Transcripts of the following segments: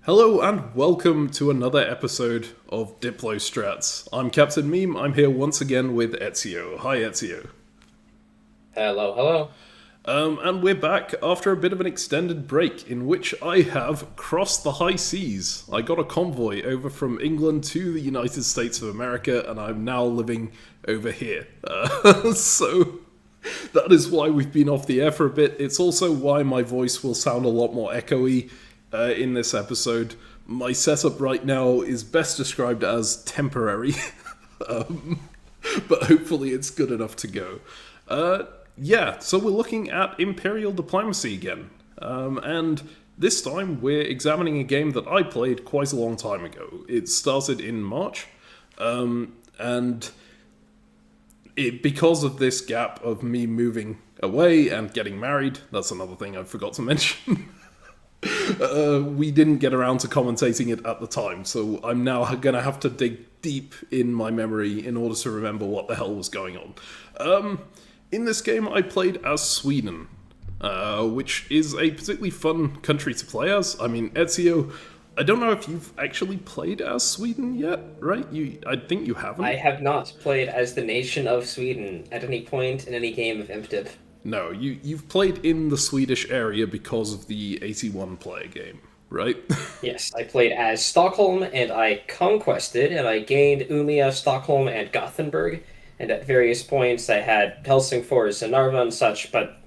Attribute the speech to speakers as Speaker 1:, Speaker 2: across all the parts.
Speaker 1: Hello and welcome to another episode of Diplo Strats. I'm CaptainMeme. I'm here once again with Ezio. Hi, Ezio.
Speaker 2: Hello, hello.
Speaker 1: And we're back after a bit of an extended break in which I have crossed the high seas. I got a convoy over from England to the United States of America, and I'm now living over here. So that is why we've been off the air for a bit. It's also why my voice will sound a lot more echoey in this episode. My setup right now is best described as temporary, but hopefully it's good enough to go. So we're looking at Imperial Diplomacy again, and this time we're examining a game that I played quite a long time ago. It started in March, and because of this gap of me moving away and getting married, that's another thing I forgot to mention. We didn't get around to commentating it at the time, so I'm now going to have to dig deep in my memory in order to remember what the hell was going on. In this game, I played as Sweden, which is a particularly fun country to play as. I mean, Ezio, I don't know if you've actually played as Sweden yet, right? I think you haven't.
Speaker 2: I have not played as the nation of Sweden at any point in any game of Imptip.
Speaker 1: No, you've played in the Swedish area because of the 81 player game, right?
Speaker 2: Yes, I played as Stockholm, and I conquested, and I gained Umeå, Stockholm, and Gothenburg, and at various points I had Helsingfors and Narva and such, but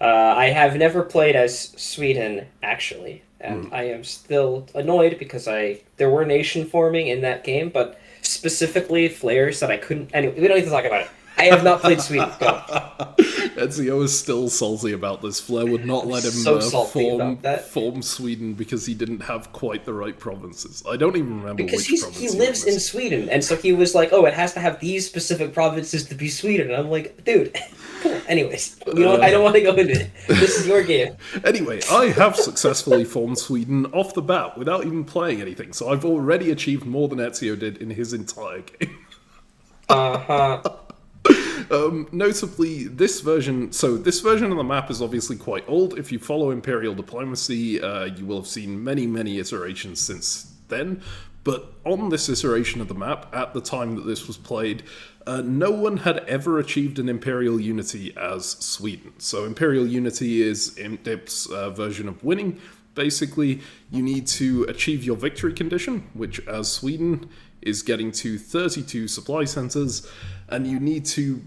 Speaker 2: I have never played as Sweden, actually, and I am still annoyed because there were nation forming in that game, but specifically flares that I couldn't... Anyway, we don't need to talk about it. I have not played Sweden. Go.
Speaker 1: Ezio is still salty about this. Flare would not let him form Sweden because he didn't have quite the right provinces. I don't even remember
Speaker 2: because
Speaker 1: which province
Speaker 2: he lives in Sweden, and so he was like, "Oh, it has to have these specific provinces to be Sweden." And I'm like, "Dude, cool." Anyways, I don't want to go into it. This is your game.
Speaker 1: Anyway, I have successfully formed Sweden off the bat without even playing anything, so I've already achieved more than Ezio did in his entire game. Notably, this version of the map is obviously quite old. If you follow Imperial Diplomacy, you will have seen many iterations since then. But on this iteration of the map, at the time that this was played, no one had ever achieved an Imperial Unity as Sweden. So Imperial Unity is Impdip's version of winning. Basically, you need to achieve your victory condition, which as Sweden is getting to 32 supply centers, and you need to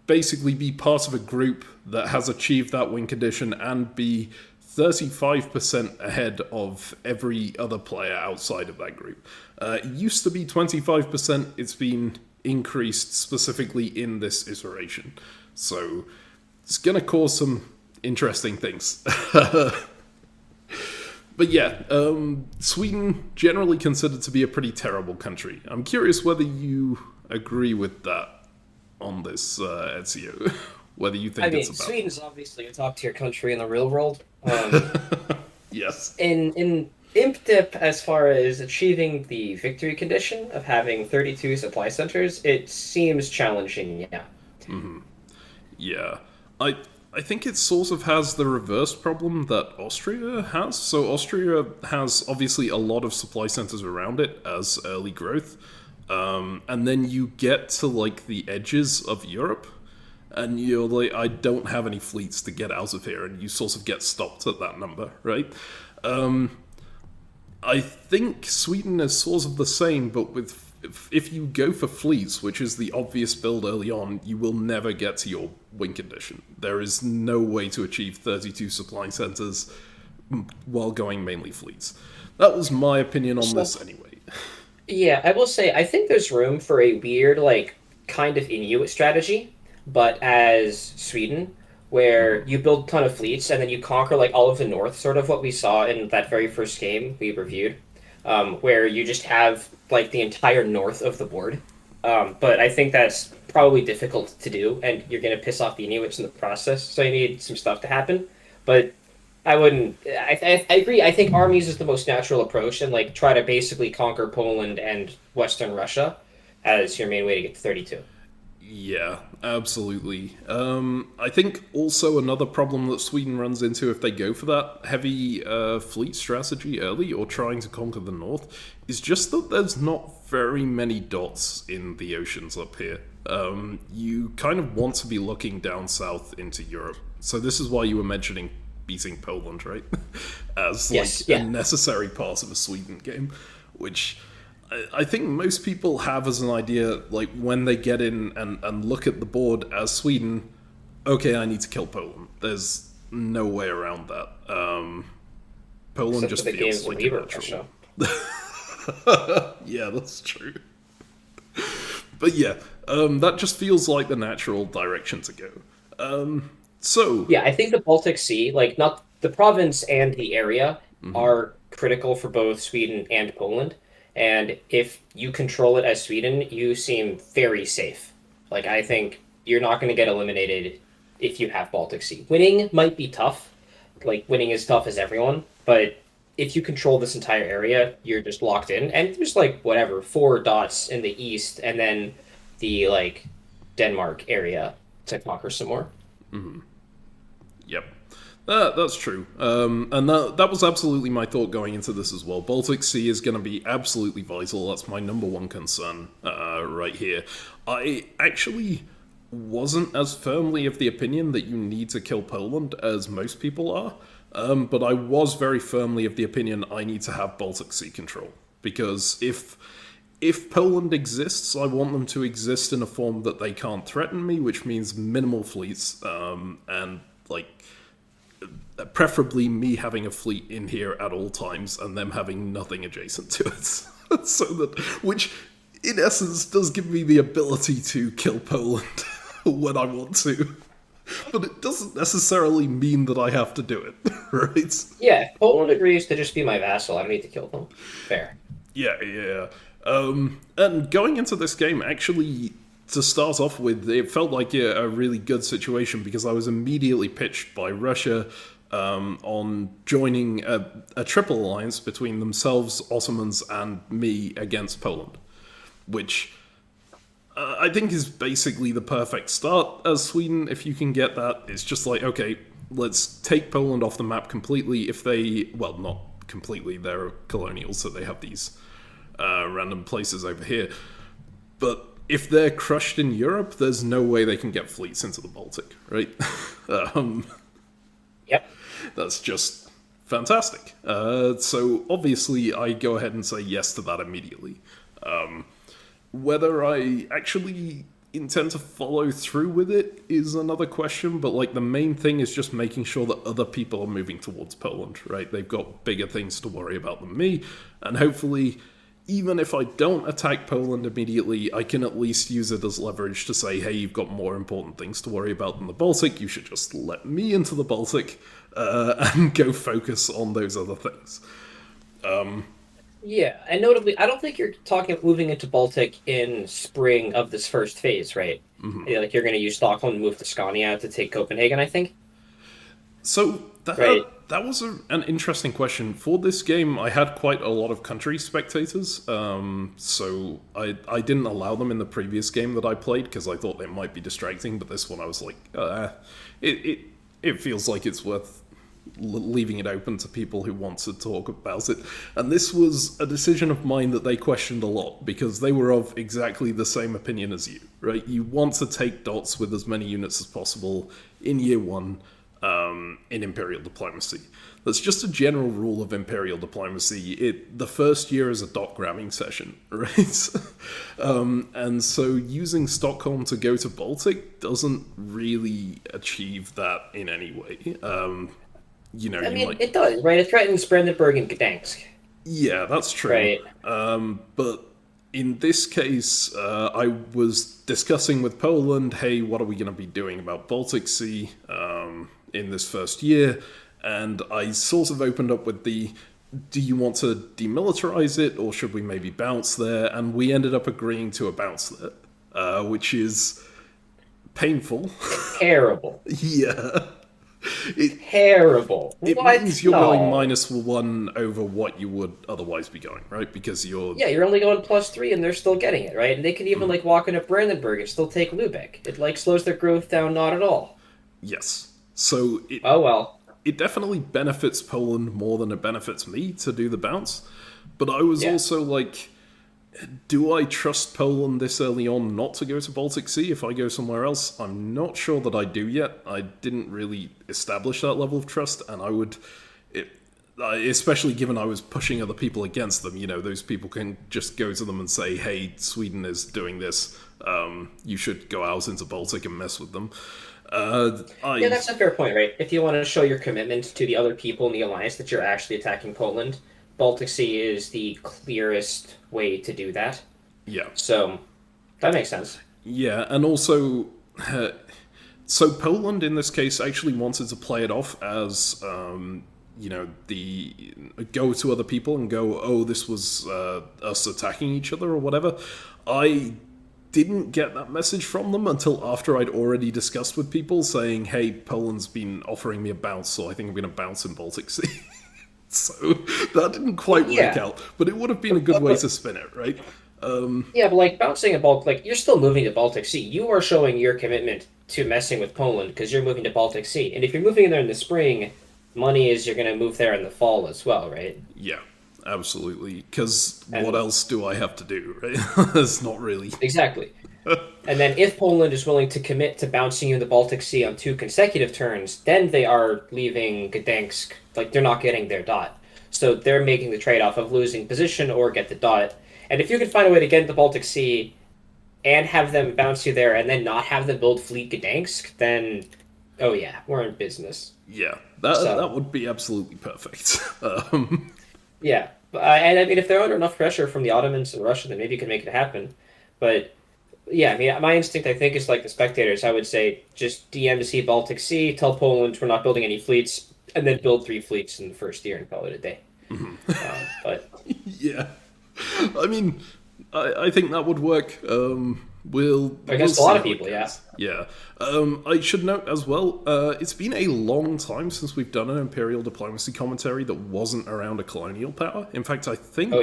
Speaker 1: basically be part of a group that has achieved that win condition and be 35% ahead of every other player outside of that group. It used to be 25%, it's been increased specifically in this iteration. So it's going to cause some interesting things. But yeah, Sweden generally considered to be a pretty terrible country. I'm curious whether you agree with that on this, Ezio. Whether you think it's about...
Speaker 2: Sweden's obviously a top-tier country in the real world.
Speaker 1: Yes.
Speaker 2: In Imptip, as far as achieving the victory condition of having 32 supply centers, it seems challenging, yeah.
Speaker 1: Mm-hmm. Yeah. I think it sort of has the reverse problem that Austria has. So Austria has obviously a lot of supply centers around it as early growth. And then you get to like the edges of Europe and you're like, I don't have any fleets to get out of here. And you sort of get stopped at that number, right? I think Sweden is sort of the same, but if you go for fleets, which is the obvious build early on, you will never get to your win condition. There is no way to achieve 32 supply centers while going mainly fleets. That was my opinion on this anyway.
Speaker 2: Yeah, I will say, I think there's room for a weird, kind of Inuit strategy, but as Sweden, where you build a ton of fleets and then you conquer, all of the north, sort of what we saw in that very first game we reviewed, where you just have, the entire north of the board. But I think that's probably difficult to do, and you're going to piss off the Inuits in the process, so you need some stuff to happen. But I wouldn't... I agree, I think armies is the most natural approach, and, try to basically conquer Poland and Western Russia as your main way to get to 32.
Speaker 1: Yeah, absolutely. I think also another problem that Sweden runs into if they go for that heavy fleet strategy early or trying to conquer the north is just that there's not very many dots in the oceans up here. You kind of want to be looking down south into Europe. So this is why you were mentioning beating Poland, right? As
Speaker 2: Yes,
Speaker 1: like a
Speaker 2: yeah.
Speaker 1: necessary part of a Sweden game, which I think most people have as an idea, like when they get in and look at the board as Sweden, okay, I need to kill Poland. There's no way around that. Poland
Speaker 2: Except for
Speaker 1: just
Speaker 2: the
Speaker 1: feels
Speaker 2: games when
Speaker 1: like
Speaker 2: we
Speaker 1: a
Speaker 2: were
Speaker 1: natural.
Speaker 2: Russia.
Speaker 1: Yeah, that's true. But yeah, that just feels like the natural direction to go. So,
Speaker 2: Yeah, I think the Baltic Sea, like not the province and the area, are critical for both Sweden and Poland. And if you control it as Sweden, you seem very safe. Like I think you're not going to get eliminated if you have Baltic Sea. Winning might be tough. Like winning is tough as everyone, but if you control this entire area, you're just locked in. And there's like whatever, four dots in the east and then the like Denmark area to conquer some more.
Speaker 1: yep. That's true. And that was absolutely my thought going into this as well. Baltic Sea is going to be absolutely vital. That's my number one concern right here. I actually wasn't as firmly of the opinion that you need to kill Poland as most people are, but I was very firmly of the opinion I need to have Baltic Sea control. Because if Poland exists, I want them to exist in a form that they can't threaten me, which means minimal fleets, and like preferably me having a fleet in here at all times and them having nothing adjacent to it. So that, which in essence does give me the ability to kill Poland when I want to. But it doesn't necessarily mean that I have to do it, right?
Speaker 2: Yeah, if Poland agrees to just be my vassal, I don't need to kill them. Fair.
Speaker 1: Yeah, yeah. And going into this game, actually, to start off with, it felt like a really good situation because I was immediately pitched by Russia on joining a triple alliance between themselves, Ottomans, and me against Poland, which I think is basically the perfect start as Sweden. If you can get that, it's just like, okay, let's take Poland off the map completely. If they, well, not completely, they're colonial, so they have these random places over here. But if they're crushed in Europe, there's no way they can get fleets into the Baltic, right? um,
Speaker 2: Yep.
Speaker 1: that's just fantastic. So obviously, I go ahead and say yes to that immediately. Whether I actually intend to follow through with it is another question, but like the main thing is just making sure that other people are moving towards Poland, right? They've got bigger things to worry about than me, and hopefully, even if I don't attack Poland immediately, I can at least use it as leverage to say, hey, you've got more important things to worry about than the Baltic, you should just let me into the Baltic and go focus on those other things.
Speaker 2: Yeah, and notably, I don't think you're talking about moving into Baltic in spring of this first phase, right? Yeah, like you're going to use Stockholm to move to Scania to take Copenhagen, I think.
Speaker 1: So
Speaker 2: Right.
Speaker 1: that was an interesting question. For this game, I had quite a lot of country spectators, so I didn't allow them in the previous game that I played because I thought they might be distracting. But this one, I was like, it feels like it's worth leaving it open to people who want to talk about it. And this was a decision of mine that they questioned a lot because they were of exactly the same opinion as you, right? You want to take dots with as many units as possible in year one. In Imperial Diplomacy. That's just a general rule of Imperial Diplomacy. The first year is a dot grabbing session, right? And so using Stockholm to go to Baltic doesn't really achieve that in any way.
Speaker 2: I
Speaker 1: You
Speaker 2: mean,
Speaker 1: might...
Speaker 2: it does, right? It threatens Brandenburg and Gdansk,
Speaker 1: Yeah, that's true.
Speaker 2: right?
Speaker 1: But in this case, I was discussing with Poland, hey, what are we going to be doing about Baltic Sea in this first year? And I sort of opened up with do you want to demilitarize it or should we maybe bounce there? And we ended up agreeing to a bounce there, which is painful.
Speaker 2: Terrible.
Speaker 1: Yeah.
Speaker 2: Terrible.
Speaker 1: It
Speaker 2: What?
Speaker 1: means you're going
Speaker 2: No.
Speaker 1: -1 over what you would otherwise be going, right? Because you're
Speaker 2: Yeah, you're only going +3, and they're still getting it, right? And they can even like walk into Brandenburg and still take Lübeck. It like slows their growth down not at all.
Speaker 1: yes. So
Speaker 2: Oh well.
Speaker 1: it definitely benefits Poland more than it benefits me to do the bounce. But I was
Speaker 2: Yeah.
Speaker 1: also like, do I trust Poland this early on not to go to Baltic Sea if I go somewhere else? I'm not sure that I do yet. I didn't really establish that level of trust, and I would, especially given I was pushing other people against them, those people can just go to them and say, hey, Sweden is doing this, you should go out into Baltic and mess with them.
Speaker 2: Yeah, that's a fair point, right? If you want to show your commitment to the other people in the alliance that you're actually attacking Poland, Baltic Sea is the clearest way to do that.
Speaker 1: Yeah.
Speaker 2: So that makes sense.
Speaker 1: Yeah, and also, so Poland in this case actually wanted to play it off as, the go to other people and go, oh, this was us attacking each other or whatever. I didn't get that message from them until after I'd already discussed with people saying, hey, Poland's been offering me a bounce, so I think I'm going to bounce in Baltic Sea. So that didn't quite work out, but it would have been a good way to spin it, right?
Speaker 2: Yeah, but like bouncing a Baltic, like you're still moving to Baltic Sea. You are showing your commitment to messing with Poland because you're moving to Baltic Sea. And if you're moving in there in the spring, money is you're going to move there in the fall as well, right?
Speaker 1: Yeah, absolutely. Because
Speaker 2: And
Speaker 1: what else do I have to do, right? It's not really.
Speaker 2: exactly. And then if Poland is willing to commit to bouncing you in the Baltic Sea on 2 consecutive turns, then they are leaving Gdansk, like they're not getting their dot. So they're making the trade-off of losing position or get the dot. And if you can find a way to get into the Baltic Sea and have them bounce you there and then not have them build Fleet Gdansk, then, oh yeah, we're in business.
Speaker 1: Yeah,
Speaker 2: So,
Speaker 1: that would be absolutely perfect.
Speaker 2: yeah. And I mean, if they're under enough pressure from the Ottomans and Russia, then maybe you can make it happen. But yeah, I mean, my instinct, I think, is like the spectators. I would say just DMC Baltic Sea, tell Poland we're not building any fleets, and then build 3 fleets in the first year and call it a day. But
Speaker 1: yeah, I mean, I think that would work.
Speaker 2: against a lot of people, yeah.
Speaker 1: Yeah. I should note as well, it's been a long time since we've done an Imperial Diplomacy commentary that wasn't around a colonial power. In fact, I think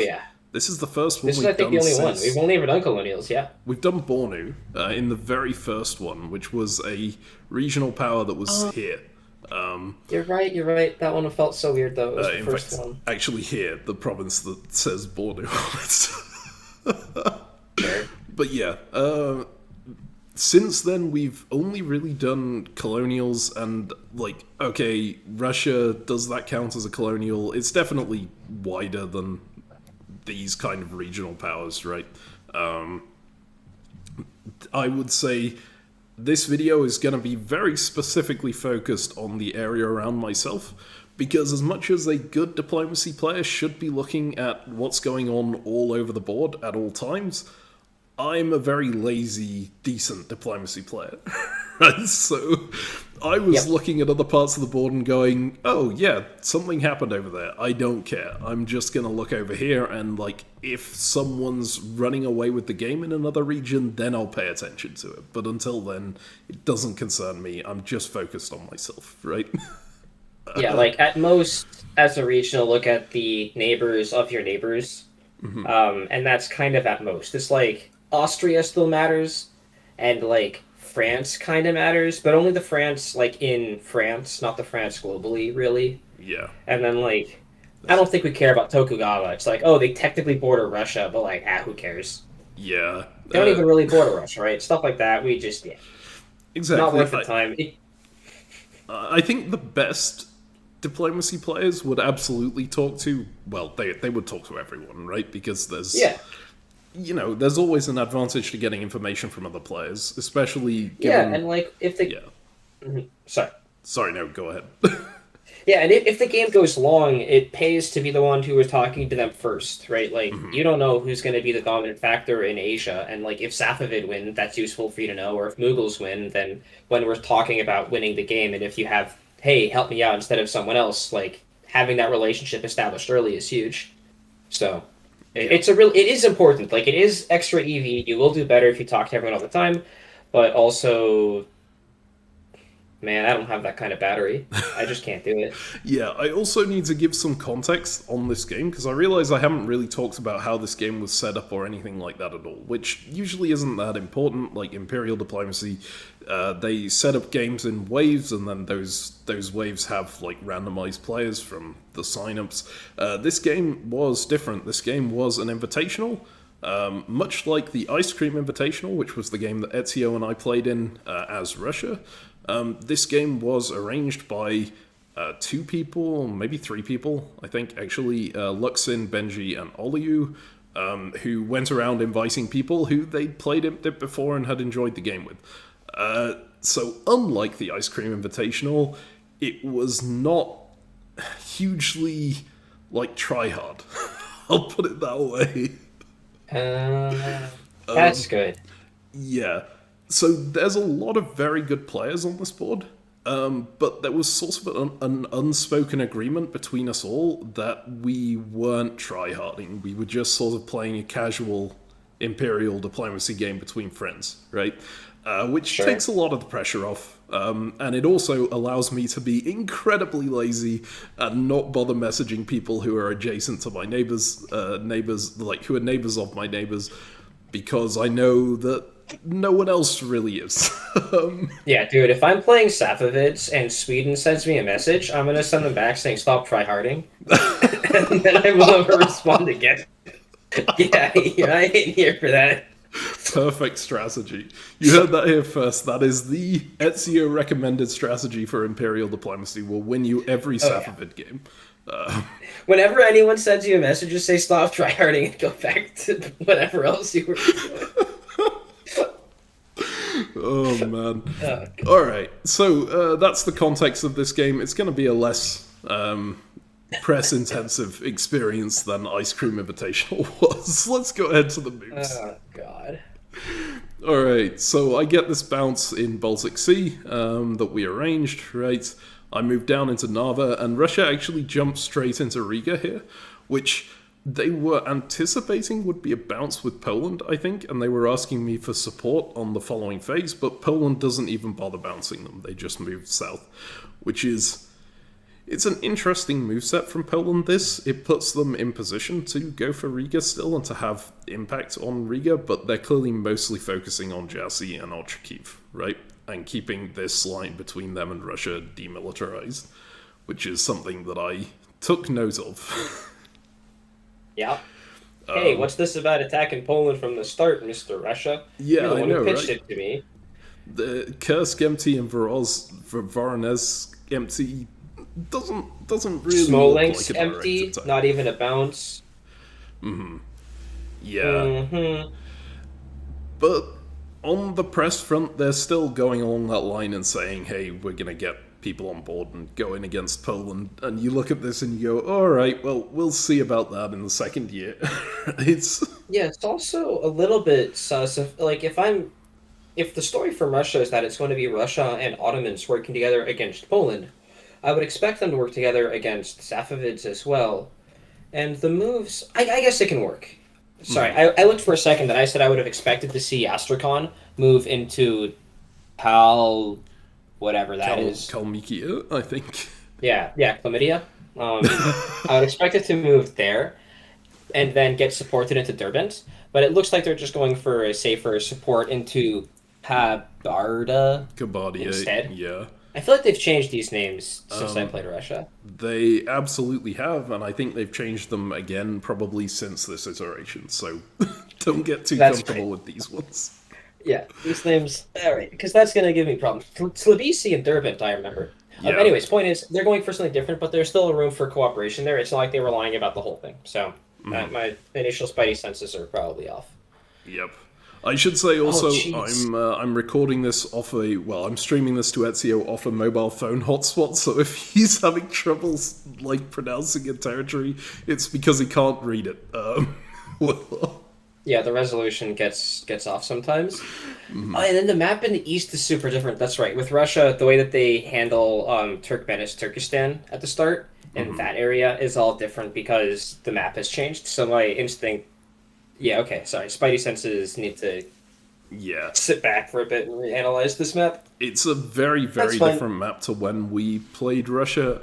Speaker 1: this is the first one
Speaker 2: This is, I think, the only one. We've only ever done colonials, yeah.
Speaker 1: We've done Bornu in the very first one, which was a regional power that was here.
Speaker 2: You're right. That one felt so weird, though. It was the first
Speaker 1: fact,
Speaker 2: one.
Speaker 1: Actually here, the province that says Bornu on it.
Speaker 2: Sure.
Speaker 1: But yeah, since then we've only really done colonials, and like, okay, Russia, does that count as a colonial? It's definitely wider than these kind of regional powers, right? I would say this video is going to be very specifically focused on the area around myself, because as much as a good diplomacy player should be looking at what's going on all over the board at all times, I'm a very lazy, decent diplomacy player. Right? So I was looking at other parts of the board and going, oh yeah, something happened over there. I don't care. I'm just going to look over here, and like, if someone's running away with the game in another region, then I'll pay attention to it. But until then, it doesn't concern me. I'm just focused on myself, right?
Speaker 2: Yeah, like at most, as a regional, look at the neighbors of your neighbors. And that's kind of at most. It's like Austria still matters, and like France kind of matters, but only the France like in France, not the France globally, really.
Speaker 1: Yeah.
Speaker 2: And then like, I don't think we care about Tokugawa. It's like, oh, they technically border Russia, but like, who cares?
Speaker 1: Yeah.
Speaker 2: They don't even really border Russia, right? Stuff like that. We just
Speaker 1: exactly.
Speaker 2: Not worth the time.
Speaker 1: I think the best diplomacy players would absolutely talk to, well, they would talk to everyone, right? Because there's there's always an advantage to getting information from other players, especially given...
Speaker 2: and like if they
Speaker 1: sorry, no, go ahead.
Speaker 2: Yeah, and if the game goes long, it pays to be the one who is talking to them first, right? Like, you don't know who's going to be the dominant factor in Asia, and like, if Safavid win, that's useful for you to know, or if Mughals win, then when we're talking about winning the game, and if you have, hey, help me out instead of someone else, like, having that relationship established early is huge. So, it is important. Like, it is extra EV. You will do better if you talk to everyone all the time, but also, Man, I don't have that kind of battery. I just can't do it.
Speaker 1: Yeah, I also need to give some context on this game because I realize I haven't really talked about how this game was set up or anything like that at all, which usually isn't that important. Like Imperial Diplomacy, they set up games in waves, and then those waves have like randomized players from the signups. This game was different. This game was an invitational. Much like the Ice Cream Invitational, which was the game that Ezio and I played in as Russia, this game was arranged by two people, maybe three people, I think, actually, Luxin, Benji, and Oliu, who went around inviting people who they'd played it before and had enjoyed the game with. So unlike the Ice Cream Invitational, it was not hugely, like, try-hard. I'll put it that way.
Speaker 2: That's good.
Speaker 1: Yeah. So there's a lot of very good players on this board, but there was sort of an unspoken agreement between us all that we weren't tryharding. We were just sort of playing a casual Imperial Diplomacy game between friends, right? Which takes a lot of the pressure off, and it also allows me to be incredibly lazy and not bother messaging people who are adjacent to my neighbors, like who are neighbors of my neighbors, because I know that no one else really is.
Speaker 2: Yeah, dude, if I'm playing Safavids and Sweden sends me a message, I'm gonna send them back saying stop tryharding. And then I will never respond again. Yeah, I ain't here for that.
Speaker 1: Perfect strategy. You heard that here first. That is the Ezio recommended strategy for Imperial Diplomacy. Will win you every Safavid game.
Speaker 2: Whenever anyone sends you a message, just say stop tryharding and go back to whatever else you were doing.
Speaker 1: Oh, man. Alright, so that's the context of this game. It's going to be a less press-intensive experience than Ice Cream Invitational was. Let's go ahead to the moves.
Speaker 2: Oh, God.
Speaker 1: Alright, so I get this bounce in Baltic Sea that we arranged, right? I move down into Narva, and Russia actually jumps straight into Riga here, which they were anticipating would be a bounce with Poland, I think, and they were asking me for support on the following phase, but Poland doesn't even bother bouncing them. They just moved south, which is... It's an interesting moveset from Poland, this. It puts them in position to go for Riga still and to have impact on Riga, but they're clearly mostly focusing on Jassy and Ocherkiv, right? And keeping this line between them and Russia demilitarized, which is something that I took note of.
Speaker 2: Yeah. Hey, what's this about attacking Poland from the start, Mr. Russia?
Speaker 1: Yeah,
Speaker 2: You're the one
Speaker 1: I know,
Speaker 2: who pitched
Speaker 1: right?
Speaker 2: it to me.
Speaker 1: The Kursk empty and Voronezh empty doesn't really
Speaker 2: Smolensk
Speaker 1: look like a
Speaker 2: empty,
Speaker 1: direct attack.
Speaker 2: not even a bounce.
Speaker 1: Yeah. But on the press front, they're still going along that line and saying, hey, we're going to get people on board and go in against Poland. And you look at this and you go, all right, well, we'll see about that in the second year.
Speaker 2: It's also a little bit sus of, like, if the story from Russia is that it's going to be Russia and Ottomans working together against Poland, I would expect them to work together against Safavids as well. And the moves, I guess it can work. Sorry, I looked for a second and I said I would have expected to see Astrakhan move into whatever that is.
Speaker 1: Kalmykia, I think.
Speaker 2: Yeah, Chlamydia. I would expect it to move there and then get supported into Derbent, but it looks like they're just going for a safer support into Kabarda instead.
Speaker 1: Yeah.
Speaker 2: I feel like they've changed these names since I played Russia.
Speaker 1: They absolutely have, and I think they've changed them again probably since this iteration, so don't get too comfortable with these ones.
Speaker 2: Yeah, these names, alright, because that's going to give me problems. Slabisi and Derbent, I remember.
Speaker 1: Yeah.
Speaker 2: Anyways, point is, they're going for something different, but there's still a room for cooperation there. It's not like they were lying about the whole thing, so my initial spidey senses are probably off.
Speaker 1: Yep. I should say also, I'm recording this off I'm streaming this to Ezio off a mobile phone hotspot, so if he's having troubles, like, pronouncing a territory, it's because he can't read it.
Speaker 2: Yeah, the resolution gets off sometimes. And then the map in the east is super different, that's right. With Russia, the way that they handle Turkmenistan at the start, and that area is all different because the map has changed, so my instinct... Spidey senses need to sit back for a bit and reanalyze this map.
Speaker 1: It's a very,
Speaker 2: That's
Speaker 1: very
Speaker 2: fine.
Speaker 1: different map to when we played Russia,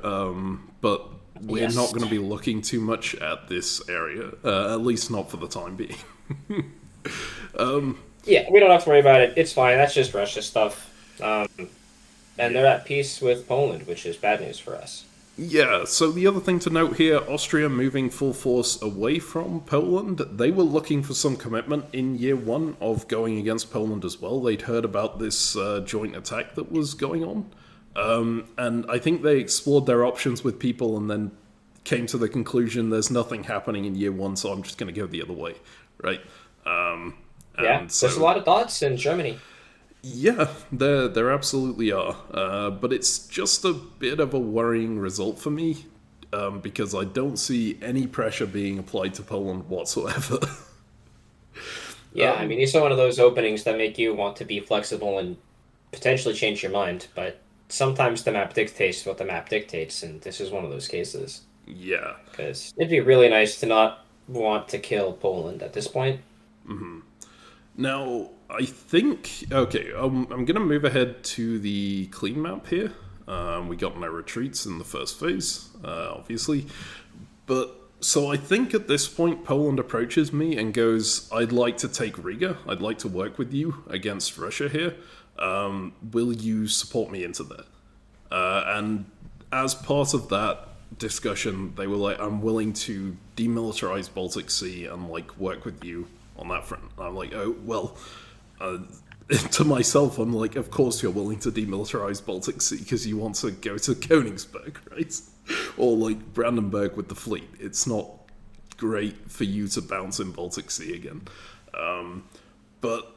Speaker 1: but we're
Speaker 2: Yes.
Speaker 1: not going to be looking too much at this area, at least not for the time being.
Speaker 2: Yeah, we don't have to worry about it. It's fine. That's just Russia stuff. And they're at peace with Poland, which is bad news for us.
Speaker 1: Yeah, so the other thing to note here, Austria moving full force away from Poland, they were looking for some commitment in year one of going against Poland as well. They'd heard about this joint attack that was going on. And I think they explored their options with people and then came to the conclusion there's nothing happening in year one, so I'm just going to go the other way, right?
Speaker 2: Yeah,
Speaker 1: And so,
Speaker 2: there's a lot of dots in Germany.
Speaker 1: yeah, there absolutely are. But it's just a bit of a worrying result for me because I don't see any pressure being applied to Poland whatsoever.
Speaker 2: Yeah, I mean, these are one of those openings that make you want to be flexible and potentially change your mind, but sometimes the map dictates what the map dictates, and this is one of those cases.
Speaker 1: Yeah.
Speaker 2: Because it'd be really nice to not want to kill Poland at this point.
Speaker 1: Now, I think... Okay, I'm going to move ahead to the clean map here. We got no retreats in the first phase, obviously. But, so I think at this point, Poland approaches me and goes, I'd like to take Riga. I'd like to work with you against Russia here. Will you support me into that? And as part of that discussion, they were like, I'm willing to demilitarize Baltic Sea and, like, work with you on that front. And I'm like, oh, well, to myself, I'm like, of course you're willing to demilitarize Baltic Sea because you want to go to Königsberg, right? Or like Brandenburg with the fleet. It's not great for you to bounce in Baltic Sea again. But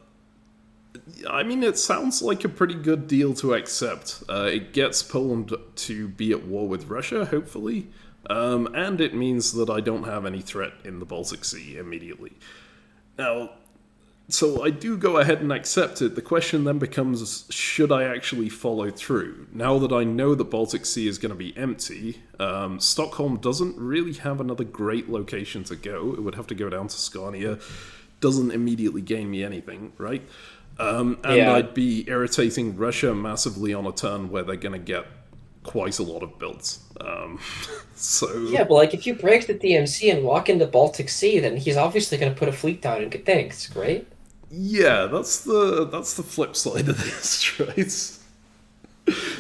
Speaker 1: I mean, it sounds like a pretty good deal to accept. It gets Poland to be at war with Russia, hopefully. And it means that I don't have any threat in the Baltic Sea immediately. Now, so I do go ahead and accept it. The question then becomes, should I actually follow through? Now that I know the Baltic Sea is going to be empty, Stockholm doesn't really have another great location to go. It would have to go down to Scania. Doesn't immediately gain me anything, right? And
Speaker 2: Yeah.
Speaker 1: I'd be irritating Russia massively on a turn where they're going to get quite a lot of builds. So
Speaker 2: Yeah, but like if you break the DMC and walk into Baltic Sea, then he's obviously going to put a fleet down in Gdansk, right?
Speaker 1: yeah, that's the flip side of this, right?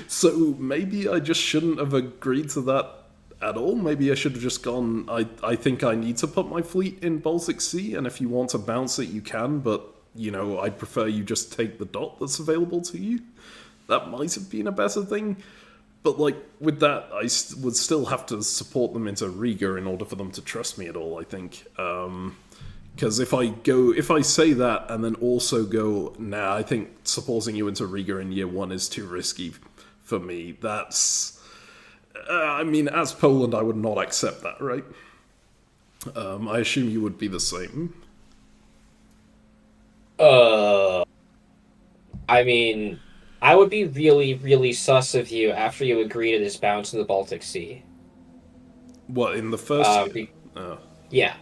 Speaker 1: So maybe I just shouldn't have agreed to that at all. Maybe I should have just gone, I think I need to put my fleet in Baltic Sea, and if you want to bounce it, you can, but, you know, I'd prefer you just take the dot that's available to you. That might have been a better thing. But, like, with that, I would still have to support them into Riga in order for them to trust me at all, I think. Because if I say that and then also go, nah, I think supporting you into Riga in year one is too risky for me, that's... I mean, as Poland, I would not accept that, right? I assume you would be the same.
Speaker 2: I mean, I would be really, really sus of you after you agree to this bounce in the Baltic Sea.
Speaker 1: What, in the first year?
Speaker 2: Be-
Speaker 1: Oh.
Speaker 2: yeah.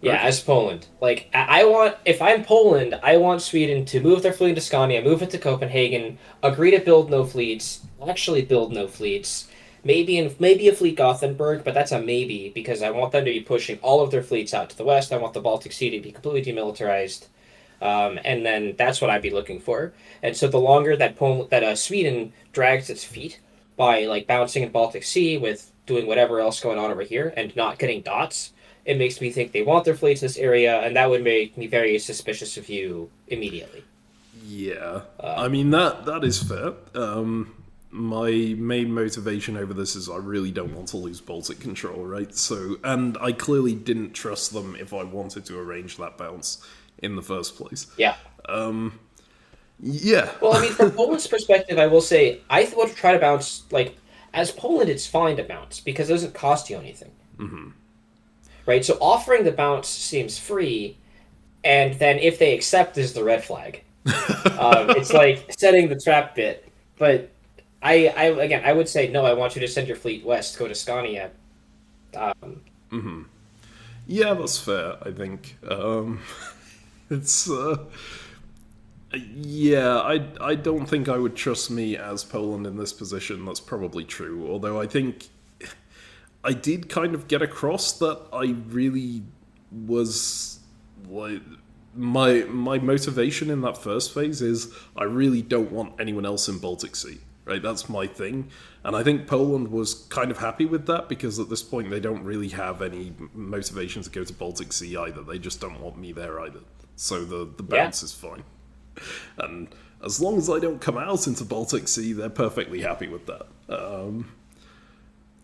Speaker 2: Yeah,
Speaker 1: Okay.
Speaker 2: as Poland. Like, I want, if I'm Poland, I want Sweden to move their fleet to Scania, move it to Copenhagen, agree to build no fleets, actually build no fleets, maybe a fleet Gothenburg, but that's a maybe, because I want them to be pushing all of their fleets out to the west, I want the Baltic Sea to be completely demilitarized, and then that's what I'd be looking for. And so the longer that Sweden drags its feet by, like, bouncing in Baltic Sea with doing whatever else going on over here and not getting dots, it makes me think they want their fleets in this area, and that would make me very suspicious of you immediately.
Speaker 1: Yeah. I mean, that is fair. My main motivation over this is I really don't want to lose Baltic control, right? So, and I clearly didn't trust them if I wanted to arrange that bounce in the first place.
Speaker 2: Yeah.
Speaker 1: Yeah.
Speaker 2: Well, I mean, from Poland's perspective, I will say I would try to bounce, like, as Poland, it's fine to bounce because it doesn't cost you anything. Mm-hmm. Right? So offering the bounce seems free, and then if they accept is the red flag. It's like setting the trap bit. But I would say, no, I want you to send your fleet west, go to Scania.
Speaker 1: Yeah, that's fair, I think. It's Yeah, I don't think I would trust me as Poland in this position. That's probably true. Although I think I did kind of get across that I really was like my motivation in that first phase is I really don't want anyone else in Baltic Sea. Right, that's my thing, and I think Poland was kind of happy with that because at this point they don't really have any motivation to go to Baltic Sea either. They just don't want me there either. So the bounce is fine. And as long as I don't come out into Baltic Sea, they're perfectly happy with that.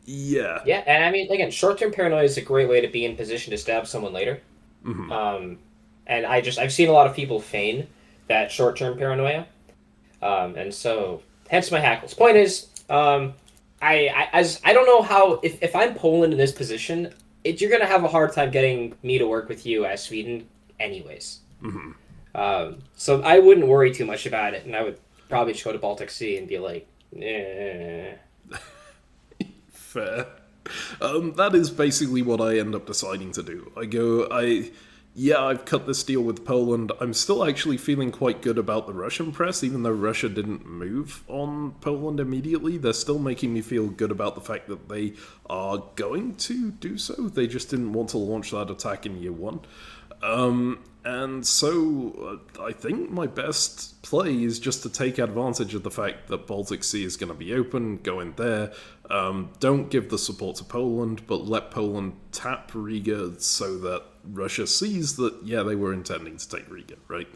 Speaker 1: Yeah.
Speaker 2: Yeah, and I mean, again, short-term paranoia is a great way to be in position to stab someone later. And I've seen a lot of people feign that short-term paranoia, and so hence my hackles. Point is, I don't know how if I'm Poland in this position, you're gonna have a hard time getting me to work with you as Sweden, anyways. So I wouldn't worry too much about it, and I would probably just go to Baltic Sea and be like, eh.
Speaker 1: Fair. That is basically what I end up deciding to do. I've cut this deal with Poland. I'm still actually feeling quite good about the Russian press, even though Russia didn't move on Poland immediately. They're still making me feel good about the fact that they are going to do so. They just didn't want to launch that attack in year one. And so I think my best play is just to take advantage of the fact that Baltic Sea is going to be open, go in there, don't give the support to Poland, but let Poland tap Riga so that Russia sees that, yeah, they were intending to take Riga, right?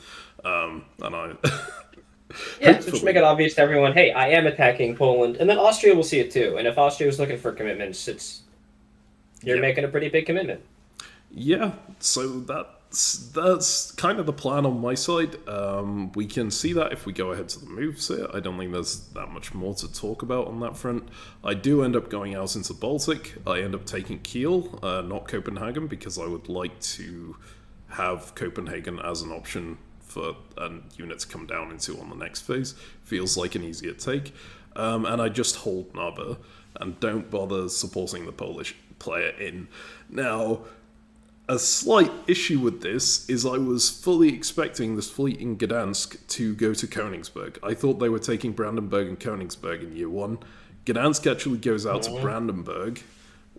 Speaker 1: And I...
Speaker 2: Yeah, so just make it obvious to everyone, hey, I am attacking Poland, and then Austria will see it too. And if Austria was looking for commitments, you're making a pretty big commitment.
Speaker 1: Yeah, so that's kind of the plan on my side. We can see that if we go ahead to the moves here. I don't think there's that much more to talk about on that front. I do end up going out into Baltic. I end up taking Kiel, not Copenhagen, because I would like to have Copenhagen as an option for a unit to come down into on the next phase. Feels like an easier take. And I just hold Narva and don't bother supporting the Polish player in. Now, a slight issue with this is I was fully expecting this fleet in Gdansk to go to Königsberg. I thought they were taking Brandenburg and Königsberg in year one. Gdansk actually goes out to Brandenburg,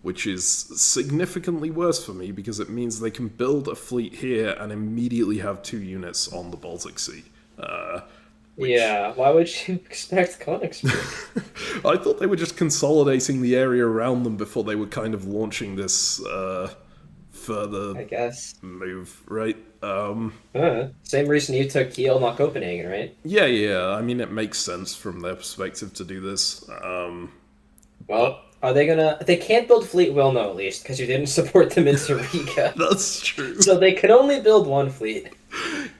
Speaker 1: which is significantly worse for me because it means they can build a fleet here and immediately have 2 units on the Baltic Sea.
Speaker 2: Yeah, why would you expect Königsberg?
Speaker 1: I thought they were just consolidating the area around them before they were kind of launching this... further
Speaker 2: I guess
Speaker 1: move, right?
Speaker 2: Same reason you took Kiel, not Copenhagen, right?
Speaker 1: Yeah. I mean, it makes sense from their perspective to do this.
Speaker 2: Well, are they gonna... They can't build fleet well, no, at least, because you didn't support them in Riga.
Speaker 1: That's true.
Speaker 2: So they can only build one fleet.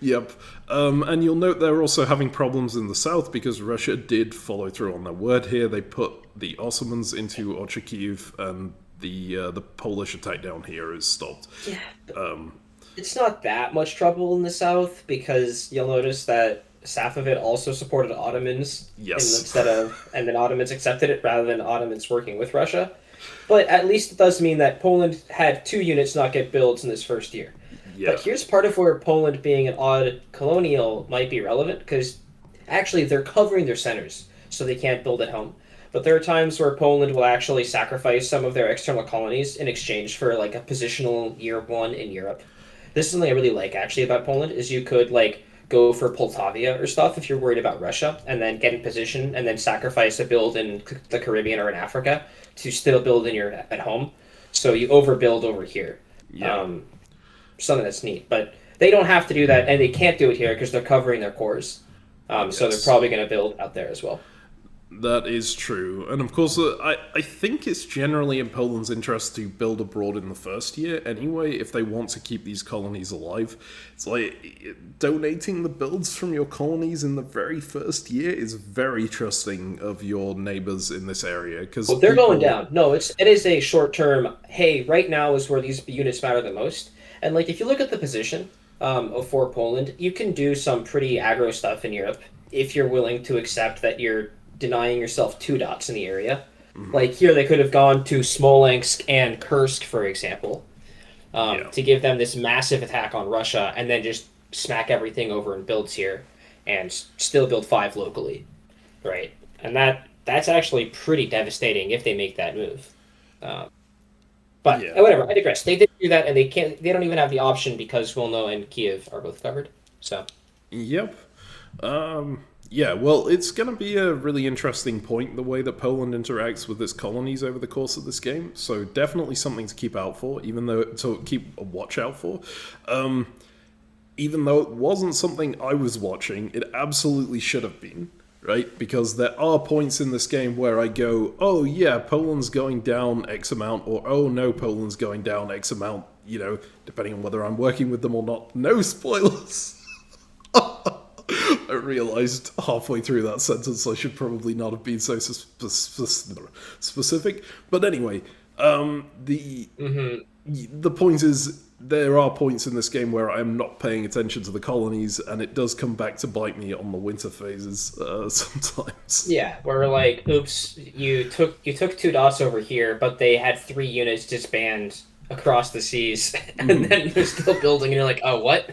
Speaker 1: Yep. And you'll note they're also having problems in the south because Russia did follow through on their word here. They put the Ottomans into Ochakiv, and the Polish attack down here is stopped.
Speaker 2: Yeah, it's not that much trouble in the south because you'll notice that Safavid also supported Ottomans.
Speaker 1: Yes.
Speaker 2: And then Ottomans accepted it rather than Ottomans working with Russia. But at least it does mean that Poland had 2 units not get builds in this first year.
Speaker 1: Yeah.
Speaker 2: But here's part of where Poland being an odd colonial might be relevant because actually they're covering their centers so they can't build at home. But there are times where Poland will actually sacrifice some of their external colonies in exchange for like a positional year one in Europe. This is something I really like actually about Poland is you could like go for Poltavia or stuff if you're worried about Russia and then get in position and then sacrifice a build in the Caribbean or in Africa to still build in your at home. So you overbuild over here.
Speaker 1: Yeah.
Speaker 2: Something that's neat. But they don't have to do that and they can't do it here because they're covering their cores. So they're probably going to build out there as well.
Speaker 1: That is true. And of course, I think it's generally in Poland's interest to build abroad in the first year anyway, if they want to keep these colonies alive. It's like, donating the builds from your colonies in the very first year is very trusting of your neighbors in this area. Because
Speaker 2: they're going down. No, it is a short-term, hey, right now is where these units matter the most. And like, if you look at the position for Poland, you can do some pretty aggro stuff in Europe if you're willing to accept that you're denying yourself 2 dots in the area. Mm-hmm. Like here, they could have gone to Smolensk and Kursk, for example, to give them this massive attack on Russia and then just smack everything over in builds here. and still build 5 locally, right? And that's actually pretty devastating if they make that move. Um, but
Speaker 1: Yeah.
Speaker 2: whatever, I digress. They did do that, and they can't. They don't even have the option because Wilno and Kiev are both covered. So
Speaker 1: Yep. Yeah, well, it's going to be a really interesting point, the way that Poland interacts with its colonies over the course of this game. So definitely something to keep out for, even though to keep a watch out for. Even though it wasn't something I was watching, it absolutely should have been, right? Because there are points in this game where I go, oh yeah, Poland's going down X amount, or oh no, Poland's going down X amount, depending on whether I'm working with them or not. No spoilers! I realized halfway through that sentence I should probably not have been so specific. But anyway, the point is, there are points in this game where I'm not paying attention to the colonies, and it does come back to bite me on the winter phases sometimes.
Speaker 2: yeah, we're like, oops, you took 2 dots over here, but they had 3 units disband across the seas, and then they're still building, and you're like, oh, what?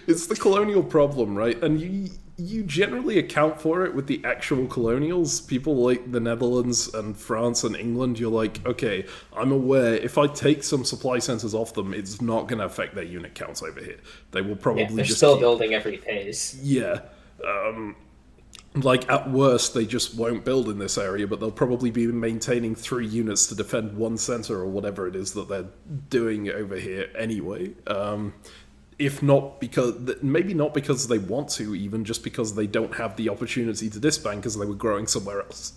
Speaker 1: It's the colonial problem, right? And you generally account for it with the actual colonials. People like the Netherlands and France and England, you're like, okay, I'm aware if I take some supply centers off them, it's not going to affect their unit counts over here. They will probably
Speaker 2: They're
Speaker 1: just
Speaker 2: still building every phase.
Speaker 1: Yeah. Like, at worst, they just won't build in this area, but they'll probably be maintaining 3 units to defend 1 center or whatever it is that they're doing over here anyway. If not because, maybe not because they want to, even just because they don't have the opportunity to disband because they were growing somewhere else.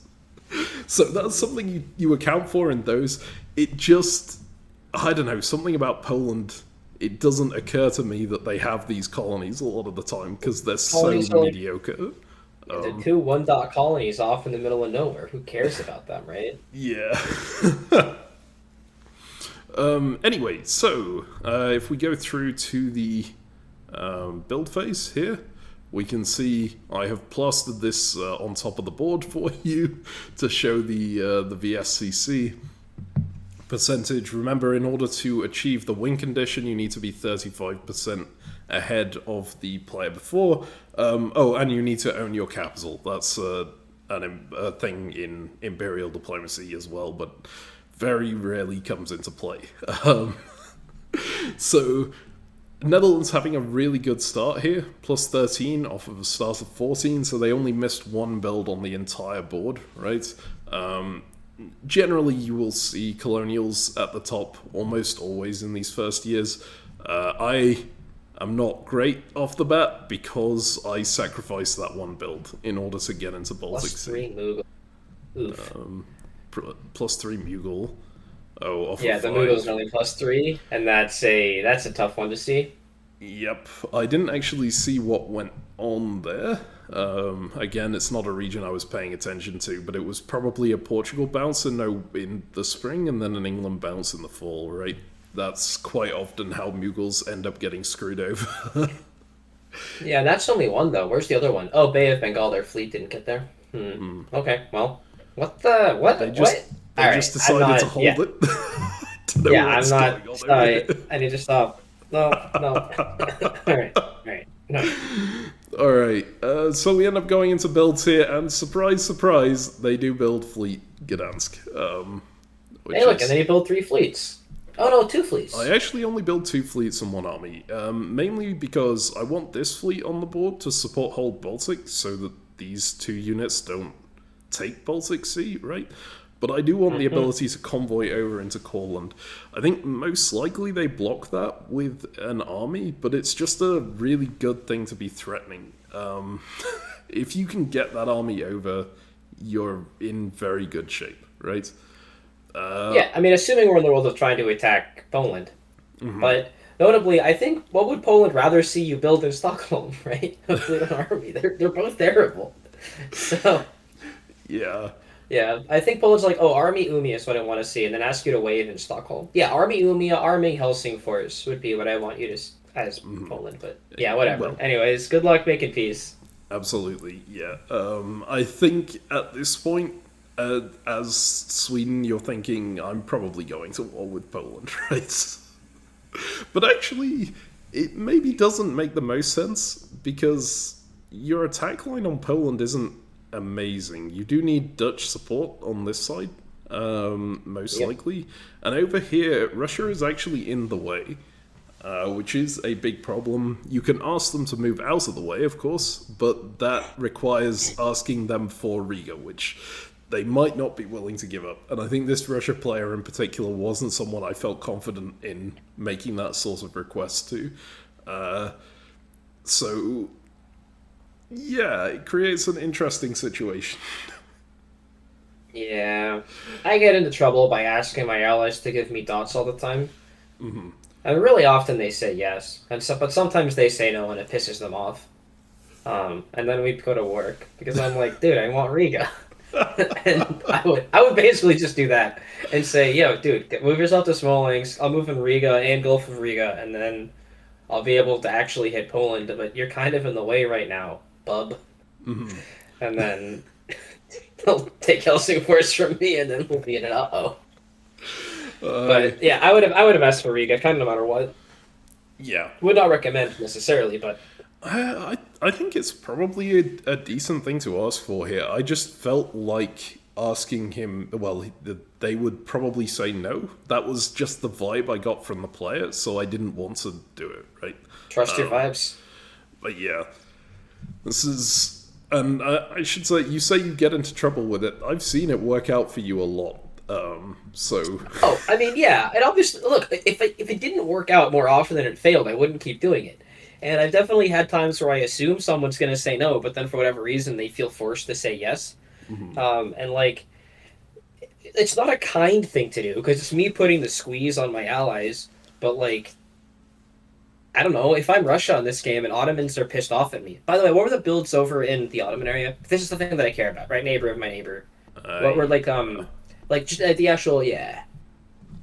Speaker 1: So that's something you account for in those. It just, I don't know, something about Poland, it doesn't occur to me that they have these colonies a lot of the time because they're so mediocre.
Speaker 2: The 2 1-dot colonies off in the middle of nowhere. Who cares about them, right?
Speaker 1: Yeah. Anyway, so if we go through to the build phase here, we can see I have plastered this on top of the board for you to show the VSCC percentage. Remember, in order to achieve the win condition, you need to be 35% ahead of the player before. And you need to own your capital. That's a thing in Imperial Diplomacy as well, but very rarely comes into play. So, Netherlands having a really good start here, plus 13 off of a start of 14, so they only missed 1 build on the entire board, right? Generally, you will see colonials at the top almost always in these first years. I am not great off the bat because I sacrificed that 1 build in order to get into Baltic Sea.
Speaker 2: +3 Mughal. Oof.
Speaker 1: +3 Mughal. Oh, off
Speaker 2: yeah,
Speaker 1: of
Speaker 2: the Mughal's only +3, and that's a tough one to see.
Speaker 1: Yep, I didn't actually see what went on there. Again, it's not a region I was paying attention to, but it was probably a Portugal bounce in the spring and then an England bounce in the fall, right? That's quite often how Mughals end up getting screwed over.
Speaker 2: Yeah, that's only 1, though. Where's the other one? Oh, Bay of Bengal, their fleet didn't get there. Okay, well, what?
Speaker 1: They just decided to hold it.
Speaker 2: Yeah, I'm not. Sorry, I need to stop. No. Alright, no.
Speaker 1: Alright, so we end up going into builds here, and surprise, surprise, they do build Fleet Gdansk.
Speaker 2: Hey, look, and then you build 3 fleets. Oh no, 2 fleets.
Speaker 1: I actually only build 2 fleets and 1 army, mainly because I want this fleet on the board to support hold Baltic, so that these 2 units don't take Baltic Sea, right? But I do want the ability to convoy over into Courland. I think most likely they block that with an army, but it's just a really good thing to be threatening. If you can get that army over, you're in very good shape, right?
Speaker 2: Yeah, I mean, assuming we're in the world of trying to attack Poland. But notably, I think, what would Poland rather see you build in Stockholm, right? A fleet and army. They're both terrible. So... Yeah, I think Poland's like, oh, Army Umia is what I want to see, and then ask you to wave in Stockholm. Yeah, Army Umia, Army Helsingfors would be what I want you to, as Poland, but yeah, whatever. Well, anyways, good luck making peace.
Speaker 1: Absolutely, yeah. I think at this point, as Sweden, you're thinking, I'm probably going to war with Poland, right? But actually, it maybe doesn't make the most sense because your attack line on Poland isn't amazing. You do need Dutch support on this side, most
Speaker 2: Yep.
Speaker 1: likely. And over here, Russia is actually in the way, which is a big problem. You can ask them to move out of the way, of course, but that requires asking them for Riga, which they might not be willing to give up. And I think this Russia player in particular wasn't someone I felt confident in making that sort of request to. So, yeah, it creates an interesting situation.
Speaker 2: Yeah, I get into trouble by asking my allies to give me dots all the time. And really often they say yes, but sometimes they say no, and it pisses them off. And then we go to work because I'm like, dude, I want Riga, and I would basically just do that and say, yo, dude, move yourself to Smolensk. I'll move in Riga and Gulf of Riga, and then I'll be able to actually hit Poland. But you're kind of in the way right now, bub. And then they'll take Helsingfors from me, and then we'll be in an uh-oh. But yeah, I would have asked for Riga, kind of no matter what.
Speaker 1: Yeah.
Speaker 2: Would not recommend necessarily, but
Speaker 1: I think it's probably a decent thing to ask for here. I just felt like asking him, well, they would probably say no. That was just the vibe I got from the player, so I didn't want to do it, right?
Speaker 2: trust your vibes.
Speaker 1: But yeah, this is, and I should say you get into trouble with it. I've seen it work out for you a lot. So.
Speaker 2: Oh, I mean, yeah, and obviously, look, if it didn't work out more often than it failed, I wouldn't keep doing it. And I've definitely had times where I assume someone's going to say no, but then for whatever reason they feel forced to say yes. And like, it's not a kind thing to do because it's me putting the squeeze on my allies. But like, I don't know if I'm Russia in this game and Ottomans are pissed off at me. By the way, what were the builds over in the Ottoman area? This is the thing that I care about, right? Neighbor of my neighbor. What were like just the actual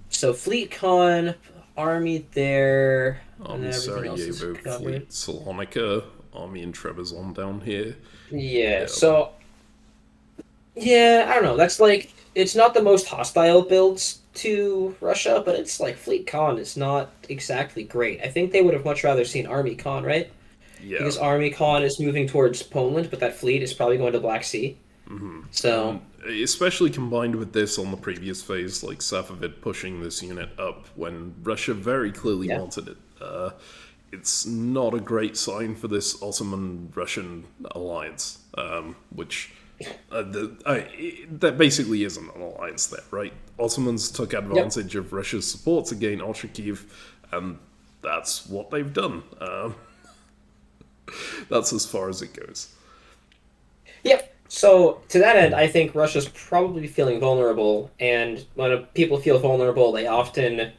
Speaker 2: So fleet con, army there. And
Speaker 1: Sarajevo, Fleet, Salonika, Army in Trebizond down here.
Speaker 2: Yeah, so yeah, I don't know. That's like it's not the most hostile builds to Russia, but it's like fleet con is not exactly great. I think they would have much rather seen army con, right?
Speaker 1: Yeah.
Speaker 2: Because army con is moving towards Poland, but that fleet is probably going to Black Sea. So
Speaker 1: especially combined with this on the previous phase, like Safavid pushing this unit up when Russia very clearly wanted it. It's not a great sign for this Ottoman-Russian alliance, which that basically isn't an alliance there, right? Ottomans took advantage of Russia's support to gain Ostrogkiev, and that's what they've done. That's as far as it goes.
Speaker 2: Yep. So to that end, I think Russia's probably feeling vulnerable, and when people feel vulnerable, they often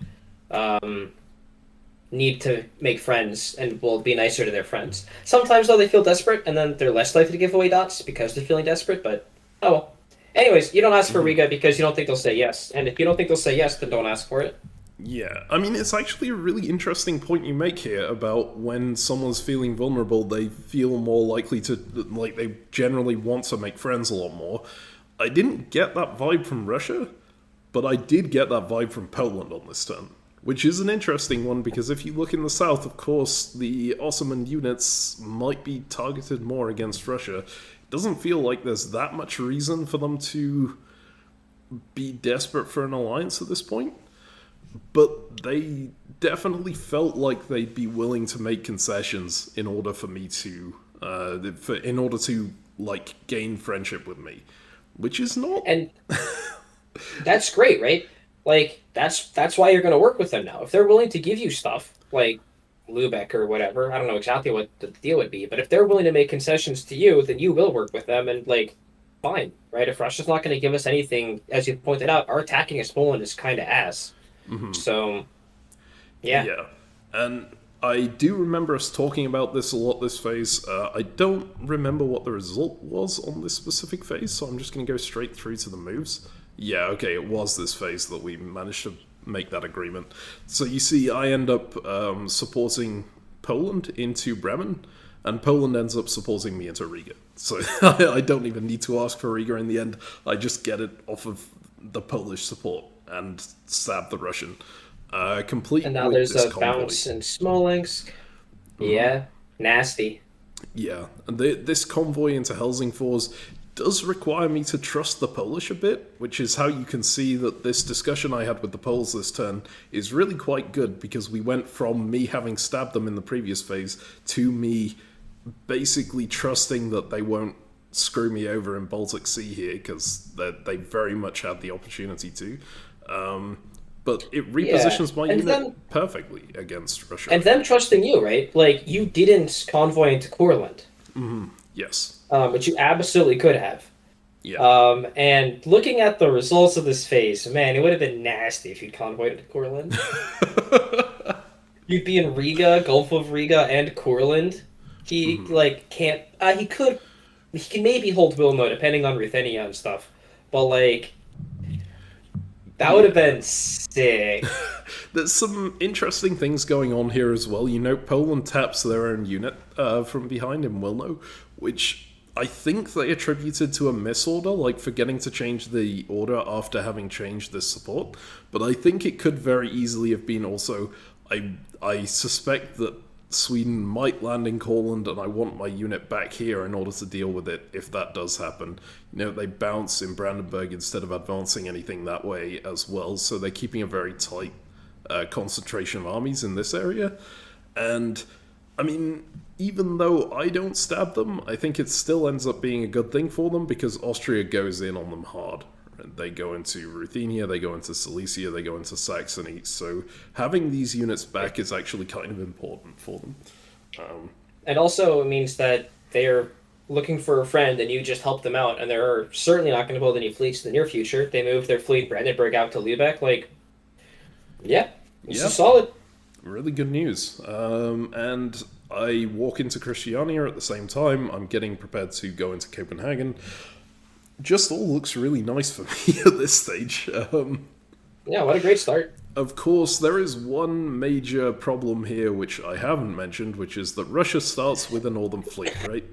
Speaker 2: need to make friends and will be nicer to their friends. Sometimes, though, they feel desperate, and then they're less likely to give away dots because they're feeling desperate, but oh well. Anyways, you don't ask for Riga because you don't think they'll say yes, and if you don't think they'll say yes, then don't ask for it.
Speaker 1: Yeah, I mean, it's actually a really interesting point you make here about when someone's feeling vulnerable, they feel more likely to, like, they generally want to make friends a lot more. I didn't get that vibe from Russia, but I did get that vibe from Poland on this turn, which is an interesting one because if you look in the south, of course, the Ottoman units might be targeted more against Russia. It doesn't feel like there's that much reason for them to be desperate for an alliance at this point. But they definitely felt like they'd be willing to make concessions in order for me to, in order to like gain friendship with me, which is not.
Speaker 2: And that's great, right? Like that's why you're going to work with them now. If they're willing to give you stuff like Lubeck or whatever, I don't know exactly what the deal would be, but if they're willing to make concessions to you, then you will work with them and like. Fine, right? If Russia's not going to give us anything, as you pointed out, our attacking as Poland is kind of ass. So, yeah.
Speaker 1: Yeah. And I do remember us talking about this a lot this phase. I don't remember what the result was on this specific phase, so I'm just going to go straight through to the moves. Yeah, okay, it was this phase that we managed to make that agreement. So you see, I end up supporting Poland into Bremen, and Poland ends up supporting me into Riga. So I don't even need to ask for Riga in the end. I just get it off of the Polish support and stab the Russian. Complete
Speaker 2: and now
Speaker 1: with
Speaker 2: there's
Speaker 1: this
Speaker 2: a
Speaker 1: convoy.
Speaker 2: bounce in Smolensk. Yeah, nasty.
Speaker 1: Yeah, and this convoy into Helsingfors does require me to trust the Polish a bit, which is how you can see that this discussion I had with the Poles this turn is really quite good, because we went from me having stabbed them in the previous phase to me basically trusting that they won't screw me over in Baltic Sea here, because they very much had the opportunity to. But it repositions my unit perfectly against Russia.
Speaker 2: And them trusting you, right? Like, you didn't convoy into Courland.
Speaker 1: Yes.
Speaker 2: But you absolutely could have.
Speaker 1: Yeah.
Speaker 2: And looking at the results of this phase, man, it would have been nasty if you'd convoyed into Courland. You'd be in Riga, Gulf of Riga, and Courland. He can't. He can maybe hold Wilno depending on Ruthenia and stuff, but like that would have been sick.
Speaker 1: There's some interesting things going on here as well. You know, Poland taps their own unit from behind in Wilno, which I think they attributed to a misorder, like forgetting to change the order after having changed this support. But I think it could very easily have been also. I suspect that Sweden might land in Courland, and I want my unit back here in order to deal with it if that does happen. You know, they bounce in Brandenburg instead of advancing anything that way as well, so they're keeping a very tight concentration of armies in this area. And, I mean, even though I don't stab them, I think it still ends up being a good thing for them, because Austria goes in on them hard. They go into Ruthenia, they go into Silesia, they go into Saxony. So having these units back is actually kind of important for them.
Speaker 2: And also it means that they're looking for a friend and you just help them out, and they're certainly not going to build any fleets in the near future. They move their fleet Brandenburg out to Lübeck. Like, yeah, this is solid.
Speaker 1: Really good news. And I walk into Christiania at the same time. I'm getting prepared to go into Copenhagen. Just all looks really nice for me at this stage.
Speaker 2: Yeah, what a great start.
Speaker 1: Of course, there is one major problem here which I haven't mentioned, which is that Russia starts with a northern fleet, right?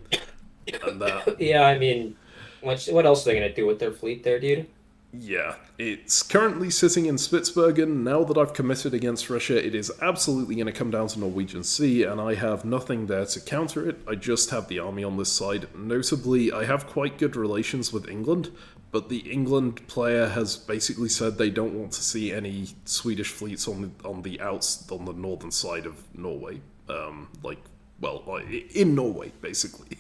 Speaker 1: And
Speaker 2: yeah, I mean, what else are they going to do with their fleet there, dude?
Speaker 1: Yeah, it's currently sitting in Spitsbergen. Now that I've committed against Russia, it is absolutely going to come down to Norwegian Sea, and I have nothing there to counter it. I just have the army on this side. Notably, I have quite good relations with England, but the England player has basically said they don't want to see any Swedish fleets on the northern side of Norway. In Norway, basically.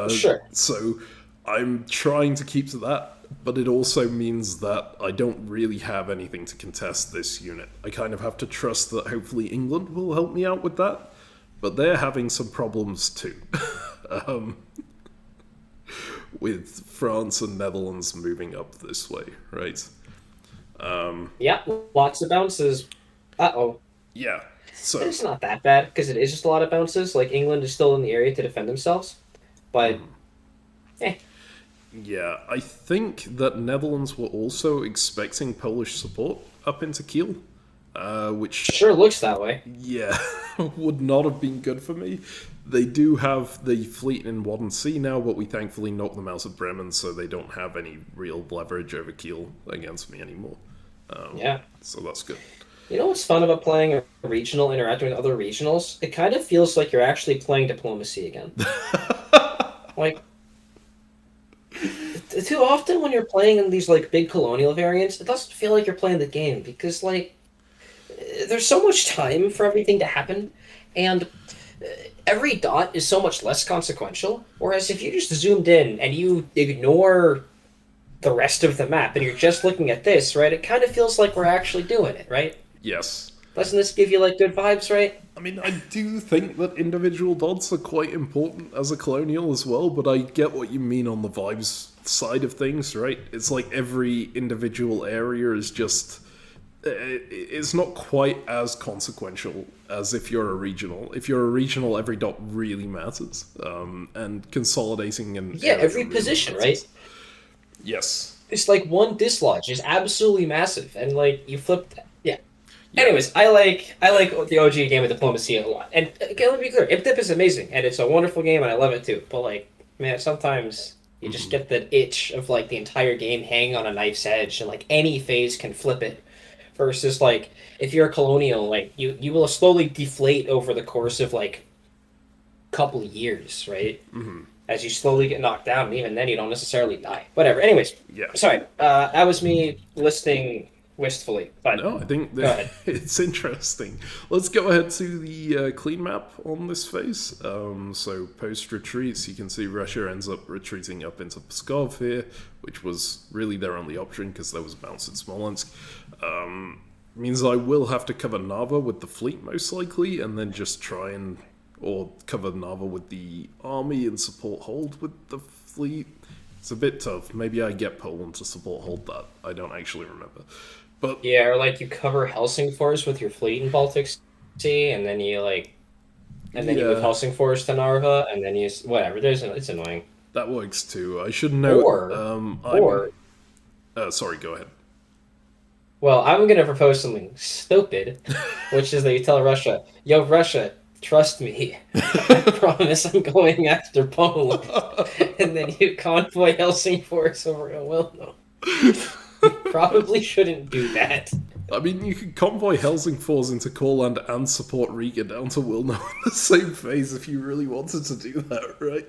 Speaker 2: Sure.
Speaker 1: So I'm trying to keep to that. But it also means that I don't really have anything to contest this unit. I kind of have to trust that hopefully England will help me out with that. But they're having some problems too. With France and Netherlands moving up this way, right?
Speaker 2: Yeah, lots of bounces. Uh-oh.
Speaker 1: Yeah. So
Speaker 2: it's not that bad, because it is just a lot of bounces. Like, England is still in the area to defend themselves. But,
Speaker 1: Yeah, I think that Netherlands were also expecting Polish support up into Kiel, which
Speaker 2: sure looks that way.
Speaker 1: Yeah, would not have been good for me. They do have the fleet in Wadden Sea now, but we thankfully knocked them out of Bremen, so they don't have any real leverage over Kiel against me anymore. So that's good.
Speaker 2: You know what's fun about playing a regional, interacting with other regionals? It kind of feels like you're actually playing diplomacy again. Like, too often when you're playing in these like big colonial variants, it doesn't feel like you're playing the game, because like there's so much time for everything to happen, and every dot is so much less consequential. Whereas if you just zoomed in and you ignore the rest of the map and you're just looking at this, right, it kind of feels like we're actually doing it, right?
Speaker 1: Yes.
Speaker 2: Doesn't this give you like good vibes, right?
Speaker 1: I mean, I do think that individual dots are quite important as a colonial as well, but I get what you mean on the vibes side of things, right? It's like every individual area is just... It's not quite as consequential as if you're a regional. If you're a regional, every dot really matters. And consolidating and...
Speaker 2: Yeah, every position, matters. Right?
Speaker 1: Yes.
Speaker 2: It's like one dislodge is absolutely massive, and like you flip that. Yeah. Anyways, I like the OG game of diplomacy a lot. And okay, let me be clear, IpDip is amazing, and it's a wonderful game, and I love it too. But like, man, sometimes you just get that itch of like the entire game hanging on a knife's edge, and like any phase can flip it. Versus like if you're a colonial, like you will slowly deflate over the course of like couple of years, right? Mm-hmm. As you slowly get knocked down, and even then you don't necessarily die. Whatever. Anyways,
Speaker 1: Yeah.
Speaker 2: sorry. That was me listening wistfully. But
Speaker 1: No, I think
Speaker 2: go ahead.
Speaker 1: it's interesting. Let's go ahead to the clean map on this phase. So post-retreats, you can see Russia ends up retreating up into Pskov here, which was really their only option because there was a bounce in Smolensk. Means I will have to cover Narva with the fleet most likely, and then just try and... or cover Narva with the army and support hold with the fleet. It's a bit tough. Maybe I get Poland to support hold that. I don't actually remember. But
Speaker 2: yeah, or like you cover Helsingfors with your fleet in Baltic Sea, and then you you move Helsingfors to Narva, and then whatever. It's annoying.
Speaker 1: That works too. I should note. Sorry, go ahead.
Speaker 2: Well, I'm going to propose something stupid, which is that you tell Russia, "Yo, Russia, trust me. I promise I'm going after Poland," and then you convoy Helsingfors over to Wilno. You probably shouldn't do that.
Speaker 1: I mean, you could convoy Helsingfors into Courland and support Riga down to Wilno in the same phase if you really wanted to do that, right?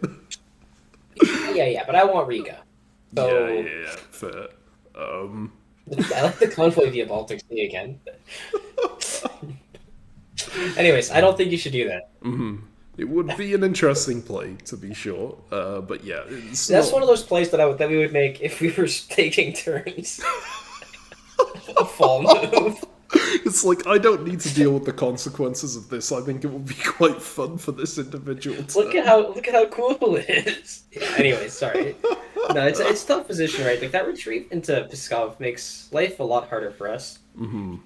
Speaker 2: Yeah, but I want Riga. So...
Speaker 1: Yeah, fair.
Speaker 2: I like the convoy via Baltic Sea again. Anyways, I don't think you should do that.
Speaker 1: Mm-hmm. It would be an interesting play, to be sure. But yeah,
Speaker 2: that's one of those plays that we would make if we were taking turns. A fall move.
Speaker 1: It's like, I don't need to deal with the consequences of this. I think it will be quite fun for this individual.
Speaker 2: Look at how cool it is. Yeah, anyway, sorry. No, it's a tough position, right? Like that retreat into Pskov makes life a lot harder for us.
Speaker 1: Mm-hmm.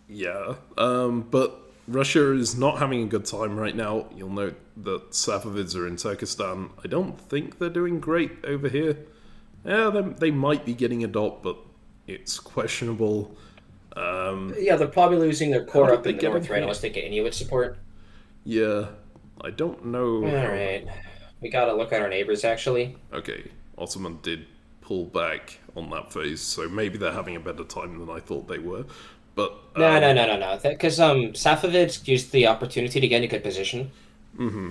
Speaker 1: Yeah. But Russia is not having a good time right now. You'll note that Safavids are in Turkestan. I don't think they're doing great over here. Yeah, they might be getting a dot, but it's questionable.
Speaker 2: Yeah, they're probably losing their core up in the north, right? Unless they get Inuit support.
Speaker 1: Yeah, I don't know.
Speaker 2: Alright. We gotta look at our neighbors, actually.
Speaker 1: Okay, Ottoman did pull back on that phase, so maybe they're having a better time than I thought they were. But
Speaker 2: No. Because Safavids used the opportunity to get in a good position.
Speaker 1: Mm-hmm.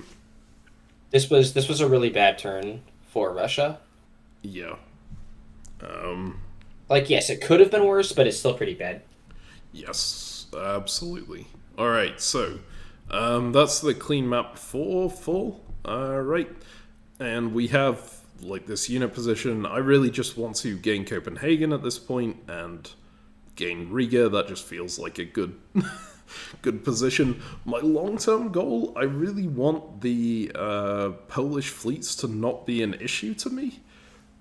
Speaker 2: This was a really bad turn for Russia.
Speaker 1: Yeah.
Speaker 2: Yes, it could have been worse, but it's still pretty bad.
Speaker 1: Yes, absolutely. All right, so that's the clean map for fall. Right, and we have this unit position. I really just want to gain Copenhagen at this point and gain Riga. That just feels like a good good position. My long-term goal, I really want the Polish fleets to not be an issue to me.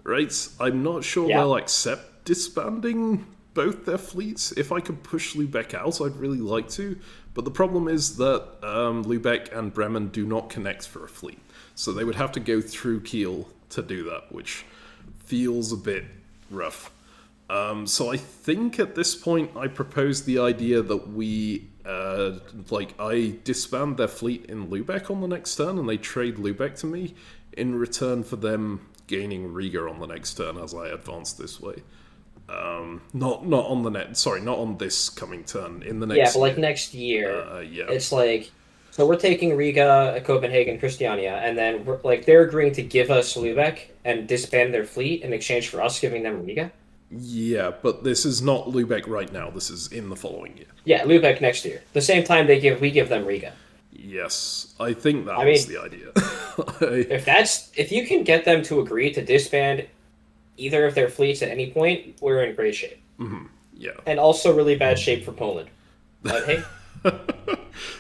Speaker 1: Right, I'm not sure they'll accept disbanding both their fleets. If I could push Lübeck out, I'd really like to. But the problem is that Lübeck and Bremen do not connect for a fleet. So they would have to go through Kiel to do that, which feels a bit rough. So I think at this point I propose the idea that we, I disband their fleet in Lübeck on the next turn and they trade Lübeck to me in return for them gaining Riga on the next turn as I advance this way. Not on this coming turn. In the next
Speaker 2: year. Next year.
Speaker 1: Yeah.
Speaker 2: It's so we're taking Riga, Copenhagen, Christiania, and then they're agreeing to give us Lübeck and disband their fleet in exchange for us giving them Riga.
Speaker 1: Yeah, but this is not Lübeck right now. This is in the following year.
Speaker 2: Yeah, Lübeck next year. The same time we give them Riga.
Speaker 1: Yes, I think that was the idea.
Speaker 2: If you can get them to agree to disband either of their fleets at any point, we're in great shape.
Speaker 1: Mm-hmm. Yeah.
Speaker 2: And also really bad shape for Poland. But hey.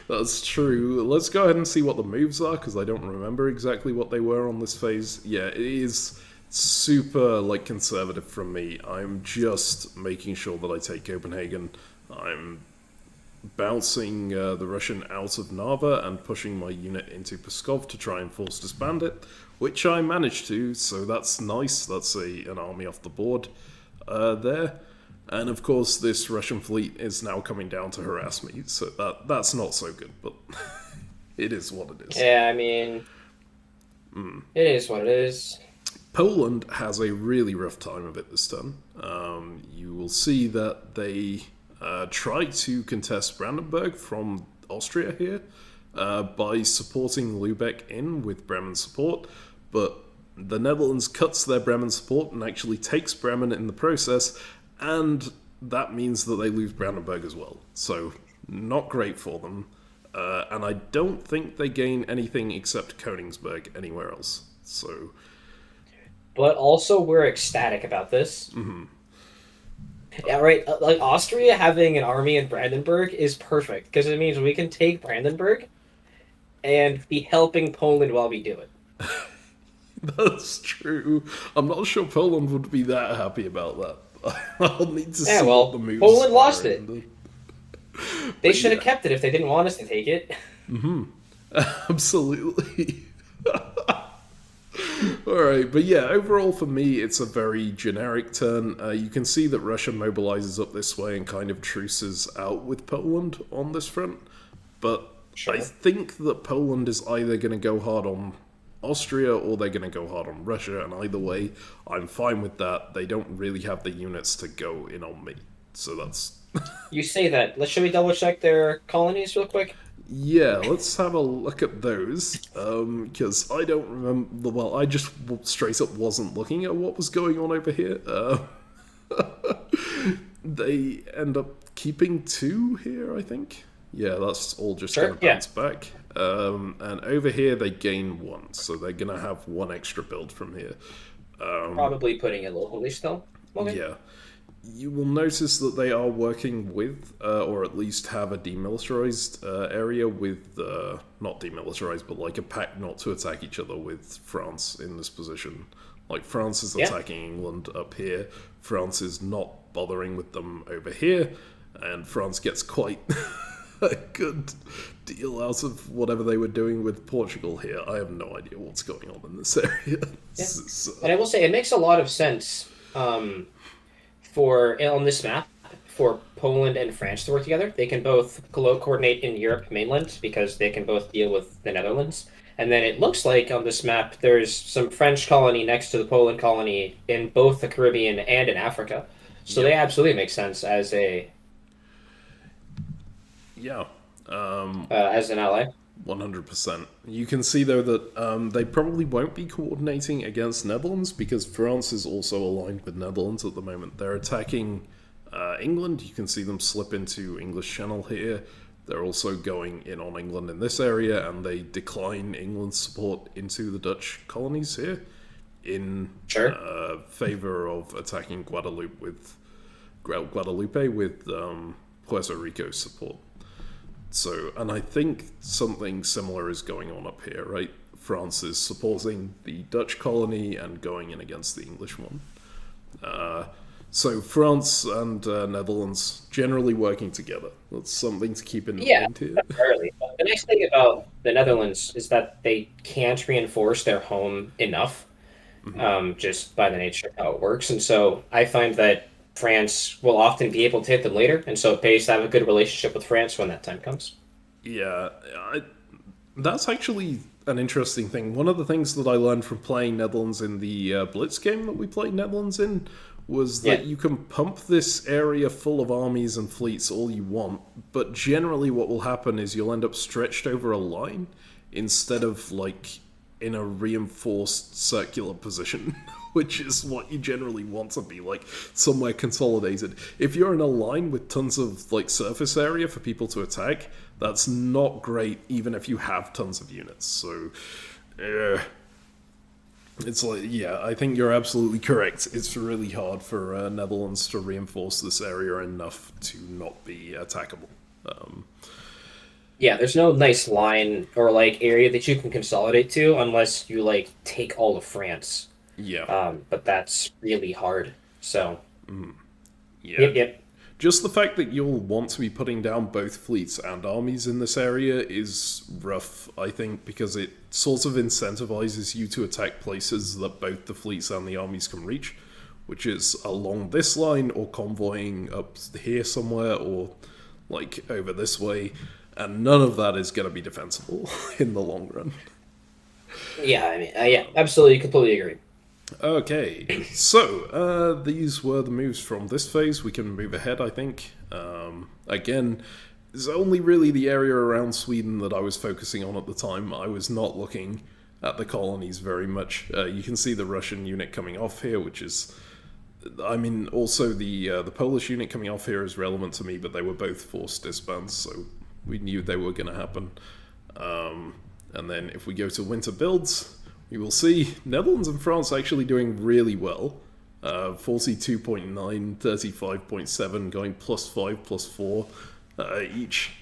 Speaker 1: That's true. Let's go ahead and see what the moves are, because I don't remember exactly what they were on this phase. Yeah, it is super, conservative from me. I'm just making sure that I take Copenhagen. I'm bouncing the Russian out of Narva and pushing my unit into Pskov to try and force disband it, which I managed to, so that's nice. That's an army off the board there. And of course, this Russian fleet is now coming down to harass me, so that's not so good, but it is what it is.
Speaker 2: Yeah, I mean, It is what it is.
Speaker 1: Poland has a really rough time of it this turn. You will see that they try to contest Brandenburg from Austria here. by supporting Lubeck in with Bremen support, but the Netherlands cuts their Bremen support and actually takes Bremen in the process, and that means that they lose Brandenburg as well. So, not great for them. And I don't think they gain anything except Königsberg anywhere else. So,
Speaker 2: But also, we're ecstatic about this.
Speaker 1: mm-hmm.
Speaker 2: Yeah, right. Like Austria having an army in Brandenburg is perfect because it means we can take Brandenburg and be helping Poland while we do it.
Speaker 1: That's true. I'm not sure Poland would be that happy about that. I'll need to see
Speaker 2: well,
Speaker 1: what the moves
Speaker 2: Poland lost
Speaker 1: are
Speaker 2: it.
Speaker 1: in
Speaker 2: They should have kept it if they didn't want us to take it.
Speaker 1: Absolutely. Alright, but yeah, overall for me, it's a very generic turn. You can see that Russia mobilizes up this way and kind of truces out with Poland on this front. But
Speaker 2: Sure.
Speaker 1: I think that Poland is either going to go hard on Austria or they're going to go hard on Russia, and either way, I'm fine with that. They don't really have the units to go in on me. So that's...
Speaker 2: You say that. Should we double check their colonies real quick?
Speaker 1: Yeah, let's have a look at those, because I don't remember, well, I just straight up wasn't looking at what was going on over here. They end up keeping 2 here, I think. Yeah, that's all just going to bounce back. And over here they gain 1, so they're going to have 1 extra build from here.
Speaker 2: Probably putting it locally still. Okay.
Speaker 1: Yeah. You will notice that they are working with, or at least have a demilitarized area with, not demilitarized, but like a pact not to attack each other with France in this position. Like, France is attacking England up here, France is not bothering with them over here, and France gets quite a good deal out of whatever they were doing with Portugal here. I have no idea what's going on in this area.
Speaker 2: And I will say, it makes a lot of sense, on this map, for Poland and France to work together. They can both coordinate in Europe mainland because they can both deal with the Netherlands. And then it looks like on this map there's some French colony next to the Poland colony in both the Caribbean and in Africa. So they absolutely make sense as a as an ally.
Speaker 1: 100%. You can see, though, that they probably won't be coordinating against Netherlands because France is also aligned with Netherlands at the moment. They're attacking England. You can see them slip into English Channel here. They're also going in on England in this area, and they decline England's support into the Dutch colonies here in favor of attacking Guadeloupe with Puerto Rico's support. So, and I think something similar is going on up here, right? France is supporting the Dutch colony and going in against the English one. So France and Netherlands generally working together. That's something to keep in mind here.
Speaker 2: Early. The nice thing about the Netherlands is that they can't reinforce their home enough, just by the nature of how it works. And so I find that France will often be able to hit them later, and so it pays to have a good relationship with France when that time comes.
Speaker 1: Yeah, that's actually an interesting thing. One of the things that I learned from playing Netherlands in the Blitz game that we played Netherlands in was that you can pump this area full of armies and fleets all you want, but generally what will happen is you'll end up stretched over a line instead of, like, in a reinforced circular position, which is what you generally want to be, like, somewhere consolidated. If you're in a line with tons of, like, surface area for people to attack, that's not great, even if you have tons of units. So, it's like, yeah, I think you're absolutely correct. It's really hard for Netherlands to reinforce this area enough to not be attackable.
Speaker 2: Yeah, there's no nice line or, like, area that you can consolidate to unless you, like, take all of France.
Speaker 1: Yeah.
Speaker 2: But that's really hard, so...
Speaker 1: Yeah.
Speaker 2: Yep.
Speaker 1: Just the fact that you'll want to be putting down both fleets and armies in this area is rough, I think, because it sort of incentivizes you to attack places that both the fleets and the armies can reach, which is along this line or convoying up here somewhere or, like, over this way. And none of that is going to be defensible in the long run.
Speaker 2: Yeah, I mean, yeah, absolutely, completely agree.
Speaker 1: Okay, so these were the moves from this phase. We can move ahead, I think. Again, it's only really the area around Sweden that I was focusing on at the time. I was not looking at the colonies very much. You can see the Russian unit coming off here, which is... I mean, also the Polish unit coming off here is relevant to me, but they were both forced disbands, so we knew they were going to happen. And then if we go to winter builds, we will see Netherlands and France actually doing really well. 42.9, 35.7, going +5, +4 each.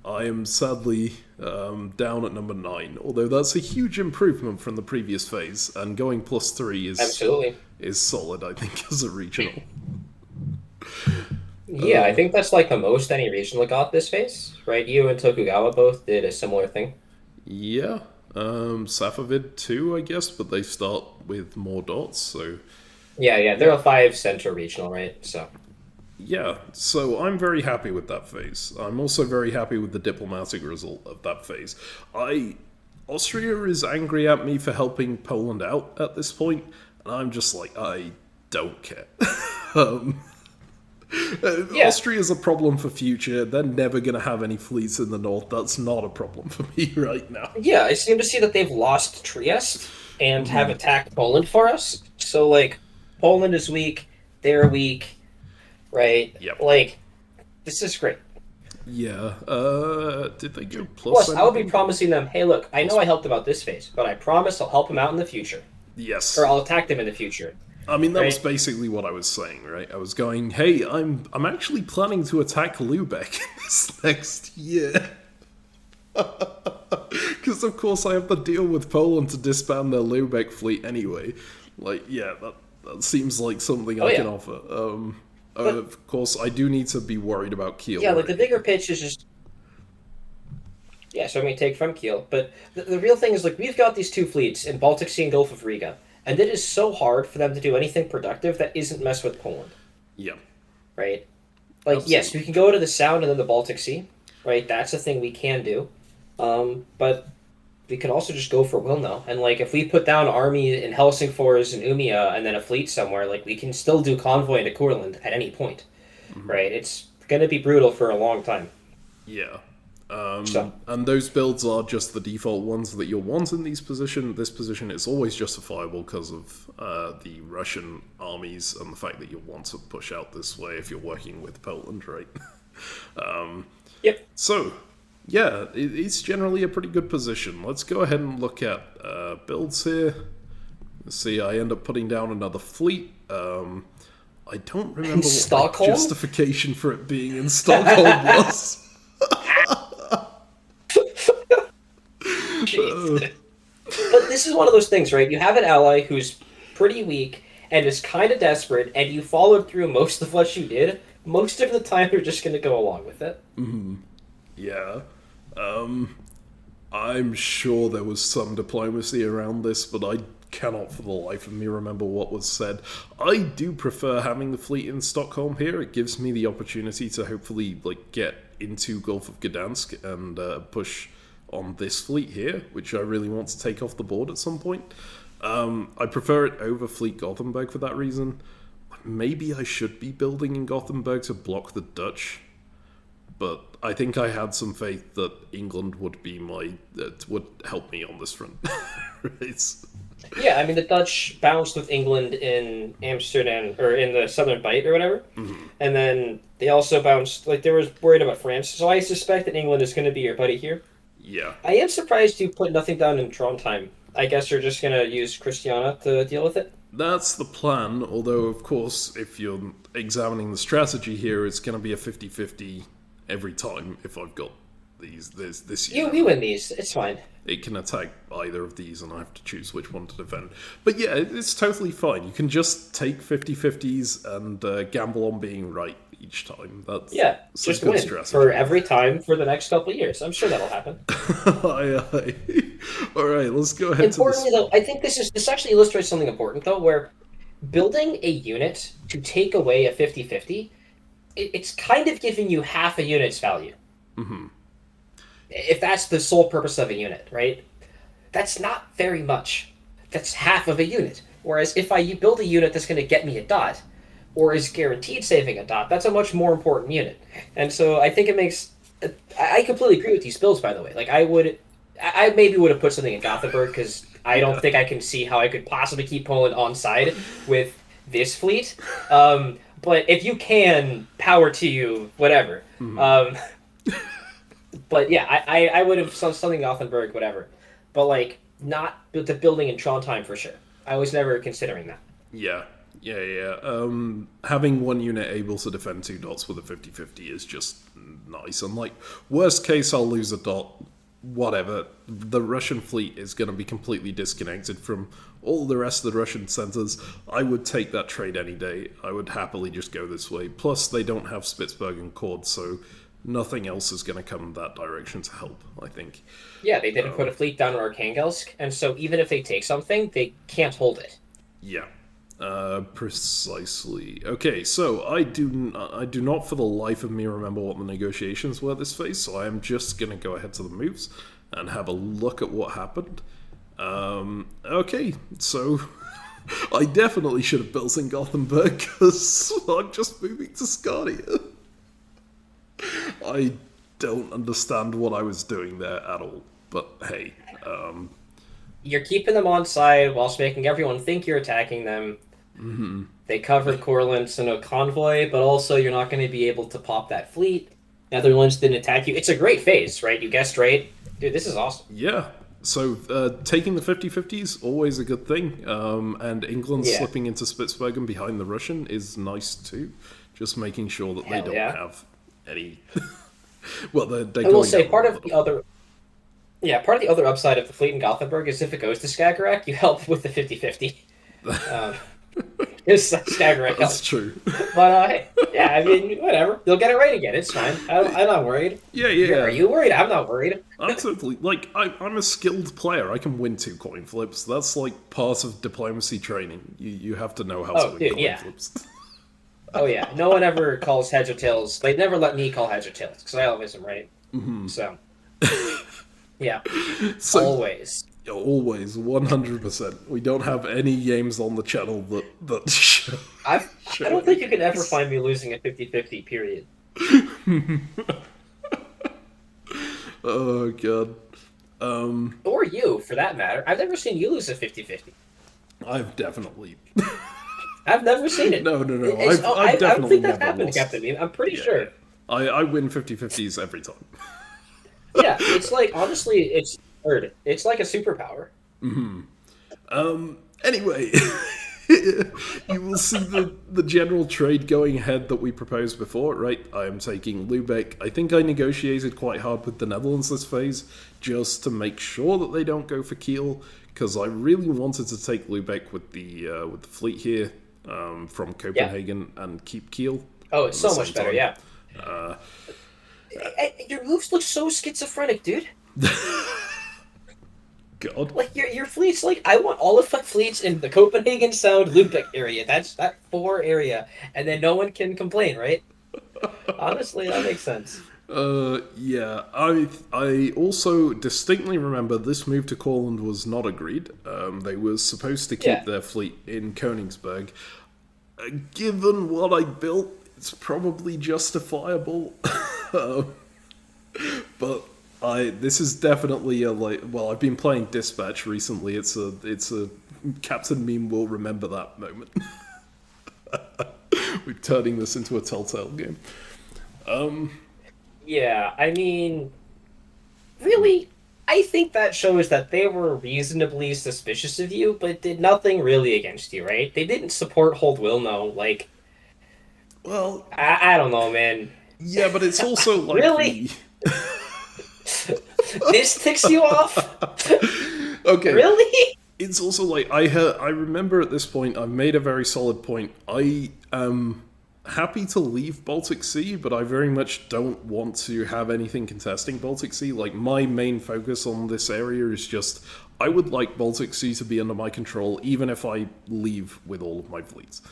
Speaker 1: I am sadly down at number 9, although that's a huge improvement from the previous phase, and going +3 is solid, I think, as a regional.
Speaker 2: Yeah, I think that's like the most any regional got this phase, right? You and Tokugawa both did a similar thing.
Speaker 1: Yeah, Safavid too, I guess, but they start with more dots, so...
Speaker 2: Yeah, they're a 5 center regional, right? So...
Speaker 1: Yeah, so I'm very happy with that phase. I'm also very happy with the diplomatic result of that phase. Austria is angry at me for helping Poland out at this point, and I'm just like, I don't care. Austria's a problem for future. They're never going to have any fleets in the north. That's not a problem for me right now.
Speaker 2: Yeah, I seem to see that they've lost Trieste and have attacked Poland for us. So, like, Poland is weak, they're weak, right?
Speaker 1: Yep.
Speaker 2: Like, this is great.
Speaker 1: Yeah. Did they go
Speaker 2: Plus, I will be promising them, hey, look, I know I helped them out this phase, but I promise I'll help them out in the future.
Speaker 1: Yes.
Speaker 2: Or I'll attack them in the future.
Speaker 1: I mean, that was basically what I was saying, right? I was going, hey, I'm actually planning to attack Lubeck this next year. Because, of course, I have to deal with Poland to disband their Lubeck fleet anyway. Like, yeah, that seems like something I can offer. Of course, I do need to be worried about Kiel.
Speaker 2: Yeah, like, the bigger pitch is just... Yeah, so I'm going to take from Kiel. But the real thing is, like, we've got these 2 fleets in Baltic Sea and Gulf of Riga. And it is so hard for them to do anything productive that isn't mess with Poland.
Speaker 1: Yeah.
Speaker 2: Right? Like, absolutely. Yes, we can go to the Sound and then the Baltic Sea. Right? That's a thing we can do. But we can also just go for Wilno. And, like, if we put down army in Helsingfors and Umeå and then a fleet somewhere, like, we can still do convoy into Courland at any point. Mm-hmm. Right? It's going to be brutal for a long time.
Speaker 1: Yeah. And those builds are just the default ones that you'll want in this position is always justifiable because of the Russian armies and the fact that you'll want to push out this way if you're working with Poland, right?
Speaker 2: Yep.
Speaker 1: So, yeah, it's generally a pretty good position. Let's go ahead and look at builds here. Let's see, I end up putting down another fleet. I don't remember what the justification for it being in Stockholm was.
Speaker 2: But this is one of those things, right? You have an ally who's pretty weak and is kind of desperate, and you followed through most of what you did. Most of the time, you're just going to go along with it.
Speaker 1: Mm-hmm. Yeah. I'm sure there was some diplomacy around this, but I cannot for the life of me remember what was said. I do prefer having the fleet in Stockholm here. It gives me the opportunity to hopefully get into Gulf of Gdansk and push on this fleet here, which I really want to take off the board at some point. I prefer it over Fleet Gothenburg for that reason. Maybe I should be building in Gothenburg to block the Dutch, but I think I had some faith that England would help me on this front. Right?
Speaker 2: Yeah, I mean, the Dutch bounced with England in Amsterdam, or in the Southern Bight or whatever, and then they also bounced, they were worried about France, so I suspect that England is going to be your buddy here.
Speaker 1: Yeah.
Speaker 2: I am surprised you put nothing down in Trondheim. I guess you're just going to use Christiana to deal with it?
Speaker 1: That's the plan, although, of course, if you're examining the strategy here, it's going to be a 50-50 every time if I've got this year.
Speaker 2: You win these. It's fine.
Speaker 1: It can attack either of these, and I have to choose which one to defend. But yeah, it's totally fine. You can just take 50-50s and gamble on being right each time. That's
Speaker 2: just win for every time for the next couple of years. I'm sure that'll happen.
Speaker 1: Aye. All right, let's go ahead.
Speaker 2: Importantly, though, I think this actually illustrates something important, though, where building a unit to take away a 50-50, it's kind of giving you half a unit's value.
Speaker 1: Mm-hmm.
Speaker 2: If that's the sole purpose of a unit, right? That's not very much. That's half of a unit. Whereas if I build a unit that's going to get me a dot, or is guaranteed saving a dot, that's a much more important unit. And so I think it makes I completely agree with these builds, by the way. Like, I maybe would have put something in Gothenburg, because I don't think I can see how I could possibly keep Poland on side with this fleet. But if you can, power to you, whatever. But yeah, I would have something in Gothenburg, whatever. But like, not the building in Trondheim for sure. I was never considering that.
Speaker 1: Yeah. Having one unit able to defend 2 dots with a 50-50 is just nice. And like, worst case, I'll lose a dot. Whatever. The Russian fleet is going to be completely disconnected from all the rest of the Russian centers. I would take that trade any day. I would happily just go this way. Plus, they don't have Spitsbergen Cord, so nothing else is going to come that direction to help, I think.
Speaker 2: Yeah, they didn't put a fleet down in Arkhangelsk, and so even if they take something, they can't hold it.
Speaker 1: Yeah. Precisely. Okay, so I do not for the life of me remember what the negotiations were this phase, so I am just going to go ahead to the moves and have a look at what happened. Okay, so I definitely should have built in Gothenburg, because I'm just moving to Scardia. I don't understand what I was doing there at all, but hey.
Speaker 2: You're keeping them on side whilst making everyone think you're attacking them.
Speaker 1: Mm-hmm.
Speaker 2: They covered Courland in a convoy, but also you're not going to be able to pop that fleet. Netherlands didn't attack you. It's a great phase, right? You guessed right. Dude, this is awesome.
Speaker 1: Yeah. So taking the 50-50 is always a good thing. And England slipping into Spitsbergen behind the Russian is nice too. Just making sure that they don't have any... well, they're
Speaker 2: I will say part of the other upside of the fleet in Gothenburg is if it goes to Skagerrak, you help with the 50-50. It's Skagerrak helps.
Speaker 1: That's true.
Speaker 2: But hey, yeah, I mean, whatever. You'll get it right again. It's fine. I'm not worried.
Speaker 1: Yeah.
Speaker 2: Are you worried? I'm not worried.
Speaker 1: Absolutely. Like, I'm a skilled player. I can win 2 coin flips. That's like part of diplomacy training. You have to know how to win coin flips.
Speaker 2: Oh yeah. No one ever calls heads or tails. They never let me call heads or tails because I always am right. Mm-hmm. So. Yeah. Always.
Speaker 1: Always, 100%. We don't have any games on the channel that show.
Speaker 2: I don't think you can ever find me losing a 50-50, period.
Speaker 1: Oh, God.
Speaker 2: Or you, for that matter. I've never seen you lose a 50-50.
Speaker 1: I've definitely...
Speaker 2: I've never seen it.
Speaker 1: No. I've definitely
Speaker 2: I don't think that's
Speaker 1: never
Speaker 2: happened
Speaker 1: lost.
Speaker 2: to CaptainMeme. I'm pretty sure.
Speaker 1: I win 50-50s every time.
Speaker 2: Yeah, it's like, honestly, it's third. It's like a superpower.
Speaker 1: Mm-hmm. Anyway, you will see the general trade going ahead that we proposed before, right? I am taking Lubeck. I think I negotiated quite hard with the Netherlands this phase, just to make sure that they don't go for Kiel, because I really wanted to take Lubeck with the fleet here from Copenhagen and keep Kiel.
Speaker 2: Oh, it's so much better, yeah. Your moves look so schizophrenic, dude.
Speaker 1: God.
Speaker 2: Like your fleets, like I want all of my fleets in the Copenhagen Sound Lubeck area. That's that 4 area, and then no one can complain, right? Honestly, that makes sense.
Speaker 1: Yeah. I also distinctly remember this move to Courland was not agreed. They were supposed to keep their fleet in Königsberg. Given what I built, it's probably justifiable. But this is definitely I've been playing Dispatch recently. It's a CaptainMeme will remember that moment. We're turning this into a Telltale game.
Speaker 2: Yeah, I mean, really, I think that shows that they were reasonably suspicious of you, but did nothing really against you, right? They didn't support Hold Wilno, like.
Speaker 1: Well,
Speaker 2: I don't know, man.
Speaker 1: Yeah, but it's also like
Speaker 2: really. This ticks you off?
Speaker 1: Okay.
Speaker 2: Really?
Speaker 1: It's also like I remember at this point I've made a very solid point. I am happy to leave Baltic Sea, but I very much don't want to have anything contesting Baltic Sea. Like, my main focus on this area is just I would like Baltic Sea to be under my control, even if I leave with all of my fleets.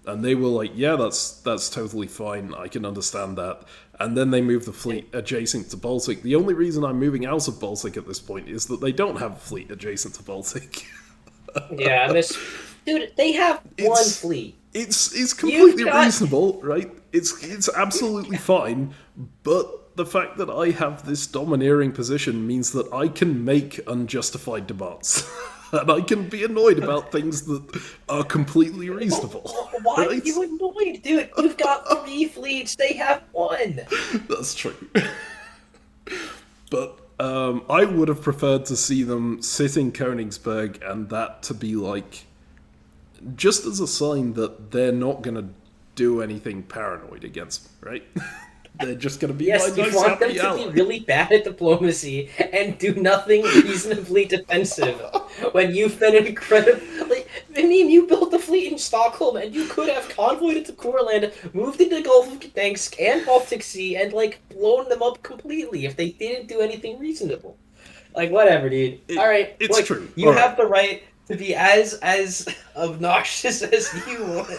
Speaker 1: And they were like, yeah, that's totally fine. I can understand that. And then they moved the fleet adjacent to Baltic. The only reason I'm moving out of Baltic at this point is that they don't have a fleet adjacent to Baltic.
Speaker 2: Yeah, dude, they have one fleet.
Speaker 1: It's completely reasonable, right? It's absolutely fine, but But the fact that I have this domineering position means that I can make unjustified demands. And I can be annoyed about things that are completely reasonable.
Speaker 2: Why are you annoyed, dude? You've got 3 fleets, they have 1!
Speaker 1: That's true. But I would have preferred to see them sit in Königsberg and that to be like, just as a sign that they're not going to do anything paranoid against me, right? They're just going to be
Speaker 2: yes,
Speaker 1: my
Speaker 2: you
Speaker 1: nice,
Speaker 2: want them
Speaker 1: happy
Speaker 2: to
Speaker 1: ally.
Speaker 2: be really bad at diplomacy and do nothing reasonably defensive when you've been incredibly... I mean, you built the fleet in Stockholm and you could have convoyed into Courland, moved into the Gulf of Gdansk and Baltic Sea, and, like, blown them up completely if they didn't do anything reasonable. Like, whatever, dude. Alright,
Speaker 1: it's
Speaker 2: look,
Speaker 1: true.
Speaker 2: You have the right to be as obnoxious as you want.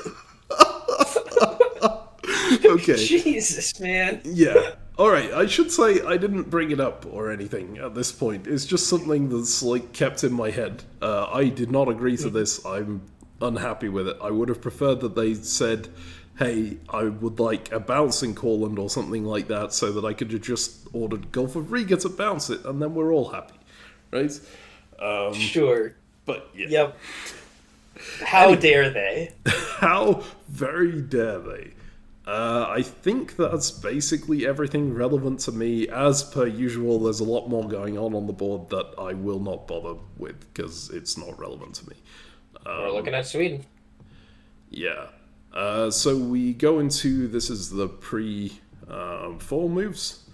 Speaker 1: Okay.
Speaker 2: Jesus, man.
Speaker 1: Yeah. Alright, I should say I didn't bring it up or anything at this point. It's just something that's, like, kept in my head. I did not agree to this. I'm unhappy with it. I would have preferred that they said, hey, I would like a bounce in Courland or something like that so that I could have just ordered Gulf of Riga to bounce it and then we're all happy. Right?
Speaker 2: Sure.
Speaker 1: But, yeah.
Speaker 2: Yep. How dare they?
Speaker 1: How very dare they? I think that's basically everything relevant to me. As per usual, there's a lot more going on the board that I will not bother with because it's not relevant to me.
Speaker 2: We're looking at Sweden.
Speaker 1: Yeah. So we go into, this is the pre-fall moves.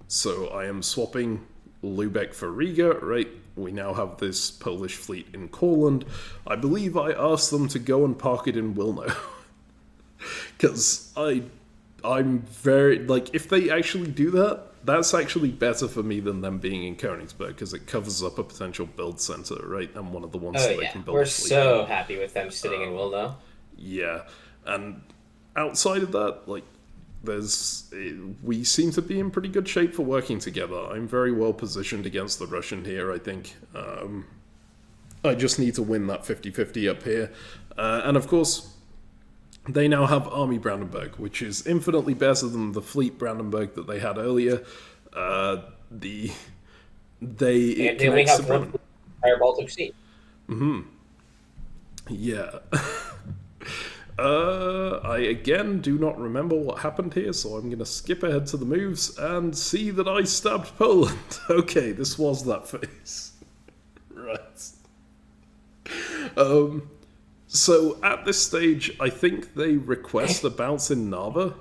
Speaker 1: So I am swapping Lubeck for Riga, right? We now have this Polish fleet in Courland. I believe I asked them to go and park it in Wilno. Because I'm very, like, if they actually do that, that's actually better for me than them being in Königsberg, because it covers up a potential build center, right? And one of the ones that they can build
Speaker 2: We're
Speaker 1: a fleet
Speaker 2: so
Speaker 1: in.
Speaker 2: happy with them sitting in Wilno.
Speaker 1: Yeah, and outside of that, like, we seem to be in pretty good shape for working together. I'm very well positioned against the Russian here, I think. I just need to win that 50-50 up here. And of course, they now have Army Brandenburg, which is infinitely better than the Fleet Brandenburg that they had earlier. They
Speaker 2: only have one entire Baltic Sea.
Speaker 1: Yeah. I again do not remember what happened here, so I'm going to skip ahead to the moves and see that I stabbed Poland. Okay, this was that phase. Right. So at this stage, I think they request a bounce in Narva,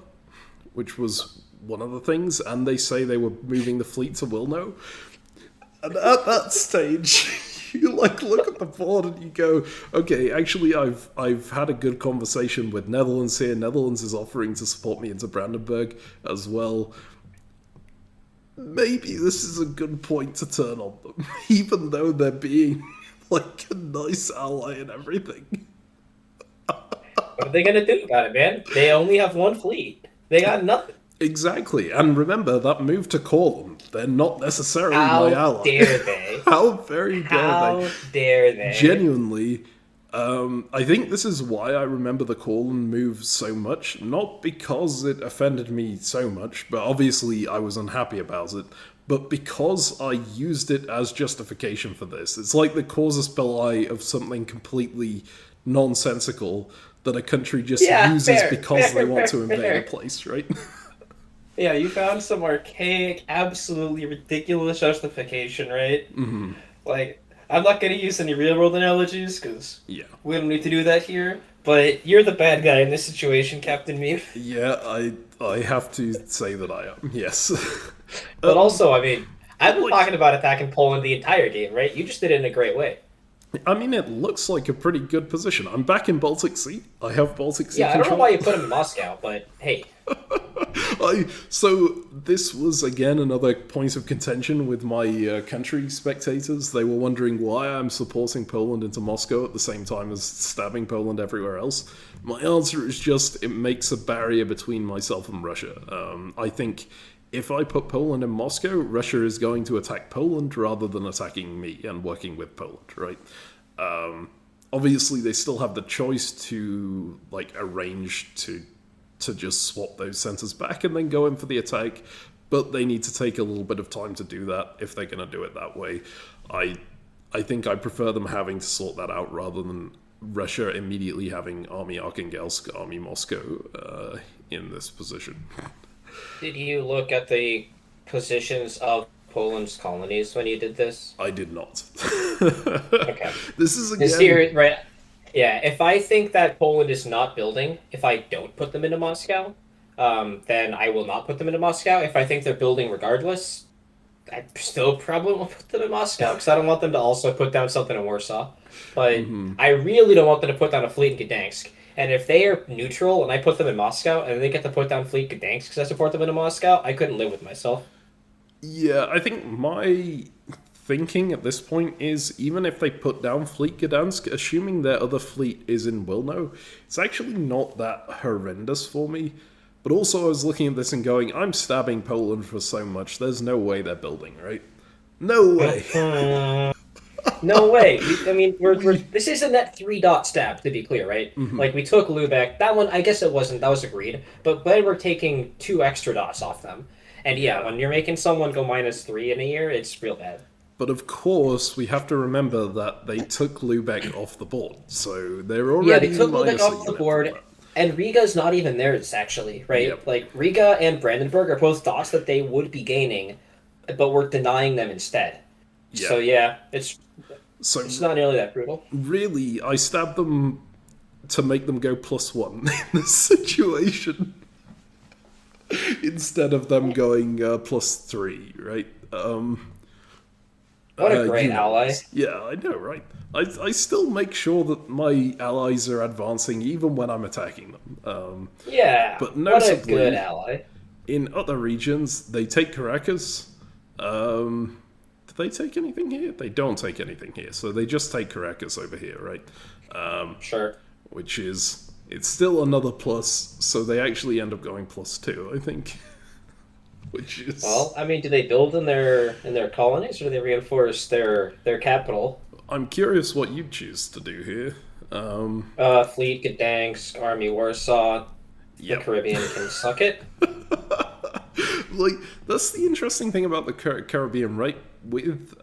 Speaker 1: which was one of the things, and they say they were moving the fleet to Wilno. And at that stage, you like look at the board and you go, okay, actually I've had a good conversation with Netherlands here. Netherlands is offering to support me into Brandenburg as well. Maybe this is a good point to turn on them, even though they're being like a nice ally and everything.
Speaker 2: What are they gonna do about it, man? They only have one fleet. They got nothing.
Speaker 1: Exactly, and remember that move to Courland. They're not necessarily my ally.
Speaker 2: How dare they?
Speaker 1: How very dare they?
Speaker 2: How dare they?
Speaker 1: Genuinely, I think this is why I remember the Courland move so much. Not because it offended me so much, but obviously I was unhappy about it. But because I used it as justification for this. It's like the casus belli of something completely nonsensical that a country just uses because they want to invade a place, right?
Speaker 2: Yeah, you found some archaic, absolutely ridiculous justification, right?
Speaker 1: Mm-hmm.
Speaker 2: Like, I'm not going to use any real-world analogies, because we don't need to do that here, but you're the bad guy in this situation, CaptainMeme.
Speaker 1: Yeah, I have to say that I am, yes.
Speaker 2: But also, I mean, I've been talking about attacking Poland the entire game, right? You just did it in a great way.
Speaker 1: I mean, it looks like a pretty good position. I'm back in Baltic Sea. I have Baltic Sea
Speaker 2: control. I don't know why you put him in Moscow, but hey.
Speaker 1: So this was, again, another point of contention with my country spectators. They were wondering why I'm supporting Poland into Moscow at the same time as stabbing Poland everywhere else. My answer is just, it makes a barrier between myself and Russia. I think if I put Poland in Moscow, Russia is going to attack Poland rather than attacking me and working with Poland, right? Obviously, they still have the choice to arrange to just swap those centers back and then go in for the attack. But they need to take a little bit of time to do that if they're going to do it that way. I think I prefer them having to sort that out rather than Russia immediately having Army Arkhangelsk, Army Moscow in this position.
Speaker 2: Did you look at the positions of Poland's colonies when you did this?
Speaker 1: I did not.
Speaker 2: Okay.
Speaker 1: This is again...
Speaker 2: Here, right? Yeah, if I think that Poland is not building, if I don't put them into Moscow, then I will not put them into Moscow. If I think they're building regardless, I still probably won't put them in Moscow because I don't want them to also put down something in Warsaw. But I really don't want them to put down a fleet in Gdansk. And if they are neutral and I put them in Moscow and they get to put down fleet Gdansk because I support them in Moscow, I couldn't live with myself.
Speaker 1: Yeah, I think my thinking at this point is even if they put down fleet Gdansk, assuming their other fleet is in Wilno, it's actually not that horrendous for me. But also I was looking at this and going, I'm stabbing Poland for so much, there's no way they're building, right? No way!
Speaker 2: No way! I mean, this is a net 3-dot stab, to be clear, right? Like, we took Lubeck, that one, I guess it wasn't, that was agreed, but then we're taking 2 extra dots off them. And yeah, when you're making someone go -3 in a year, it's real bad.
Speaker 1: But of course, we have to remember that they took Lubeck off the board, so they're already...
Speaker 2: Yeah, they took Lubeck off the board. And Riga's not even theirs, actually, right?
Speaker 1: Yep.
Speaker 2: Like, Riga and Brandenburg are both dots that they would be gaining, but we're denying them instead. Yeah. So, yeah, it's not nearly that brutal.
Speaker 1: Really, I stabbed them to make them go +1 in this situation. Instead of them going +3, right?
Speaker 2: What a great ally.
Speaker 1: Yeah, I know, right? I still make sure that my allies are advancing even when I'm attacking them.
Speaker 2: Yeah,
Speaker 1: but notably,
Speaker 2: what a good ally.
Speaker 1: In other regions, they take Caracas. Do they take anything here? They don't take anything here, so they just take Caracas over here, right?
Speaker 2: Sure.
Speaker 1: Which is, it's still another plus, so they actually end up going +2, I think. Which is...
Speaker 2: Well, I mean, do they build in their colonies, or do they reinforce their capital?
Speaker 1: I'm curious what you choose to do here.
Speaker 2: Fleet, Gdansk, Army, Warsaw. Yep. The Caribbean can suck it.
Speaker 1: Like, that's the interesting thing about the Caribbean, right? With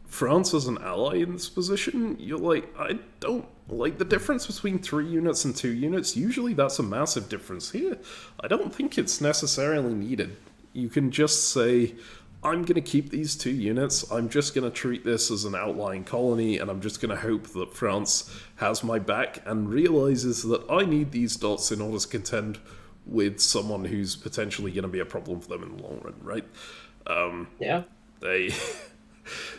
Speaker 1: France as an ally in this position, you're like, I don't like the difference between 3 units and 2 units. Usually that's a massive difference. Here, I don't think it's necessarily needed. You can just say, I'm going to keep these 2 units, I'm just going to treat this as an outlying colony, and I'm just going to hope that France has my back and realizes that I need these dots in order to contend with someone who's potentially going to be a problem for them in the long run, right?
Speaker 2: Yeah.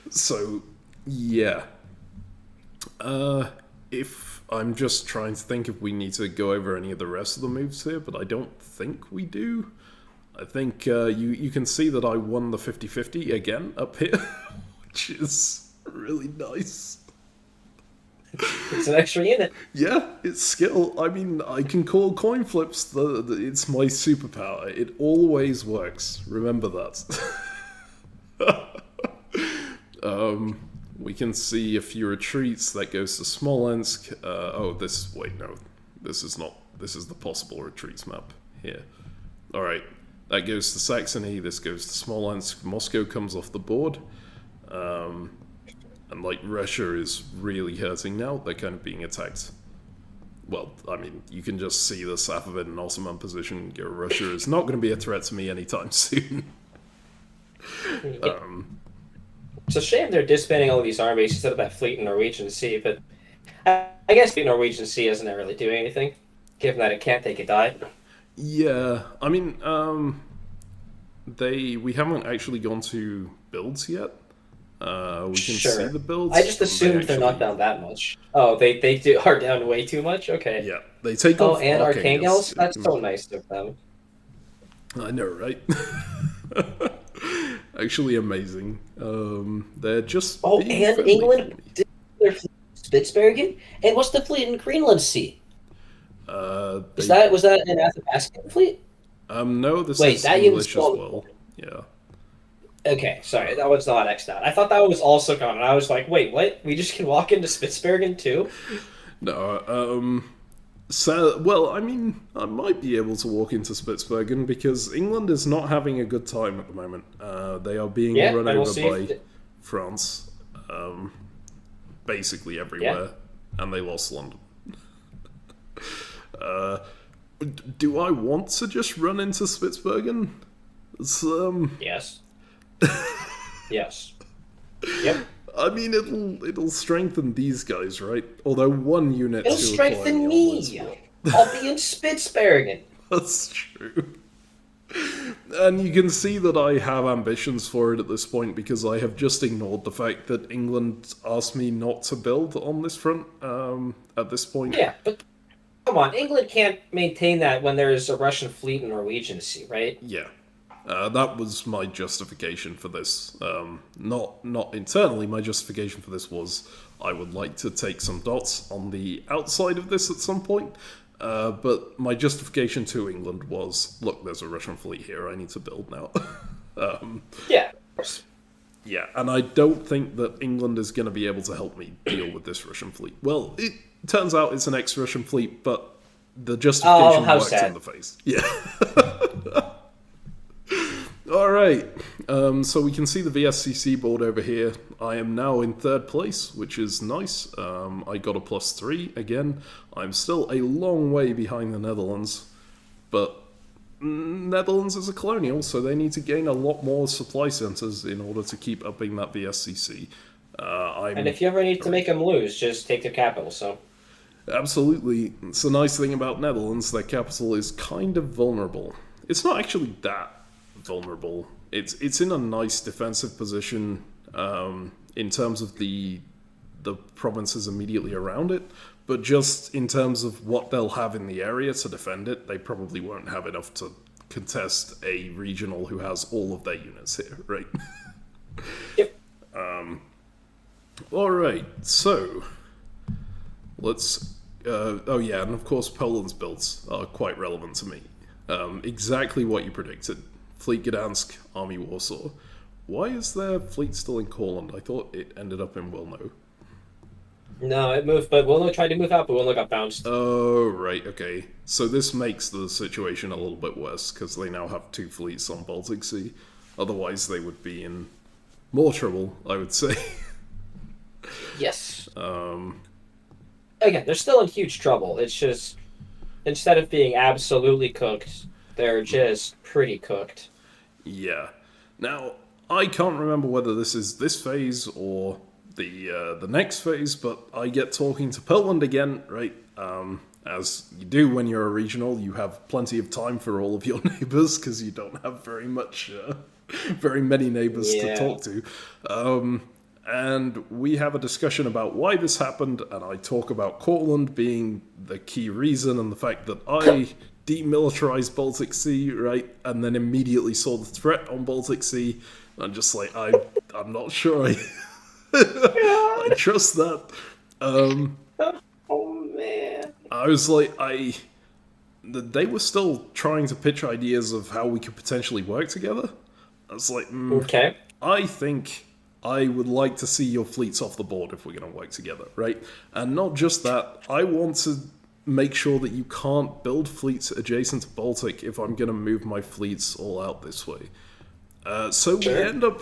Speaker 1: So, yeah. If I'm just trying to think if we need to go over any of the rest of the moves here, but I don't think we do. I think you can see that I won the 50-50 again up here, which is really nice.
Speaker 2: It's an extra unit.
Speaker 1: Yeah, it's skill. I mean, I can call coin flips. It's my superpower. It always works. Remember that. We can see a few retreats. That goes to Smolensk. Wait, no. This is not. This is the possible retreats map here. Alright. That goes to Saxony. This goes to Smolensk. Moscow comes off the board. And, like, Russia is really hurting now. They're kind of being attacked. Well, I mean, you can just see the Safavid and Ottoman position. Russia is not going to be a threat to me anytime soon.
Speaker 2: It's a shame they're disbanding all of these armies instead of that fleet in Norwegian Sea, but I guess the Norwegian Sea isn't really doing anything, given that it can't take a dive.
Speaker 1: Yeah, I mean, we haven't actually gone to builds yet. We can see the builds.
Speaker 2: I just assumed they're not down that much. Oh, they are down way too much? Okay.
Speaker 1: Yeah, they take off...
Speaker 2: Oh, and Arkhangelsk? That's so nice of them.
Speaker 1: I know, right? Actually amazing. They're just...
Speaker 2: Oh, and England did their fleet in Spitsbergen? And what's the fleet in Greenland Sea? Was that an Athabascan fleet?
Speaker 1: No, this is English as well. Yeah.
Speaker 2: Okay, sorry, that was not X'd out. I thought that was also gone, and I was like, wait, what? We just can walk into Spitsbergen too?
Speaker 1: No, So, well, I mean, I might be able to walk into Spitsbergen because England is not having a good time at the moment. They are being run over by France, basically everywhere, and they lost London. Do I want to just run into Spitsbergen?
Speaker 2: Yes. Yes. Yep.
Speaker 1: I mean, it'll strengthen these guys, right? Although one unit...
Speaker 2: It'll strengthen me! I'll be in Spitsbergen!
Speaker 1: That's true. And you can see that I have ambitions for it at this point because I have just ignored the fact that England asked me not to build on this front at this point.
Speaker 2: Yeah, but come on, England can't maintain that when there's a Russian fleet in Norwegian Sea, right?
Speaker 1: Yeah. That was my justification for this. Not internally, my justification for this was I would like to take some dots on the outside of this at some point. But my justification to England was, look, there's a Russian fleet here, I need to build now.
Speaker 2: Yeah, of course.
Speaker 1: Yeah, and I don't think that England is going to be able to help me deal with this Russian fleet. Well, it turns out it's an ex-Russian fleet, but the justification works in the face. Yeah. Alright, so we can see the VSCC board over here. I am now in third place, which is nice. I got a +3 again. I'm still a long way behind the Netherlands, but Netherlands is a colonial, so they need to gain a lot more supply centres in order to keep upping that VSCC.
Speaker 2: And if you ever need to make them lose, just take their capital, so...
Speaker 1: Absolutely. It's a nice thing about Netherlands, their capital is kind of vulnerable. It's not actually that vulnerable. It's in a nice defensive position in terms of the provinces immediately around it, but just in terms of what they'll have in the area to defend it, they probably won't have enough to contest a regional who has all of their units here, right?
Speaker 2: Yep.
Speaker 1: Alright, so let's oh yeah, and of course Poland's builds are quite relevant to me. Exactly what you predicted. Fleet Gdansk, Army Warsaw. Why is their fleet still in Courland? I thought it ended up in Wilno.
Speaker 2: No, it moved, but Wilno tried to move out, but Wilno got bounced.
Speaker 1: Oh, right, okay. So this makes the situation a little bit worse, because they now have 2 fleets on Baltic Sea. Otherwise, they would be in more trouble, I would say.
Speaker 2: Yes. Again, they're still in huge trouble. It's just, instead of being absolutely cooked, they're just pretty cooked.
Speaker 1: Yeah. Now, I can't remember whether this is this phase or the next phase, but I get talking to Poland again, right? As you do when you're a regional, you have plenty of time for all of your neighbors because you don't have very many neighbors to talk to. And we have a discussion about why this happened, and I talk about Courland being the key reason and the fact that I demilitarized Baltic Sea, right? And then immediately saw the threat on Baltic Sea. I'm just like, I'm not sure I trust that.
Speaker 2: Oh man.
Speaker 1: I was like, they were still trying to pitch ideas of how we could potentially work together. I was like,
Speaker 2: okay.
Speaker 1: I think I would like to see your fleets off the board if we're going to work together, right? And not just that, I want to make sure that you can't build fleets adjacent to Baltic if I'm going to move my fleets all out this way. So we end up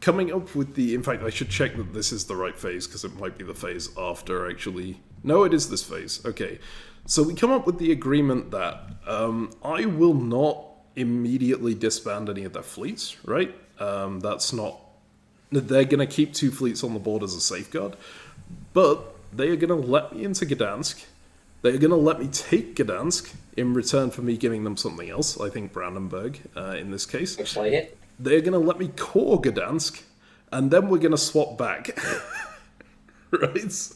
Speaker 1: coming up with in fact, I should check that this is the right phase, because it might be the phase after, actually. No, it is this phase. Okay. So we come up with the agreement that I will not immediately disband any of their fleets, right? That's not... They're going to keep 2 fleets on the board as a safeguard, but they are going to let me into Gdansk. They're going to let me take Gdansk in return for me giving them something else. I think Brandenburg, in this case.
Speaker 2: Looks like it.
Speaker 1: They're going to let me core Gdansk, and then we're going to swap back. Right?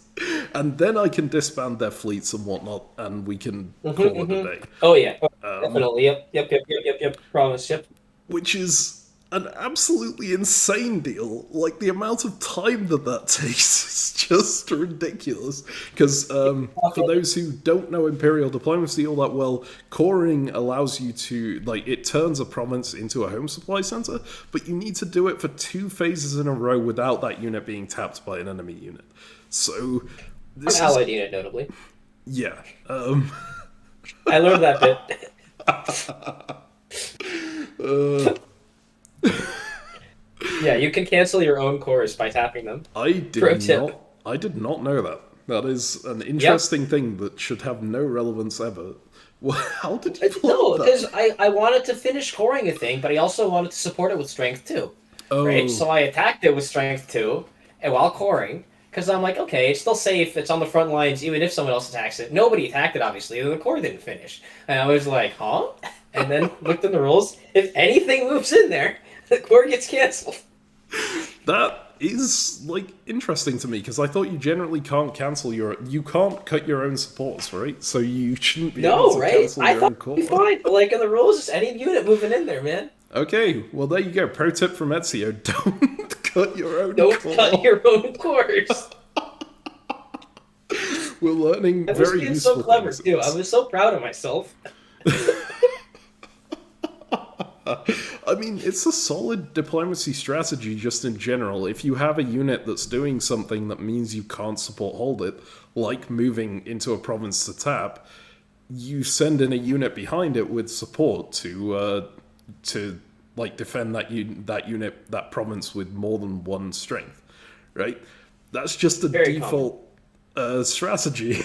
Speaker 1: And then I can disband their fleets and whatnot, and we can call it a day.
Speaker 2: Oh, yeah. Definitely. Yep. Promise. Yep.
Speaker 1: Which is an absolutely insane deal. Like, the amount of time that takes is just ridiculous. Because for those who don't know Imperial diplomacy all that well, coring allows you to, like, it turns a province into a home supply center, but you need to do it for 2 phases in a row without that unit being tapped by an enemy unit. So...
Speaker 2: An allied unit, notably.
Speaker 1: Yeah.
Speaker 2: I learned that bit.
Speaker 1: uh,
Speaker 2: Yeah, you can cancel your own cores by tapping them.
Speaker 1: I did
Speaker 2: Pro
Speaker 1: not.
Speaker 2: tip.
Speaker 1: I did not know that. That is an
Speaker 2: Yep.
Speaker 1: interesting thing that should have no relevance ever. Well, how did you pull off
Speaker 2: No, because
Speaker 1: that?
Speaker 2: I wanted to finish coring a thing, but I also wanted to support it with strength 2. Right?
Speaker 1: Oh,
Speaker 2: So I attacked it with strength 2 and while coring, because I'm like, okay, it's still safe, it's on the front lines, even if someone else attacks it. Nobody attacked it, obviously, and the core didn't finish. And I was like, huh? And then looked in the rules. If anything moves in there, the core gets canceled.
Speaker 1: that is like interesting to me because I thought you generally can't you can't cut your own supports, right? So you shouldn't be able
Speaker 2: No,
Speaker 1: to
Speaker 2: right?
Speaker 1: cancel
Speaker 2: I
Speaker 1: your
Speaker 2: thought
Speaker 1: own core.
Speaker 2: it'd be fine, but like in the rules, it's any unit moving in there, man.
Speaker 1: Okay, well there you go. Pro tip from Ezio: don't cut your own
Speaker 2: Don't cut
Speaker 1: core.
Speaker 2: your own cores.
Speaker 1: We're learning
Speaker 2: I was
Speaker 1: very
Speaker 2: being so
Speaker 1: useful
Speaker 2: clever
Speaker 1: things.
Speaker 2: too. I was so proud of myself.
Speaker 1: I mean, it's a solid diplomacy strategy just in general. If you have a unit that's doing something that means you can't support hold it, like moving into a province to tap, you send in a unit behind it with support to like defend that province with more than one strength, right? That's just a
Speaker 2: Very common.
Speaker 1: default strategy.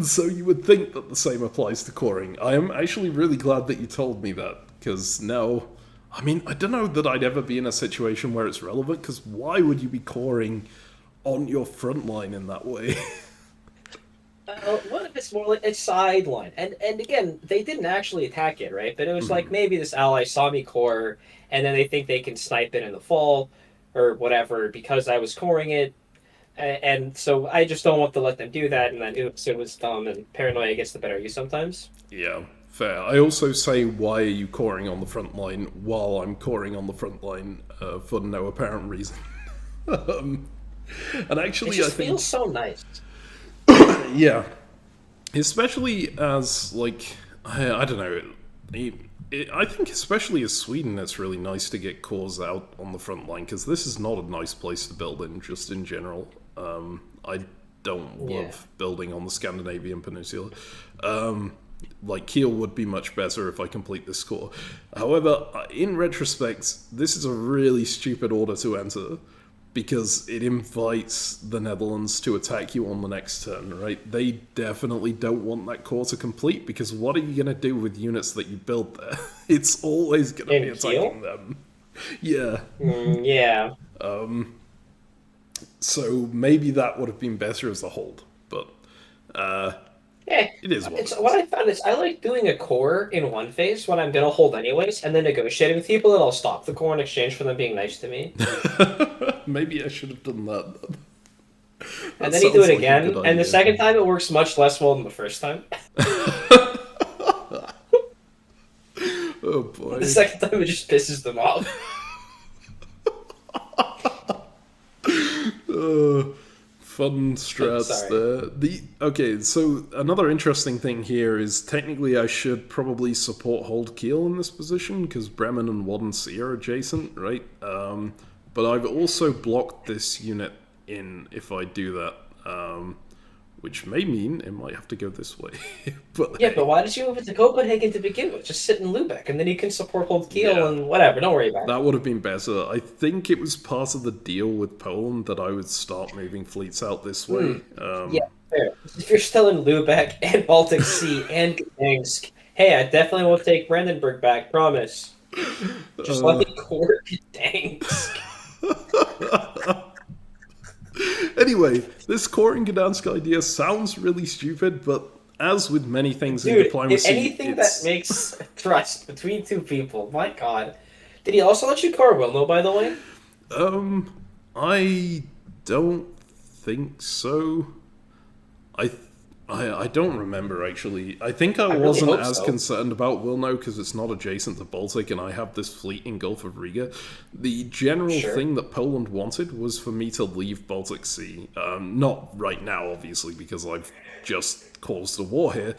Speaker 1: So you would think that the same applies to coring. I am actually really glad that you told me that, because now, I mean, I don't know that I'd ever be in a situation where it's relevant, because why would you be coring on your front line in that way?
Speaker 2: What if it's more like a sideline? And again, they didn't actually attack it, right? But it was like maybe this ally saw me core, and then they think they can snipe it in the fall, or whatever, because I was coring it. And so I just don't want to let them do that. And then oops, it was dumb, and paranoia gets the better of you sometimes.
Speaker 1: Yeah, fair. I also say, why are you coring on the front line while I'm coring on the front line for no apparent reason? um, and
Speaker 2: It
Speaker 1: actually, I
Speaker 2: just
Speaker 1: think,
Speaker 2: feels so nice.
Speaker 1: yeah, especially as like I don't know. I think especially as Sweden, it's really nice to get cores out on the front line because this is not a nice place to build in, just in general. I don't
Speaker 2: Yeah.
Speaker 1: love building on the Scandinavian peninsula. Like Kiel would be much better if I complete this core. However, in retrospect, this is a really stupid order to enter because it invites the Netherlands to attack you on the next turn, right? They definitely don't want that core to complete because what are you going to do with units that you build there? It's always going to be
Speaker 2: In Kiel?
Speaker 1: attacking them. Yeah.
Speaker 2: Yeah.
Speaker 1: So maybe that would have been better as a hold, but
Speaker 2: Yeah.
Speaker 1: it is what
Speaker 2: It's
Speaker 1: it
Speaker 2: what
Speaker 1: is.
Speaker 2: I found is I like doing a core in one phase when I'm gonna hold anyways, and then negotiating with people that I'll stop the core in exchange for them being nice to me.
Speaker 1: Maybe I should have done that.
Speaker 2: And
Speaker 1: That
Speaker 2: then you do
Speaker 1: sounds
Speaker 2: it
Speaker 1: like a good
Speaker 2: again, and the
Speaker 1: idea.
Speaker 2: second time it works much less well than the first time.
Speaker 1: Oh
Speaker 2: The
Speaker 1: boy.
Speaker 2: second time it just pisses them off.
Speaker 1: Fun strats
Speaker 2: Sorry.
Speaker 1: there. So another interesting thing here is technically I should probably support hold Kiel in this position because Bremen and Wadden are adjacent, right? But I've also blocked this unit in if I do that, which may mean it might have to go this way. But
Speaker 2: Yeah,
Speaker 1: hey,
Speaker 2: but why did you move it to Copenhagen to begin with? Just sit in Lubeck, and then you can support Hold Kiel
Speaker 1: yeah,
Speaker 2: and whatever. Don't worry about it.
Speaker 1: that would have been better. I think it was part of the deal with Poland that I would start moving fleets out this
Speaker 2: Hmm.
Speaker 1: way.
Speaker 2: Yeah, fair. If you're still in Lubeck and Baltic Sea and Gdansk, hey, I definitely won't take Brandenburg back. Promise. Just let
Speaker 1: Uh,
Speaker 2: me core Gdansk.
Speaker 1: Anyway, this coring Gdansk idea sounds really stupid, but as with many things in
Speaker 2: Dude, if
Speaker 1: diplomacy,
Speaker 2: anything that
Speaker 1: it's.
Speaker 2: makes trust between two people, my god. Did he also let you core Wilno, by the way?
Speaker 1: I don't think so. I. I don't remember actually. I think I
Speaker 2: I really
Speaker 1: wasn't
Speaker 2: hope
Speaker 1: as
Speaker 2: so.
Speaker 1: concerned about Wilno because it's not adjacent to Baltic and I have this fleet in Gulf of Riga. The general
Speaker 2: Sure.
Speaker 1: thing that Poland wanted was for me to leave Baltic Sea. Not right now, obviously, because I've just caused a war here.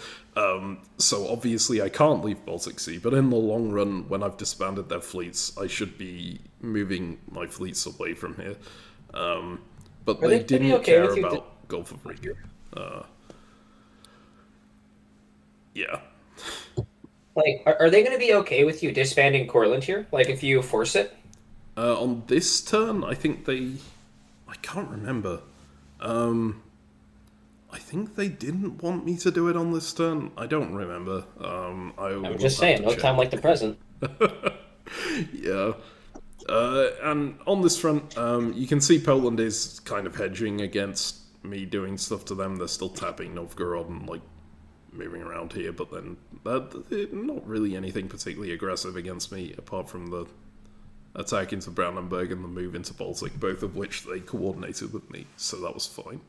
Speaker 1: So obviously I can't leave Baltic Sea, but in the long run, when I've disbanded their fleets, I should be moving my fleets away from here. But
Speaker 2: Are
Speaker 1: they
Speaker 2: they gonna be
Speaker 1: didn't
Speaker 2: okay
Speaker 1: care
Speaker 2: with you?
Speaker 1: about Gulf of Riga. Yeah.
Speaker 2: Like, are they going to be okay with you disbanding Courland here? Like, if you force it?
Speaker 1: On this turn, I think they. I can't remember. Um, I think they didn't want me to do it on this turn. I don't remember. I
Speaker 2: I'm
Speaker 1: will
Speaker 2: just
Speaker 1: have
Speaker 2: saying,
Speaker 1: to
Speaker 2: no time
Speaker 1: check.
Speaker 2: like the present.
Speaker 1: Yeah. And on this front, you can see Poland is kind of hedging against me doing stuff to them. They're still tapping Novgorod and like moving around here, but then not really anything particularly aggressive against me apart from the attack into Brandenburg and the move into Baltic, both of which they coordinated with me, so that was fine.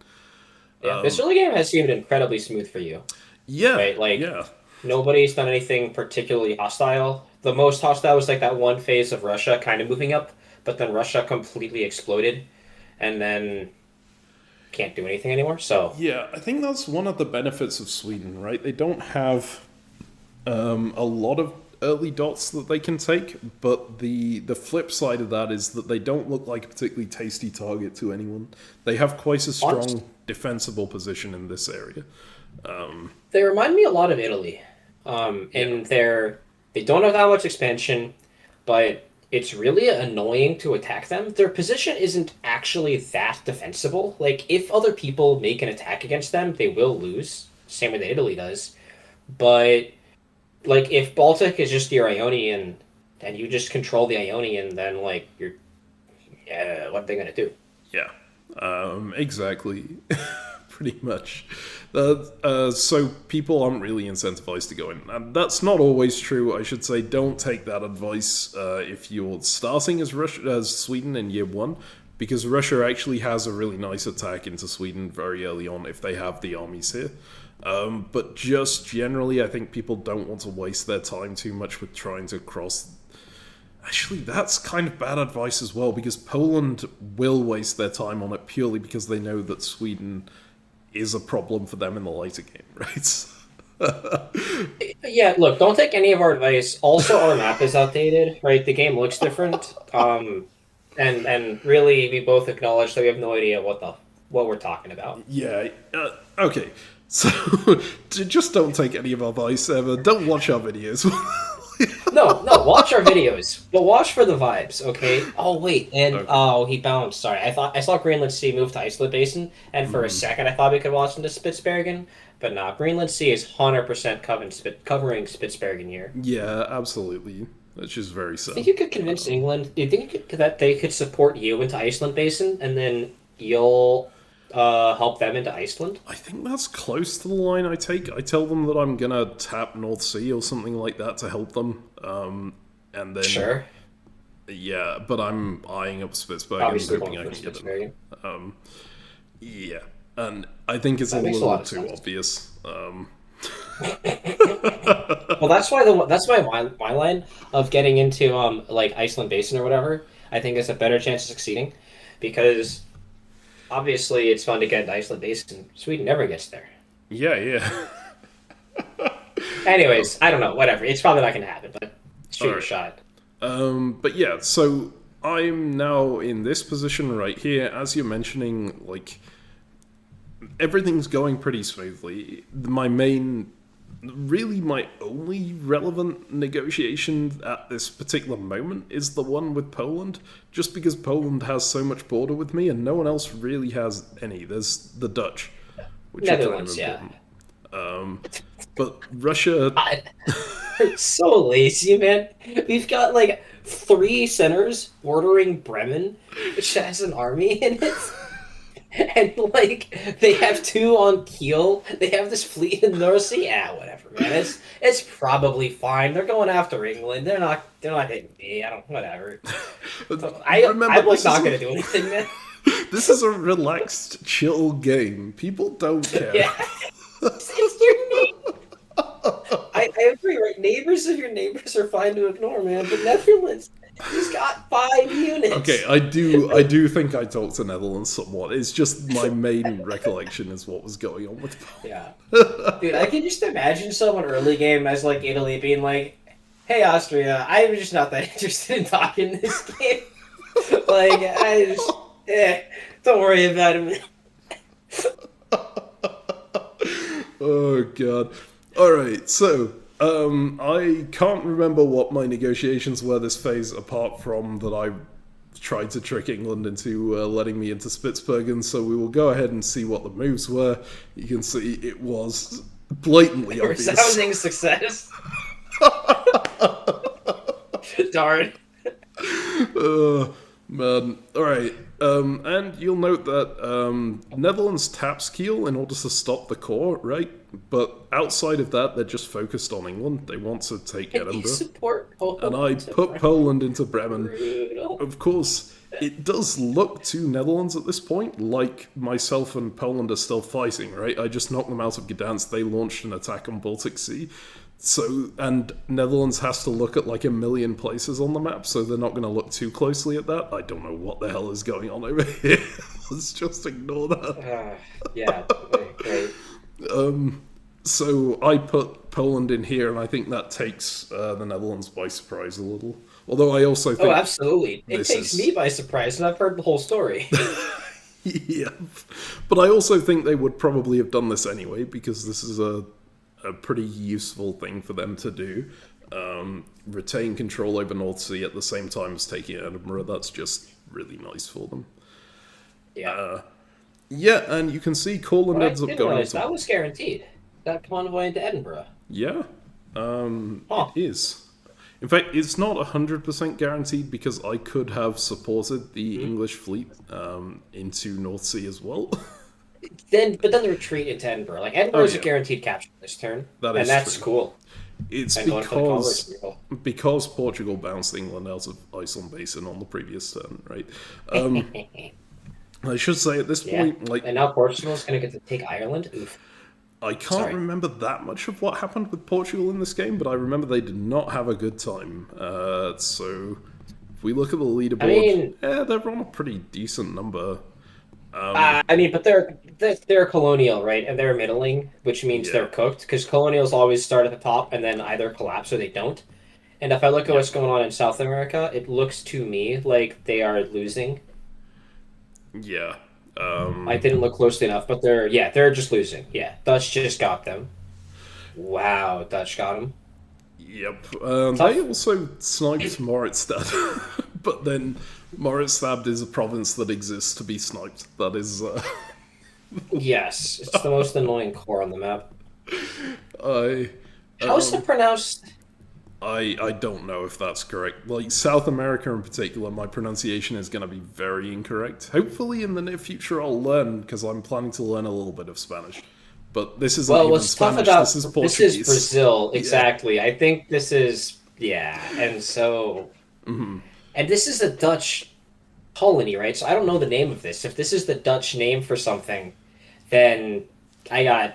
Speaker 2: Yeah, this early game has seemed incredibly smooth for you,
Speaker 1: Yeah,
Speaker 2: right? Like,
Speaker 1: yeah,
Speaker 2: nobody's done anything particularly hostile. The most hostile was like that one phase of Russia kind of moving up, but then Russia completely exploded, and then can't do anything anymore. So
Speaker 1: yeah. I think that's one of the benefits of Sweden, right? They don't have a lot of early dots that they can take, but the flip side of that is that they don't look like a particularly tasty target to anyone. They have quite a
Speaker 2: honestly,
Speaker 1: strong defensible position in this area.
Speaker 2: they remind me a lot of Italy.
Speaker 1: Yeah,
Speaker 2: And they don't have that much expansion, but it's really annoying to attack them. Their position isn't actually that defensible. Like if other people make an attack against them, they will lose. Same way that Italy does. But like if Baltic is just your Ionian and you just control the Ionian, then like you're yeah, what are they gonna do?
Speaker 1: yeah, exactly. Pretty much. So people aren't really incentivized to go in. And that's not always true. I should say, don't take that advice if you're starting as as Sweden in year one, because Russia actually has a really nice attack into Sweden very early on if they have the armies here. But just generally, I think people don't want to waste their time too much with trying to cross. Actually, that's kind of bad advice as well, because Poland will waste their time on it purely because they know that Sweden is a problem for them in the later game, right?
Speaker 2: Yeah, look, don't take any of our advice. Also, our map is outdated, right? The game looks different. And really, we both acknowledge that we have no idea what we're talking about.
Speaker 1: Yeah, okay. So, just don't take any of our advice ever. Don't watch our videos.
Speaker 2: No, no, watch our videos, but watch for the vibes, okay? Oh wait, and
Speaker 1: Okay.
Speaker 2: oh, he bounced. Sorry, I saw Greenland Sea move to Iceland Basin, and for a second I thought we could watch into Spitsbergen, but nah, Greenland Sea is 100% covering Spitsbergen here.
Speaker 1: Yeah, absolutely. That's just very
Speaker 2: Think
Speaker 1: sad.
Speaker 2: you could convince England? Do you think that they could support you into Iceland Basin, and then you'll help them into Iceland?
Speaker 1: I think that's close to the line I take. I tell them that I'm gonna tap North Sea or something like that to help them. And then,
Speaker 2: Sure.
Speaker 1: yeah, but I'm eyeing up Spitsbergen and
Speaker 2: Obviously
Speaker 1: hoping
Speaker 2: going
Speaker 1: I
Speaker 2: for
Speaker 1: can get it.
Speaker 2: Spitsbergen.
Speaker 1: Yeah, and I think it's a
Speaker 2: That makes a
Speaker 1: little
Speaker 2: lot of
Speaker 1: too
Speaker 2: sense.
Speaker 1: obvious.
Speaker 2: Well, that's why my line of getting into like Iceland Basin or whatever, I think is a better chance of succeeding, because obviously it's fun to get into Iceland Basin. Sweden never gets there.
Speaker 1: Yeah, yeah.
Speaker 2: Anyways, I don't know. Whatever. It's probably not going to happen, but
Speaker 1: All
Speaker 2: shoot your
Speaker 1: right.
Speaker 2: shot.
Speaker 1: But yeah, so I'm now in this position right here. As you're mentioning, like everything's going pretty smoothly. Really, my only relevant negotiation at this particular moment is the one with Poland, just because Poland has so much border with me and no one else really has any. There's the Dutch, which are kind of
Speaker 2: Netherlands, yeah.
Speaker 1: important. But Russia,
Speaker 2: I, so lazy, man. We've got like three centers bordering Bremen, which has an army in it. And like they have two on Kiel. They have this fleet in the North Sea. Yeah, whatever, man. It's probably fine. They're going after England. They're not hitting me. I don't whatever. So
Speaker 1: remember
Speaker 2: I'm like not gonna do anything, man.
Speaker 1: this is a relaxed, chill game. People don't care.
Speaker 2: Yeah. It's your name. I agree, right? Neighbors of your neighbors are fine to ignore, man. But Netherlands, he's got 5 units.
Speaker 1: Okay, I do think I talked to Netherlands somewhat. It's just my main recollection is what was going on with
Speaker 2: Yeah. Dude, I can just imagine someone early game as like Italy being like, "Hey Austria, I'm just not that interested in talking this game. Like, don't worry about it."
Speaker 1: Oh god. Alright, so, I can't remember what my negotiations were this phase, apart from that I tried to trick England into letting me into Spitsbergen, so we will go ahead and see what the moves were. You can see it was blatantly obvious.
Speaker 2: Resounding success. Darn.
Speaker 1: Man, alright. And you'll note that Netherlands taps Kiel in order to stop the core, right? But outside of that, they're just focused on England. They want to take Edinburgh.
Speaker 2: You support Poland
Speaker 1: And I put Poland into Bremen.
Speaker 2: Brutal.
Speaker 1: Of course, it does look to Netherlands at this point like myself and Poland are still fighting, right? I just knocked them out of Gdansk. They launched an attack on Baltic Sea. So, and Netherlands has to look at like a million places on the map, so they're not going to look too closely at that. I don't know what the hell is going on over here. Let's just ignore that.
Speaker 2: Yeah, great.
Speaker 1: So I put Poland in here, and I think that takes the Netherlands by surprise a little. Although I also think...
Speaker 2: Oh, absolutely. It takes me by surprise, and I've heard the whole story.
Speaker 1: Yeah. But I also think they would probably have done this anyway, because this is a pretty useful thing for them to do. Retain control over North Sea at the same time as taking Edinburgh. That's just really nice for them.
Speaker 2: Yeah.
Speaker 1: Yeah, and you can see Courland ends up going into...
Speaker 2: That was guaranteed. That convoy into Edinburgh.
Speaker 1: Yeah. It is. In fact, it's not 100% guaranteed because I could have supported the English fleet into North Sea as well.
Speaker 2: But then the retreat into Edinburgh. Like, Edinburgh is a guaranteed capture this turn. That's true. Cool.
Speaker 1: It's because Portugal bounced England out of Iceland Basin on the previous turn, right? I should say at this point, like...
Speaker 2: And now Portugal's going to get to take Ireland? Oof.
Speaker 1: I can't remember that much of what happened with Portugal in this game, but I remember they did not have a good time. So, if we look at the leaderboard, they're on a pretty decent number.
Speaker 2: But they're colonial, right? And they're middling, which means they're cooked, because colonials always start at the top and then either collapse or they don't. And if I look at what's going on in South America, it looks to me like they are losing.
Speaker 1: Yeah.
Speaker 2: I didn't look closely enough, but they're just losing. Yeah, Dutch just got them. Wow, Dutch got them.
Speaker 1: Yep. They also sniped Maritstad, but then Maritstad is a province that exists to be sniped. That is...
Speaker 2: Yes, it's the most annoying core on the map.
Speaker 1: How
Speaker 2: is it pronounced?
Speaker 1: I don't know if that's correct. Like, South America in particular, my pronunciation is going to be very incorrect. Hopefully in the near future I'll learn, because I'm planning to learn a little bit of Spanish. But this isn't even Spanish, this is Portuguese.
Speaker 2: This is Brazil, exactly. I think this is, and so...
Speaker 1: Mm-hmm.
Speaker 2: And this is a Dutch colony, right? So I don't know the name of this. If this is the Dutch name for something, then I'm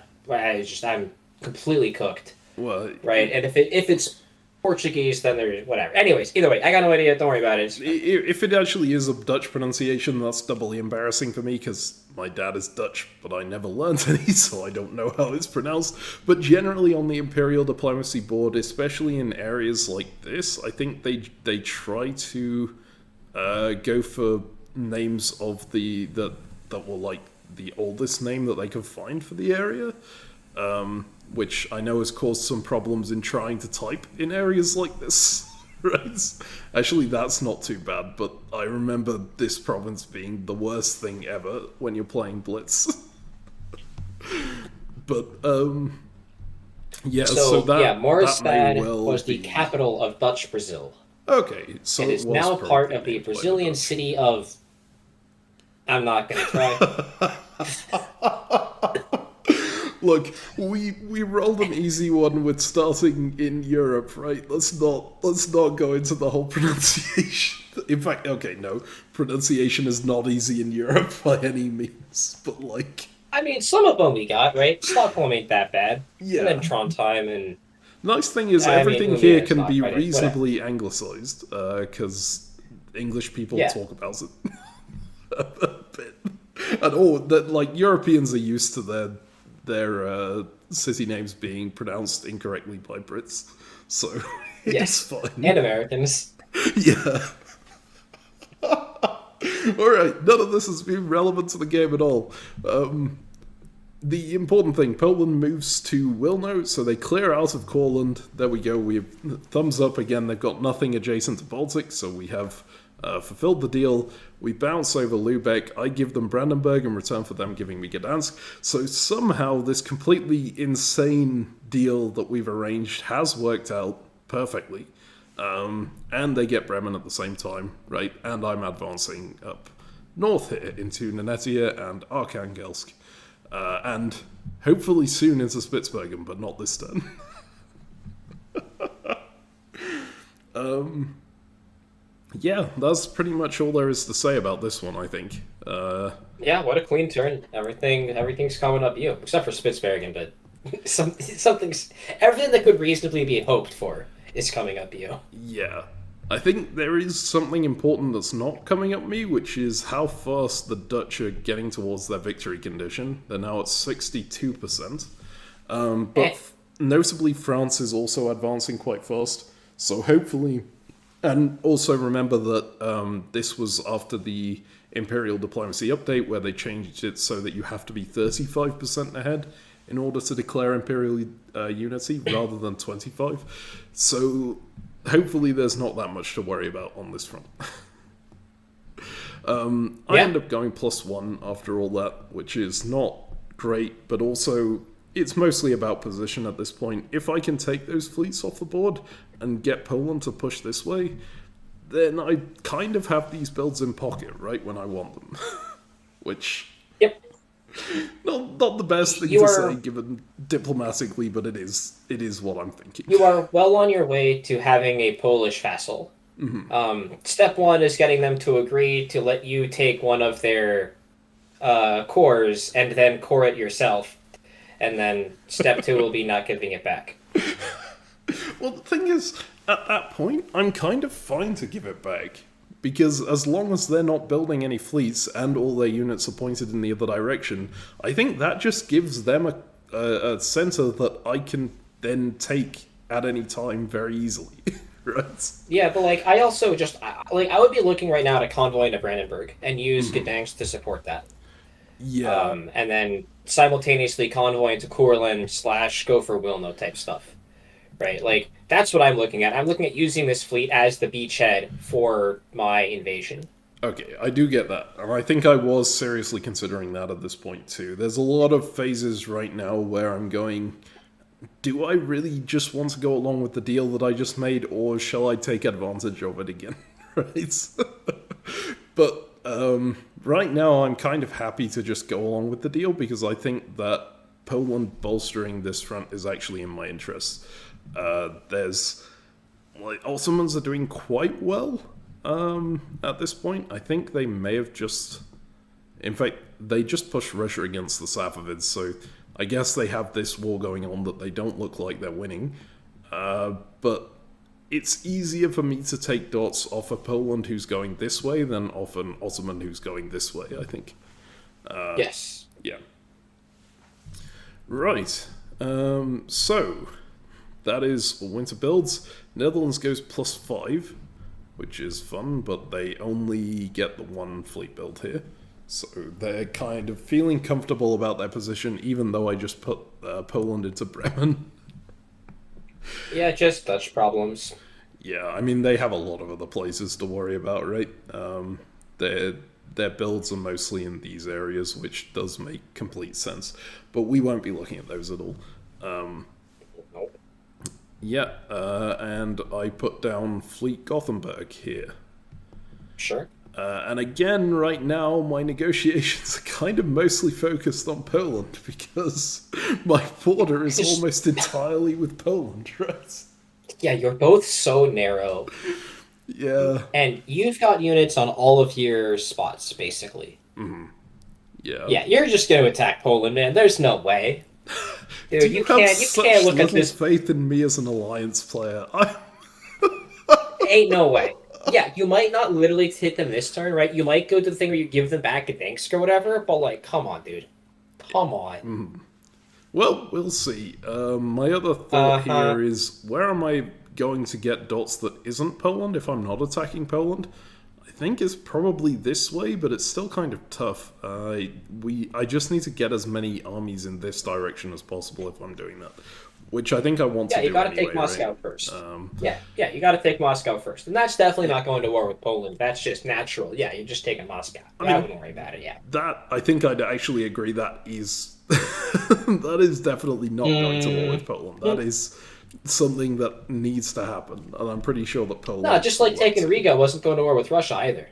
Speaker 2: completely cooked.
Speaker 1: Well,
Speaker 2: right? And if it's Portuguese, then there's whatever. Anyways, either way, I got no idea. Don't worry about it.
Speaker 1: If it actually is a Dutch pronunciation, that's doubly embarrassing for me because my dad is Dutch, but I never learned any, so I don't know how it's pronounced. But generally on the Imperial Diplomacy board, especially in areas like this, I think they try to go for names of that were like the oldest name that they could find for the area. Which I know has caused some problems in trying to type in areas like this, right? Actually, that's not too bad, but I remember this province being the worst thing ever when you're playing Blitz. But,
Speaker 2: Maritstad was the capital of Dutch Brazil.
Speaker 1: Okay, so
Speaker 2: it is now part of the Brazilian city of... I'm not going to try.
Speaker 1: Look, we rolled an easy one with starting in Europe, right? Let's not go into the whole pronunciation. In fact, okay, no, pronunciation is not easy in Europe by any means, but like...
Speaker 2: I mean, some of them we got, right? Stockholm ain't that bad.
Speaker 1: Yeah.
Speaker 2: And then Trondheim and...
Speaker 1: Nice thing is everything here can be reasonably anglicised, because English people talk about it a bit. And like, Europeans are used to their city names being pronounced incorrectly by Brits, so it's fine.
Speaker 2: And Americans.
Speaker 1: Yeah. Alright, none of this has been relevant to the game at all. the important thing, Poland moves to Wilno, so they clear out of Courland. There we go. We have thumbs up again. They've got nothing adjacent to Baltic, so we have fulfilled the deal. We bounce over Lubeck. I give them Brandenburg in return for them giving me Gdansk. So somehow this completely insane deal that we've arranged has worked out perfectly. And they get Bremen at the same time, right? And I'm advancing up north here into Nenetia and Arkhangelsk. And hopefully soon into Spitsbergen, but not this turn. Yeah, that's pretty much all there is to say about this one, I think.
Speaker 2: Yeah, what a clean turn. Everything's coming up you, except for Spitsbergen, but something's everything that could reasonably be hoped for is coming up you.
Speaker 1: Yeah. I think there is something important that's not coming up me, which is how fast the Dutch are getting towards their victory condition. They're now at 62%. But notably, France is also advancing quite fast. So hopefully... And also remember that this was after the Imperial Diplomacy update, where they changed it so that you have to be 35% ahead in order to declare Imperial unity, rather than 25. So... hopefully there's not that much to worry about on this front. I end up going +1 after all that, which is not great, but also it's mostly about position at this point. If I can take those fleets off the board and get Poland to push this way, then I kind of have these builds in pocket right when I want them. Which...
Speaker 2: Yep.
Speaker 1: Not the best thing to say, given diplomatically, but it is what I'm thinking.
Speaker 2: You are well on your way to having a Polish vassal. Mm-hmm. Step 1 is getting them to agree to let you take one of their cores and then core it yourself. And then step 2 will be not giving it back.
Speaker 1: Well, the thing is, at that point, I'm kind of fine to give it back. Because as long as they're not building any fleets and all their units are pointed in the other direction, I think that just gives them a center that I can then take at any time very easily, right?
Speaker 2: Yeah, but I also just I would be looking right now at a convoy into Brandenburg and use Gdansk to support that.
Speaker 1: Yeah,
Speaker 2: and then simultaneously convoy into Courland / go for Wilno type stuff. Right, that's what I'm looking at. I'm looking at using this fleet as the beachhead for my invasion.
Speaker 1: Okay, I do get that. And I think I was seriously considering that at this point too. There's a lot of phases right now where I'm going, do I really just want to go along with the deal that I just made, or shall I take advantage of it again? Right? But right now I'm kind of happy to just go along with the deal, because I think that Poland bolstering this front is actually in my interest. There's Ottomans are doing quite well at this point. I think they may have just, in fact, they just pushed Russia against the Safavids, so I guess they have this war going on that they don't look like they're winning. But it's easier for me to take dots off a Poland who's going this way than off an Ottoman who's going this way, I think.
Speaker 2: Yes.
Speaker 1: Yeah. Right. So... that is winter builds. Netherlands goes +5, which is fun, but they only get the one fleet build here. So they're kind of feeling comfortable about their position, even though I just put Poland into Bremen.
Speaker 2: Yeah, just Dutch problems.
Speaker 1: Yeah, I mean, they have a lot of other places to worry about, right? Their builds are mostly in these areas, which does make complete sense. But we won't be looking at those at all.
Speaker 2: Nope.
Speaker 1: Yeah, and I put down Fleet Gothenburg here.
Speaker 2: Sure.
Speaker 1: And again, right now, my negotiations are kind of mostly focused on Poland, because my border is almost entirely with Poland, right?
Speaker 2: Yeah, you're both so narrow.
Speaker 1: Yeah.
Speaker 2: And you've got units on all of your spots, basically.
Speaker 1: Mm-hmm. Yeah.
Speaker 2: Yeah, you're just going to attack Poland, man. There's no way. Dude, you can't look at this.
Speaker 1: Faith in me as an alliance player.
Speaker 2: Ain't no way. Yeah, you might not literally hit them this turn, right? You might go to the thing where you give them back Gdansk or whatever, but come on, dude. Come on.
Speaker 1: Mm-hmm. Well, we'll see. My other thought here is, where am I going to get dots that isn't Poland if I'm not attacking Poland? I think it's probably this way, but it's still kind of tough. I just need to get as many armies in this direction as possible if I'm doing that. Which I think I want to do.
Speaker 2: Yeah, you got to
Speaker 1: anyway,
Speaker 2: take Moscow
Speaker 1: right?
Speaker 2: first. Yeah, you got to take Moscow first, and that's definitely not going to war with Poland. That's just natural. Yeah, you're just taking Moscow. I wouldn't worry about it. Yeah,
Speaker 1: that I think I'd actually agree. That is that is definitely not going to war with Poland. That is something that needs to happen, and I'm pretty sure that Poland.
Speaker 2: No, just like taking Riga wasn't going to war with Russia either.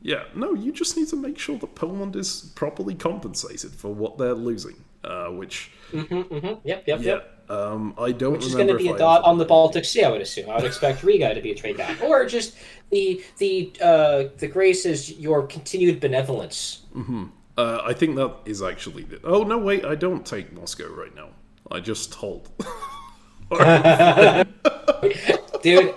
Speaker 1: Yeah, no, you just need to make sure that Poland is properly compensated for what they're losing, which.
Speaker 2: Yep.
Speaker 1: I don't.
Speaker 2: Which is going to be a dot on the Baltic Sea, I would assume. I would expect Riga to be a trade back, or just the grace is your continued benevolence.
Speaker 1: I think that is actually. Oh no, wait! I don't take Moscow right now. I just hold.
Speaker 2: Dude,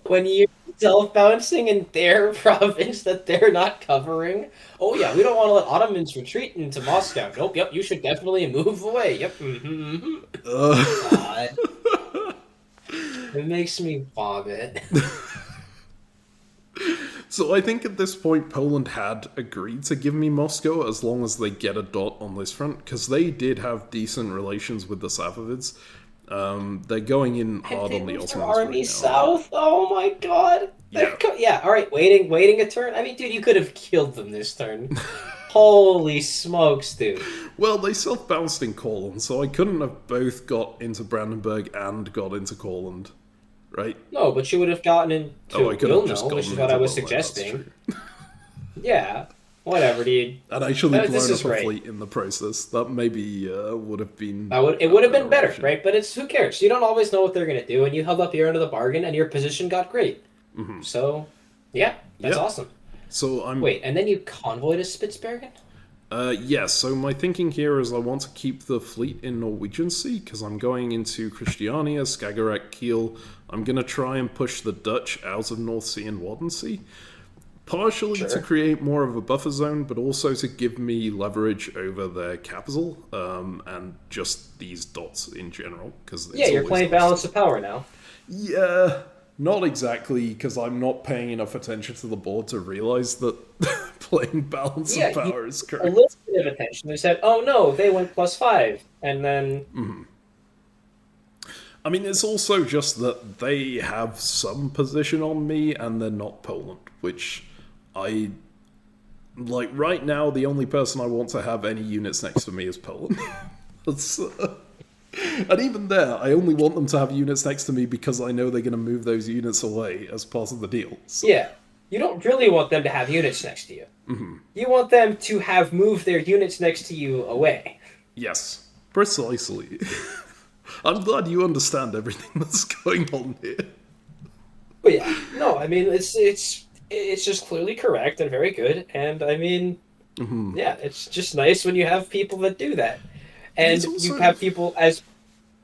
Speaker 2: when you self-bouncing in their province that they're not covering. Oh yeah, we don't want to let Ottomans retreat into Moscow. Nope, yep, you should definitely move away. Yep. God. It makes me vomit.
Speaker 1: So I think at this point Poland had agreed to give me Moscow as long as they get a dot on this front, because they did have decent relations with the Safavids. They're going in hard on the Ottomans
Speaker 2: army
Speaker 1: right
Speaker 2: south. Oh my god. Yeah. All right. Waiting a turn. I mean, dude, you could have killed them this turn. Holy smokes, dude.
Speaker 1: Well, they self-bounced in Courland, so I couldn't have both got into Brandenburg and got into Courland, right?
Speaker 2: No, but you would have gotten into Wilno, which is what I was
Speaker 1: Wilno,
Speaker 2: suggesting. Yeah. Whatever, dude.
Speaker 1: And actually blown up a fleet in the process. That maybe would have been...
Speaker 2: It would have been better, right? But who cares? You don't always know what they're going to do, and you held up your end of the bargain, and your position got great. So, yeah, that's awesome.
Speaker 1: So I'm...
Speaker 2: Wait, and then you convoy to Spitsbergen?
Speaker 1: Yes, so my thinking here is I want to keep the fleet in Norwegian Sea, because I'm going into Christiania, Skagerrak, Kiel. I'm going to try and push the Dutch out of North Sea and Wadden Sea. Partially to create more of a buffer zone, but also to give me leverage over their capital, and just these dots in general.
Speaker 2: You're playing balance of power now.
Speaker 1: Yeah, not exactly, because I'm not paying enough attention to the board to realize that playing balance of power is correct.
Speaker 2: A little bit of attention. They said, oh no, they went +5, and then...
Speaker 1: I mean, it's also just that they have some position on me, and they're not Poland, which... right now, the only person I want to have any units next to me is Poland. And even there, I only want them to have units next to me because I know they're going to move those units away as part of the deal. So.
Speaker 2: Yeah. You don't really want them to have units next to you. You want them to have moved their units next to you away.
Speaker 1: Yes, precisely. I'm glad you understand everything that's going on here.
Speaker 2: But yeah, no, I mean, it's just clearly correct and very good, and I mean, yeah, it's just nice when you have people that do that. And you have people as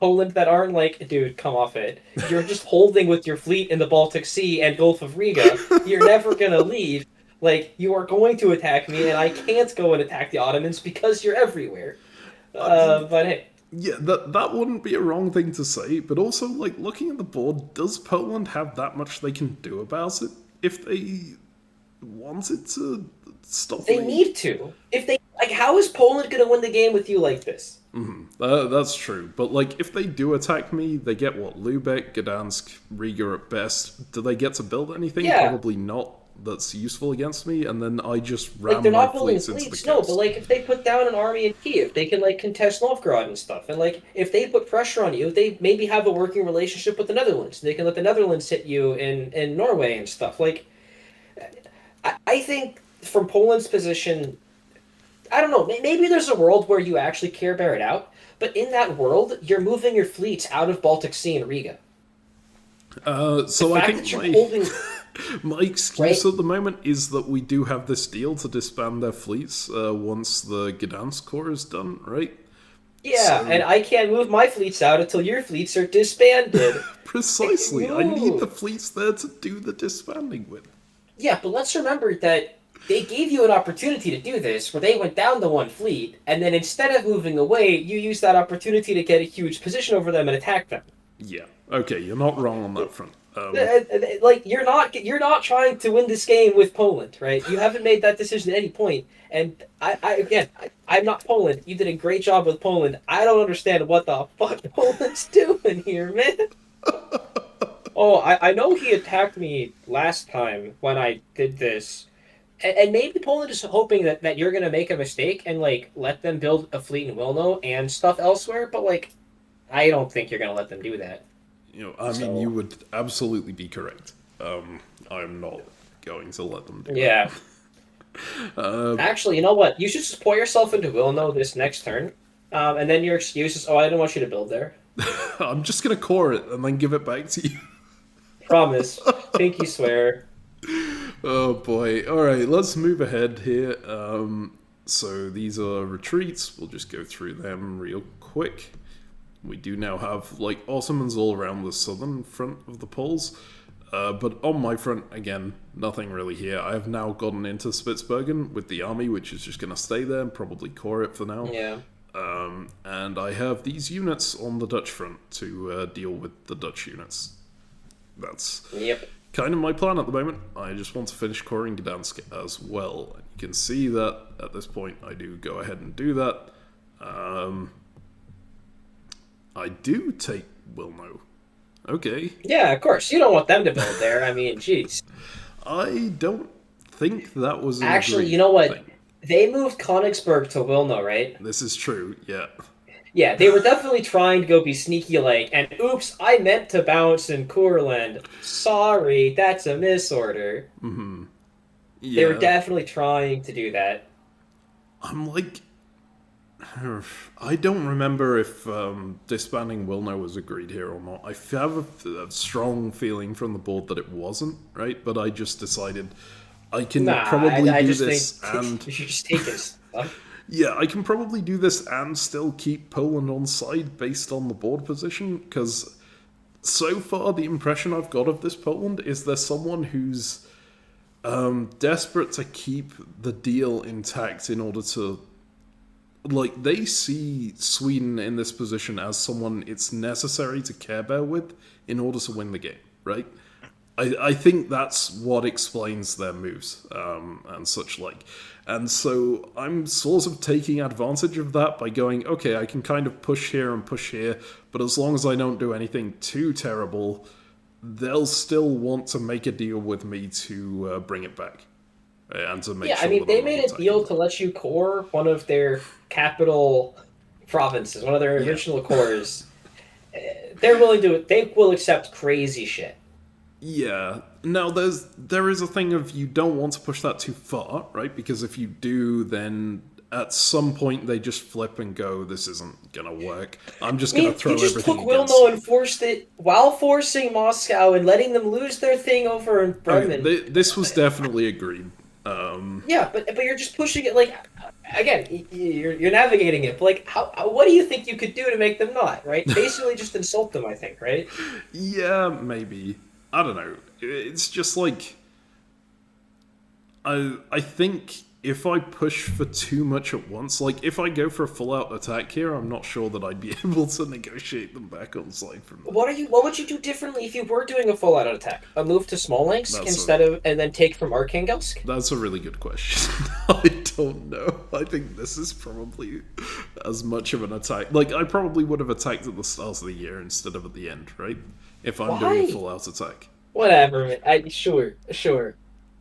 Speaker 2: Poland that aren't like, dude, come off it. You're just holding with your fleet in the Baltic Sea and Gulf of Riga. You're never going to leave. Like, you are going to attack me, and I can't go and attack the Ottomans because you're everywhere. But hey.
Speaker 1: Yeah, that wouldn't be a wrong thing to say, but also, like, looking at the board, does Poland have that much they can do about it? If they wanted to stop
Speaker 2: They need to. If they how is Poland going to win the game with you like this?
Speaker 1: That's true. But, like, if they do attack me, they get, what, Lubeck, Gdansk, Riga at best. Do they get to build anything?
Speaker 2: Yeah.
Speaker 1: Probably not. That's useful against me, and then I just ram
Speaker 2: they're
Speaker 1: my
Speaker 2: not building
Speaker 1: fleets into the coast.
Speaker 2: No, but, like, if they put down an army in Kiev, they can, like, contest Novgorod and stuff. And, like, if they put pressure on you, they maybe have a working relationship with the Netherlands. They can let the Netherlands hit you in Norway and stuff. Like, I think from Poland's position... I don't know, maybe there's a world where you actually care bear it out, but in that world, you're moving your fleets out of Baltic Sea and Riga.
Speaker 1: So I think my excuse at the moment is that we do have this deal to disband their fleets once the Gdansk Corps is done, right?
Speaker 2: Yeah, and I can't move my fleets out until your fleets are disbanded.
Speaker 1: Precisely, I need the fleets there to do the disbanding with.
Speaker 2: Yeah, but let's remember that they gave you an opportunity to do this, where they went down to one fleet, and then instead of moving away, you used that opportunity to get a huge position over them and attack them.
Speaker 1: Yeah, okay, you're not wrong on that front.
Speaker 2: Like you're not trying to win this game with Poland, right? You haven't made that decision at any point. And I'm not Poland. You did a great job with Poland. I don't understand what the fuck Poland's doing here, man. Oh, I know he attacked me last time when I did this. And maybe Poland is hoping that you're gonna make a mistake and like let them build a fleet in Wilno and stuff elsewhere, but like I don't think you're gonna let them do that.
Speaker 1: I mean,
Speaker 2: So
Speaker 1: you would absolutely be correct. I'm not going to let them do
Speaker 2: yeah.
Speaker 1: that.
Speaker 2: Actually, you know what? You should just pour yourself into Wilno this next turn, and then your excuse is, "Oh, I didn't want you to build there."
Speaker 1: I'm just going to core it and then give it back to you.
Speaker 2: Promise, pinky swear.
Speaker 1: Oh boy. Alright, let's move ahead here. So these are retreats. We'll just go through them real quick. We do now have, like, Ottomans all around the southern front of the Poles. But on my front, again, nothing really here. I have now gotten into Spitsbergen with the army, which is just going to stay there and probably core it for now.
Speaker 2: Yeah.
Speaker 1: And I have these units on the Dutch front to deal with the Dutch units. That's
Speaker 2: Yep.
Speaker 1: kind of my plan at the moment. I just want to finish coring Gdansk as well. You can see that at this point I do go ahead and do that. I do take Wilno. Okay.
Speaker 2: Yeah, of course. You don't want them to build there. I mean, jeez.
Speaker 1: I don't think that was an
Speaker 2: Actually,
Speaker 1: agreed
Speaker 2: you know what?
Speaker 1: thing.
Speaker 2: They moved Königsberg to Wilno, right?
Speaker 1: This is true, yeah.
Speaker 2: Yeah, they were definitely trying to go be sneaky like, and oops, I meant to bounce in Courland. Sorry, that's a misorder.
Speaker 1: Yeah.
Speaker 2: They were definitely trying to do that.
Speaker 1: I'm like... I don't remember if disbanding Wilno was agreed here or not. I have a strong feeling from the board that it wasn't, right? But I just decided I can probably
Speaker 2: I
Speaker 1: do
Speaker 2: just
Speaker 1: this
Speaker 2: think
Speaker 1: and...
Speaker 2: you should just take his stuff.
Speaker 1: Yeah, I can probably do this and still keep Poland on side based on the board position, because so far the impression I've got of this Poland is there's someone who's desperate to keep the deal intact in order to... Like, they see Sweden in this position as someone it's necessary to care bear with in order to win the game, right? I think that's what explains their moves and such like. And so I'm sort of taking advantage of that by going, okay, I can kind of push here and push here, but as long as I don't do anything too terrible, they'll still want to make a deal with me to bring it back. And to make
Speaker 2: Yeah,
Speaker 1: sure
Speaker 2: I mean,
Speaker 1: that
Speaker 2: they
Speaker 1: I'm not
Speaker 2: made a
Speaker 1: attacking
Speaker 2: deal
Speaker 1: them.
Speaker 2: to let you core one of their capital provinces, one of their original cores. They're willing to. They will accept crazy shit.
Speaker 1: Yeah. Now, there is a thing of you don't want to push that too far, right? Because if you do, then at some point they just flip and go, this isn't going to work. I'm just going to throw
Speaker 2: you just
Speaker 1: everything
Speaker 2: took
Speaker 1: against
Speaker 2: Wilno
Speaker 1: you.
Speaker 2: and forced it while forcing Moscow and letting them lose their thing over in Bremen.
Speaker 1: Okay, this was definitely agreed.
Speaker 2: Yeah, but you're just pushing it like again. You're navigating it. But like, what do you think you could do to make them not right? Basically, just insult them. I think, right?
Speaker 1: Yeah, maybe. I don't know. It's just like... I think if I push for too much at once, like if I go for a full-out attack here, I'm not sure that I'd be able to negotiate them back on side from them.
Speaker 2: What would you do differently if you were doing a full out attack? A move to Smolensk and then take from Arkhangelsk?
Speaker 1: That's a really good question. I don't know. I think this is probably as much of an attack. Like, I probably would have attacked at the start of the year instead of at the end, right? If I'm doing a full-out attack.
Speaker 2: Whatever. Sure.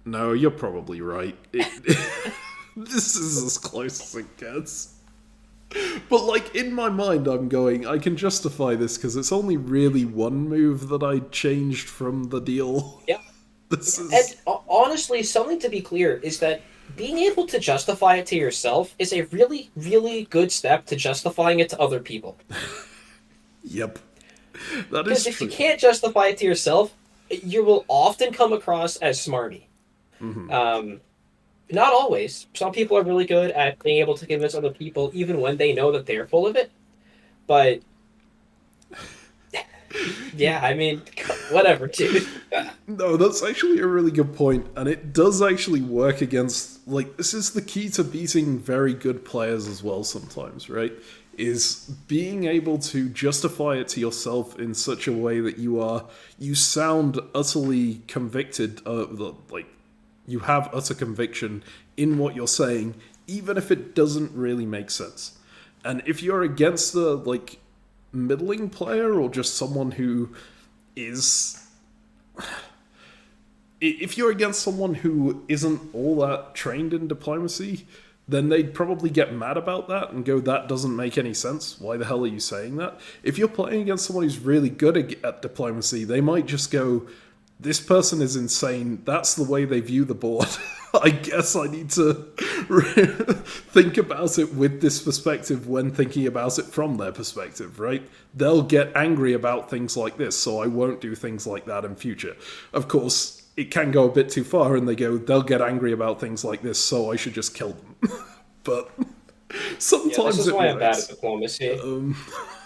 Speaker 1: No, you're probably right. This is as close as it gets. But, like, in my mind, I'm going, I can justify this because it's only really one move that I changed from the deal.
Speaker 2: Yeah.
Speaker 1: And
Speaker 2: honestly, something to be clear is that being able to justify it to yourself is a really, really good step to justifying it to other people.
Speaker 1: Yep. That is true.
Speaker 2: Because if you can't justify it to yourself, you will often come across as smarmy. Not always. Some people are really good at being able to convince other people even when they know that they're full of it. But yeah, I mean, Whatever, dude.
Speaker 1: No, that's actually a really good point, and it does actually work against, like, this is the key to beating very good players as well sometimes, right? Is being able to justify it to yourself in such a way that you sound utterly convicted of like, you have utter conviction in what you're saying, even if it doesn't really make sense. And if you're against the, like, middling player or just someone who is... If you're against someone who isn't all that trained in diplomacy, then they'd probably get mad about that and go, that doesn't make any sense. Why the hell are you saying that? If you're playing against someone who's really good at diplomacy, they might just go, this person is insane. That's the way they view the board. I guess I need to think about it with this perspective when thinking about it from their perspective, right? They'll get angry about things like this, so I won't do things like that in future. Of course, it can go a bit too far, and they'll get angry about things like this, so I should just kill them. But sometimes
Speaker 2: this is why I'm bad at diplomacy.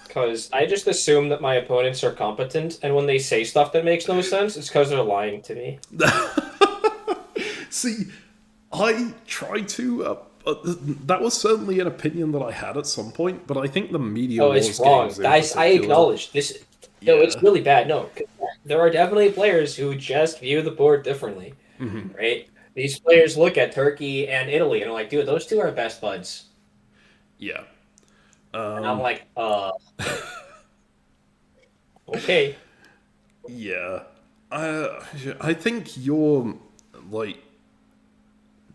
Speaker 2: Because I just assume that my opponents are competent, and when they say stuff that makes no sense, it's because they're lying to me.
Speaker 1: See, I try to... that was certainly an opinion that I had at some point, but I think the media wars
Speaker 2: it's wrong.
Speaker 1: games
Speaker 2: I acknowledge this. No, it's really bad. No, there are definitely players who just view the board differently, right? These players look at Turkey and Italy and are like, dude, those two are best buds.
Speaker 1: Yeah.
Speaker 2: And I'm like, okay.
Speaker 1: Yeah. I think you're, like,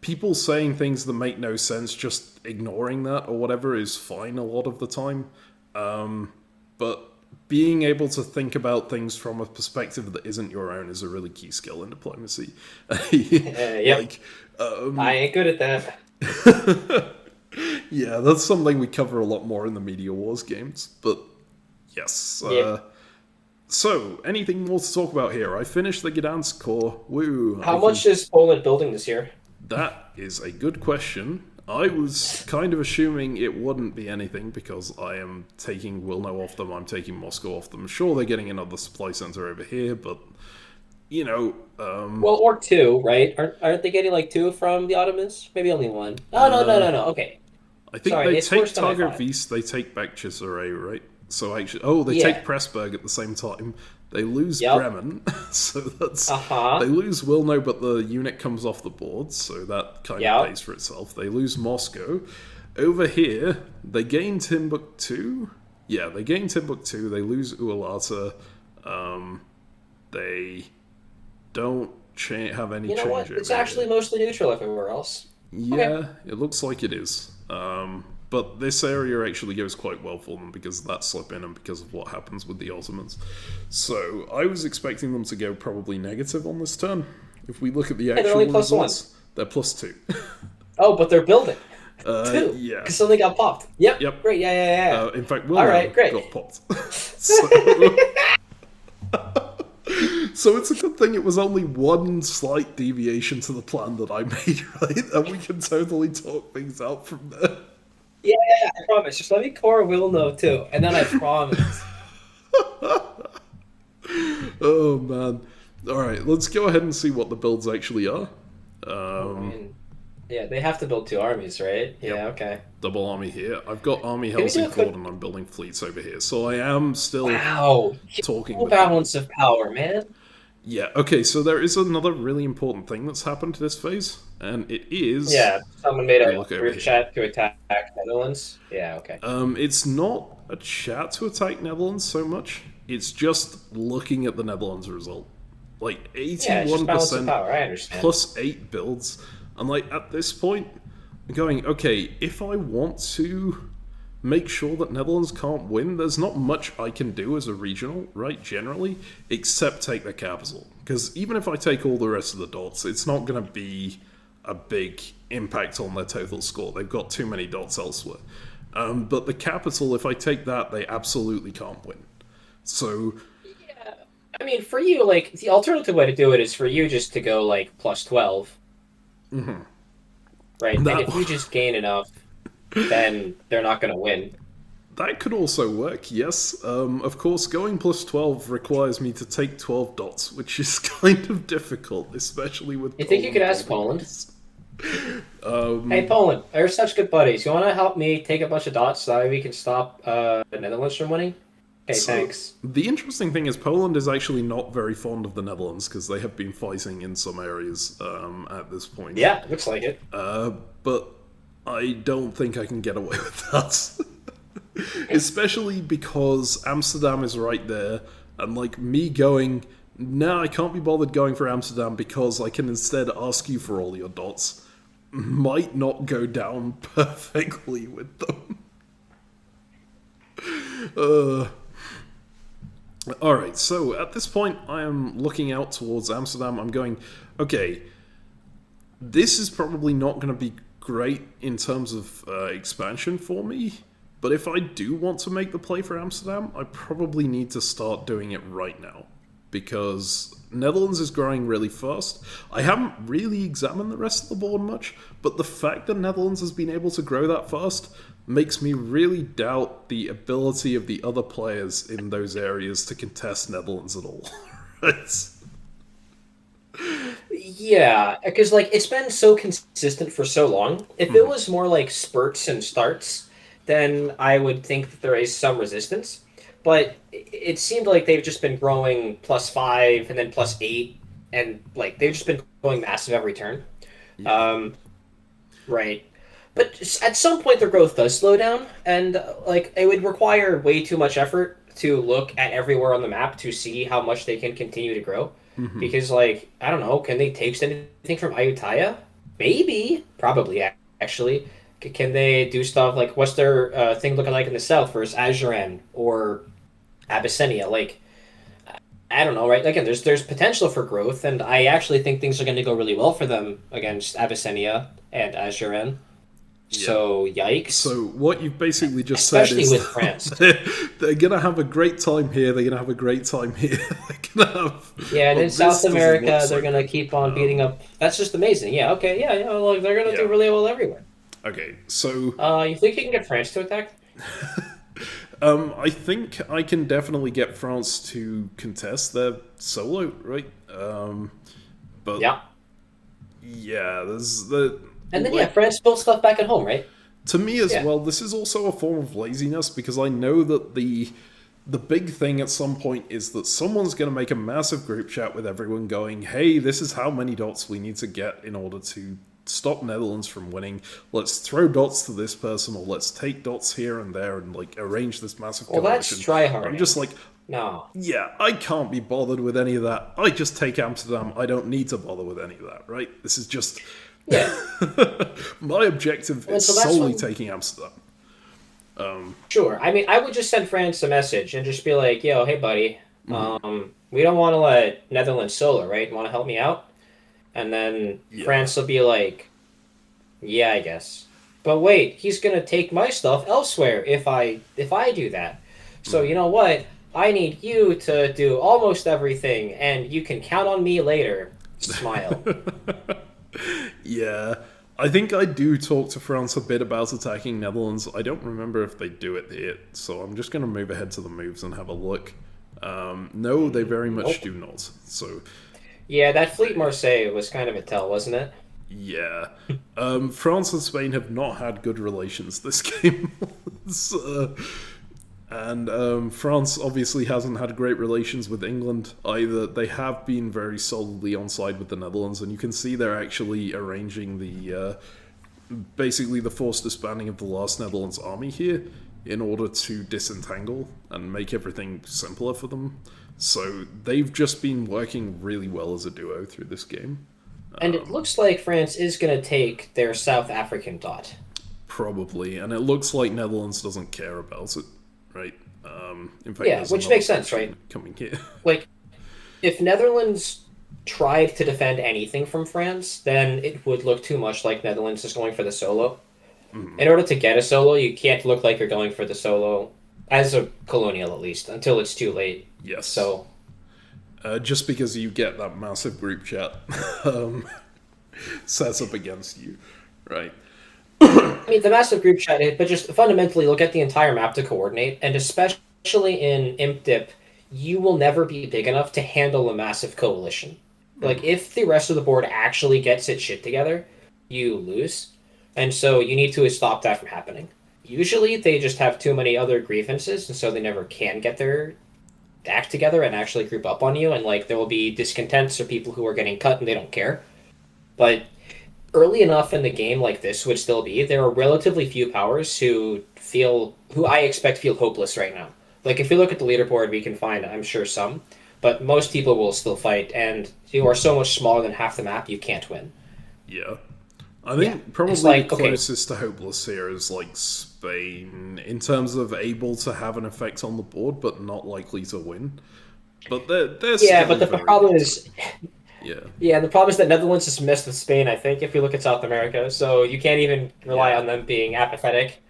Speaker 1: people saying things that make no sense, just ignoring that or whatever is fine a lot of the time. But being able to think about things from a perspective that isn't your own is a really key skill in diplomacy.
Speaker 2: Yep.
Speaker 1: Like,
Speaker 2: I ain't good at that.
Speaker 1: Yeah, that's something we cover a lot more in the Media Wars games, but yes. So, anything more to talk about here? I finished the Gdansk core. Woo.
Speaker 2: How much is Poland building this year?
Speaker 1: That is a good question. I was kind of assuming it wouldn't be anything because I am taking Wilno off them, I'm taking Moscow off them. Sure, they're getting another supply center over here, but, you know...
Speaker 2: well, or two, right? Aren't they getting like two from the Ottomans? Maybe only one. Oh, no. Okay.
Speaker 1: I think they take Targov East, they take Bakhchisaray, right? So actually... they take Pressburg at the same time. They lose Bremen, so that's... They lose Wilno, but the unit comes off the board, so that kind of pays for itself. They lose Moscow. Over here, they gain Timbuktu. Yeah, they gain Timbuktu. They lose Ualata. They don't have any change.
Speaker 2: You know what? It's actually mostly neutral everywhere else.
Speaker 1: Yeah, it looks like it is. But this area actually goes quite well for them because of that slip in and because of what happens with the Ottomans. So I was expecting them to go probably negative on this turn. If we look at the actual results, they're +2.
Speaker 2: Oh, but they're building. 2.
Speaker 1: Yeah.
Speaker 2: Because something got popped. Yep. Great. Yeah.
Speaker 1: In fact,
Speaker 2: great.
Speaker 1: got popped. So it's a good thing it was only one slight deviation to the plan that I made, right? And we can totally talk things out from there.
Speaker 2: Yeah, I promise. Just let me core Wilno too, and then I promise.
Speaker 1: Oh, man. Alright, let's go ahead and see what the builds actually are.
Speaker 2: Yeah, they have to build 2 armies, right? Yeah, okay.
Speaker 1: Double army here. I've got Army Helsingford and I'm building fleets over here, so I am still talking
Speaker 2: with balance of power, man.
Speaker 1: Yeah, okay, so there is another really important thing that's happened to this phase, and it is...
Speaker 2: Yeah, someone made a group chat to attack Netherlands. Yeah, okay.
Speaker 1: It's not a chat to attack Netherlands so much, it's just looking at the Netherlands result. Like, 81%
Speaker 2: power, I understand.
Speaker 1: plus 8 builds, and like, at this point, I'm going, okay, if I want to make sure that Netherlands can't win, there's not much I can do as a regional, right, generally, except take the capital. Because even if I take all the rest of the dots, it's not going to be a big impact on their total score. They've got too many dots elsewhere. But the capital, if I take that, they absolutely can't win. So...
Speaker 2: Yeah, I mean, for you, like, the alternative way to do it is for you just to go, like, +12.
Speaker 1: Mm-hmm.
Speaker 2: Right? And if you just gain enough... then they're not going to win.
Speaker 1: That could also work, yes. Of course, going plus 12 requires me to take 12 dots, which is kind of difficult, especially with
Speaker 2: You think you could ask Poland? Hey,
Speaker 1: Um,
Speaker 2: Poland, we're such good buddies. You want to help me take a bunch of dots so that way we can stop the Netherlands from winning? Okay,
Speaker 1: so,
Speaker 2: thanks.
Speaker 1: the interesting thing is Poland is actually not very fond of the Netherlands, because they have been fighting in some areas at this point.
Speaker 2: Yeah, looks like it.
Speaker 1: But I don't think I can get away with that. Especially because Amsterdam is right there, and like me going, nah, I can't be bothered going for Amsterdam because I can instead ask you for all your dots, might not go down perfectly with them. Alright, so at this point I am looking out towards Amsterdam. I'm going, okay, this is probably not going to be great in terms of expansion for me, but if I do want to make the play for Amsterdam, I probably need to start doing it right now, because Netherlands is growing really fast. I haven't really examined the rest of the board much, but the fact that Netherlands has been able to grow that fast makes me really doubt the ability of the other players in those areas to contest Netherlands at all. Right?
Speaker 2: Yeah, because like it's been so consistent for so long. If it was more like spurts and starts, then I would think that there is some resistance. But it seemed like they've just been growing +5 and then +8, and like they've just been going massive every turn.
Speaker 1: Yeah.
Speaker 2: Um, right. But at some point, their growth does slow down, and like it would require way too much effort to look at everywhere on the map to see how much they can continue to grow. Because, like, I don't know, can they take anything from Ayutthaya? Maybe, probably actually. Can they do stuff like what's their thing looking like in the south versus Azuran or Abyssinia? Like, I don't know, right? Again, there's potential for growth, and I actually think things are going to go really well for them against Abyssinia and Azuran.
Speaker 1: Yeah.
Speaker 2: So yikes.
Speaker 1: So what you've basically just
Speaker 2: Especially
Speaker 1: said is
Speaker 2: with France.
Speaker 1: they're gonna have a great time here. They're gonna have a great time here. They're gonna have.
Speaker 2: Yeah, and
Speaker 1: Well,
Speaker 2: in
Speaker 1: this
Speaker 2: South
Speaker 1: doesn't
Speaker 2: America,
Speaker 1: look so
Speaker 2: they're going to
Speaker 1: good.
Speaker 2: keep on beating up. That's just amazing. Yeah, okay, yeah, look, they're going to
Speaker 1: Yeah.
Speaker 2: do really well everywhere.
Speaker 1: Okay, so
Speaker 2: You think you can get France to attack?
Speaker 1: I think I can definitely get France to contest their solo, right? But
Speaker 2: Yeah.
Speaker 1: yeah, there's the.
Speaker 2: And then, yeah, France built stuff back at home, right?
Speaker 1: To me as
Speaker 2: Yeah.
Speaker 1: well, this is also a form of laziness, because I know that the big thing at some point is that someone's going to make a massive group chat with everyone going, hey, this is how many dots we need to get in order to stop Netherlands from winning. Let's throw dots to this person, or let's take dots here and there and like arrange this massive
Speaker 2: Well,
Speaker 1: coalition.
Speaker 2: that's tryharding.
Speaker 1: I'm just like,
Speaker 2: No.
Speaker 1: yeah, I can't be bothered with any of that. I just take Amsterdam. I don't need to bother with any of that, right? This is just...
Speaker 2: Yeah.
Speaker 1: My objective is
Speaker 2: so that's
Speaker 1: solely
Speaker 2: what-
Speaker 1: taking Amsterdam.
Speaker 2: Sure. I mean, I would just send France a message and just be like, yo, hey, buddy, we don't want to let Netherlands solo, right? Want to help me out? And then
Speaker 1: Yeah.
Speaker 2: France will be like, yeah, I guess. But wait, he's going to take my stuff elsewhere if I do that. So you know what? I need you to do almost everything, and you can count on me later. Smile.
Speaker 1: Yeah, I think I do talk to France a bit about attacking Netherlands. I don't remember if they do it here, so I'm just going to move ahead to the moves and have a look. No, they very much do not. So,
Speaker 2: Yeah, that Fleet Marseille was kind of a tell, wasn't it?
Speaker 1: yeah. France and Spain have not had good relations this game. So, and France obviously hasn't had great relations with England either. They have been very solidly on side with the Netherlands, and you can see they're actually arranging the basically the forced disbanding of the last Netherlands army here in order to disentangle and make everything simpler for them. So they've just been working really well as a duo through this game.
Speaker 2: And it looks like France is going to take their South African dot.
Speaker 1: Probably, and it looks like Netherlands doesn't care about it, right? In fact,
Speaker 2: Yeah,
Speaker 1: there's
Speaker 2: which
Speaker 1: another
Speaker 2: makes sense,
Speaker 1: section
Speaker 2: right?
Speaker 1: Coming here.
Speaker 2: Like, if Netherlands tried to defend anything from France, then it would look too much like Netherlands is going for the solo. In order to get a solo, you can't look like you're going for the solo, as a colonial at least, until it's too late.
Speaker 1: Yes.
Speaker 2: So,
Speaker 1: Just because you get that massive group chat sets up against you, right?
Speaker 2: I mean, the massive group chat, but just fundamentally look at the entire map to coordinate, and especially in Imp Dip, you will never be big enough to handle a massive coalition. Like, if the rest of the board actually gets its shit together, you lose. And so you need to stop that from happening. Usually they just have too many other grievances, and so they never can get their act together and actually group up on you, and like there will be discontents or people who are getting cut and they don't care. But early enough in the game like this would still be, there are relatively few powers who I expect feel hopeless right now. Like if you look at the leaderboard, we can find, I'm sure, some, but most people will still fight, and you are so much smaller than half the map, you can't win.
Speaker 1: Yeah. I think probably the closest to hopeless here is like Spain in terms of able to have an effect on the board, but not likely to win. But they're
Speaker 2: but the problem is,
Speaker 1: yeah,
Speaker 2: the problem is that Netherlands is missed with Spain. I think if you look at South America, so you can't even rely on them being apathetic.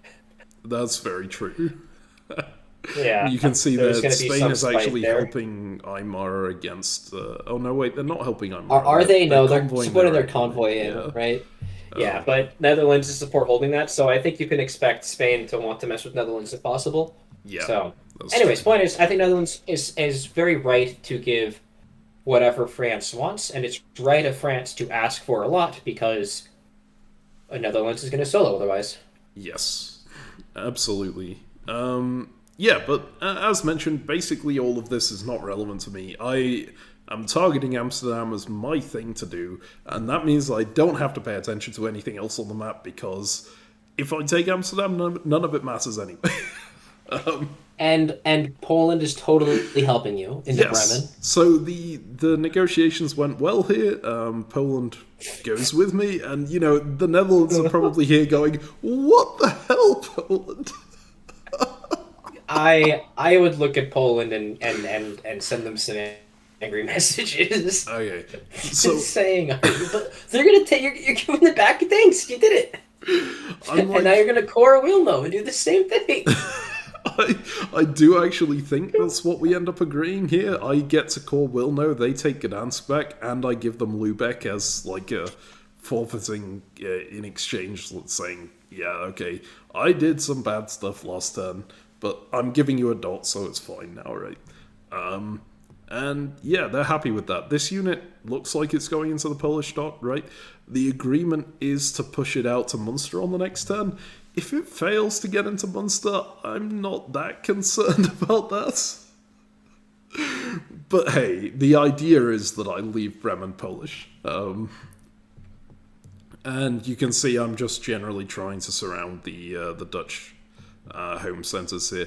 Speaker 1: That's very true.
Speaker 2: Yeah,
Speaker 1: you can see that Spain is actually helping Aymara against. Oh no, wait, they're not helping Aymara.
Speaker 2: Are they? No, they're supporting their convoy in, right? Yeah, but Netherlands is support holding that, so I think you can expect Spain to want to mess with Netherlands if possible.
Speaker 1: Yeah.
Speaker 2: So, anyways, point is, I think Netherlands is very right to give whatever France wants, and it's right of France to ask for a lot because Netherlands is going to solo otherwise.
Speaker 1: Yes, absolutely. Yeah, but as mentioned, basically all of this is not relevant to me. I'm targeting Amsterdam as my thing to do, and that means I don't have to pay attention to anything else on the map, because if I take Amsterdam, none of it matters anyway.
Speaker 2: And Poland is totally helping you in Bremen.
Speaker 1: So the negotiations went well here. Poland goes with me, and the Netherlands are probably here going, "What the hell, Poland?"
Speaker 2: I would look at Poland and send them some angry messages.
Speaker 1: Okay, so
Speaker 2: saying, but they're gonna take you're giving the back. Thanks, you did it. And now you're gonna core Wilno and do the same thing.
Speaker 1: I do actually think that's what we end up agreeing here. I get to core Wilno, they take Gdansk back, and I give them Lubeck as like a forfeiting in exchange, saying, yeah, okay, I did some bad stuff last turn, but I'm giving you a dot, so it's fine now, right? And yeah, they're happy with that. This unit looks like it's going into the Polish dot, right? The agreement is to push it out to Munster on the next turn. If it fails to get into Munster, I'm not that concerned about that. But hey, the idea is that I leave Bremen Polish. And you can see I'm just generally trying to surround the Dutch home centres here.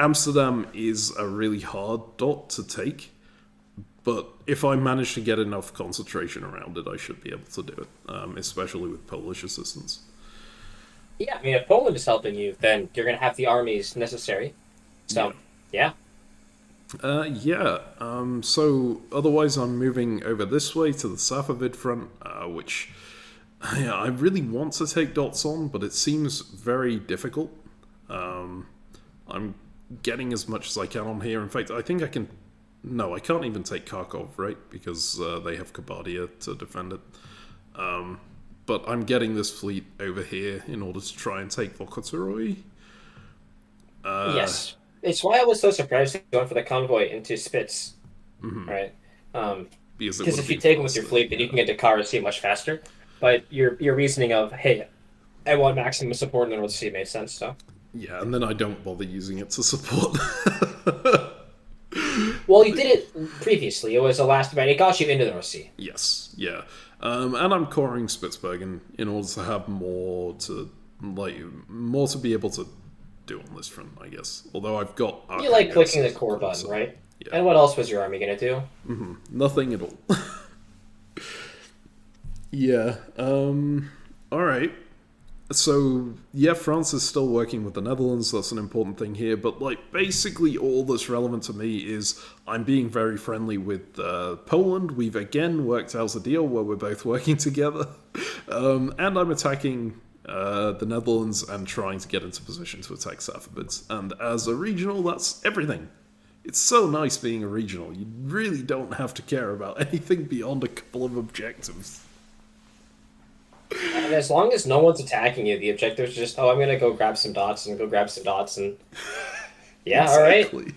Speaker 1: Amsterdam is a really hard dot to take, but if I manage to get enough concentration around it, I should be able to do it, especially with Polish assistance.
Speaker 2: Yeah, I mean, if Poland is helping you, then you're going to have the armies necessary. So, yeah.
Speaker 1: So otherwise I'm moving over this way to the Safavid front, which I really want to take dots on, but it seems very difficult. I'm getting as much as I can on here. In fact, I think I can... No, I can't even take Kharkov, right? Because they have Kabardia to defend it. But I'm getting this fleet over here in order to try and take Vokotoroy.
Speaker 2: Yes. It's why I was so surprised going for the convoy into Spitz, right? Because if you take them with your fleet, then you can get to Kara much faster. But your reasoning of, hey, I want maximum support in the North Sea made sense, so...
Speaker 1: Yeah, and then I don't bother using it to support.
Speaker 2: Well, you did it previously. It was a last event. It got you into the North Sea.
Speaker 1: Yes, yeah. And I'm coring Spitsbergen in order to have more to be able to do on this front, I guess. Although I've got...
Speaker 2: You like clicking the core button, right? Yeah. And what else was your army going to do?
Speaker 1: Nothing at all. Yeah. Alright. So, yeah, France is still working with the Netherlands, that's an important thing here, but, basically all that's relevant to me is I'm being very friendly with Poland. We've again worked out a deal where we're both working together, and I'm attacking the Netherlands and trying to get into position to attack Safavids. And as a regional, that's everything. It's so nice being a regional. You really don't have to care about anything beyond a couple of objectives.
Speaker 2: And as long as no one's attacking you, the objective's just, oh, I'm gonna go grab some dots and go grab some dots and yeah, all right.
Speaker 1: Exactly.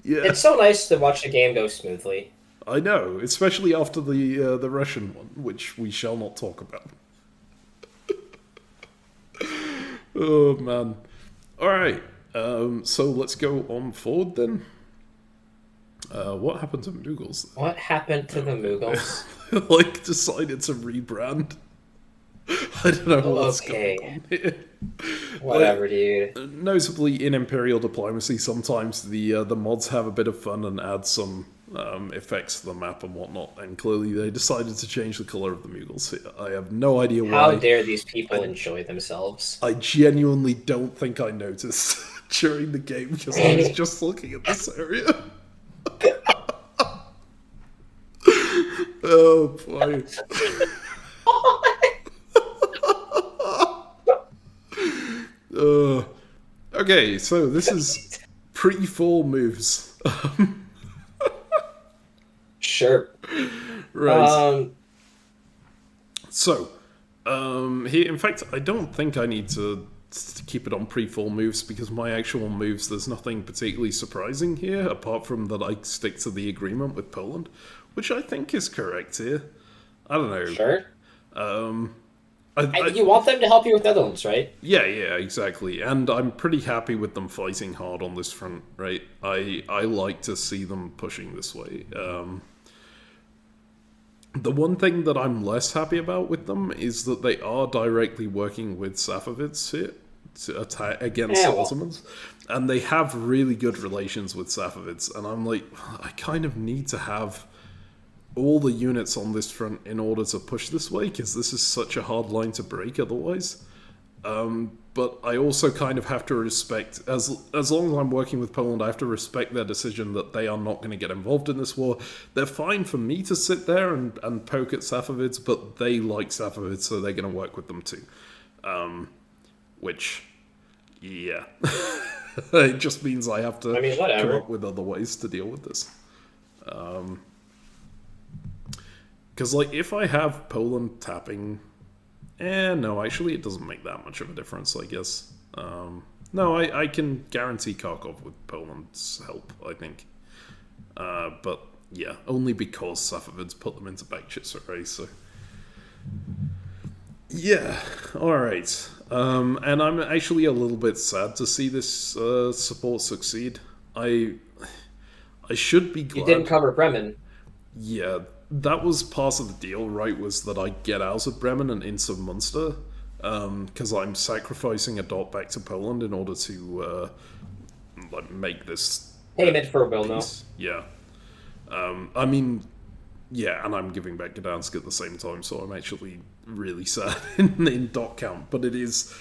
Speaker 1: Yeah,
Speaker 2: It's so nice to watch the game go smoothly.
Speaker 1: I know, especially after the Russian one, which we shall not talk about. Oh man. All right. So let's go on forward then. What happened to Mughals?
Speaker 2: What happened to the Mughals?
Speaker 1: Like decided to rebrand. I don't know what's going on here.
Speaker 2: Whatever, dude.
Speaker 1: Notably, in Imperial Diplomacy, sometimes the mods have a bit of fun and add some effects to the map and whatnot. And clearly, they decided to change the color of the Mughals here. I have no idea why.
Speaker 2: How dare these people enjoy themselves?
Speaker 1: I genuinely don't think I noticed during the game because I was just looking at this area. Oh boy. Okay, so this is pre-fall moves.
Speaker 2: Sure.
Speaker 1: Right. So, here, in fact, I don't think I need to keep it on pre-fall moves because my actual moves, there's nothing particularly surprising here apart from that I stick to the agreement with Poland, which I think is correct here. I don't know.
Speaker 2: Sure.
Speaker 1: I,
Speaker 2: You want them to help you with Netherlands, right?
Speaker 1: yeah, exactly. And I'm pretty happy with them fighting hard on this front, right? I like to see them pushing this way. The one thing that I'm less happy about with them is that they are directly working with Safavids here to attack against Ottomans. And they have really good relations with Safavids. And I'm like, I kind of need to have all the units on this front in order to push this way, because this is such a hard line to break otherwise. But I also kind of have to respect, as long as I'm working with Poland, I have to respect their decision that they are not going to get involved in this war. They're fine for me to sit there and poke at Safavids, but they like Safavids, so they're going to work with them too. Which, yeah. It just means I have to come up with other ways to deal with this. Because, like, if I have Poland tapping... no, actually, it doesn't make that much of a difference, I guess. No, I can guarantee Kharkov with Poland's help, I think. But, yeah, only because Safavids put them into Backchitzer, so... Yeah, alright. And I'm actually a little bit sad to see this support succeed. I should be glad...
Speaker 2: You didn't cover Bremen.
Speaker 1: Yeah, that was part of the deal, right, was that I get out of Bremen and into Munster, because I'm sacrificing a dot back to Poland in order to make this...
Speaker 2: Payment for Wilno.
Speaker 1: Yeah. I mean, yeah, and I'm giving back Gdansk at the same time, so I'm actually really sad in dot count, but it is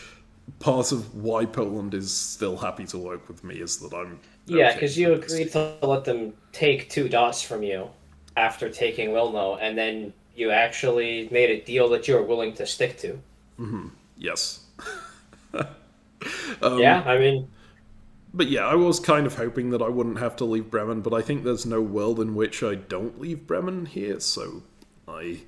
Speaker 1: part of why Poland is still happy to work with me, is that I'm...
Speaker 2: Yeah, because you agreed to let them take 2 dots from you after taking Wilno, and then you actually made a deal that you were willing to stick to.
Speaker 1: Mm-hmm. Yes.
Speaker 2: Yeah, I mean...
Speaker 1: But yeah, I was kind of hoping that I wouldn't have to leave Bremen, but I think there's no world in which I don't leave Bremen here, so I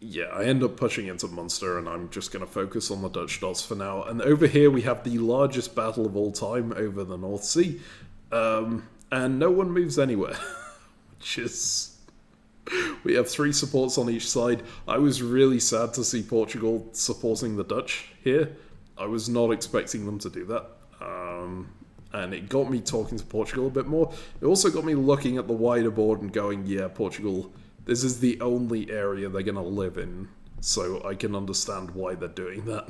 Speaker 1: end up pushing into Munster, and I'm just going to focus on the Dutch dots for now. And over here we have the largest battle of all time over the North Sea, and no one moves anywhere. Which is... We have 3 supports on each side. I was really sad to see Portugal supporting the Dutch here. I was not expecting them to do that. And it got me talking to Portugal a bit more. It also got me looking at the wider board and going, yeah, Portugal, this is the only area they're going to live in. So I can understand why they're doing that.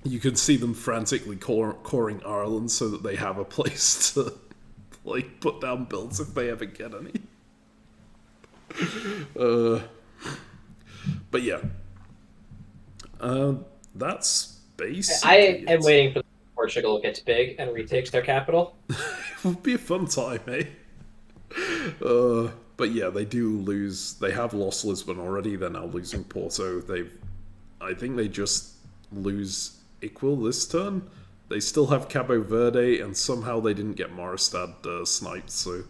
Speaker 1: You can see them frantically coring Ireland so that they have a place to, like, put down builds if they ever get any. But yeah. That's basically
Speaker 2: I am waiting for Portugal gets big and retakes their capital.
Speaker 1: It would be a fun time, eh? But yeah, they do lose. They have lost Lisbon already. They're now losing Porto. I think they just lose Equal this turn. They still have Cabo Verde, and somehow they didn't get Moristad sniped, so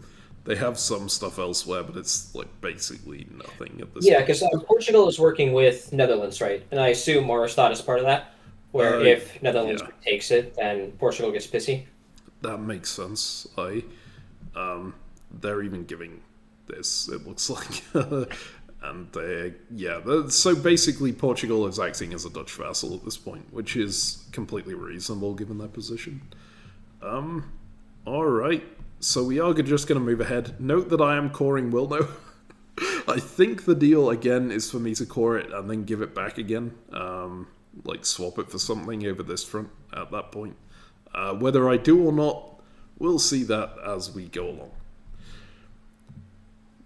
Speaker 1: They have some stuff elsewhere, but it's like basically nothing at this
Speaker 2: Yeah,
Speaker 1: point.
Speaker 2: because Portugal is working with Netherlands, right? And I assume Maurstad is part of that, where
Speaker 1: Uh,
Speaker 2: if Netherlands
Speaker 1: yeah,
Speaker 2: takes it, then Portugal gets pissy.
Speaker 1: that makes sense. They're even giving this. It looks like, and so basically Portugal is acting as a Dutch vassal at this point, which is completely reasonable given their position. All right. So we are just going to move ahead. Note that I am coring Wilno. I think the deal again is for me to core it and then give it back again. Like swap it for something over this front at that point. Whether I do or not, we'll see that as we go along.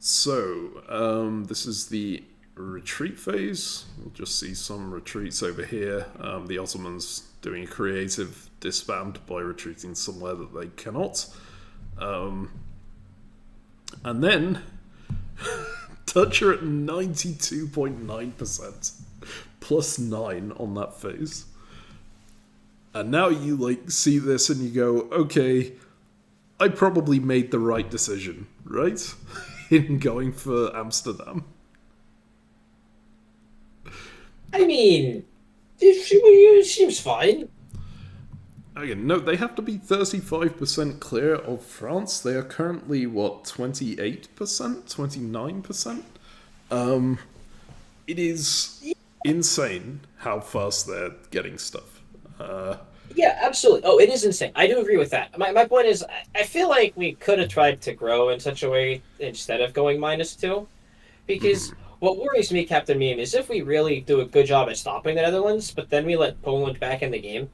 Speaker 1: So, this is the retreat phase. We'll just see some retreats over here. The Ottomans doing a creative disband by retreating somewhere that they cannot. And then, Dutch are at 92.9%, plus 9 on that phase. And now you like see this and you go, okay, I probably made the right decision, right? In going for Amsterdam.
Speaker 2: I mean, it seems fine.
Speaker 1: Again, note they have to be 35% clear of France. They are currently, 28%? 29%? It is insane how fast they're getting stuff.
Speaker 2: Yeah, absolutely. Oh, it is insane. I do agree with that. My point is, I feel like we could have tried to grow in such a way instead of going -2. Because what worries me, Captain Meme, is if we really do a good job at stopping the Netherlands, but then we let Poland back in the game,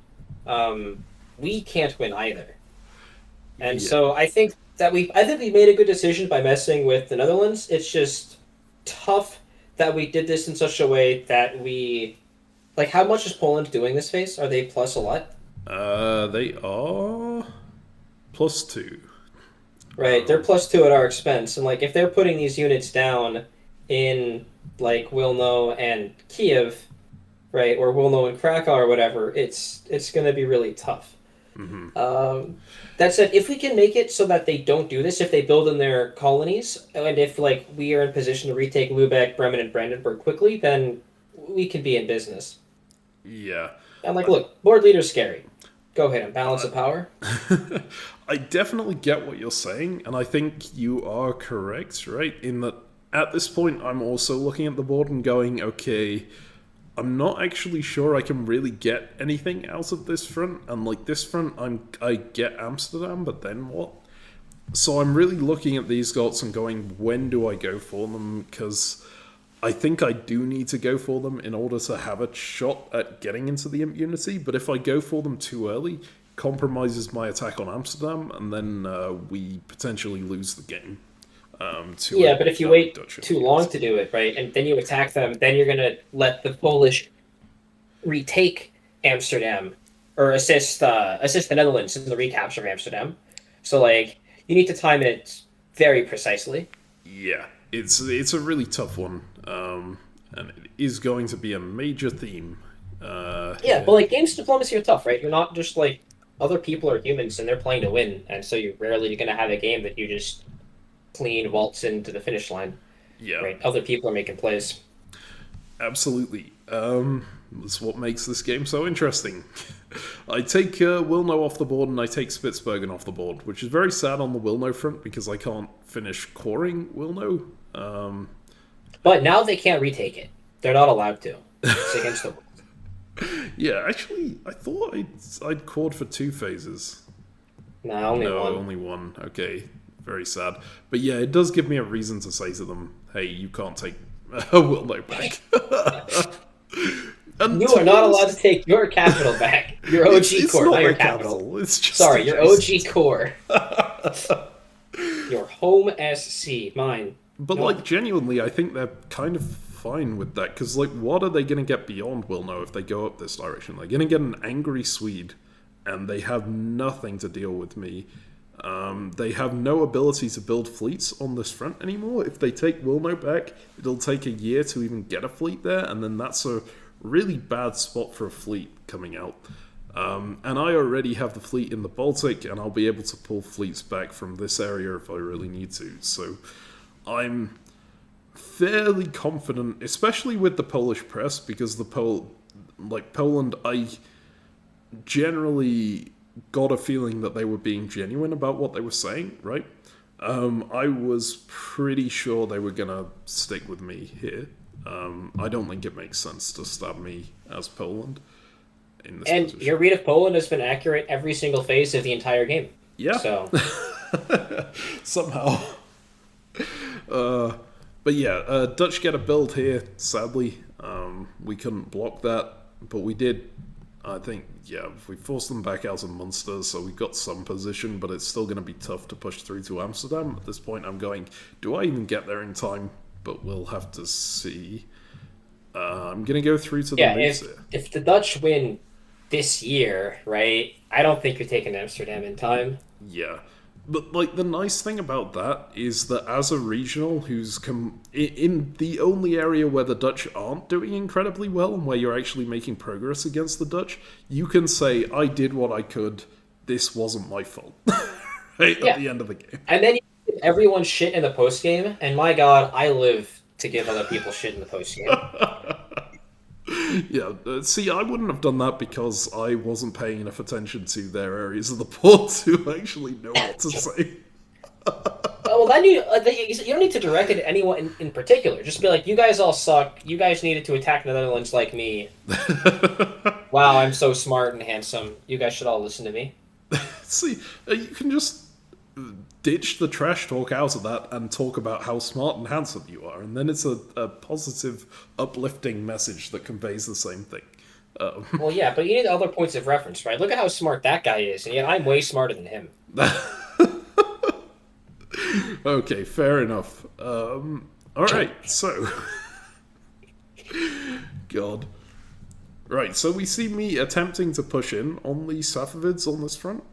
Speaker 2: we can't win either. And
Speaker 1: Yeah.
Speaker 2: so I think we made a good decision by messing with the Netherlands. It's just tough that we did this in such a way that we like. How much is Poland doing this phase? Are they plus a lot?
Speaker 1: They are +2.
Speaker 2: Right, they're +2 at our expense, and like if they're putting these units down in like Wilno and Kiev, right, or Wilno and Krakow or whatever, it's going to be really tough. That said, if we can make it so that they don't do this, if they build in their colonies, and if like we are in position to retake Lubeck, Bremen, and Brandenburg quickly, then we can be in business.
Speaker 1: Yeah.
Speaker 2: And like, look, board leader's scary. Go ahead and balance of power.
Speaker 1: I definitely get what you're saying, and I think you are correct, right? In that at this point, I'm also looking at the board and going, okay, I'm not actually sure I can really get anything out of this front, and like this front, I get Amsterdam, but then what? So I'm really looking at these goals and going, when do I go for them? Because I think I do need to go for them in order to have a shot at getting into the immunity, but if I go for them too early, compromises my attack on Amsterdam, and then we potentially lose the game.
Speaker 2: Yeah, but if you wait
Speaker 1: Dutch
Speaker 2: too
Speaker 1: immunity.
Speaker 2: long to do it, right, and then you attack them, then you're going to let the Polish retake Amsterdam or assist the Netherlands in the recapture of Amsterdam. So like you need to time it very precisely.
Speaker 1: Yeah, it's a really tough one, and it is going to be a major theme.
Speaker 2: Yeah, but like games diplomacy are tough, right? You're not just like other people are humans and they're playing to win, and so you're rarely going to have a game that you just clean waltz into the finish line.
Speaker 1: Yeah,
Speaker 2: Right, other people are making plays.
Speaker 1: absolutely. That's what makes this game so interesting. I take Wilno off the board and I take Spitsbergen off the board, which is very sad on the Wilno front because I can't finish coring Wilno.
Speaker 2: But now they can't retake it. They're not allowed to. It's against the rules.
Speaker 1: Yeah, actually, I thought I'd cored for 2 phases.
Speaker 2: No, only
Speaker 1: No,
Speaker 2: one.
Speaker 1: only one. Okay, very sad. But yeah, it does give me a reason to say to them, hey, you can't take Wilno back. And
Speaker 2: You are not allowed to take your capital back. Your OG core, not your capital.
Speaker 1: It's just
Speaker 2: Sorry, your OG core. Your home SC, mine.
Speaker 1: But
Speaker 2: No.
Speaker 1: like genuinely, I think they're kind of fine with that because like, what are they going to get beyond Wilno if they go up this direction? They're going to get an angry Swede, and they have nothing to deal with me. They have no ability to build fleets on this front anymore. If they take Wilno back, it'll take a year to even get a fleet there, and then that's a really bad spot for a fleet coming out. And I already have the fleet in the Baltic, and I'll be able to pull fleets back from this area if I really need to. So I'm fairly confident, especially with the Polish press, because Poland, I generally got a feeling that they were being genuine about what they were saying, right? I was pretty sure they were gonna stick with me here. I don't think it makes sense to stab me as Poland in this position.
Speaker 2: Your read of Poland has been accurate every single phase of the entire game.
Speaker 1: Yeah.
Speaker 2: So
Speaker 1: somehow. But yeah, Dutch get a build here, sadly. We couldn't block that, but we did. I think, yeah, we forced them back out of Munster, so we got some position, but it's still going to be tough to push through to Amsterdam. At this point, I'm going, do I even get there in time? But we'll have to see. I'm going to go through to the moves here.
Speaker 2: If the Dutch win this year, right, I don't think you're taking Amsterdam in time.
Speaker 1: Yeah. But, like, the nice thing about that is that as a regional who's in the only area where the Dutch aren't doing incredibly well and where you're actually making progress against the Dutch, you can say, I did what I could, this wasn't my fault. Right? Yeah. At the end of the game.
Speaker 2: And then you give everyone shit in the postgame, and my god, I live to give other people shit in the postgame.
Speaker 1: Yeah, see, I wouldn't have done that because I wasn't paying enough attention to their areas of the port to actually know what to say.
Speaker 2: Well, then you don't need to direct it at anyone in particular. Just be like, you guys all suck. You guys needed to attack the Netherlands like me. Wow, I'm so smart and handsome. You guys should all listen to me.
Speaker 1: See, you can just ditch the trash talk out of that and talk about how smart and handsome you are, and then it's a positive, uplifting message that conveys the same thing.
Speaker 2: Well, yeah, but you need other points of reference, right? Look at how smart that guy is, and yet I'm way smarter than him.
Speaker 1: Okay, fair enough. Alright, so... God. Right, so we see me attempting to push in on the Safavids on this front.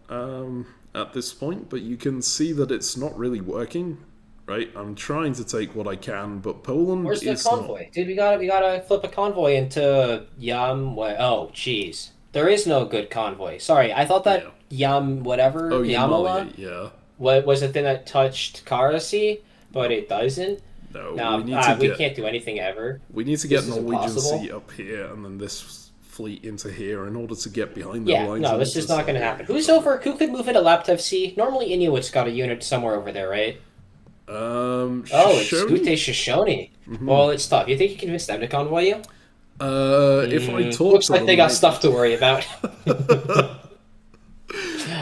Speaker 1: At this point, but you can see that it's not really working, right? I'm trying to take what I can, but Poland
Speaker 2: Where's the
Speaker 1: is
Speaker 2: convoy?
Speaker 1: not...
Speaker 2: Dude, we gotta flip a convoy into Oh, jeez. There is no good convoy. Sorry, I thought that Yamala
Speaker 1: yeah.
Speaker 2: was the thing that touched Karasi, but it doesn't.
Speaker 1: No,
Speaker 2: we can't do anything ever.
Speaker 1: We need to get Norwegian Sea up here, and then this fleet into here in order to get behind the lines.
Speaker 2: No, this is not going to happen. Who could move into Laptev Sea? Normally Inuit's got a unit somewhere over there, right? It's Skute Shoshone. Mm-hmm. Well, it's tough. You think you can convince them to convoy you?
Speaker 1: If I talk
Speaker 2: looks like they got stuff to worry about.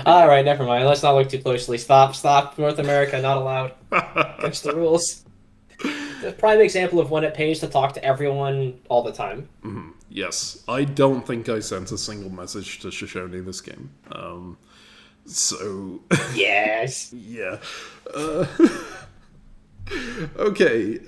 Speaker 2: Alright, never mind. Let's not look too closely. Stop. North America, not allowed. Against the rules. The prime example of when it pays to talk to everyone all the time.
Speaker 1: Mm-hmm. Yes, I don't think I sent a single message to Shoshone this game. So...
Speaker 2: Yes!
Speaker 1: Yeah. Okay,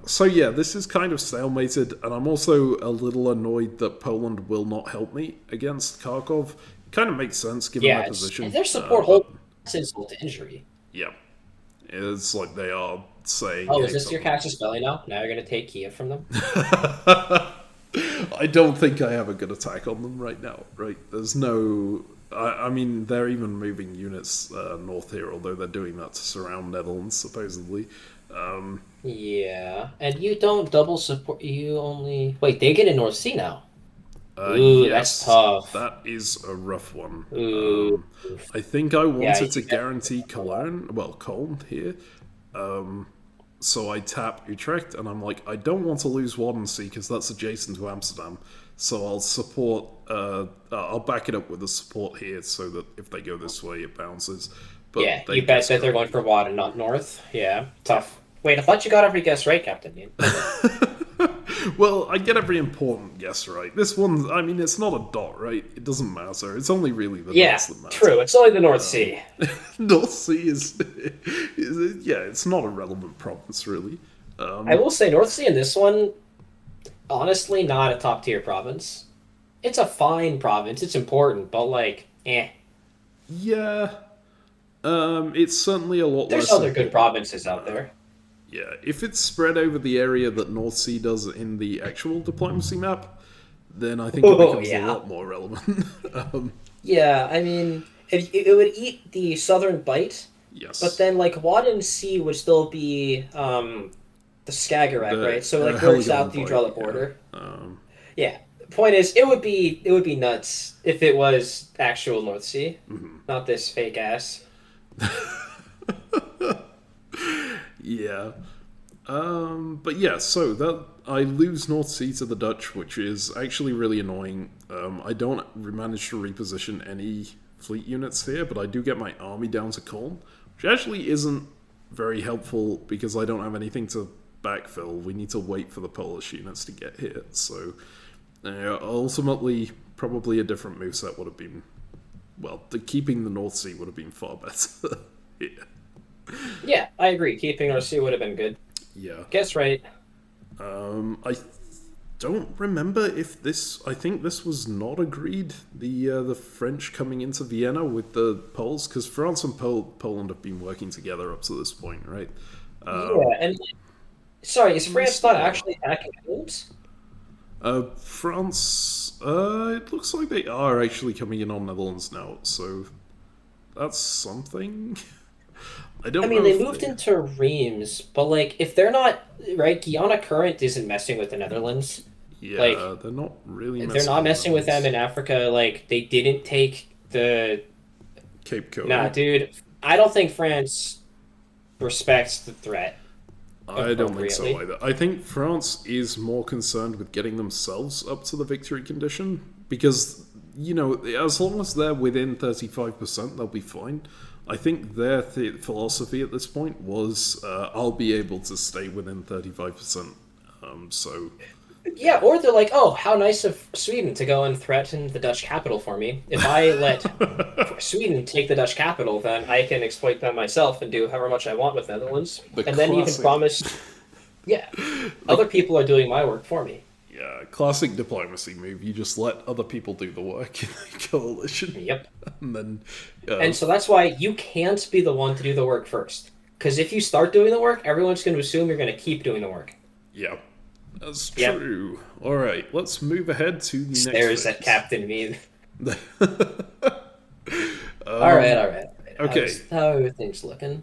Speaker 1: so yeah, this is kind of stalemated, and I'm also a little annoyed that Poland will not help me against Kharkov. It kind of makes sense, given their position.
Speaker 2: Their support holds insult to injury.
Speaker 1: Yeah. It's like they are saying...
Speaker 2: Oh, is this your Cassius Belli now? Now you're going to take Kiev from them?
Speaker 1: I don't think I have a good attack on them right now, right? There's no... I mean, they're even moving units north here, although they're doing that to surround Netherlands, supposedly.
Speaker 2: Yeah, and you don't double support... You only... Wait, they get in North Sea now? Ooh,
Speaker 1: yes,
Speaker 2: that's tough.
Speaker 1: That is a rough one.
Speaker 2: Ooh.
Speaker 1: I think I wanted to guarantee Cologne here. So I tap Utrecht, and I'm like, I don't want to lose Wadensee because that's adjacent to Amsterdam. So I'll support. I'll back it up with a support here, so that if they go this way, it bounces. But
Speaker 2: yeah, you bet that they're going for Wad and not north. Yeah, tough. Wait, I thought you got every guess right, Captain.
Speaker 1: Well, I get every important guess right. This one, I mean, it's not a dot, right? It doesn't matter. It's only really the dots that matter.
Speaker 2: True. It's only the North Sea.
Speaker 1: North Sea is it's not a relevant province, really.
Speaker 2: I will say North Sea in this one, honestly, not a top-tier province. It's a fine province. It's important, but, like, eh.
Speaker 1: Yeah. It's certainly a lot less...
Speaker 2: There's other good provinces out there.
Speaker 1: Yeah, if it's spread over the area that North Sea does in the actual diplomacy map, then I think it
Speaker 2: Oh
Speaker 1: becomes a
Speaker 2: yeah,
Speaker 1: lot more relevant.
Speaker 2: yeah. I mean, it would eat the southern bight, but
Speaker 1: Yes.
Speaker 2: then like Wadden Sea would still be the Skagerrak,
Speaker 1: The
Speaker 2: right? So like, where
Speaker 1: Helgoland
Speaker 2: south do you draw
Speaker 1: bite,
Speaker 2: the
Speaker 1: yeah.
Speaker 2: border? Yeah. Point is, it would be nuts if it was actual North Sea, not this fake ass.
Speaker 1: Yeah. But yeah, so that I lose North Sea to the Dutch, which is actually really annoying. I don't manage to reposition any fleet units here, but I do get my army down to Colne, which actually isn't very helpful because I don't have anything to backfill. We need to wait for the Polish units to get here. So ultimately, probably a different moveset would have been, well, keeping the North Sea would have been far better. Yeah.
Speaker 2: Yeah, I agree. Keeping North Sea would have been good.
Speaker 1: Yeah.
Speaker 2: Guess right.
Speaker 1: I don't remember if this. I think this was not agreed. The French coming into Vienna with the Poles, because France and Poland have been working together up to this point, right?
Speaker 2: Yeah, and sorry, is France not actually attacking Netherlands?
Speaker 1: France. It looks like they are actually coming in on Netherlands now, so that's something. I don't
Speaker 2: I mean,
Speaker 1: know
Speaker 2: they
Speaker 1: if
Speaker 2: moved into Reims, but like, if they're not right, Guyana Current isn't messing with the Netherlands.
Speaker 1: Yeah,
Speaker 2: Like,
Speaker 1: they're not really.
Speaker 2: if they're not messing with them in
Speaker 1: Netherlands.
Speaker 2: Africa. Like, they didn't take the.
Speaker 1: Cape
Speaker 2: Nah,
Speaker 1: Cody.
Speaker 2: dude, I don't think France respects the threat
Speaker 1: I don't think so
Speaker 2: appropriately.
Speaker 1: either. I think France is more concerned with getting themselves up to the victory condition because, as long as they're within 35%, they'll be fine. I think their philosophy at this point was I'll be able to stay within 35%. So,
Speaker 2: Yeah, or they're like, oh, how nice of Sweden to go and threaten the Dutch capital for me. If I let Sweden take the Dutch capital, then I can exploit them myself and do however much I want with Netherlands.
Speaker 1: the
Speaker 2: And then even
Speaker 1: classic.
Speaker 2: promise, yeah, other people are doing my work for me.
Speaker 1: Yeah, classic diplomacy move. You just let other people do the work in the coalition.
Speaker 2: Yep.
Speaker 1: And then.
Speaker 2: And so that's why you can't be the one to do the work first. Because if you start doing the work, everyone's going to assume you're going to keep doing the work.
Speaker 1: Yeah. That's
Speaker 2: Yep.
Speaker 1: true. Alright, let's move ahead to the next
Speaker 2: Stares at
Speaker 1: phase.
Speaker 2: CaptainMeme.
Speaker 1: Um,
Speaker 2: All right.
Speaker 1: Okay.
Speaker 2: How are things looking?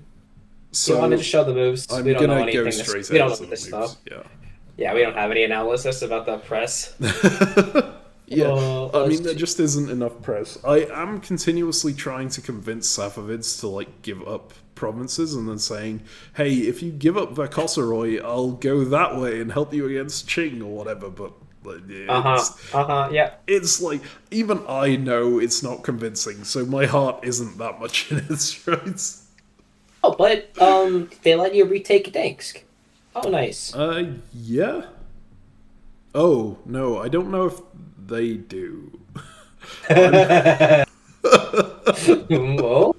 Speaker 1: So
Speaker 2: You want me to show the moves?
Speaker 1: I'm
Speaker 2: We don't know
Speaker 1: gonna
Speaker 2: anything.
Speaker 1: go straight
Speaker 2: We don't
Speaker 1: ahead
Speaker 2: know
Speaker 1: to
Speaker 2: this
Speaker 1: the
Speaker 2: stuff.
Speaker 1: moves.
Speaker 2: Yeah, we don't have any analysis about the press.
Speaker 1: Yeah. I mean, there
Speaker 2: Let's-
Speaker 1: just isn't enough press. I am continuously trying to convince Safavids to give up provinces and then saying, "Hey, if you give up Vercosseroy, I'll go that way and help you against Qing or whatever." But
Speaker 2: Yeah.
Speaker 1: it's like even I know it's not convincing, so my heart isn't that much in it, right?
Speaker 2: Oh, but they let you retake Gdansk. Oh, nice.
Speaker 1: Yeah. Oh no, I don't know if they do.
Speaker 2: Whoa.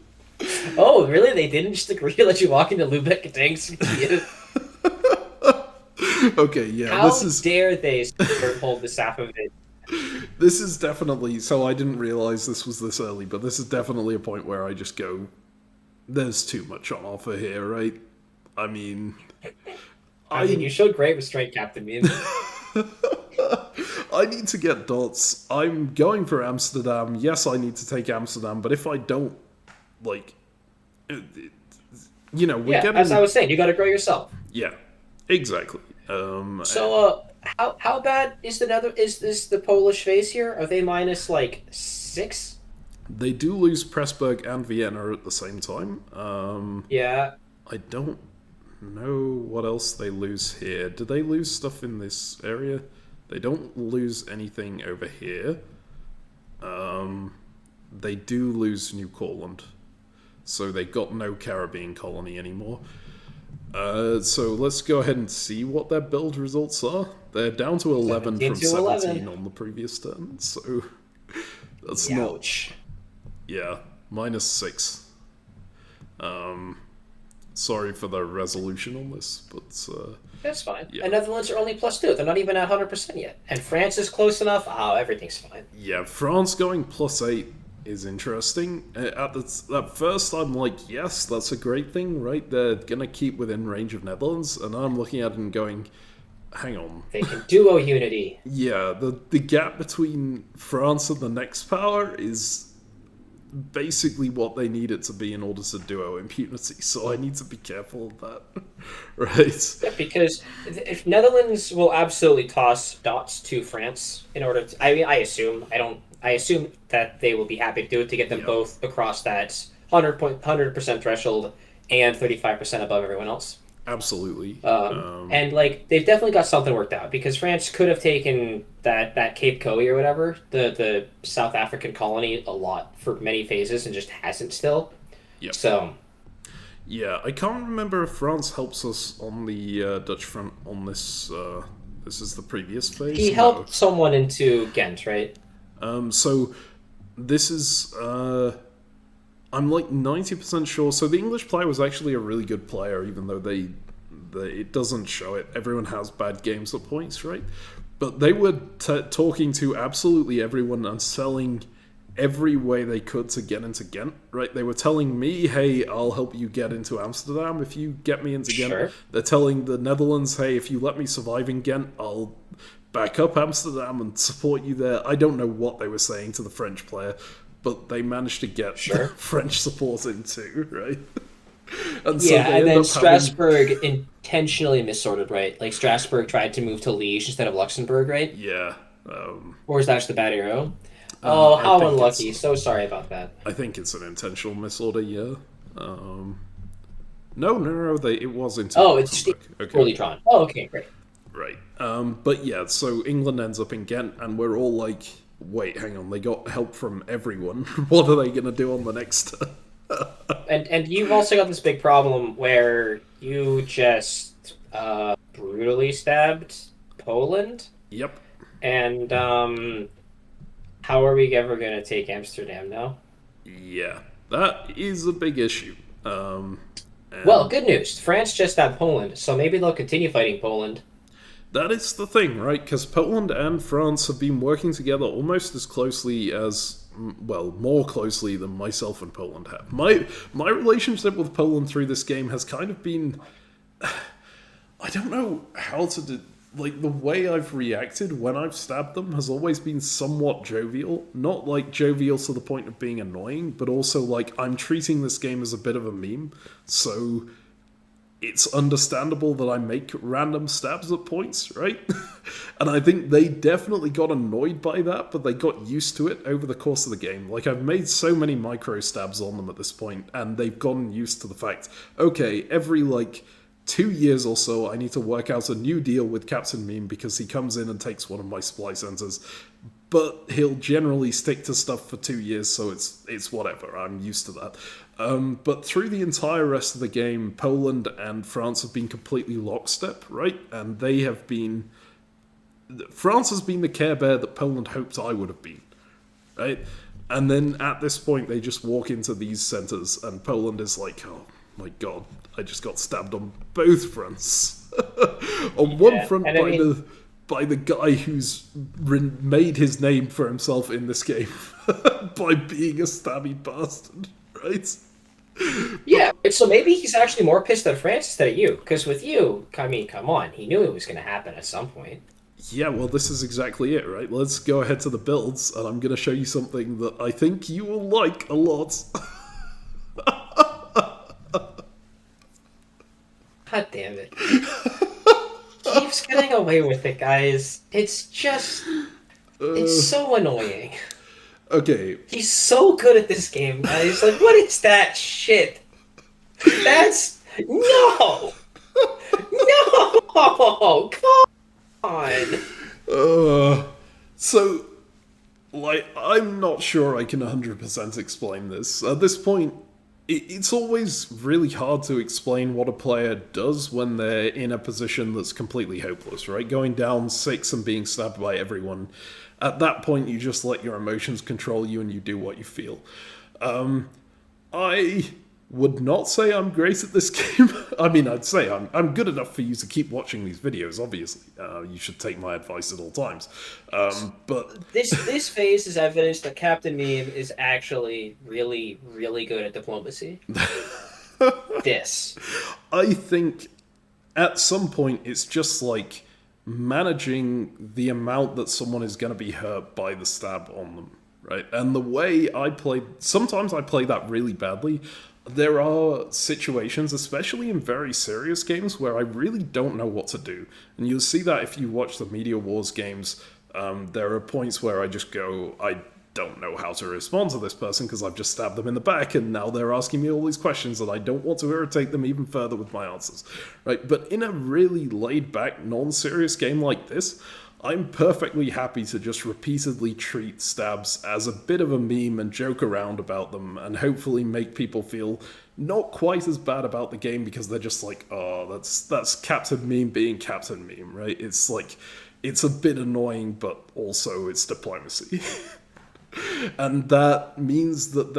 Speaker 2: Oh, really? They didn't just agree to let you walk into Lubeck Gdansk?
Speaker 1: Okay, yeah,
Speaker 2: How
Speaker 1: this is
Speaker 2: dare they hold the Safavid?
Speaker 1: this is definitely. So I didn't realize this was this early, but this is definitely a point where I just go, "There's too much on offer here, right?" I mean,
Speaker 2: I mean, you showed great restraint, Captain Meme.
Speaker 1: I need to get dots. I'm going for Amsterdam. Yes, I need to take Amsterdam, but if I don't, like, we're
Speaker 2: Yeah,
Speaker 1: getting.
Speaker 2: as I was saying, you got to grow yourself.
Speaker 1: Yeah, exactly.
Speaker 2: So, how bad is the Polish phase here? Are they minus like 6?
Speaker 1: They do lose Pressburg and Vienna at the same time.
Speaker 2: Yeah.
Speaker 1: I don't know what else they lose here. Do they lose stuff in this area? They don't lose anything over here. They do lose New Courland. So they got no Caribbean colony anymore. So let's go ahead and see what their build results are. They're down to 11 from 17 on the previous turn, so that's
Speaker 2: Ouch.
Speaker 1: not... Yeah, minus 6. Sorry for the resolution on this, but...
Speaker 2: That's fine.
Speaker 1: Yeah.
Speaker 2: And Netherlands are only +2. They're not even at 100% yet. And France is close enough. Oh, everything's fine.
Speaker 1: Yeah, France going +8 is Interesting. At first, I'm like, yes, that's a great thing, right? They're gonna keep within range of Netherlands, and I'm looking at it and going, hang on.
Speaker 2: They can duo unity.
Speaker 1: Yeah, the gap between France and the next power is basically what they need it to be in order to duo impunity, so I need to be careful of that. Right?
Speaker 2: Yeah, because if Netherlands will absolutely toss dots to France in order to, I mean, I assume that they will be happy to do it to get them
Speaker 1: Yeah.
Speaker 2: both across that 100% threshold and 35% above everyone else.
Speaker 1: Absolutely.
Speaker 2: And like they've definitely got something worked out because France could have taken that Cape Coe or whatever, the South African colony, a lot for many phases and just hasn't still.
Speaker 1: Yep.
Speaker 2: So
Speaker 1: Yeah, I can't remember if France helps us on the Dutch front on this. This is the previous phase.
Speaker 2: he helped someone into Ghent, right?
Speaker 1: So this is. I'm like 90% sure. So the English player was actually a really good player, even though it doesn't show it. Everyone has bad games at points, right? But they were talking to absolutely everyone and selling every way they could to get into Ghent, right? They were telling me, hey, I'll help you get into Amsterdam if you get me into Ghent.
Speaker 2: Sure.
Speaker 1: They're telling the Netherlands, hey, if you let me survive in Ghent, I'll back up Amsterdam and support you there. I don't know what they were saying to the French player, but they managed to get French support in too, right? And so
Speaker 2: and then Strasbourg intentionally missorted, right? Like Strasbourg tried to move to Liège instead of Luxembourg, right?
Speaker 1: Yeah.
Speaker 2: Or is that just the bad arrow? Oh, how unlucky. So sorry about that.
Speaker 1: I think it's an intentional misorder, yeah. No, it was intentional.
Speaker 2: Oh, it's poorly drawn. Oh, okay, great.
Speaker 1: Right. But yeah, so England ends up in Ghent, and we're all like, wait, hang on, they got help from everyone. What are they going to do on the next turn?
Speaker 2: And you've also got this big problem where you just brutally stabbed Poland.
Speaker 1: Yep.
Speaker 2: And how are we ever going to take Amsterdam now?
Speaker 1: Yeah, that is a big issue.
Speaker 2: Well, good news. France just stabbed Poland, so maybe they'll continue fighting Poland.
Speaker 1: That is the thing, right? Because Poland and France have been working together almost as closely as, well, more closely than myself and Poland have. My relationship with Poland through this game has kind of been, I don't know how to do, like, the way I've reacted when I've stabbed them has always been somewhat jovial. Not, like, jovial to the point of being annoying, but also, like, I'm treating this game as a bit of a meme, so it's understandable that I make random stabs at points, right? And I think they definitely got annoyed by that, but they got used to it over the course of the game. Like, I've made so many micro stabs on them at this point, and they've gotten used to the fact, okay, every, like, 2 years or so, I need to work out a new deal with CaptainMeme because he comes in and takes one of my supply centers. But he'll generally stick to stuff for 2 years, so it's whatever. I'm used to that. But through the entire rest of the game, Poland and France have been completely lockstep, right? And they have been... France has been the Care Bear that Poland hoped I would have been, right? And then at this point, they just walk into these centers, and Poland is like, oh my god, I just got stabbed on both fronts. On one front by the guy who's made his name for himself in this game by being a stabby bastard, right?
Speaker 2: Yeah, so maybe he's actually more pissed at France instead of you, because with you, I mean, come on, he knew it was going to happen at some point.
Speaker 1: Yeah, well, this is exactly it, right? Let's go ahead to the builds, and I'm going to show you something that I think you will like a lot.
Speaker 2: God damn it. Keeps getting away with it, guys. It's just... it's so annoying.
Speaker 1: Okay.
Speaker 2: He's so good at this game, guys. Like, what is that shit? That's... No! No! Come on!
Speaker 1: So, like, I'm not sure I can 100% explain this. At this point, it's always really hard to explain what a player does when they're in a position that's completely hopeless, right? Going down 6 and being stabbed by everyone. At that point, you just let your emotions control you and you do what you feel. I would not say I'm great at this game. I mean, I'd say I'm good enough for you to keep watching these videos, obviously. You should take my advice at all times. But
Speaker 2: this phase is evidence that CaptainMeme is actually really, really good at diplomacy. I think
Speaker 1: at some point it's just like managing the amount that someone is going to be hurt by the stab on them, right? And the way I play, sometimes I play that really badly. There are situations, especially in very serious games, where I really don't know what to do. And you'll see that if you watch the Media Wars games. There are points where I just go, I don't know how to respond to this person because I've just stabbed them in the back and now they're asking me all these questions and I don't want to irritate them even further with my answers, right? But in a really laid-back, non-serious game like this, I'm perfectly happy to just repeatedly treat stabs as a bit of a meme and joke around about them and hopefully make people feel not quite as bad about the game because they're just like, oh, that's Captain Meme being Captain Meme, right? It's like, it's a bit annoying, but also it's diplomacy. And that means that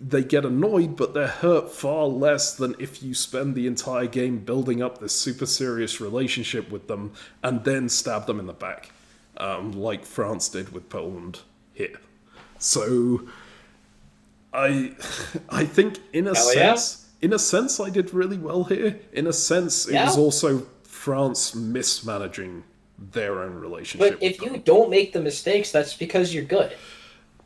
Speaker 1: they get annoyed, but they're hurt far less than if you spend the entire game building up this super serious relationship with them and then stab them in the back, like France did with Poland here. So, I think in a sense I did really well here. In a sense, it was also France mismanaging their own relationship.
Speaker 2: But if you don't make the mistakes, that's because you're good.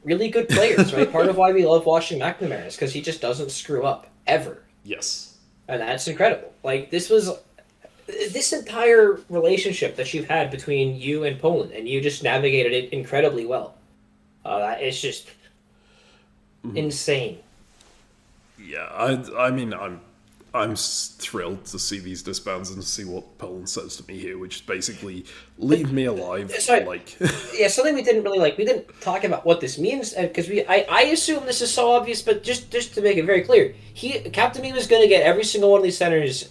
Speaker 2: Really good players, right? Part of why we love watching McNamara is because he just doesn't screw up, ever.
Speaker 1: Yes.
Speaker 2: And that's incredible. Like, this entire relationship that you've had between you and Poland, and you just navigated it incredibly well. It's just insane.
Speaker 1: Yeah, I mean, I'm thrilled to see these disbands and to see what Poland says to me here, which is basically, leave me alive.
Speaker 2: Sorry.
Speaker 1: Like,
Speaker 2: yeah, something we didn't really like. We didn't talk about what this means because I assume this is so obvious, but just to make it very clear, Captain Meme is going to get every single one of these centers.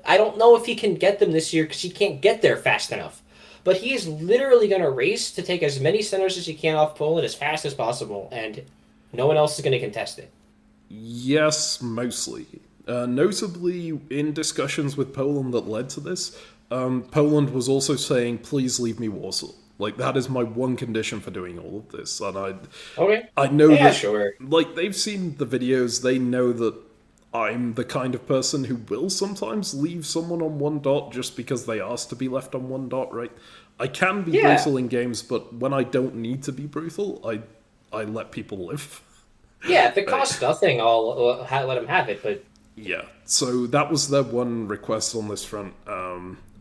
Speaker 2: I don't know if he can get them this year because he can't get there fast enough, but he is literally going to race to take as many centers as he can off Poland as fast as possible, and no one else is going to contest it.
Speaker 1: Yes, mostly. Notably, in discussions with Poland that led to this, Poland was also saying, please leave me Warsaw. Like, that is my one condition for doing all of this. And I know that,
Speaker 2: sure.
Speaker 1: Like, they've seen the videos, they know that I'm the kind of person who will sometimes leave someone on one dot just because they asked to be left on one dot, right? I can be brutal in games, but when I don't need to be brutal, I let people live.
Speaker 2: Yeah, if it costs nothing, I'll let them have it, but...
Speaker 1: Yeah, so that was their one request on this front,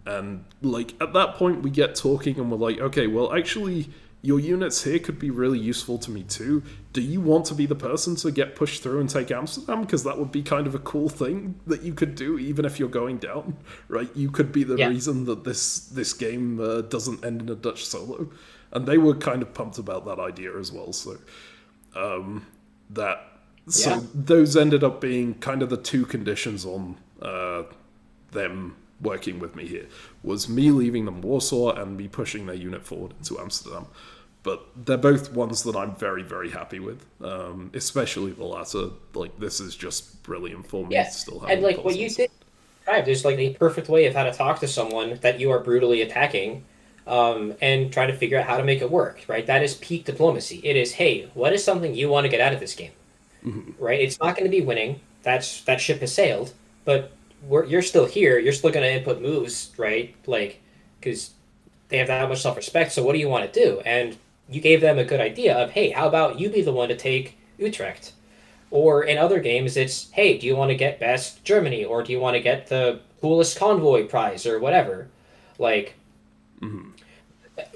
Speaker 1: and, like, at that point we get talking and we're like, okay, well, actually, your units here could be really useful to me too. Do you want to be the person to get pushed through and take Amsterdam? Because that would be kind of a cool thing that you could do, even if you're going down, right? You could be the reason that this game doesn't end in a Dutch solo. And they were kind of pumped about that idea as well, so... So those ended up being kind of the two conditions on them working with me here, was me leaving them Warsaw and me pushing their unit forward into Amsterdam. But they're both ones that I'm very, very happy with, especially the latter. Like, this is just brilliant for me. Still having
Speaker 2: and like what you did, there's like a perfect way of how to talk to someone that you are brutally attacking, and try to figure out how to make it work, right? That is peak diplomacy. It is, hey, what is something you want to get out of this game? Right? It's not going to be winning. That ship has sailed, but you're still here. You're still going to input moves, right? Like, because they have that much self-respect. So what do you want to do? And you gave them a good idea of, hey, how about you be the one to take Utrecht? Or in other games, it's, hey, do you want to get best Germany? Or do you want to get the coolest convoy prize or whatever? Like,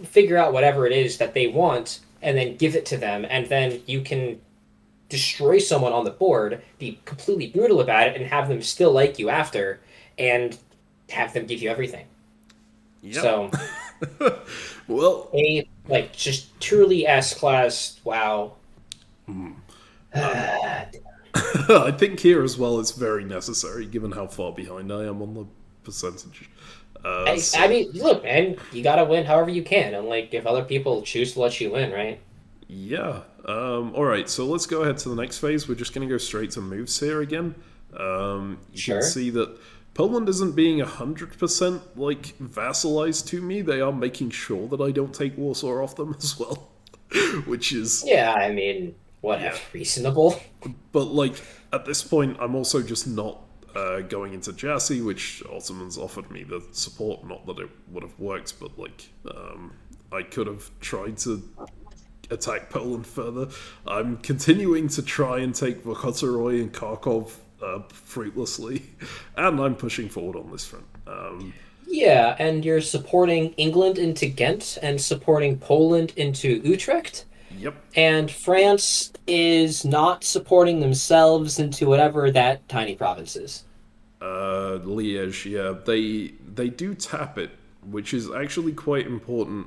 Speaker 2: figure out whatever it is that they want and then give it to them. And then you can destroy someone on the board, be completely brutal about it, and have them still like you after, and have them give you everything. Yep. So,
Speaker 1: well,
Speaker 2: just truly S-class, wow.
Speaker 1: I think here as well it's very necessary, given how far behind I am on the percentage.
Speaker 2: I mean, look, man, you gotta win however you can, and like, if other people choose to let you win, right?
Speaker 1: Yeah. Alright, so let's go ahead to the next phase. We're just going to go straight to moves here again. You can see that Poland isn't being 100% like vassalized to me. They are making sure that I don't take Warsaw off them as well. Which is...
Speaker 2: Yeah, I mean, whatever. Reasonable.
Speaker 1: But like, at this point, I'm also just not going into Jassy, which Ottomans offered me the support. Not that it would have worked, but like I could have tried to attack Poland further. I'm continuing to try and take Vokotoroy and Kharkov fruitlessly, and I'm pushing forward on this front.
Speaker 2: Yeah, and you're supporting England into Ghent and supporting Poland into Utrecht.
Speaker 1: Yep.
Speaker 2: And France is not supporting themselves into whatever that tiny province is.
Speaker 1: Liège, yeah. They do tap it, which is actually quite important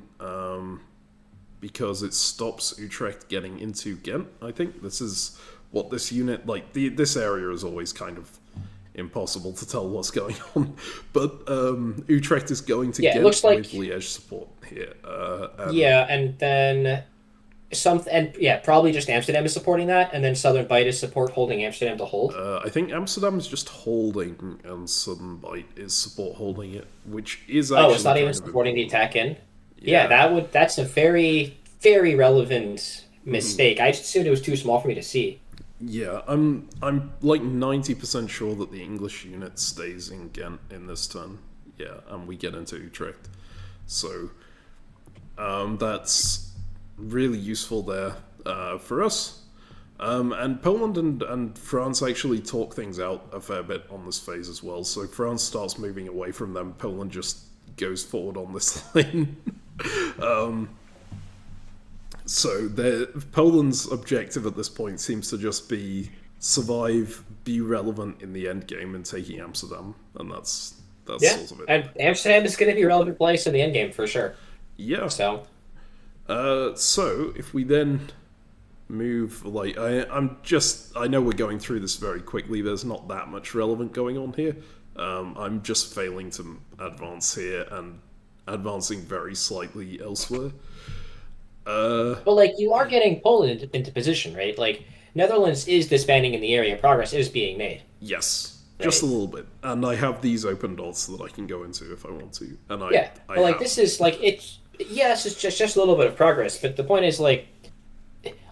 Speaker 1: because it stops Utrecht getting into Ghent, I think. This is what this unit... Like, this area is always kind of impossible to tell what's going on. But Utrecht is going to Ghent with Liège support here.
Speaker 2: And then... probably just Amsterdam is supporting that, and then Southern Bight is holding Amsterdam to hold.
Speaker 1: I think Amsterdam is just holding, and Southern Bight is support holding it, which is actually...
Speaker 2: Oh, it's not even supporting the attack in? Yeah, that's a very, very relevant mistake. I just assumed it was too small for me to see.
Speaker 1: Yeah, I'm like 90% sure that the English unit stays in Ghent in this turn. Yeah, and we get into Utrecht. So, that's really useful there for us. And Poland and France actually talk things out a fair bit on this phase as well. So France starts moving away from them. Poland just goes forward on this lane. So Poland's objective at this point seems to just be survive, be relevant in the end game, and taking Amsterdam. And that's sort of it.
Speaker 2: And Amsterdam is going to be a relevant place in the end game for sure.
Speaker 1: Yeah.
Speaker 2: So
Speaker 1: if we then move, like, I know we're going through this very quickly. There's not that much relevant going on here. I'm just failing to advance here and advancing very slightly elsewhere.
Speaker 2: But like, you are getting Poland into position, right? Like, Netherlands is disbanding in the area. Progress is being made.
Speaker 1: Yes, right? Just a little bit. And I have these open dots that I can go into if I want to. And
Speaker 2: this is like it's. Yes, it's just a little bit of progress, but the point is, like,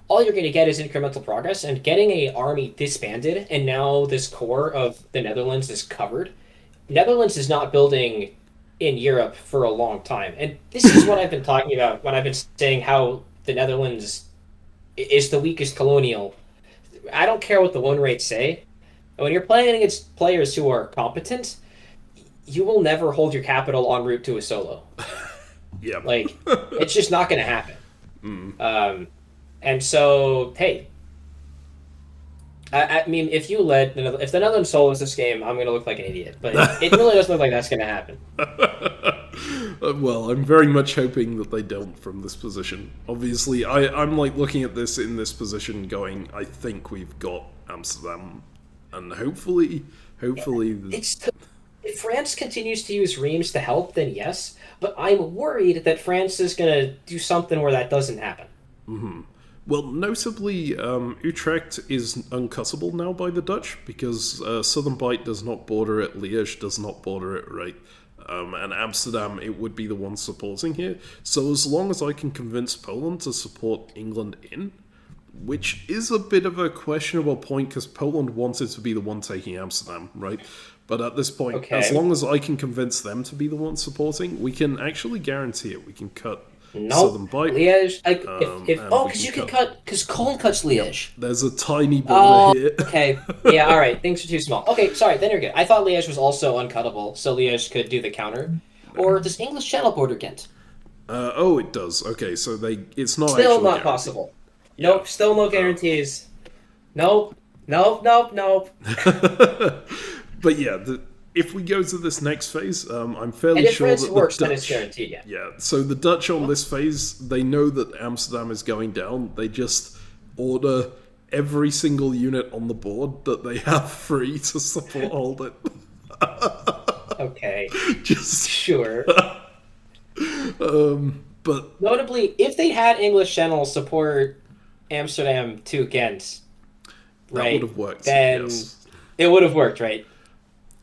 Speaker 2: all you're going to get is incremental progress, and getting a army disbanded, and now this core of the Netherlands is covered. Netherlands is not building in Europe for a long time, and this is what I've been talking about when I've been saying how the Netherlands is the weakest colonial. I don't care what the win rates say. When you're playing against players who are competent, you will never hold your capital en route to a solo.
Speaker 1: Yeah,
Speaker 2: like, it's just not going to happen. And so, hey, I mean, if the Netherlands solos this game, I'm going to look like an idiot. But it really doesn't look like that's going to happen.
Speaker 1: Well, I'm very much hoping that they don't from this position. Obviously, I'm like looking at this in this position, going, I think we've got Amsterdam, and hopefully,
Speaker 2: if France continues to use Reims to help, then yes. But I'm worried that France is going to do something where that doesn't happen.
Speaker 1: Mm-hmm. Well, notably, Utrecht is uncuttable now by the Dutch, because Southern Bight does not border it, Liège does not border it, right? And Amsterdam, it would be the one supporting here. So as long as I can convince Poland to support England in, which is a bit of a questionable point, because Poland wanted to be the one taking Amsterdam, right? But at this point, as long as I can convince them to be the one supporting, we can actually guarantee it. We can cut Southern Bight.
Speaker 2: Liège. Because you can cut, because Cologne cuts Liège.
Speaker 1: There's a tiny border here.
Speaker 2: Okay. Yeah, all right. Things are too small. Okay, sorry, then you're good. I thought Liège was also uncuttable, so Liège could do the counter. Or does English Channel border Ghent?
Speaker 1: It does. Okay, so it's not
Speaker 2: still
Speaker 1: actually
Speaker 2: not possible. Yeah. Nope, still no guarantees. Nope.
Speaker 1: But yeah, if we go to this next phase, I'm fairly
Speaker 2: sure
Speaker 1: that
Speaker 2: France works,
Speaker 1: the Dutch,
Speaker 2: then it's guaranteed, yeah.
Speaker 1: Yeah, so the Dutch on this phase, they know that Amsterdam is going down. They just order every single unit on the board that they have free to support hold it.
Speaker 2: Okay.
Speaker 1: Just
Speaker 2: sure.
Speaker 1: But
Speaker 2: notably, if they had English Channel support Amsterdam to Ghent,
Speaker 1: that
Speaker 2: right,
Speaker 1: would have worked.
Speaker 2: Then
Speaker 1: yes.
Speaker 2: It would have worked, right?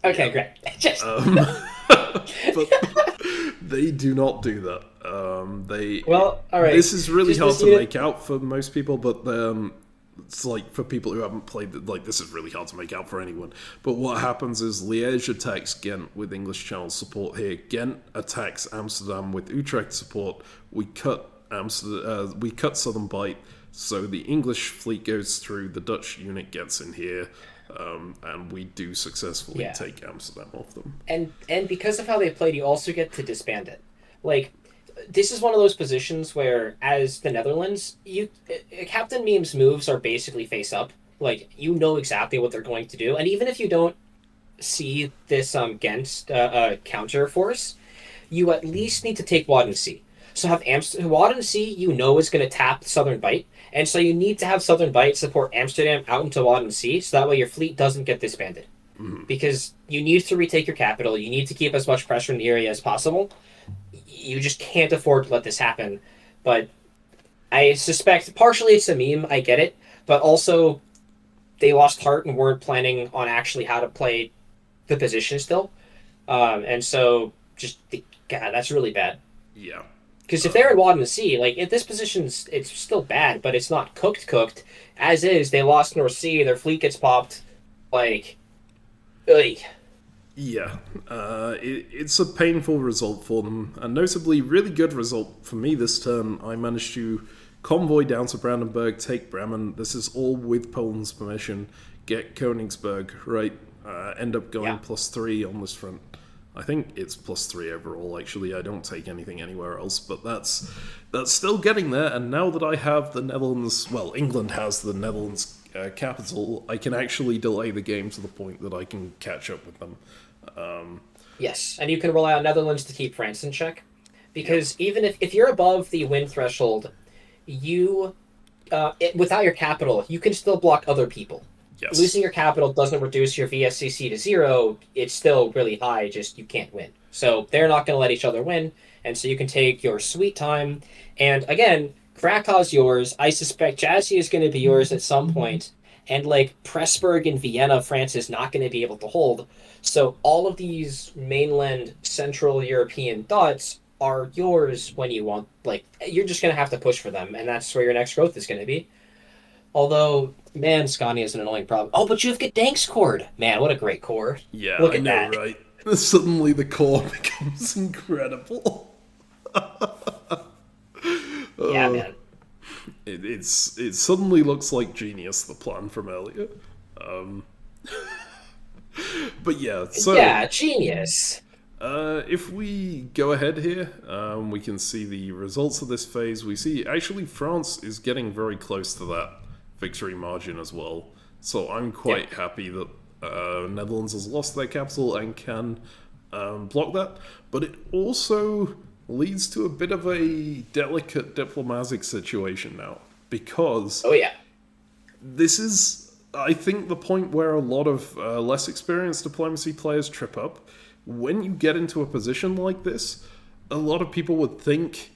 Speaker 2: Okay, great. Just
Speaker 1: but they do not do that. All right. This is really hard to make out for most people, but it's like, for people who haven't played, like, this is really hard to make out for anyone. But what happens is Liège attacks Ghent with English Channel support here. Ghent attacks Amsterdam with Utrecht support. We cut Southern Bight, so the English fleet goes through. The Dutch unit gets in here, and we do successfully take Amsterdam off them.
Speaker 2: And because of how they played, you also get to disband it. Like, this is one of those positions where, as the Netherlands, CaptainMeme's moves are basically face up. Like, you know exactly what they're going to do, and even if you don't see this Ghent counter force, you at least need to take Wadensee. So have Wadensee, you know, is going to tap Southern Bight, and so you need to have Southern Bight support Amsterdam out into Wadensee, so that way your fleet doesn't get disbanded. Mm-hmm. Because you need to retake your capital, you need to keep as much pressure in the area as possible. You just can't afford to let this happen. But I suspect partially it's a meme, I get it, but also they lost heart and weren't planning on actually how to play the position still. And so God, that's really bad.
Speaker 1: Yeah.
Speaker 2: Because if they're in Wadensee, like, if this position's, it's still bad, but it's not cooked. As is, they lost North Sea, their fleet gets popped. Like, ugh.
Speaker 1: Yeah, it's a painful result for them, and notably really good result for me this turn. I managed to convoy down to Brandenburg, take Bremen. This is all with Poland's permission. Get Königsberg, right? End up going +3 on this front. I think it's +3 overall, actually. I don't take anything anywhere else, but that's still getting there. And now that I have the Netherlands, well, England has the Netherlands capital, I can actually delay the game to the point that I can catch up with them.
Speaker 2: Yes, and you can rely on Netherlands to keep France in check. Because even if you're above the win threshold, you, without your capital, you can still block other people.
Speaker 1: Yes.
Speaker 2: Losing your capital doesn't reduce your VSCC to 0. It's still really high, just you can't win. So they're not going to let each other win, and so you can take your sweet time. And again, Krakow's yours. I suspect Jassy is going to be yours at some point. And, like, Pressburg and Vienna, France is not going to be able to hold. So all of these mainland Central European dots are yours when you want. Like, you're just going to have to push for them, and that's where your next growth is going to be. Although, man, Scania is an annoying problem. Oh, but you have Gdańsk cord. Man, what a great core.
Speaker 1: Yeah,
Speaker 2: look
Speaker 1: I
Speaker 2: at
Speaker 1: know,
Speaker 2: that.
Speaker 1: right? Suddenly the core becomes incredible.
Speaker 2: Yeah, man.
Speaker 1: It suddenly looks like genius, the plan from earlier. But yeah, so...
Speaker 2: Yeah, genius.
Speaker 1: If we go ahead here, we can see the results of this phase. We see, actually, France is getting very close to that victory margin as well. So I'm quite happy that Netherlands has lost their capital and can block that. But it also leads to a bit of a delicate diplomatic situation now. Because this is, I think, the point where a lot of less experienced diplomacy players trip up. When you get into a position like this, a lot of people would think,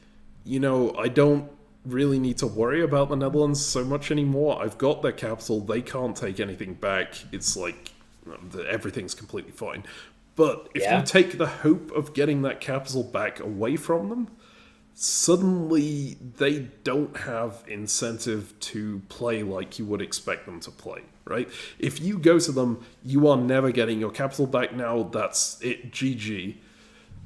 Speaker 1: I don't really need to worry about the Netherlands so much anymore. I've got their capital. They can't take anything back. It's like everything's completely fine. But if you take the hope of getting that capital back away from them, suddenly they don't have incentive to play like you would expect them to play, right? If you go to them, you are never getting your capital back now, that's it, GG.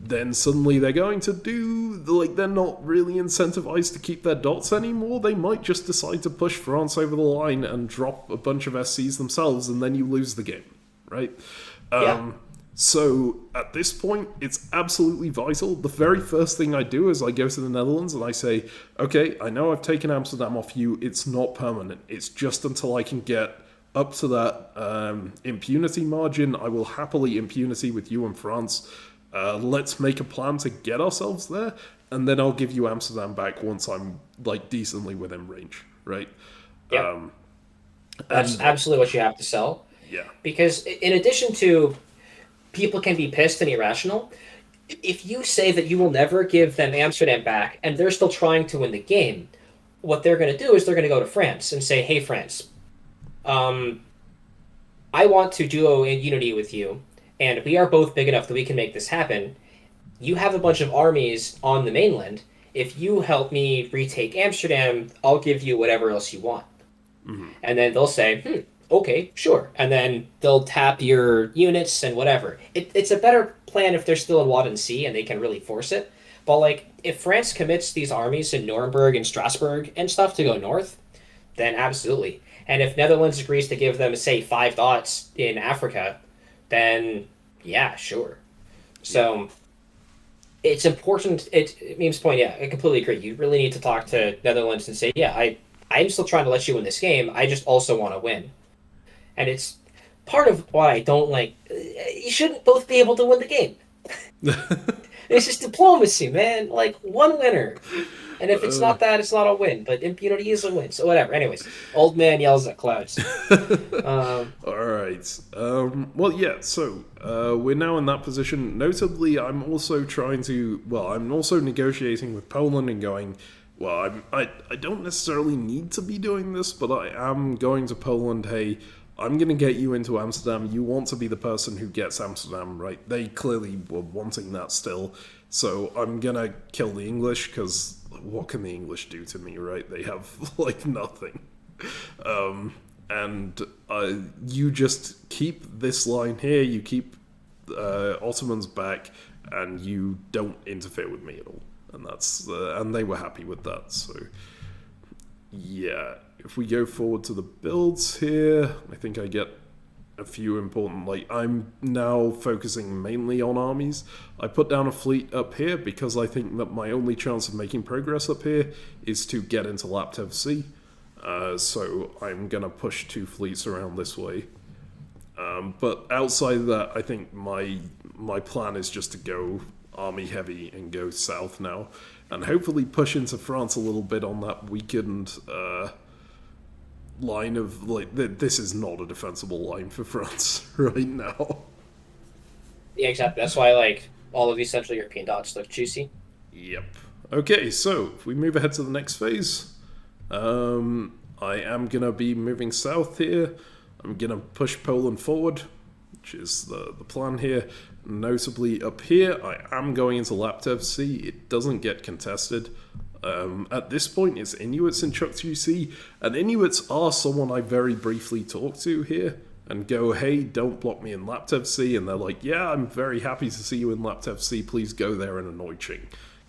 Speaker 1: Then suddenly they're going to they're not really incentivized to keep their dots anymore. They might just decide to push France over the line and drop a bunch of SCs themselves, and then you lose the game, right? So at this point, it's absolutely vital. The very first thing I do is I go to the Netherlands and I say, okay, I know I've taken Amsterdam off you. It's not permanent. It's just until I can get up to that impunity margin. I will happily impunity with you and France. Let's make a plan to get ourselves there, and then I'll give you Amsterdam back once I'm decently within range, right?
Speaker 2: Yeah. That's absolutely what you have to sell.
Speaker 1: Yeah.
Speaker 2: Because in addition to people can be pissed and irrational, if you say that you will never give them Amsterdam back and they're still trying to win the game, what they're going to do is they're going to go to France and say, hey, France, I want to duo in unity with you, and we are both big enough that we can make this happen. You have a bunch of armies on the mainland. If you help me retake Amsterdam, I'll give you whatever else you want. And then they'll say, okay, sure. And then they'll tap your units and whatever. It's a better plan if they're still in Wadden Sea and they can really force it. But like, if France commits these armies in Nuremberg and Strasbourg and stuff to go north, then absolutely. And if Netherlands agrees to give them, say, 5 dots in Africa, then yeah, sure. So it's important. It means point. Yeah, I completely agree. You really need to talk to Netherlands and say, yeah, I'm still trying to let you win this game. I just also want to win. And it's part of why I don't like. You shouldn't both be able to win the game. It's just diplomacy, man. Like, one winner. And if it's not that, it's not a win. But impunity is a win. So whatever. Anyways, old man yells at clouds.
Speaker 1: All right. Well, yeah. So we're now in that position. Notably, I'm also trying to. Well, I'm also negotiating with Poland and going. Well, I don't necessarily need to be doing this, but I am going to Poland. Hey, I'm going to get you into Amsterdam. You want to be the person who gets Amsterdam, right? They clearly were wanting that still. So I'm going to kill the English, because what can the English do to me, right? They have, like, nothing. And you just keep this line here. You keep Ottomans back, and you don't interfere with me at all. And that's and they were happy with that. So, yeah. If we go forward to the builds here, I think I get a few important, like, I'm now focusing mainly on armies. I put down a fleet up here because I think that my only chance of making progress up here is to get into Laptev Sea. So I'm going to push 2 fleets around this way. But outside of that, I think my plan is just to go army heavy and go south now. And hopefully push into France a little bit on that weakened line of, like, this is not a defensible line for France right now.
Speaker 2: Yeah, exactly. That's why, like, all of these Central European dots look juicy.
Speaker 1: Yep. Okay, so if we move ahead to the next phase, I am going to be moving south here. I'm going to push Poland forward, which is the plan here. Notably up here, I am going into Laptev Sea. It doesn't get contested. At this point, it's Inuits in Chukchi Sea, and Inuits are someone I very briefly talk to here and go, hey, don't block me in Laptev Sea, and they're like, yeah, I'm very happy to see you in Laptev Sea, please go there and annoy Qing,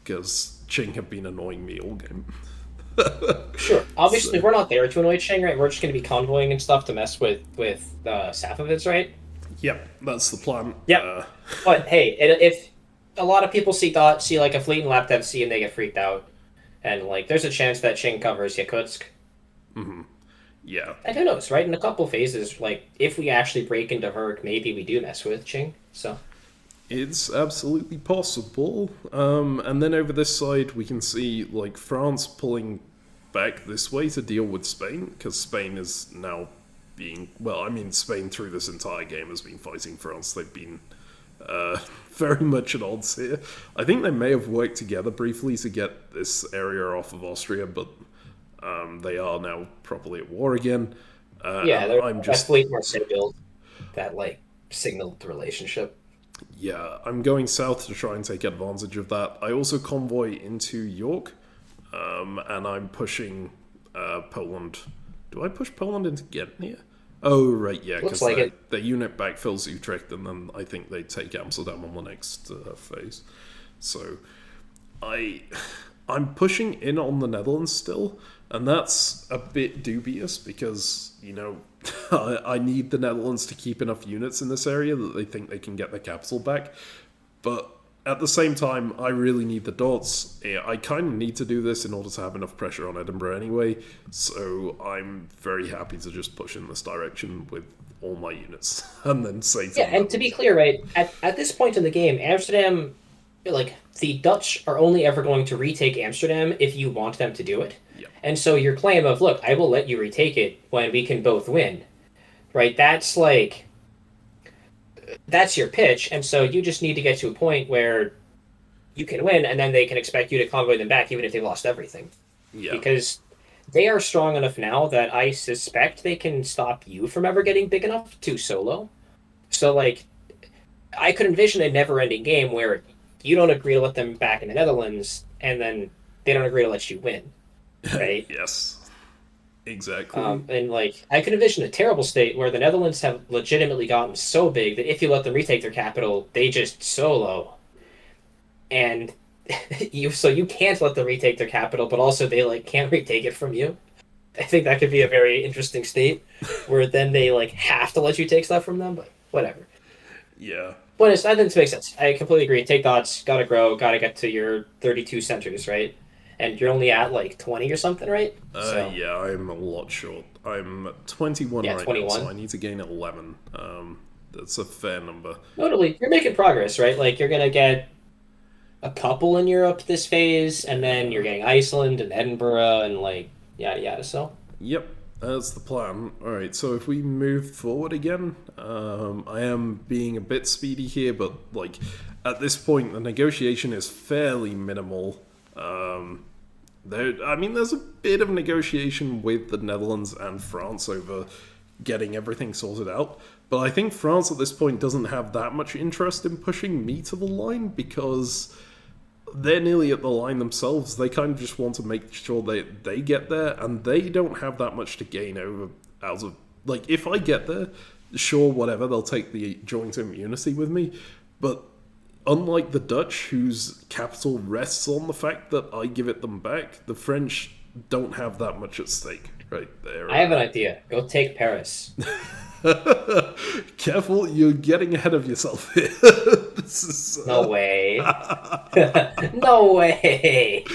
Speaker 1: because Qing have been annoying me all game.
Speaker 2: Sure. Obviously, we're not there to annoy Qing, right? We're just going to be convoying and stuff to mess with Safavids, right?
Speaker 1: Yep, that's the plan.
Speaker 2: Yep. But hey, if a lot of people see like a fleet in Laptev Sea and they get freaked out, and like there's a chance that Qing covers Yakutsk.
Speaker 1: Mm-hmm. Yeah.
Speaker 2: And who knows, right? In a couple phases, like if we actually break into Herc, maybe we do mess with Qing. So
Speaker 1: it's absolutely possible. And then over this side, we can see like France pulling back this way to deal with Spain, because Spain is now being, well, I mean, Spain through this entire game has been fighting France. They've been very much at odds here. I think they may have worked together briefly to get this area off of Austria, but they are now properly at war again.
Speaker 2: I'm just fleet Marseille build that like signaled the relationship.
Speaker 1: Yeah, I'm going south to try and take advantage of that. I also convoy into York, and I'm pushing Poland. Do I push Poland into Ghent here? Oh, right, yeah, because like the unit backfills Utrecht, and then I think they take Amsterdam on the next phase. So I'm pushing in on the Netherlands still, and that's a bit dubious because, you know, I need the Netherlands to keep enough units in this area that they think they can get the capital back. But at the same time, I really need the dots. I kind of need to do this in order to have enough pressure on Edinburgh anyway, so I'm very happy to just push in this direction with all my units and then say to
Speaker 2: and to be clear, right, at this point in the game, Amsterdam, like, the Dutch are only ever going to retake Amsterdam if you want them to do it.
Speaker 1: Yep.
Speaker 2: And so your claim of, look, I will let you retake it when we can both win, right, that's like... that's your pitch, and so you just need to get to a point where you can win, and then they can expect you to convoy them back even if they've lost everything.
Speaker 1: Yeah.
Speaker 2: Because they are strong enough now that I suspect they can stop you from ever getting big enough to solo. So, like, I could envision a never-ending game where you don't agree to let them back in the Netherlands, and then they don't agree to let you win, right?
Speaker 1: Yes. Exactly.
Speaker 2: And like, I could envision a terrible state where the Netherlands have legitimately gotten so big that if you let them retake their capital, they just solo. And you can't let them retake their capital, but also they like can't retake it from you. I think that could be a very interesting state where then they like have to let you take stuff from them, but whatever.
Speaker 1: Yeah.
Speaker 2: But I think this makes sense. I completely agree. Take dots, gotta grow, gotta get to your 32 centers, right? And you're only at like 20 or something, right? So
Speaker 1: Yeah, I'm a lot short. I'm 21
Speaker 2: yeah,
Speaker 1: right now, so
Speaker 2: 21.
Speaker 1: I need to gain 11. That's a fair number.
Speaker 2: Notably, you're making progress, right? Like you're gonna get a couple in Europe this phase, and then you're getting Iceland and Edinburgh and like yada yada. So
Speaker 1: Yep, that's the plan. Alright, so if we move forward again, I am being a bit speedy here, but like at this point, the negotiation is fairly minimal. There's a bit of negotiation with the Netherlands and France over getting everything sorted out, but I think France at this point doesn't have that much interest in pushing me to the line because they're nearly at the line themselves. They kind of just want to make sure they get there, and they don't have that much to gain out of like if I get there, sure, whatever, they'll take the joint immunity with me, but unlike the Dutch, whose capital rests on the fact that I give it them back, the French don't have that much at stake right there.
Speaker 2: I have an idea. Go take Paris.
Speaker 1: Careful, you're getting ahead of yourself here. This is,
Speaker 2: No way. No way.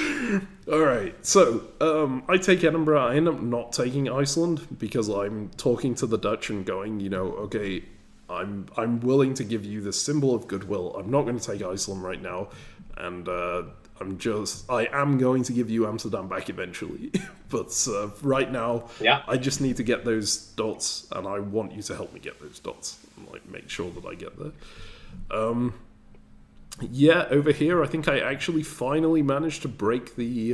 Speaker 1: Alright, so I take Edinburgh. I end up not taking Iceland because I'm talking to the Dutch and going, okay, I'm willing to give you this symbol of goodwill. I'm not going to take Iceland right now, and I am going to give you Amsterdam back eventually. But right now,
Speaker 2: Yeah.
Speaker 1: I just need to get those dots, and I want you to help me get those dots and like make sure that I get there. Yeah, over here, I think I actually finally managed to break the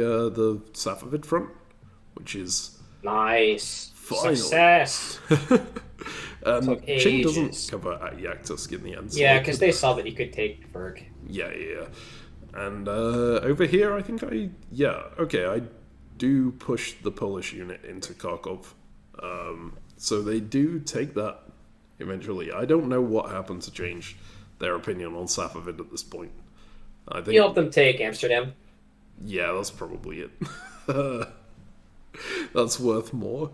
Speaker 1: Safavid front, which is
Speaker 2: Nice.
Speaker 1: finally.
Speaker 2: Success.
Speaker 1: And
Speaker 2: Took
Speaker 1: Qing doesn't
Speaker 2: ages.
Speaker 1: cover at Yaktusk in the end. So
Speaker 2: Yeah, because they saw that you could take Berg.
Speaker 1: Yeah. And over here, I think I do push the Polish unit into Kharkov. So they do take that eventually. I don't know what happened to change their opinion on Safavid at this point. I think
Speaker 2: You help them take Amsterdam.
Speaker 1: yeah, that's probably it. That's worth more.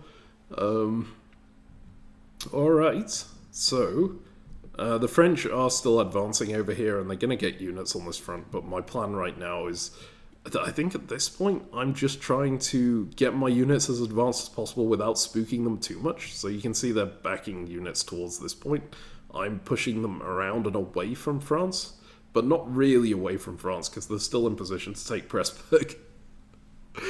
Speaker 1: Alright, so the French are still advancing over here and they're going to get units on this front, but my plan right now is, I think at this point, I'm just trying to get my units as advanced as possible without spooking them too much. So you can see they're backing units towards this point. I'm pushing them around and away from France, but not really away from France because they're still in position to take Pressburg.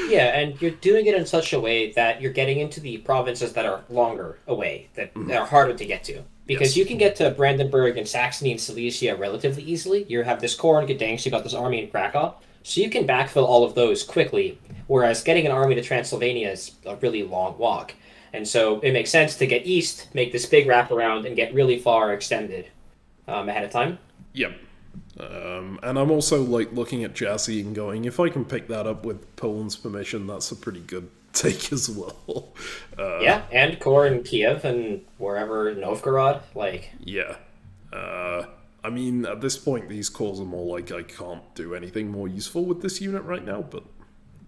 Speaker 2: Yeah, and you're doing it in such a way that you're getting into the provinces that are longer away, that are harder to get to. Because
Speaker 1: Yes.
Speaker 2: you can get to Brandenburg and Saxony and Silesia relatively easily. You have this core in Gdansk, you got this army in Krakow, so you can backfill all of those quickly, whereas getting an army to Transylvania is a really long walk. And so it makes sense to get east, make this big wraparound, and get really far extended ahead of time.
Speaker 1: Yep. And I'm also like looking at Jassy and going, if I can pick that up with Poland's permission, that's a pretty good take as well.
Speaker 2: Yeah, and core in Kiev and wherever, Novgorod, like...
Speaker 1: Yeah. I mean, at this point, these calls are more like I can't do anything more useful with this unit right now, but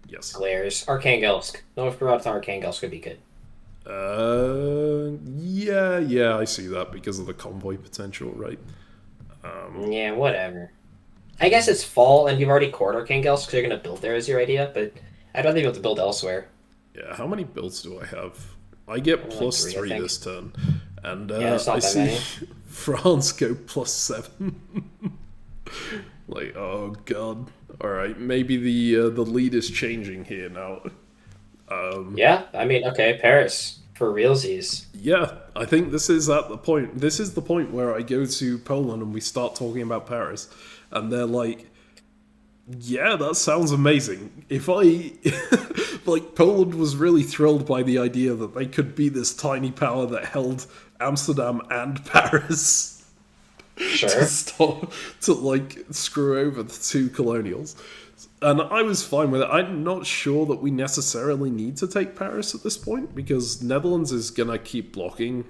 Speaker 1: yes.
Speaker 2: Glares. Arkhangelsk. Novgorod to Arkhangelsk could be good.
Speaker 1: Yeah, I see that because of the convoy potential, right?
Speaker 2: Yeah, whatever. I guess it's fall and you've already cored Arkhangelsk because you're going to build there is your idea, but I'd rather be able to build elsewhere.
Speaker 1: Yeah, how many builds do I have? I get
Speaker 2: Like
Speaker 1: plus
Speaker 2: three, I
Speaker 1: 3
Speaker 2: think.
Speaker 1: this turn, and
Speaker 2: Yeah, it's not
Speaker 1: I
Speaker 2: that
Speaker 1: see
Speaker 2: many.
Speaker 1: France go plus 7. Like, oh god. Alright, maybe the lead is changing here now.
Speaker 2: Yeah, I mean, okay, Paris. For realsies.
Speaker 1: Yeah, I think this is at the point. This is the point where I go to Poland and we start talking about Paris, and they're like, "Yeah, that sounds amazing." If I like, Poland was really thrilled by the idea that they could be this tiny power that held Amsterdam and Paris
Speaker 2: Sure.
Speaker 1: to stop to like screw over the two colonials. And I was fine with it. I'm not sure that we necessarily need to take Paris at this point, because Netherlands is going to keep blocking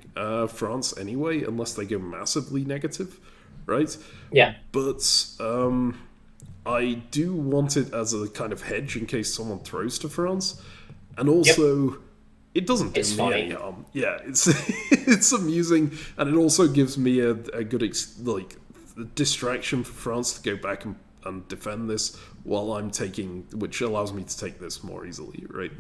Speaker 1: France anyway, unless they go massively negative, right?
Speaker 2: Yeah.
Speaker 1: But I do want it as a kind of hedge in case someone throws to France. And also, it doesn't do me any harm. Yeah, it's it's amusing, and it also gives me a good distraction for France to go back and defend this while I'm taking, which allows me to take this more easily, right?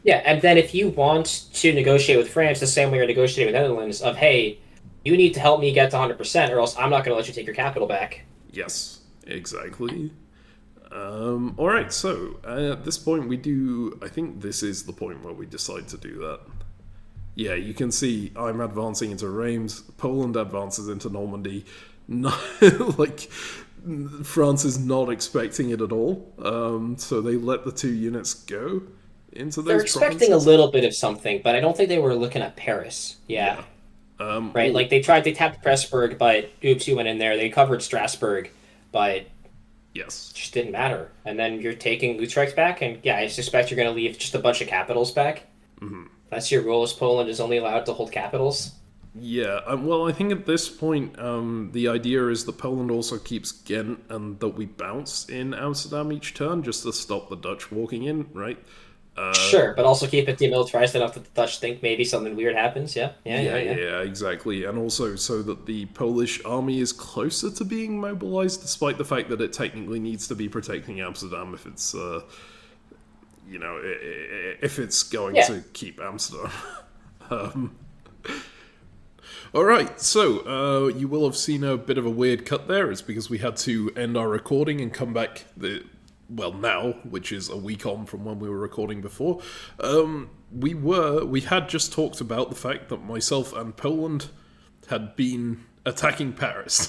Speaker 2: Yeah, and then if you want to negotiate with France the same way you're negotiating with Netherlands, of hey, you need to help me get to 100%, or else I'm not going to let you take your capital back.
Speaker 1: Yes, exactly. All right, so at this point we do. I think this is the point where we decide to do that. Yeah, you can see I'm advancing into Reims. Poland advances into Normandy. Like France is not expecting it at all. So they let the 2 units go into those.
Speaker 2: They're expecting
Speaker 1: provinces.
Speaker 2: a little bit of something, but I don't think they were looking at Paris. Yeah. Right?
Speaker 1: Well,
Speaker 2: Like they tapped Pressburg, but oops, you went in there. They covered Strasbourg, but
Speaker 1: yes.
Speaker 2: it just didn't matter. And then you're taking Utrecht back, and yeah, I suspect you're going to leave just a bunch of capitals back.
Speaker 1: Mm-hmm.
Speaker 2: That's your rule, as Poland is only allowed to hold capitals.
Speaker 1: Yeah, well, I think at this point, the idea is that Poland also keeps Ghent and that we bounce in Amsterdam each turn just to stop the Dutch walking in, right?
Speaker 2: Sure, but also keep it demilitarized enough that the Dutch think maybe something weird happens. Yeah,
Speaker 1: Exactly. And also so that the Polish army is closer to being mobilized, despite the fact that it technically needs to be protecting Amsterdam if it's, if it's going to keep Amsterdam. All right, so you will have seen a bit of a weird cut there. It's because we had to end our recording and come back now, which is a week on from when we were recording before. We had just talked about the fact that myself and Poland had been attacking Paris.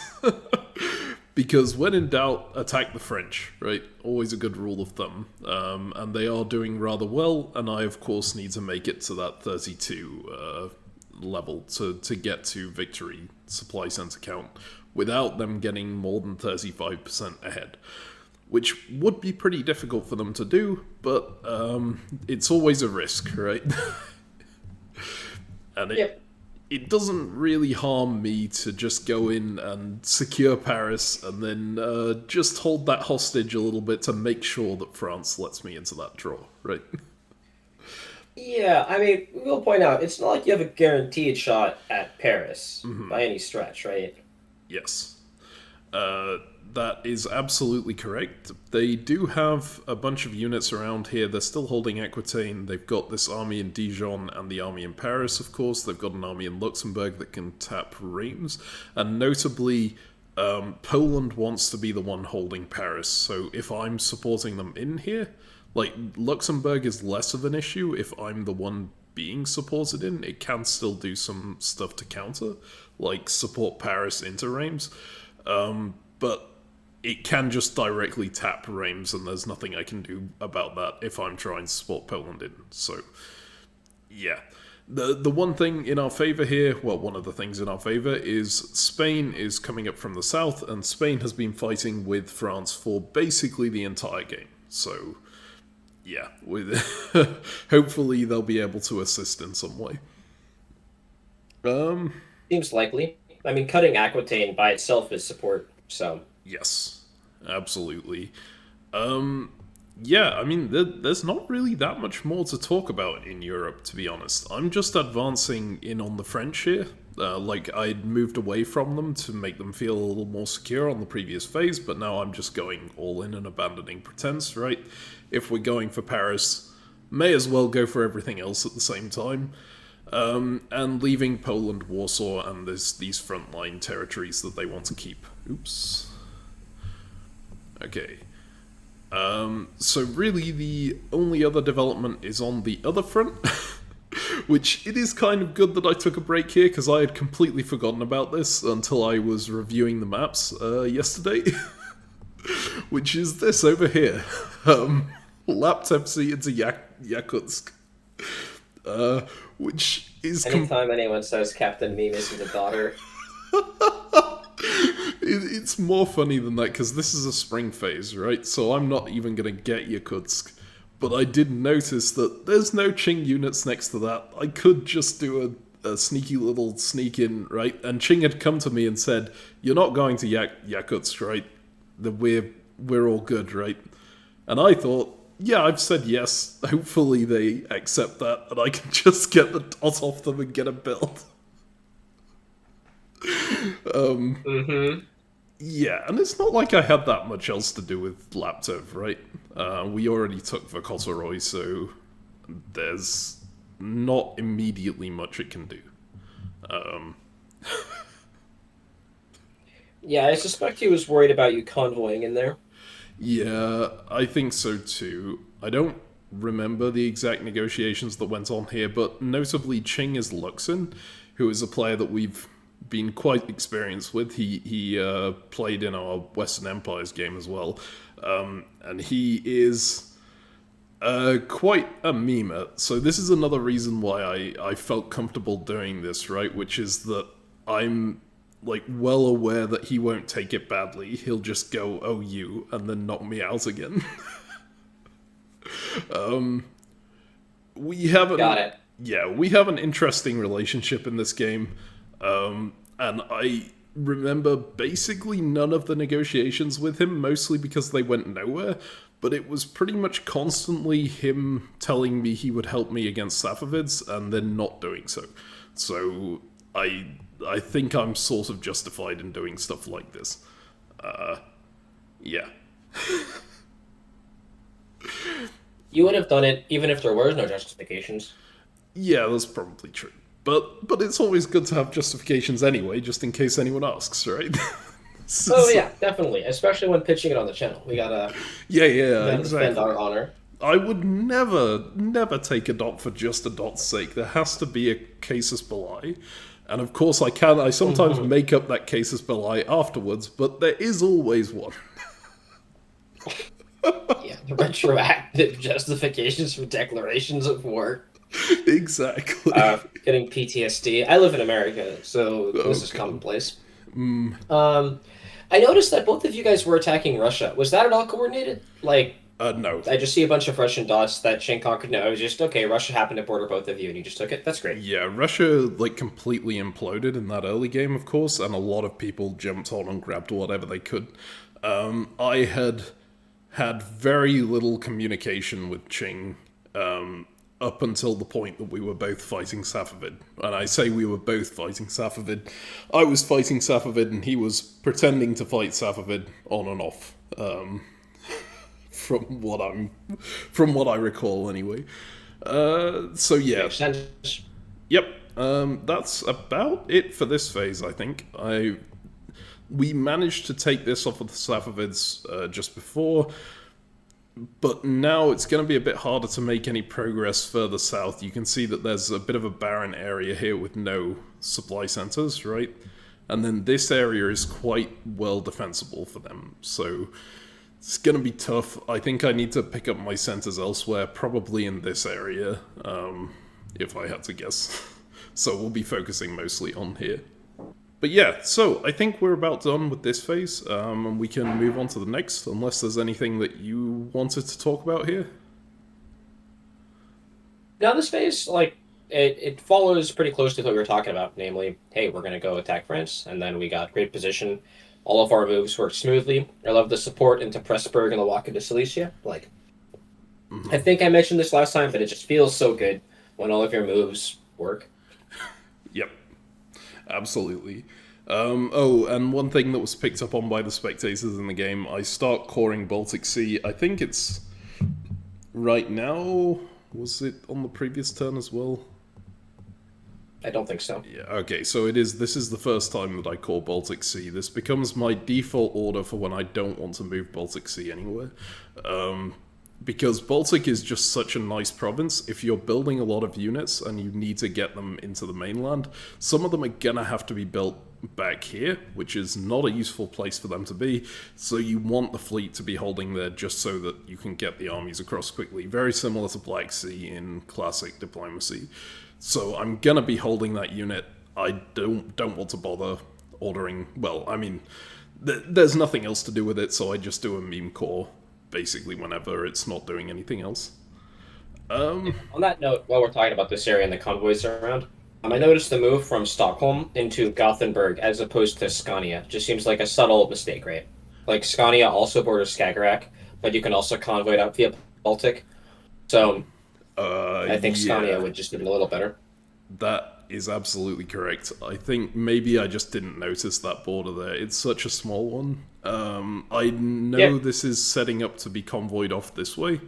Speaker 1: Because when in doubt, attack the French, right? Always a good rule of thumb. And they are doing rather well, and I, of course, need to make it to that 32 level to get to victory supply center count without them getting more than 35% ahead, which would be pretty difficult for them to do, but it's always a risk, right? And it doesn't really harm me to just go in and secure Paris and then just hold that hostage a little bit to make sure that France lets me into that draw, right?
Speaker 2: Yeah, I mean, we'll point out, it's not like you have a guaranteed shot at Paris by any stretch, right?
Speaker 1: Yes. That is absolutely correct. They do have a bunch of units around here. They're still holding Aquitaine. They've got this army in Dijon and the army in Paris, of course. They've got an army in Luxembourg that can tap Reims. And notably, Poland wants to be the one holding Paris. So if I'm supporting them in here, like, Luxembourg is less of an issue if I'm the one being supported in. It can still do some stuff to counter, like support Paris into Reims. But it can just directly tap Reims, and there's nothing I can do about that if I'm trying to support Poland in. So, yeah. The one thing in our favour here, well, one of the things in our favour is Spain is coming up from the south, and Spain has been fighting with France for basically the entire game. So, yeah, hopefully they'll be able to assist in some way.
Speaker 2: Seems likely. I mean, cutting Aquitaine by itself is support, so...
Speaker 1: Yes, absolutely. Yeah, I mean, there's not really that much more to talk about in Europe, to be honest. I'm just advancing in on the French here. I'd moved away from them to make them feel a little more secure on the previous phase, but now I'm just going all in and abandoning pretense, right? If we're going for Paris, may as well go for everything else at the same time. And leaving Poland, Warsaw, and there's these frontline territories that they want to keep. Oops. Okay. So really the only other development is on the other front, which it is kind of good that I took a break here, because I had completely forgotten about this until I was reviewing the maps yesterday, which is this over here. Laptepsi into Yakutsk. Which is...
Speaker 2: Anytime anyone says CaptainMeme isn't a daughter...
Speaker 1: it's more funny than that, because this is a spring phase, right? So I'm not even going to get Yakutsk. But I did notice that there's no Qing units next to that. I could just do a sneaky little sneak in, right? And Qing had come to me and said, "You're not going to Yakutsk, right? That we're all good, right?" And I thought, yeah, I've said yes. Hopefully they accept that, and I can just get the dot off them and get a build. Yeah, and it's not like I had that much else to do with Laptov, right? We already took Vokotoroy, so there's not immediately much it can do.
Speaker 2: Yeah, I suspect he was worried about you convoying in there.
Speaker 1: Yeah, I think so too. I don't remember the exact negotiations that went on here, but notably Qing is Luxin, who is a player that we've been quite experienced with. He played in our Western Empires game as well, and he is quite a memer. So this is another reason why I felt comfortable doing this, right? Which is that I'm like well aware that he won't take it badly. He'll just go, "Oh, you," and then knock me out again. We have
Speaker 2: Got it.
Speaker 1: Yeah, we have an interesting relationship in this game, and I remember basically none of the negotiations with him, mostly because they went nowhere. But it was pretty much constantly him telling me he would help me against Safavids and then not doing so. So I think I'm sort of justified in doing stuff like this. Yeah.
Speaker 2: You would have done it even if there were no justifications.
Speaker 1: Yeah, that's probably true. But it's always good to have justifications anyway, just in case anyone asks, right?
Speaker 2: Oh yeah, definitely. Especially when pitching it on the channel. We gotta
Speaker 1: exactly.
Speaker 2: defend our honor.
Speaker 1: I would never take a dot for just a dot's sake. There has to be a casus belli. And of course I sometimes make up that casus belli afterwards, but there is always one.
Speaker 2: Yeah, the retroactive justifications for declarations of war.
Speaker 1: Exactly.
Speaker 2: Getting PTSD. I live in America, so this is commonplace. I noticed that both of you guys were attacking Russia. Was that at all coordinated? Like,
Speaker 1: no.
Speaker 2: I just see a bunch of Russian dots that Qing conquered. No, it was just, okay, Russia happened to border both of you, and you just took it? That's great.
Speaker 1: Yeah, Russia, completely imploded in that early game, of course, and a lot of people jumped on and grabbed whatever they could. I had very little communication with Qing up until the point that we were both fighting Safavid. And I say we were both fighting Safavid. I was fighting Safavid, and he was pretending to fight Safavid on and off. From what I recall, anyway. So yeah.
Speaker 2: Makes sense.
Speaker 1: Yep. That's about it for this phase, I think. We managed to take this off of the Safavids just before, but now it's going to be a bit harder to make any progress further south. You can see that there's a bit of a barren area here with no supply centers, right? And then this area is quite well defensible for them, so it's going to be tough. I think I need to pick up my centers elsewhere, probably in this area, if I had to guess. So we'll be focusing mostly on here. But yeah, so I think we're about done with this phase, and we can move on to the next, unless there's anything that you wanted to talk about here.
Speaker 2: Now this phase, it follows pretty closely what we were talking about, namely, hey, we're going to go attack France, and then we got great position. All of our moves worked smoothly. I love the support into Pressburg and the walk into Silesia. I think I mentioned this last time, but it just feels so good when all of your moves work.
Speaker 1: Yep. Absolutely. And one thing that was picked up on by the spectators in the game, I start coring Baltic Sea. I think it's right now. Was it on the previous turn as well?
Speaker 2: I don't think so.
Speaker 1: Yeah, okay, so it is. This is the first time that I core Baltic Sea. This becomes my default order for when I don't want to move Baltic Sea anywhere. Because Baltic is just such a nice province. If you're building a lot of units and you need to get them into the mainland, some of them are gonna have to be built back here, which is not a useful place for them to be. So you want the fleet to be holding there just so that you can get the armies across quickly. Very similar to Black Sea in classic diplomacy. So I'm gonna be holding that unit. I don't want to bother ordering. Well, I mean, there's nothing else to do with it, so I just do a meme core basically whenever it's not doing anything else.
Speaker 2: On that note, while we're talking about this area and the convoys around, I noticed the move from Stockholm into Gothenburg as opposed to Scania. Just seems like a subtle mistake, right? Like Scania also borders Skagerrak, but you can also convoy it out via Baltic. So I think Scania would just do it a little better.
Speaker 1: That is absolutely correct. I think maybe I just didn't notice that border there. It's such a small one. I know this is setting up to be convoyed off this way,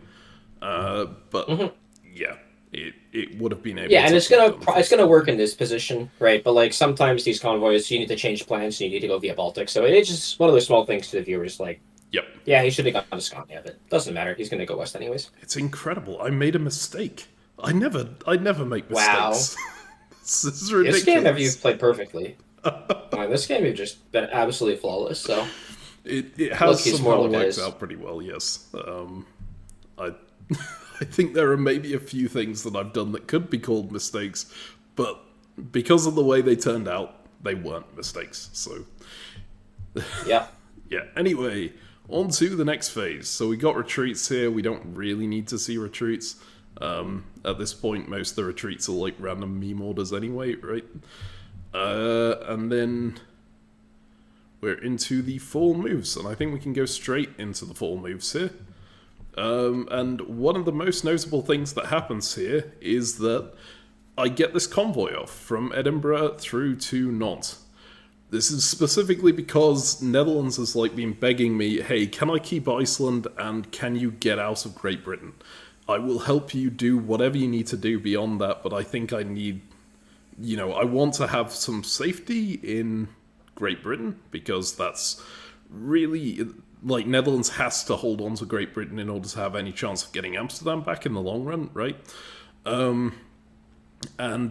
Speaker 1: but yeah, it would have been able.
Speaker 2: Yeah, and it's gonna work in this position, right? But like sometimes these convoys, you need to change plans, so you need to go via Baltic. So it's just one of those small things to the viewers, like.
Speaker 1: Yep.
Speaker 2: Yeah, he should have gone to Scania, but doesn't matter. He's gonna go west anyways.
Speaker 1: It's incredible. I made a mistake. I never make mistakes.
Speaker 2: Wow.
Speaker 1: This is ridiculous.
Speaker 2: This game, you've played perfectly. This game, you've just been absolutely flawless. So
Speaker 1: it has somehow worked out pretty well. Yes. I think there are maybe a few things that I've done that could be called mistakes, but because of the way they turned out, they weren't mistakes. So
Speaker 2: yeah.
Speaker 1: Yeah. Anyway, on to the next phase. So we got retreats here. We don't really need to see retreats. At this point, most of the retreats are like random meme orders anyway, right? And then we're into the fall moves, and I think we can go straight into the fall moves here. And one of the most notable things that happens here is that I get this convoy off from Edinburgh through to Nantes. This is specifically because Netherlands has like been begging me, hey, can I keep Iceland and can you get out of Great Britain? I will help you do whatever you need to do beyond that, but I think I need, I want to have some safety in Great Britain because that's really, like, Netherlands has to hold on to Great Britain in order to have any chance of getting Amsterdam back in the long run, right? And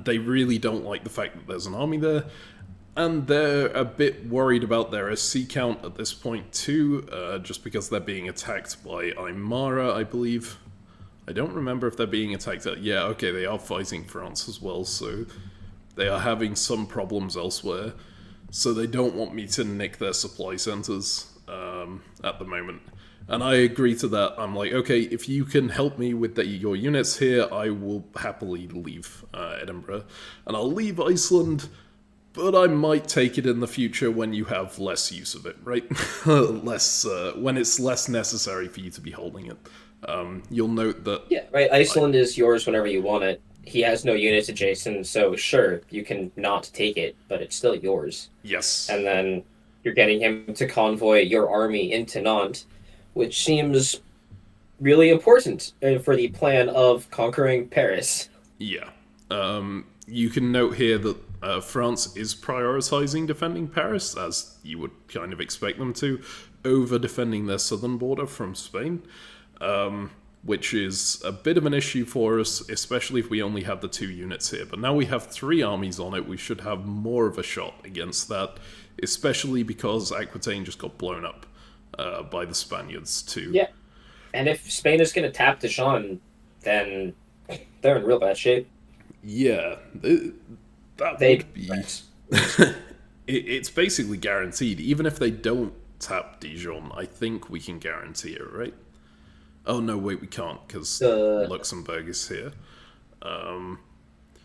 Speaker 1: they really don't like the fact that there's an army there. And they're a bit worried about their SC count at this point too, just because they're being attacked by Aymara, I believe. I don't remember if they're being attacked at... Yeah, okay, they are fighting France as well, so they are having some problems elsewhere. So they don't want me to nick their supply centers at the moment. And I agree to that. I'm like, okay, if you can help me with your units here, I will happily leave Edinburgh. And I'll leave Iceland... But I might take it in the future when you have less use of it, right? When it's less necessary for you to be holding it. You'll note that...
Speaker 2: Yeah, right, Iceland is yours whenever you want it. He has no units adjacent, so sure, you can not take it, but it's still yours.
Speaker 1: Yes.
Speaker 2: And then you're getting him to convoy your army into Nantes, which seems really important for the plan of conquering Paris.
Speaker 1: Yeah. You can note here that France is prioritizing defending Paris, as you would kind of expect them to, over defending their southern border from Spain, which is a bit of an issue for us, especially if we only have the 2 units here. But now we have 3 armies on it, we should have more of a shot against that, especially because Aquitaine just got blown up by the Spaniards too.
Speaker 2: Yeah, and if Spain is going to tap Dijon, then they're in real bad shape.
Speaker 1: Yeah, that would be... It's basically guaranteed. Even if they don't tap Dijon, I think we can guarantee it, right? Oh, no, wait, we can't, because Luxembourg is here.
Speaker 2: And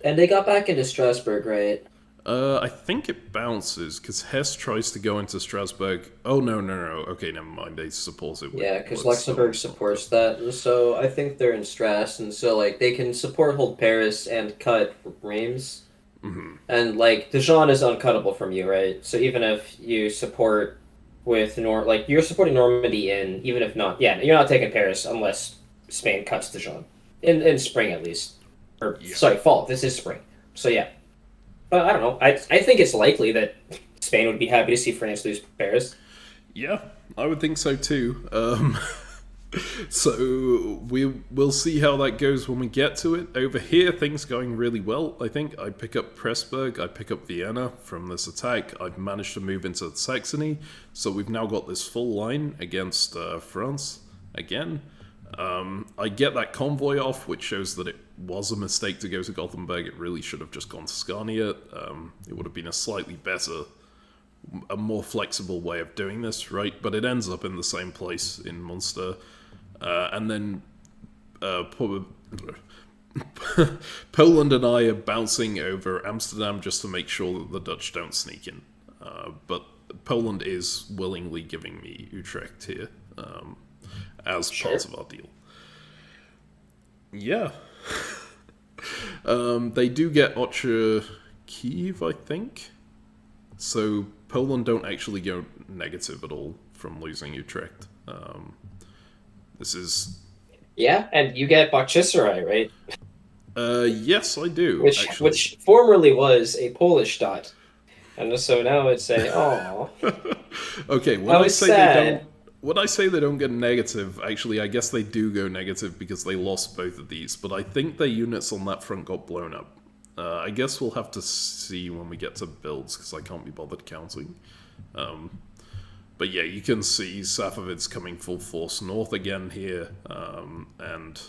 Speaker 2: they got back into Strasbourg, right?
Speaker 1: I think it bounces, because Hesse tries to go into Strasbourg. Oh, no. Okay, never mind, they support it.
Speaker 2: Yeah, because Luxembourg supports that, and so I think they're in Stras, and so, like, they can hold Paris and cut Reims.
Speaker 1: Mm-hmm.
Speaker 2: And, like, Dijon is uncuttable from you, right? So even if you support with you're supporting Normandy even if not, yeah, you're not taking Paris unless Spain cuts Dijon. In spring, at least. Sorry, fall. This is spring. So, yeah. But I don't know. I think it's likely that Spain would be happy to see France lose Paris.
Speaker 1: Yeah, I would think so too. So we'll see how that goes when we get to it. Over here, things going really well. I think I pick up Pressburg, I pick up Vienna from this attack. I've managed to move into Saxony, so we've now got this full line against France again. I get that convoy off, which shows that it was a mistake to go to Gothenburg. It really should have just gone to Scania. It would have been a slightly better a more flexible way of doing this, right? But it ends up in the same place in Munster. And then Poland and I are bouncing over Amsterdam just to make sure that the Dutch don't sneak in. But Poland is willingly giving me Utrecht here as part of our deal. Yeah. They do get Austria Kiev, I think. So Poland don't actually go negative at all from losing Utrecht. This is...
Speaker 2: Yeah, and you get Bakhchisarai, right?
Speaker 1: Yes, I do.
Speaker 2: Which formerly was a Polish dot. And so now it's a,
Speaker 1: Okay, when I say they don't get negative, actually, I guess they do go negative because they lost both of these. But I think their units on that front got blown up. I guess we'll have to see when we get to builds, because I can't be bothered counting. But yeah, you can see Safavid's coming full force north again here. And,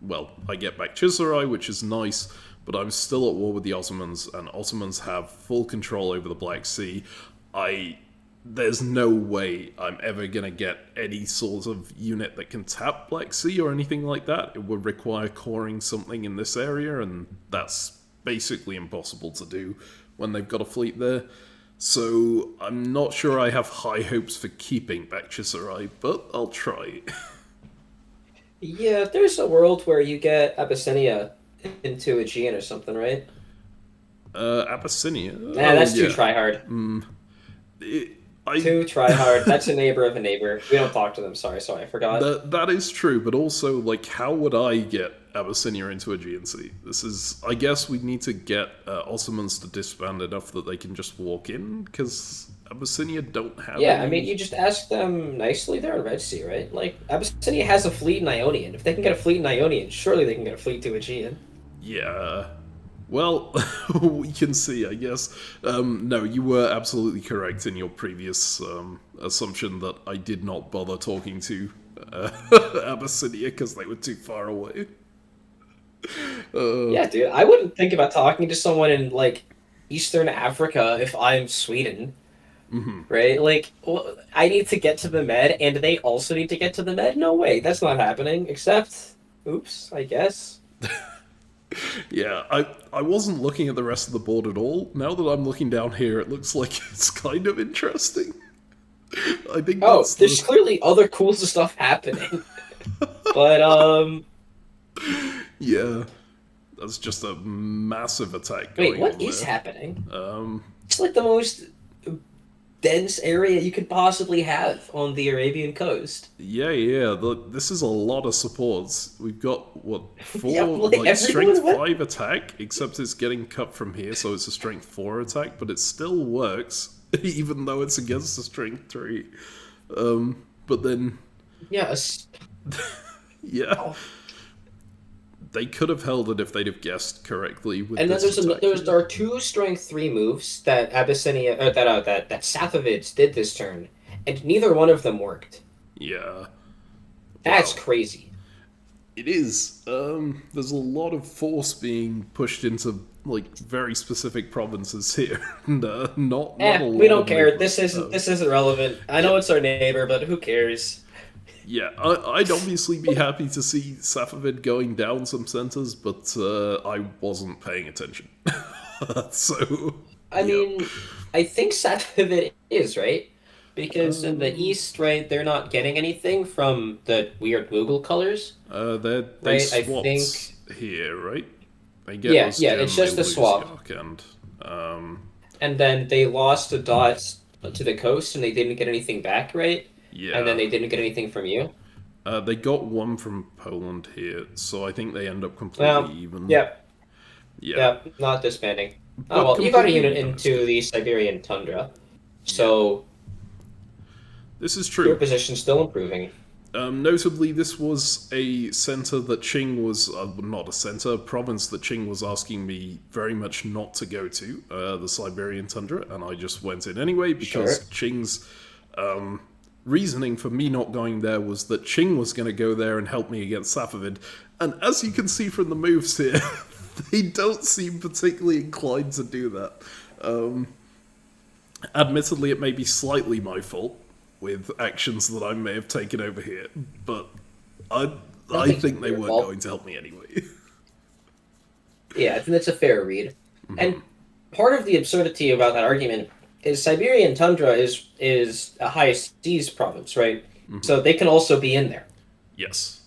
Speaker 1: well, I get back Bakhchisarai, which is nice, but I'm still at war with the Ottomans, and Ottomans have full control over the Black Sea. There's no way I'm ever going to get any sort of unit that can tap Black Sea or anything like that. It would require coring something in this area, and that's basically impossible to do when they've got a fleet there. So I'm not sure I have high hopes for keeping Bakhchisarai, but I'll try.
Speaker 2: Yeah, there's a world where you get Abyssinia into Aegean or something, right?
Speaker 1: Abyssinia?
Speaker 2: Nah, that's too try-hard. Too try-hard. That's a neighbor of a neighbor. We don't talk to them. Sorry, I forgot.
Speaker 1: That is true, but also, like, how would I get Abyssinia into Aegean Sea? This is... I guess we need to get Ottomans to disband enough that they can just walk in, because Abyssinia don't have
Speaker 2: I mean, you just ask them nicely. They're in Red Sea, right? Like, Abyssinia has a fleet in Ionian. If they can get a fleet in Ionian, surely they can get a fleet to Aegean.
Speaker 1: Yeah... Well, we can see, I guess. No, you were absolutely correct in your previous assumption that I did not bother talking to Abyssinia because they were too far away.
Speaker 2: Yeah, dude, I wouldn't think about talking to someone in, like, Eastern Africa if I'm Sweden.
Speaker 1: Mm-hmm.
Speaker 2: Right? Like, well, I need to get to the Med, and they also need to get to the Med? No way, that's not happening, except... Oops, I guess.
Speaker 1: Yeah, I wasn't looking at the rest of the board at all. Now that I'm looking down here, it looks like it's kind of interesting. I think
Speaker 2: there's clearly other cool stuff happening. But,
Speaker 1: yeah. That's just a massive attack going on.
Speaker 2: Wait, what is
Speaker 1: there.
Speaker 2: happening? It's like the most dense area you could possibly have on the Arabian coast.
Speaker 1: Yeah. This is a lot of supports. We've got, what, 4,
Speaker 2: yeah,
Speaker 1: strength 5 attack, except it's getting cut from here, so it's a strength 4 attack, but it still works, even though it's against a strength 3. But then...
Speaker 2: Yes.
Speaker 1: Yeah. Oh. They could have held it if they'd have guessed correctly. With
Speaker 2: and then there are 2 strength 3 moves that Abyssinia that Safavids did this turn, and neither one of them worked.
Speaker 1: Yeah,
Speaker 2: that's crazy.
Speaker 1: It is. There's a lot of force being pushed into like very specific provinces here, and not a lot.
Speaker 2: We don't care. This isn't relevant. I know it's our neighbor, but who cares?
Speaker 1: Yeah, I'd obviously be happy to see Safavid going down some centers, but I wasn't paying attention. So,
Speaker 2: I mean, I think Safavid is, right? Because in the east, right, they're not getting anything from the weird Google colors.
Speaker 1: They swapped here, right? They get
Speaker 2: it's just a swap. And then they lost the dots to the coast, and they didn't get anything back, right?
Speaker 1: Yeah.
Speaker 2: And then they didn't get anything from you?
Speaker 1: They got 1 from Poland here, so I think they end up completely even.
Speaker 2: Yeah, not disbanding. Oh, well, you got a unit into the Siberian tundra, so...
Speaker 1: This is true.
Speaker 2: Your position's still improving.
Speaker 1: Notably, this was a center that Qing was... not a center, a province that Qing was asking me very much not to go to, the Siberian tundra, and I just went in anyway, because Qing's... reasoning for me not going there was that Qing was going to go there and help me against Safavid. And as you can see from the moves here, they don't seem particularly inclined to do that. Admittedly, it may be slightly my fault with actions that I may have taken over here, but I, I think they weren't going to help me anyway.
Speaker 2: Yeah, I think that's a fair read. And part of the absurdity about that argument is Siberian tundra is a high seas province, right? So they can also be in there.
Speaker 1: Yes.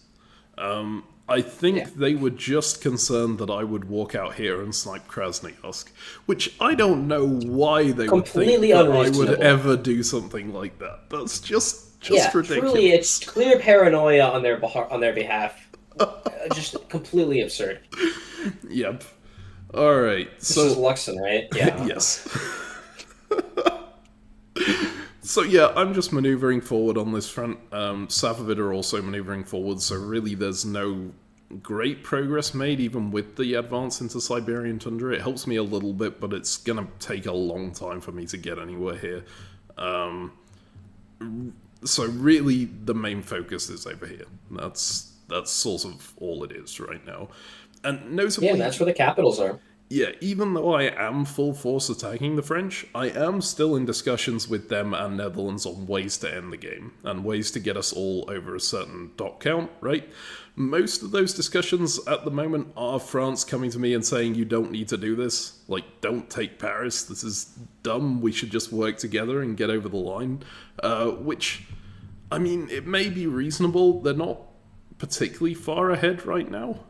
Speaker 1: I think they were just concerned that I would walk out here and snipe Krasnoyarsk, which I don't know why they would think
Speaker 2: Completely
Speaker 1: that I would
Speaker 2: unreasonable.
Speaker 1: ever do something like that. That's just ridiculous.
Speaker 2: Truly, it's clear paranoia on their behalf. Just completely absurd.
Speaker 1: Yep. All right.
Speaker 2: This is Luxon, right? Yeah.
Speaker 1: Yes. So yeah, I'm just maneuvering forward on this front. Safavid are also maneuvering forward, so really there's no great progress made even with the advance into Siberian tundra. It helps me a little bit, but it's gonna take a long time for me to get anywhere here. So really the main focus is over here. That's sort of all it is right now. And notably,
Speaker 2: Yeah, that's where the capitals are.
Speaker 1: yeah, even though I am full force attacking the French, I am still in discussions with them and Netherlands on ways to end the game, and ways to get us all over a certain dot count, right? Most of those discussions at the moment are France coming to me and saying, you don't need to do this. Like, don't take Paris, this is dumb, we should just work together and get over the line. Which, I mean, it may be reasonable, they're not particularly far ahead right now.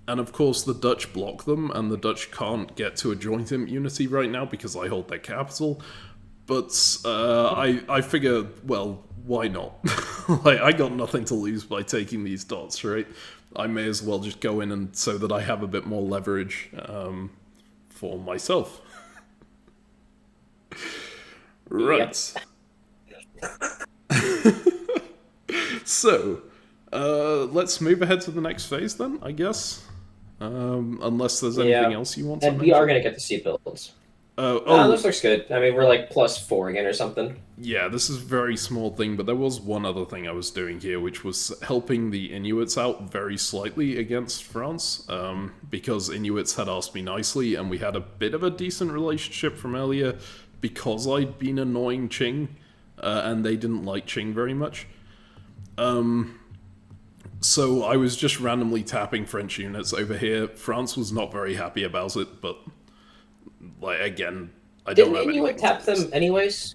Speaker 1: And of course, the Dutch block them, and the Dutch can't get to a joint immunity right now because I hold their capital. But I figure, well, why not? Like, I got nothing to lose by taking these dots, right? I may as well just go in and so that I have a bit more leverage for myself. Right. So, let's move ahead to the next phase then, I guess. Unless there's anything else you want to
Speaker 2: And
Speaker 1: mention.
Speaker 2: we are going to get the seat builds. This looks good. I mean, we're like +4 again or something.
Speaker 1: Yeah, this is a very small thing, but there was one other thing I was doing here, which was helping the Inuits out very slightly against France, because Inuits had asked me nicely, and we had a bit of a decent relationship from earlier, because I'd been annoying Qing, and they didn't like Qing very much. So I was just randomly tapping French units over here. France was not very happy about it, but like again, I don't have any.
Speaker 2: Didn't Inuit tap them anyways?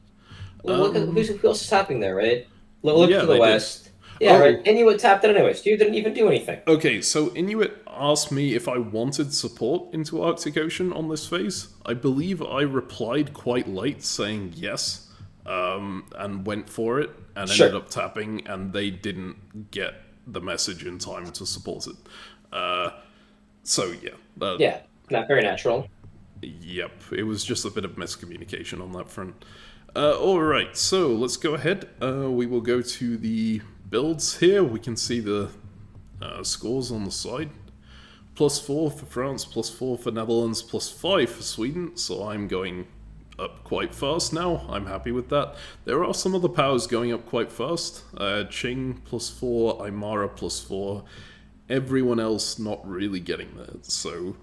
Speaker 2: Look at who else is tapping there, right? Look
Speaker 1: yeah,
Speaker 2: to the west. Did. Yeah, right. Inuit tapped it anyways. You didn't even do anything.
Speaker 1: Okay, so Inuit asked me if I wanted support into Arctic Ocean on this phase. I believe I replied quite late saying yes, and went for it, and ended up tapping, and they didn't get the message in time to support it. So yeah.
Speaker 2: Yeah, not very natural.
Speaker 1: Yep, it was just a bit of miscommunication on that front. Alright, so let's go ahead. We will go to the builds here. We can see the scores on the side. +4 for France, +4 for Netherlands, +5 for Sweden, so I'm going up quite fast now. I'm happy with that. There are some other powers going up quite fast. Qing +4, Aymara +4. Everyone else not really getting there. So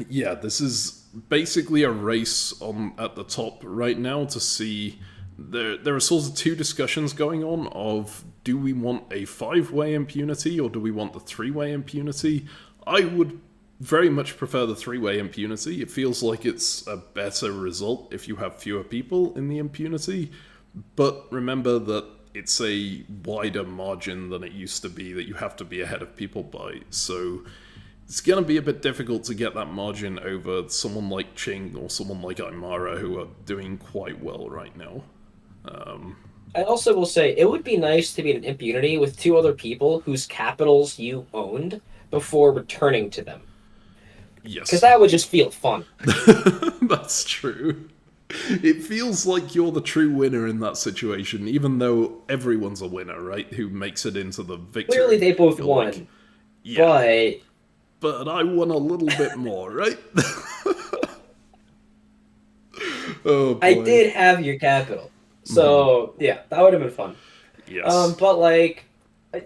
Speaker 1: yeah, this is basically a race at the top right now to see. There are sort of two discussions going on of, do we want a 5-way impunity or do we want the 3-way impunity? I would very much prefer the 3-way impunity. It feels like it's a better result if you have fewer people in the impunity. But remember that it's a wider margin than it used to be that you have to be ahead of people by. So it's going to be a bit difficult to get that margin over someone like Qing or someone like Aymara, who are doing quite well right now.
Speaker 2: I also will say, it would be nice to be in impunity with 2 other people whose capitals you owned before returning to them.
Speaker 1: Yes.
Speaker 2: Because that would just feel fun.
Speaker 1: That's true. It feels like you're the true winner in that situation, even though everyone's a winner, right? Who makes it into the victory.
Speaker 2: Clearly they both won.
Speaker 1: Like, yeah.
Speaker 2: But
Speaker 1: I won a little bit more, right? Oh, boy.
Speaker 2: I did have your capital. So, yeah, that would have been fun.
Speaker 1: Yes.
Speaker 2: But, like,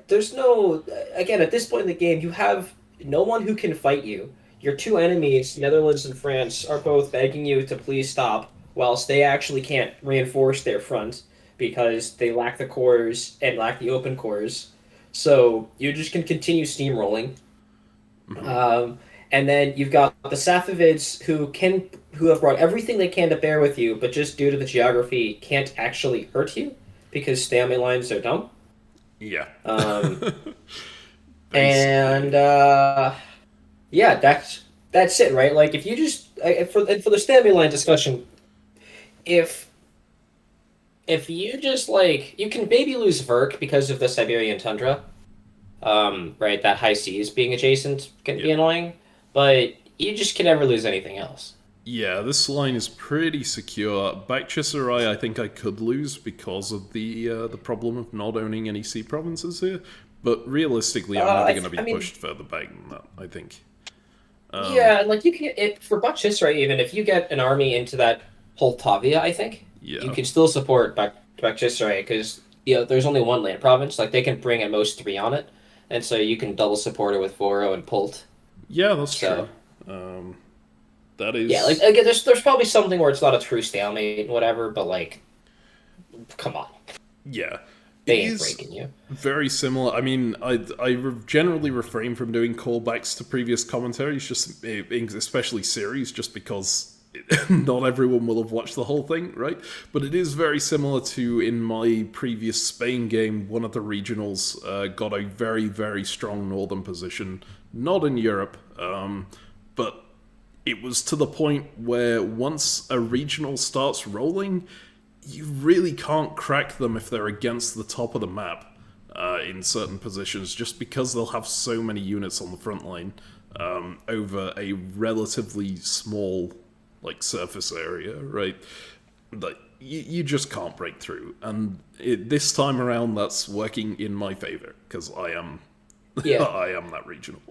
Speaker 2: there's no... Again, at this point in the game, you have no one who can fight you. your two enemies, Netherlands and France, are both begging you to please stop, whilst they actually can't reinforce their front because they lack the cores and lack the open cores. So you just can continue steamrolling. Um, and then you've got the Safavids who have brought everything they can to bear with you, but just due to the geography can't actually hurt you because stalemate lines are dumb.
Speaker 1: Yeah.
Speaker 2: Um,
Speaker 1: Basically.
Speaker 2: and yeah, that's it, right? Like if you just for the stalemate line discussion, if if you just like you can maybe lose Verk because of the Siberian tundra, right? That high seas being adjacent can
Speaker 1: Yeah.
Speaker 2: be annoying, but you just can never lose anything else.
Speaker 1: Yeah, this line is pretty secure. Bakhchisarai, I think I could lose because of the problem of not owning any sea provinces here. But realistically, I'm never going to be
Speaker 2: I mean,
Speaker 1: pushed further back than that, I think.
Speaker 2: yeah, like you can it for Bachchisra even if you get an army into that Poltavia, I think you
Speaker 1: Yeah.
Speaker 2: can still support Bachchisra because there's only one land province. Like they can bring at most three on it, and so you can double support it with Voro and Pult.
Speaker 1: Yeah, that's true.
Speaker 2: So
Speaker 1: Um, that
Speaker 2: yeah, like
Speaker 1: is.
Speaker 2: again, there's probably something where it's not a true stalemate, and whatever. But like, come on,
Speaker 1: Yeah. It
Speaker 2: they ain't
Speaker 1: is
Speaker 2: breaking you.
Speaker 1: very similar. I mean, generally refrain from doing callbacks to previous commentaries, especially series, just because not everyone will have watched the whole thing, right? But it is very similar to in my previous Spain game, one of the regionals got a very, very strong northern position, not in Europe, but it was to the point where once a regional starts rolling, you really can't crack them if they're against the top of the map in certain positions, just because they'll have so many units on the front line over a relatively small surface area, right? Like you just can't break through, and this time around, that's working in my favor because I am
Speaker 2: Yeah,
Speaker 1: I am that regional.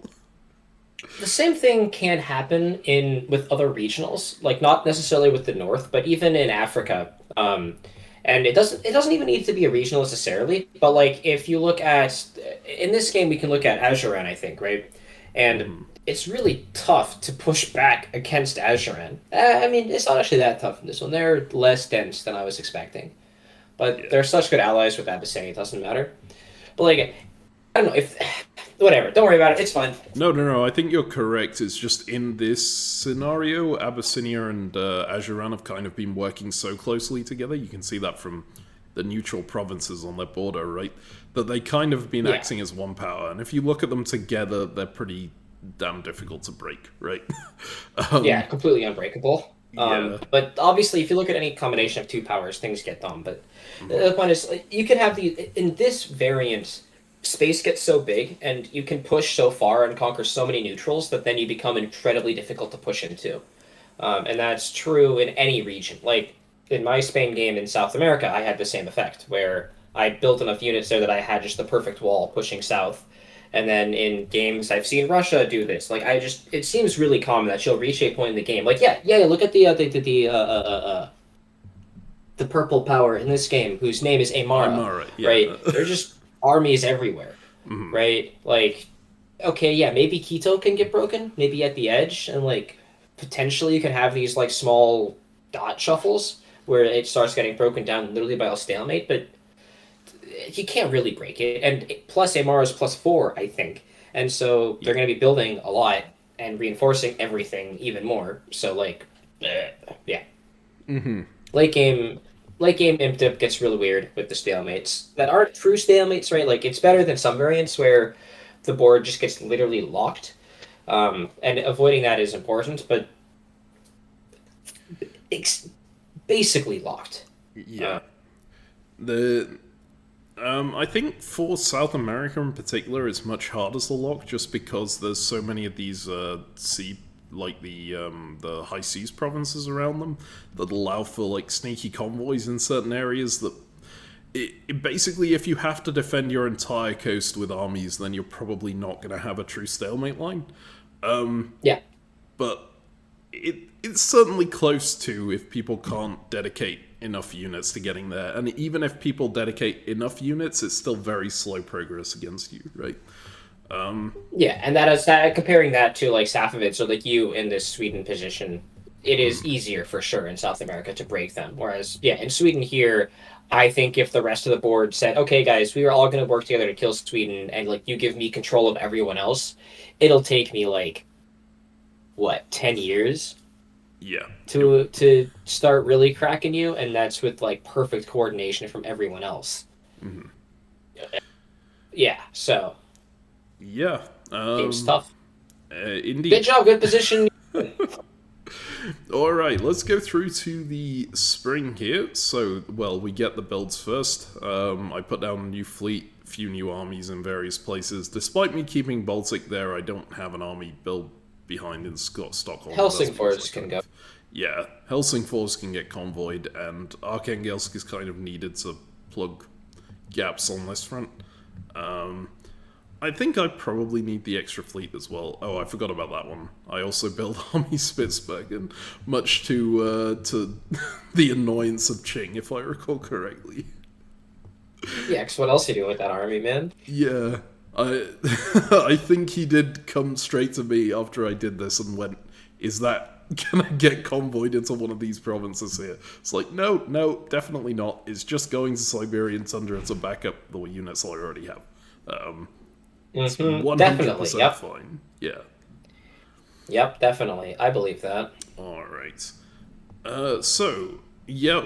Speaker 2: the same thing can happen in with other regionals, like not necessarily with the North, but even in Africa. And it doesn't even need to be a regional necessarily, but like if you look at in this game we can look at Azuran, I think, right? And it's really tough to push back against Azuran. I mean, it's not actually that tough in this one. They're less dense than I was expecting, but
Speaker 1: Yeah.
Speaker 2: they're such good allies with that to say it doesn't matter. But like I don't know if whatever. Don't worry about it. It's fine.
Speaker 1: No, no, no. I think you're correct. It's just in this scenario, Abyssinia and Ajuran have kind of been working so closely together. You can see that from the neutral provinces on their border, right? That they kind of been
Speaker 2: Yeah.
Speaker 1: acting as one power. And if you look at them together, they're pretty damn difficult to break, right?
Speaker 2: Yeah, completely unbreakable.
Speaker 1: Yeah.
Speaker 2: But obviously, if you look at any combination of two powers, things get dumb. But the point is, like, you can have the in this variant, space gets so big, and you can push so far and conquer so many neutrals that then you become incredibly difficult to push into. And that's true in any region. Like in my Spain game in South America, I had the same effect where I built enough units there that I had just the perfect wall pushing south. And then in games I've seen Russia do this. Like it seems really common that she'll reach a point in the game. Like yeah. Look at the purple power in this game, whose name is
Speaker 1: I'm
Speaker 2: Amara.
Speaker 1: alright, yeah.
Speaker 2: Right? They're just armies everywhere. Right? Like okay, yeah, maybe Quito can get broken, maybe at the edge, and like potentially you could have these like small dot shuffles where it starts getting broken down literally by a stalemate, but you can't really break it. And plus Amara is +4, I think, and so they're
Speaker 1: Yeah.
Speaker 2: going to be building a lot and reinforcing everything even more. So like, yeah, late game imp dip gets really weird with the stalemates that aren't true stalemates, right? Like it's better than some variants where the board just gets literally locked. And avoiding that is important, but it's basically locked.
Speaker 1: Yeah. The I think for South America in particular, it's much harder to lock just because there's so many of these sea, like the high seas provinces around them that allow for like sneaky convoys in certain areas. That basically, if you have to defend your entire coast with armies, then you're probably not going to have a true stalemate line.
Speaker 2: Yeah,
Speaker 1: But it's certainly close to if people can't dedicate enough units to getting there. And even if people dedicate enough units, it's still very slow progress against you, right?
Speaker 2: Yeah, and that is comparing that to like Safavid, so like you in this Sweden position, it is easier for sure in South America to break them. Whereas, yeah, in Sweden here, I think if the rest of the board said, "Okay, guys, we are all going to work together to kill Sweden," and like you give me control of everyone else, it'll take me like what 10 years
Speaker 1: Yeah.
Speaker 2: to start really cracking you, and that's with like perfect coordination from everyone else. Yeah, so
Speaker 1: Yeah.
Speaker 2: game's tough. Good
Speaker 1: Indeed.
Speaker 2: job, good position.
Speaker 1: Alright, let's go through to the spring here. So, well, we get the builds first. I put down a new fleet, a few new armies in various places. Despite me keeping Baltic there, I don't have an army build behind in Stockholm.
Speaker 2: Helsingfors can go.
Speaker 1: Yeah, Helsingfors can get convoyed, and Arkhangelsk is kind of needed to plug gaps on this front. I think I probably need the extra fleet as well. Oh, I forgot about that one. I also build Army Spitsbergen, much to the annoyance of Ching, if I recall correctly.
Speaker 2: Yeah, because what else are you doing with that army, man?
Speaker 1: Yeah, I I think he did come straight to me after I did this and went, "Is that gonna get convoyed into one of these provinces here?" It's like, no, definitely not. It's just going to Siberian Tundra to back up the units I already have. It's 100%
Speaker 2: Definitely, yep.
Speaker 1: fine. Yeah.
Speaker 2: Yep, definitely. I believe that.
Speaker 1: All right. So yeah,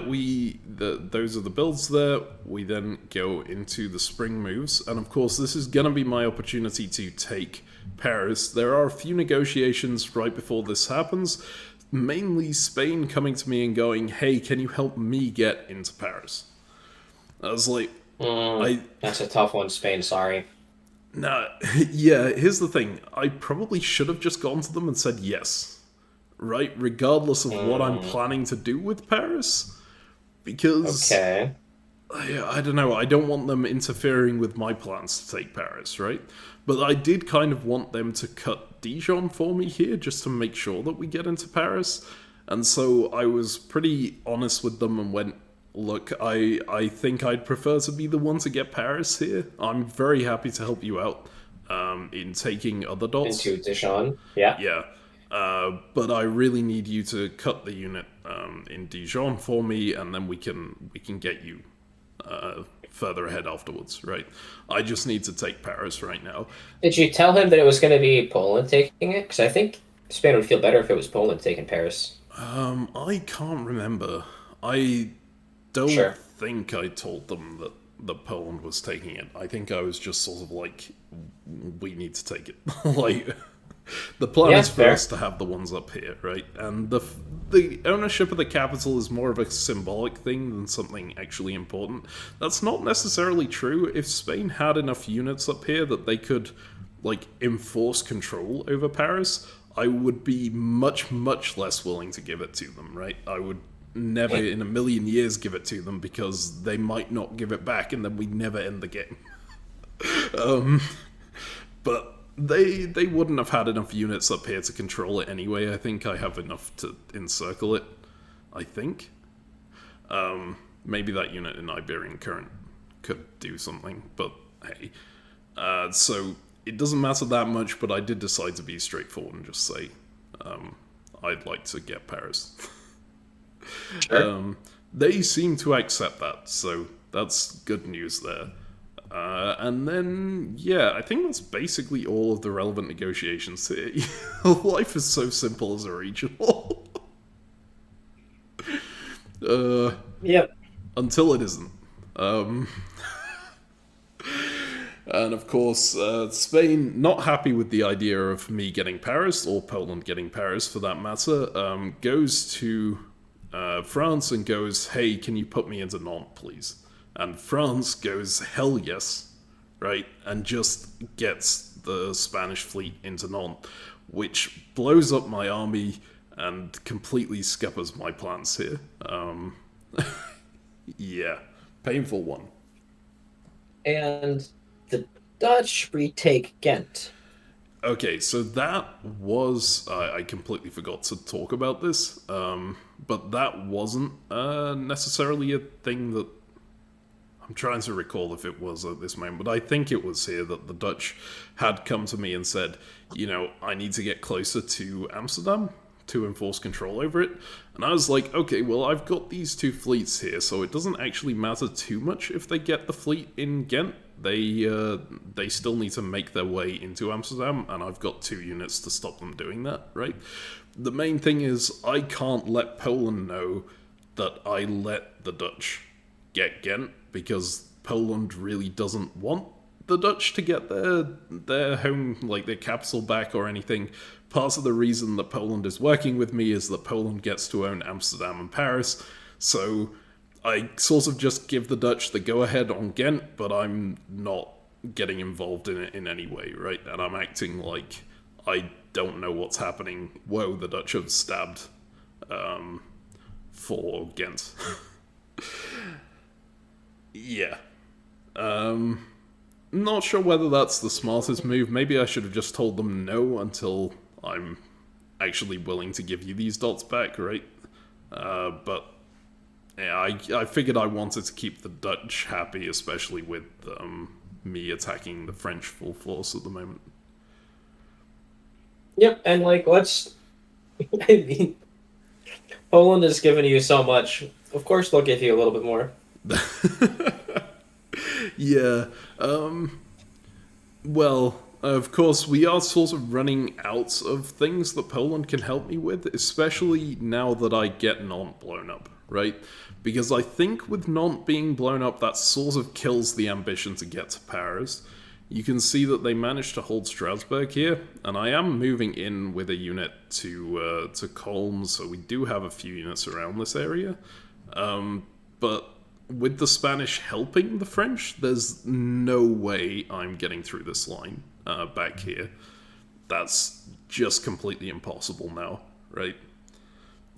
Speaker 1: those are the builds there. We then go into the spring moves, and of course, this is gonna be my opportunity to take Paris. There are a few negotiations right before this happens. Mainly Spain coming to me and going, "Hey, can you help me get into Paris?" I was like,
Speaker 2: That's a tough one, Spain. Sorry.
Speaker 1: Nah, yeah, here's the thing. I probably should have just gone to them and said yes, right? Regardless of what I'm planning to do with Paris. Because,
Speaker 2: Okay.
Speaker 1: I don't know, I don't want them interfering with my plans to take Paris, right? But I did kind of want them to cut Dijon for me here, just to make sure that we get into Paris. And so I was pretty honest with them and went, "Look, I think I'd prefer to be the one to get Paris here. I'm very happy to help you out in taking other dots."
Speaker 2: Into Dijon. Yeah.
Speaker 1: Yeah. But I really need you to cut the unit in Dijon for me, and then we can get you further ahead afterwards, right? I just need to take Paris right now.
Speaker 2: Did you tell him that it was going to be Poland taking it? Because I think Spain would feel better if it was Poland taking Paris.
Speaker 1: I can't remember. I don't
Speaker 2: Sure.
Speaker 1: think I told them that Poland was taking it. I think I was just sort of like, "We need to take it." Like, the plan
Speaker 2: Yeah,
Speaker 1: is for
Speaker 2: fair.
Speaker 1: us to have the ones up here, right? And the ownership of the capital is more of a symbolic thing than something actually important. That's not necessarily true. If Spain had enough units up here that they could, like, enforce control over Paris, I would be much, much less willing to give it to them, right? I would never in a million years give it to them because they might not give it back and then we never end the game. But they wouldn't have had enough units up here to control it anyway. I think I have enough to encircle it. I think. Maybe that unit in Iberian Current could do something, but hey. So it doesn't matter that much, but I did decide to be straightforward and just say I'd like to get Paris.
Speaker 2: Sure.
Speaker 1: They seem to accept that, so that's good news there. And then, yeah, I think that's basically all of the relevant negotiations here. Life is so simple as a regional.
Speaker 2: Yep.
Speaker 1: Until it isn't. And of course, Spain, not happy with the idea of me getting Paris, or Poland getting Paris for that matter, goes to France and goes, "Hey, can you put me into Nantes, please?" And France goes, "Hell yes," right? And just gets the Spanish fleet into Nantes, which blows up my army and completely scuppers my plans here. Yeah, painful one.
Speaker 2: And the Dutch retake Ghent.
Speaker 1: Okay, so that was... I completely forgot to talk about this, but that wasn't necessarily a thing that I'm trying to recall if it was at this moment, but I think it was here that the Dutch had come to me and said, I need to get closer to Amsterdam to enforce control over it. And I was like, okay, well, I've got these two fleets here, so it doesn't actually matter too much if they get the fleet in Ghent. They still need to make their way into Amsterdam, and I've got 2 units to stop them doing that, right? The main thing is I can't let Poland know that I let the Dutch get Ghent, because Poland really doesn't want the Dutch to get their home, like their capital back or anything. Part of the reason that Poland is working with me is that Poland gets to own Amsterdam and Paris, so I sort of just give the Dutch the go-ahead on Ghent, but I'm not getting involved in it in any way, right? And I'm acting like I don't know what's happening. Whoa, the Dutch have stabbed for Ghent. Yeah. Not sure whether that's the smartest move. Maybe I should have just told them no until I'm actually willing to give you these dots back, right? But yeah, I figured I wanted to keep the Dutch happy, especially with me attacking the French full force at the moment.
Speaker 2: Yep, and let's. I mean, Poland has given you so much. Of course, they'll give you a little bit more.
Speaker 1: Yeah. Well, of course, we are sort of running out of things that Poland can help me with, especially now that I get Nantes blown up, right? Because I think with Nantes being blown up, that sort of kills the ambition to get to Paris. You can see that they managed to hold Strasbourg here, and I am moving in with a unit to Colm, so we do have a few units around this area. But with the Spanish helping the French, there's no way I'm getting through this line back here. That's just completely impossible now, right?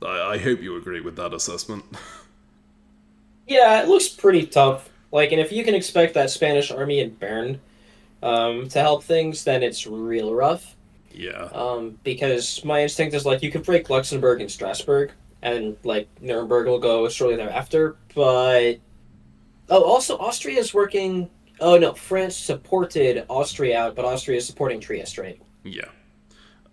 Speaker 1: I hope you agree with that assessment.
Speaker 2: Yeah, it looks pretty tough. And if you can expect that Spanish army in Bern to help things, then it's real rough.
Speaker 1: Yeah.
Speaker 2: Because my instinct is you could break Luxembourg and Strasbourg, and Nuremberg will go shortly thereafter. But also Austria is working. Oh no, France supported Austria out, but Austria is supporting Trieste, right?
Speaker 1: Yeah.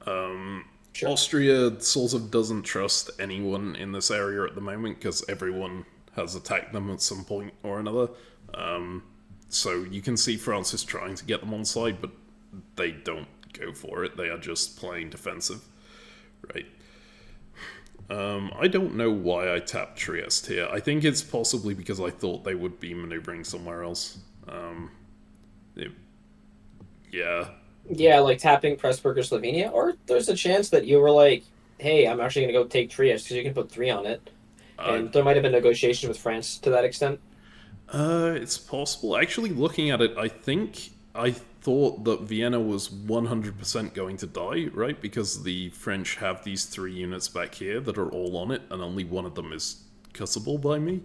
Speaker 2: Sure.
Speaker 1: Austria sort of doesn't trust anyone in this area at the moment because everyone has attacked them at some point or another. So you can see France is trying to get them on side, but they don't go for it. They are just playing defensive, right? I don't know why I tapped Trieste here. I think it's possibly because I thought they would be maneuvering somewhere else. Yeah.
Speaker 2: Yeah, tapping Pressburg or Slovenia, or there's a chance that you were hey, I'm actually going to go take Trieste because you can put 3 on it. And there might have been negotiations with France to that extent.
Speaker 1: It's possible. Actually, looking at it, I thought that Vienna was 100% going to die, right? Because the French have these 3 units back here that are all on it, and only one of them is cuttable by me.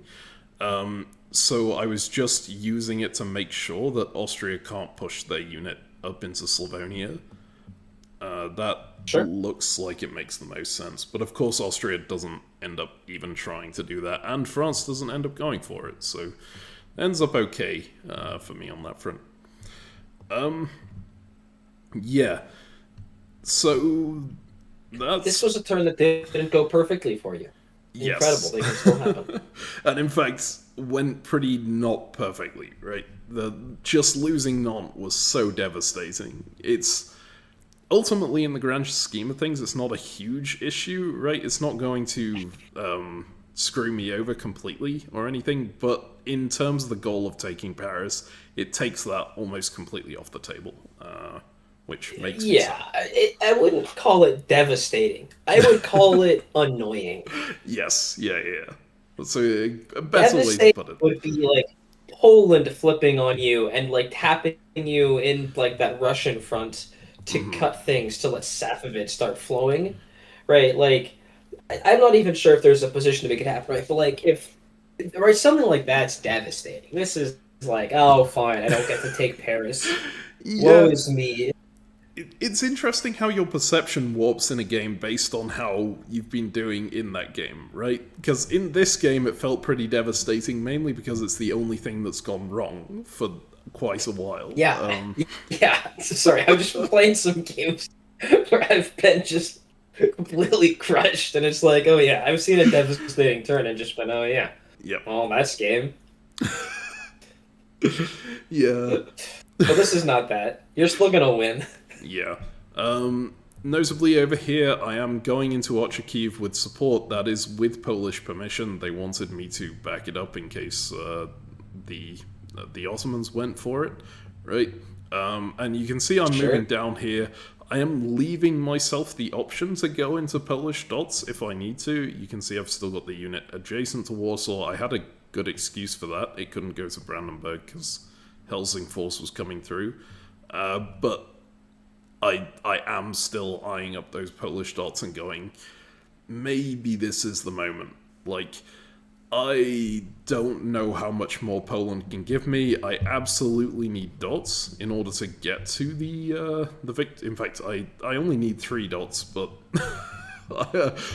Speaker 1: So I was just using it to make sure that Austria can't push their unit up into Slavonia. That
Speaker 2: Sure.
Speaker 1: looks like it makes the most sense. But of course, Austria doesn't end up even trying to do that, and France doesn't end up going for it. So ends up okay for me on that front. Yeah. So that's...
Speaker 2: This was a turn that didn't go perfectly for you.
Speaker 1: Yes.
Speaker 2: Incredible. They can still happen.
Speaker 1: And in fact, went pretty not perfectly, right? Just losing Nantes was so devastating. It's ultimately, in the grand scheme of things, it's not a huge issue, right? It's not going to screw me over completely or anything, but in terms of the goal of taking Paris, it takes that almost completely off the table, which makes me sad.
Speaker 2: I wouldn't call it devastating. I would call it annoying.
Speaker 1: Yes, yeah. That's a better way to put it.
Speaker 2: Would be Poland flipping on you and tapping you in that Russian front to cut things to let Safavid start flowing, right? I'm not even sure if there's a position to make it happen, right? But if something like that's devastating. This is oh fine, I don't get to take Paris.
Speaker 1: Yeah.
Speaker 2: Woe is me.
Speaker 1: it's interesting how your perception warps in a game based on how you've been doing in that game, right? Because in this game it felt pretty devastating, mainly because it's the only thing that's gone wrong for quite a while.
Speaker 2: Yeah. Yeah. Sorry, I've just been playing some games where I've been just completely crushed, and it's like, oh yeah, I've seen a devastating turn and just been, oh yeah.
Speaker 1: Yep.
Speaker 2: Oh, that's game.
Speaker 1: Yeah.
Speaker 2: But this is not that. You're still gonna win.
Speaker 1: Yeah. Notably over here, I am going into Ochakiv with support. That is with Polish permission. They wanted me to back it up in case the Ottomans went for it, right? And you can see I'm moving down here. I am leaving myself the option to go into Polish dots if I need to. You can see I've still got the unit adjacent to Warsaw. I had a good excuse for that. It couldn't go to Brandenburg because Helsingfors was coming through. But I am still eyeing up those Polish dots and going, maybe this is the moment. Like, I don't know how much more Poland can give me. I absolutely need dots in order to get to the victory. In fact, I only need 3 dots, but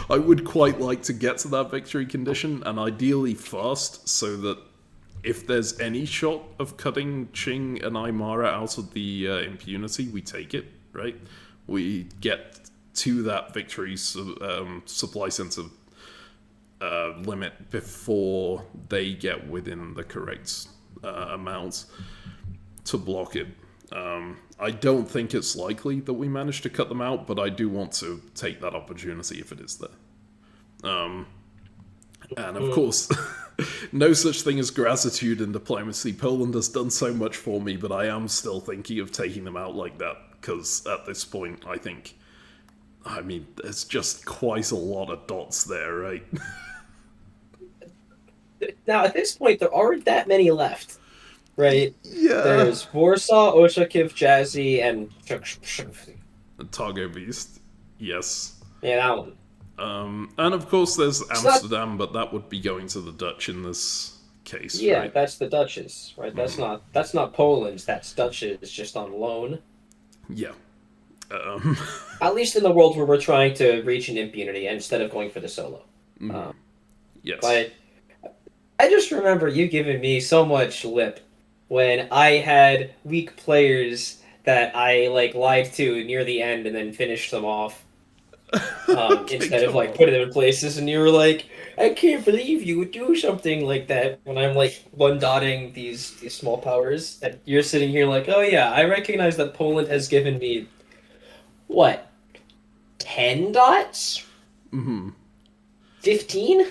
Speaker 1: I would quite like to get to that victory condition, and ideally fast, so that if there's any shot of cutting Qing and Aymara out of the impunity, we take it, right? We get to that victory supply center limit before they get within the correct amount to block it. I don't think it's likely that we manage to cut them out, but I do want to take that opportunity if it is there. And of course, no such thing as gratitude in diplomacy. Poland has done so much for me, but I am still thinking of taking them out like that, because at this point, I mean, there's just quite a lot of dots there, right?
Speaker 2: Now, at this point, there aren't that many left, right?
Speaker 1: Yeah.
Speaker 2: There's Warsaw, Ochakiv, Jazzy, and
Speaker 1: Targo Beast, yes.
Speaker 2: Yeah, that one.
Speaker 1: And of course there's Amsterdam, but that would be going to the Dutch in this case,
Speaker 2: yeah,
Speaker 1: right?
Speaker 2: that's the Duchess, right? That's not Poland's, that's Duchess, just on loan.
Speaker 1: Yeah.
Speaker 2: At least in the world where we're trying to reach an impunity instead of going for the solo.
Speaker 1: Yes.
Speaker 2: But I just remember you giving me so much lip when I had weak players that I lied to near the end and then finished them off. Instead of putting them in places, and you were like, I can't believe you would do something like that when I'm one dotting these small powers, and you're sitting here like, oh yeah, I recognize that Poland has given me what, 10 dots? 15?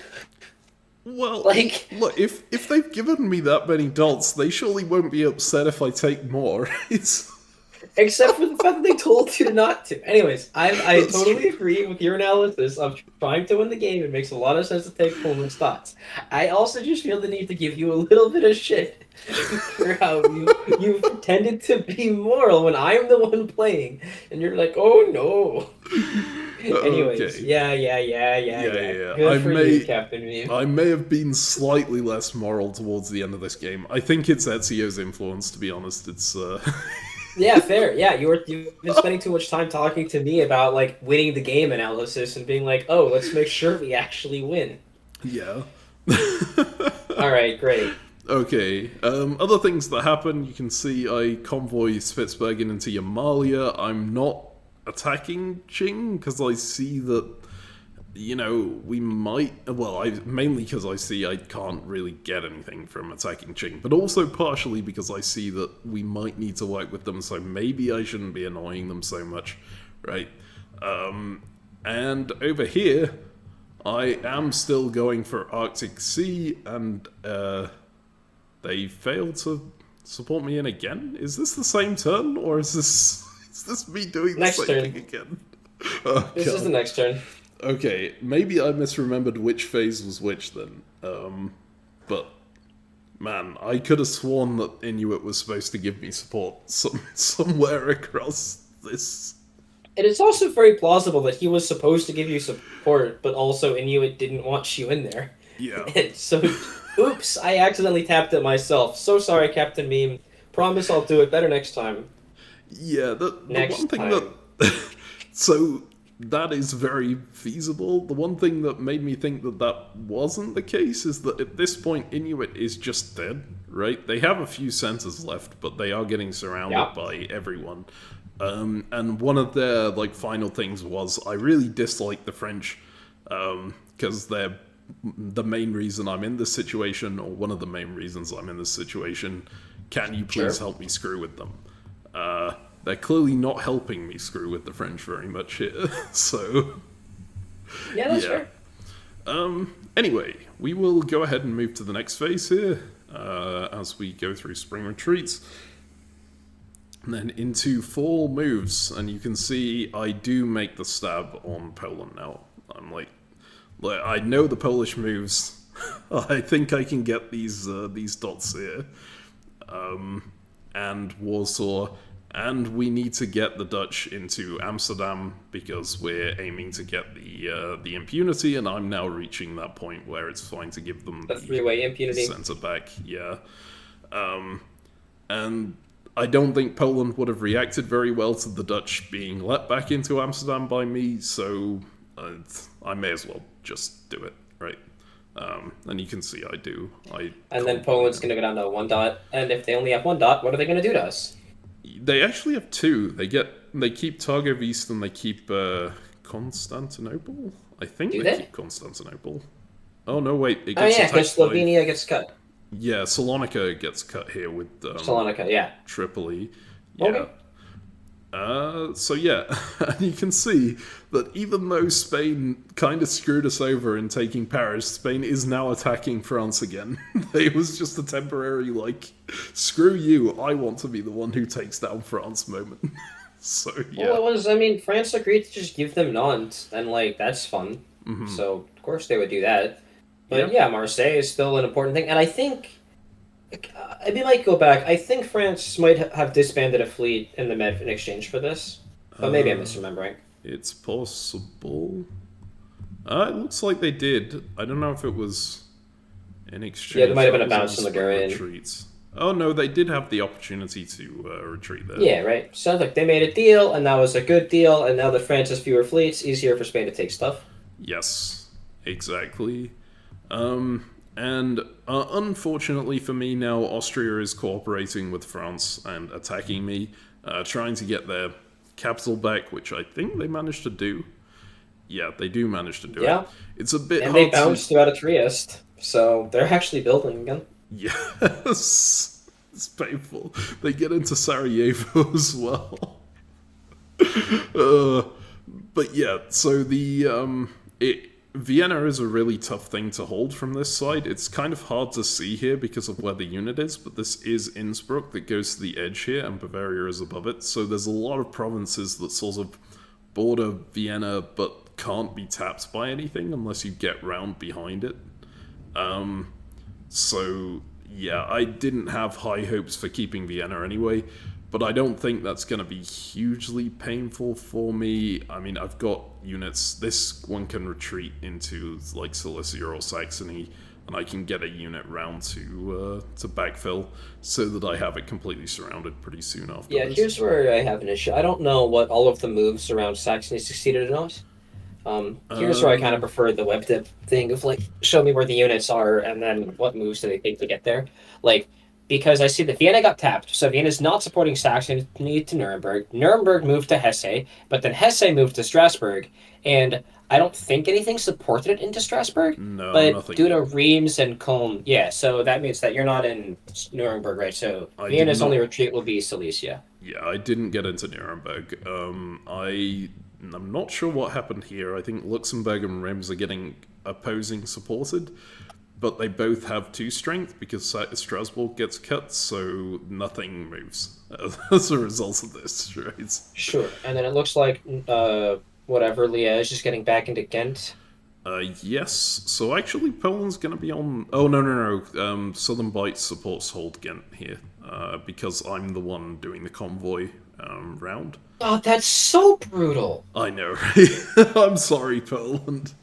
Speaker 1: Well, look, if they've given me that many dots, they surely won't be upset if I take more.
Speaker 2: Except for the fact that they told you not to. Anyways, I totally agree with your analysis of trying to win the game. It makes a lot of sense to take Poland's dots. I also just feel the need to give you a little bit of shit for how you pretended to be moral when I'm the one playing, and you're like, oh no. Anyways,
Speaker 1: okay.
Speaker 2: Yeah. Good for you, CaptainMeme.
Speaker 1: I may have been slightly less moral towards the end of this game. I think it's Ezio's influence, to be honest. It's
Speaker 2: Yeah, fair. Yeah, you've been spending too much time talking to me about winning the game analysis and being like, oh, let's make sure we actually win.
Speaker 1: Yeah.
Speaker 2: All right, great.
Speaker 1: Okay. Other things that happen, you can see I convoy Spitsbergen into Yamalia. I'm not attacking Qing because I see that, we might. Well, mainly because I see I can't really get anything from attacking Qing, but also partially because I see that we might need to work with them, so maybe I shouldn't be annoying them so much, right? And over here, I am still going for Arctic Sea, and they failed to support me in again. Is this the same turn, or is this me doing the same thing again? Oh,
Speaker 2: this is the next turn.
Speaker 1: Okay, maybe I misremembered which phase was which then. But, man, I could have sworn that Inuit was supposed to give me support somewhere across this.
Speaker 2: And it's also very plausible that he was supposed to give you support, but also Inuit didn't want you in there.
Speaker 1: Yeah.
Speaker 2: And so, oops, I accidentally tapped it myself. So sorry, CaptainMeme. Promise I'll do it better next time.
Speaker 1: Yeah, the
Speaker 2: Next
Speaker 1: one thing
Speaker 2: time.
Speaker 1: that... So, that is very feasible. The one thing that made me think that that wasn't the case is that at this point, Inuit is just dead, right? They have a few centers left, but they are getting surrounded
Speaker 2: Yeah.
Speaker 1: by everyone. And one of their like final things was, I really dislike the French because they're the main reason I'm in this situation, or one of the main reasons I'm in this situation. Can you please
Speaker 2: Sure.
Speaker 1: help me screw with them? They're clearly not helping me screw with the French very much here, so
Speaker 2: Yeah, that's
Speaker 1: yeah.
Speaker 2: fair.
Speaker 1: Anyway, we will go ahead and move to the next phase here as we go through spring retreats. And then into fall moves, and you can see I do make the stab on Poland now. I'm like I know the Polish moves. I think I can get these dots here. And Warsaw, and we need to get the Dutch into Amsterdam because we're aiming to get the impunity, and I'm now reaching that point where it's fine to give them
Speaker 2: The three-way impunity.
Speaker 1: centre back. Yeah, and I don't think Poland would have reacted very well to the Dutch being let back into Amsterdam by me, so I may as well just do it, right? And you can see I do.
Speaker 2: And then Poland's going to go down to 1 dot. And if they only have 1 dot, what are they going to do to us?
Speaker 1: They actually have 2. They keep Targov East and they keep Constantinople. I think
Speaker 2: Do
Speaker 1: they
Speaker 2: they?
Speaker 1: keep Constantinople. Oh no, wait! It
Speaker 2: Oh
Speaker 1: gets
Speaker 2: yeah, because
Speaker 1: attacked by...
Speaker 2: Slovenia gets cut.
Speaker 1: Yeah, Salonika gets cut here with
Speaker 2: Salonika, yeah.
Speaker 1: Tripoli. Yeah.
Speaker 2: Okay.
Speaker 1: So yeah, and you can see that even though Spain kind of screwed us over in taking Paris, Spain is now attacking France again. It was just a temporary, like, screw you, I want to be the one who takes down France moment. So yeah.
Speaker 2: Well, France agreed to just give them Nantes, and, like, that's fun. So, of course they would do that. But yeah, Marseille is still an important thing, and I think... we might go back. I think France might have disbanded a fleet in the Med in exchange for this, but maybe I'm misremembering.
Speaker 1: It's possible. It looks like they did. I don't know if it was in exchange.
Speaker 2: Yeah, there might have been a
Speaker 1: for
Speaker 2: bounce from Ligurian.
Speaker 1: retreats. Oh no, they did have the opportunity to retreat there.
Speaker 2: Yeah, right. Sounds like they made a deal, and that was a good deal, and now that France has fewer fleets, easier for Spain to take stuff.
Speaker 1: Yes, exactly. And unfortunately for me now, Austria is cooperating with France and attacking me, trying to get their capital back, which I think they managed to do. Yeah, they do manage to do it. It's a bit
Speaker 2: and
Speaker 1: hard
Speaker 2: they bounced out of Trieste, so they're actually building again.
Speaker 1: Yes, it's painful. They get into Sarajevo as well. But yeah, so Vienna is a really tough thing to hold from this side. It's kind of hard to see here because of where the unit is, but this is Innsbruck that goes to the edge here, and Bavaria is above it. So there's a lot of provinces that sort of border Vienna, but can't be tapped by anything unless you get round behind it. So yeah, I didn't have high hopes for keeping Vienna anyway. But I don't think that's going to be hugely painful for me. I mean, I've got units. This one can retreat into, like, Silesia or Saxony, and I can get a unit round to backfill so that I have it completely surrounded pretty soon after.
Speaker 2: Yeah, here's where I have an issue. I don't know what all of the moves around Saxony succeeded or not. Here's where I kind of prefer the web dip thing of, like, show me where the units are, and then what moves do they take to get there. Like... Because I see that Vienna got tapped, so Vienna's not supporting Saxony to Nuremberg. Nuremberg moved to Hesse, but then Hesse moved to Strasbourg, and I don't think anything supported it into Strasbourg.
Speaker 1: No,
Speaker 2: but
Speaker 1: nothing.
Speaker 2: Due to Reims and Köln, yeah, so that means that you're not in Nuremberg, right? So Vienna's only retreat will be Silesia.
Speaker 1: Yeah, I didn't get into Nuremberg. I'm not sure what happened here. I think Luxembourg and Reims are getting opposing supported. But they both have 2 strength because Strasbourg gets cut, so nothing moves as a result of this, right?
Speaker 2: Sure, and then it looks like Liège is getting back into Ghent.
Speaker 1: Yes. So actually, Poland's going to be on... Oh, no. Southern Bight supports Hold Ghent here because I'm the one doing the convoy round.
Speaker 2: Oh, that's so brutal.
Speaker 1: I know, right? I'm sorry, Poland.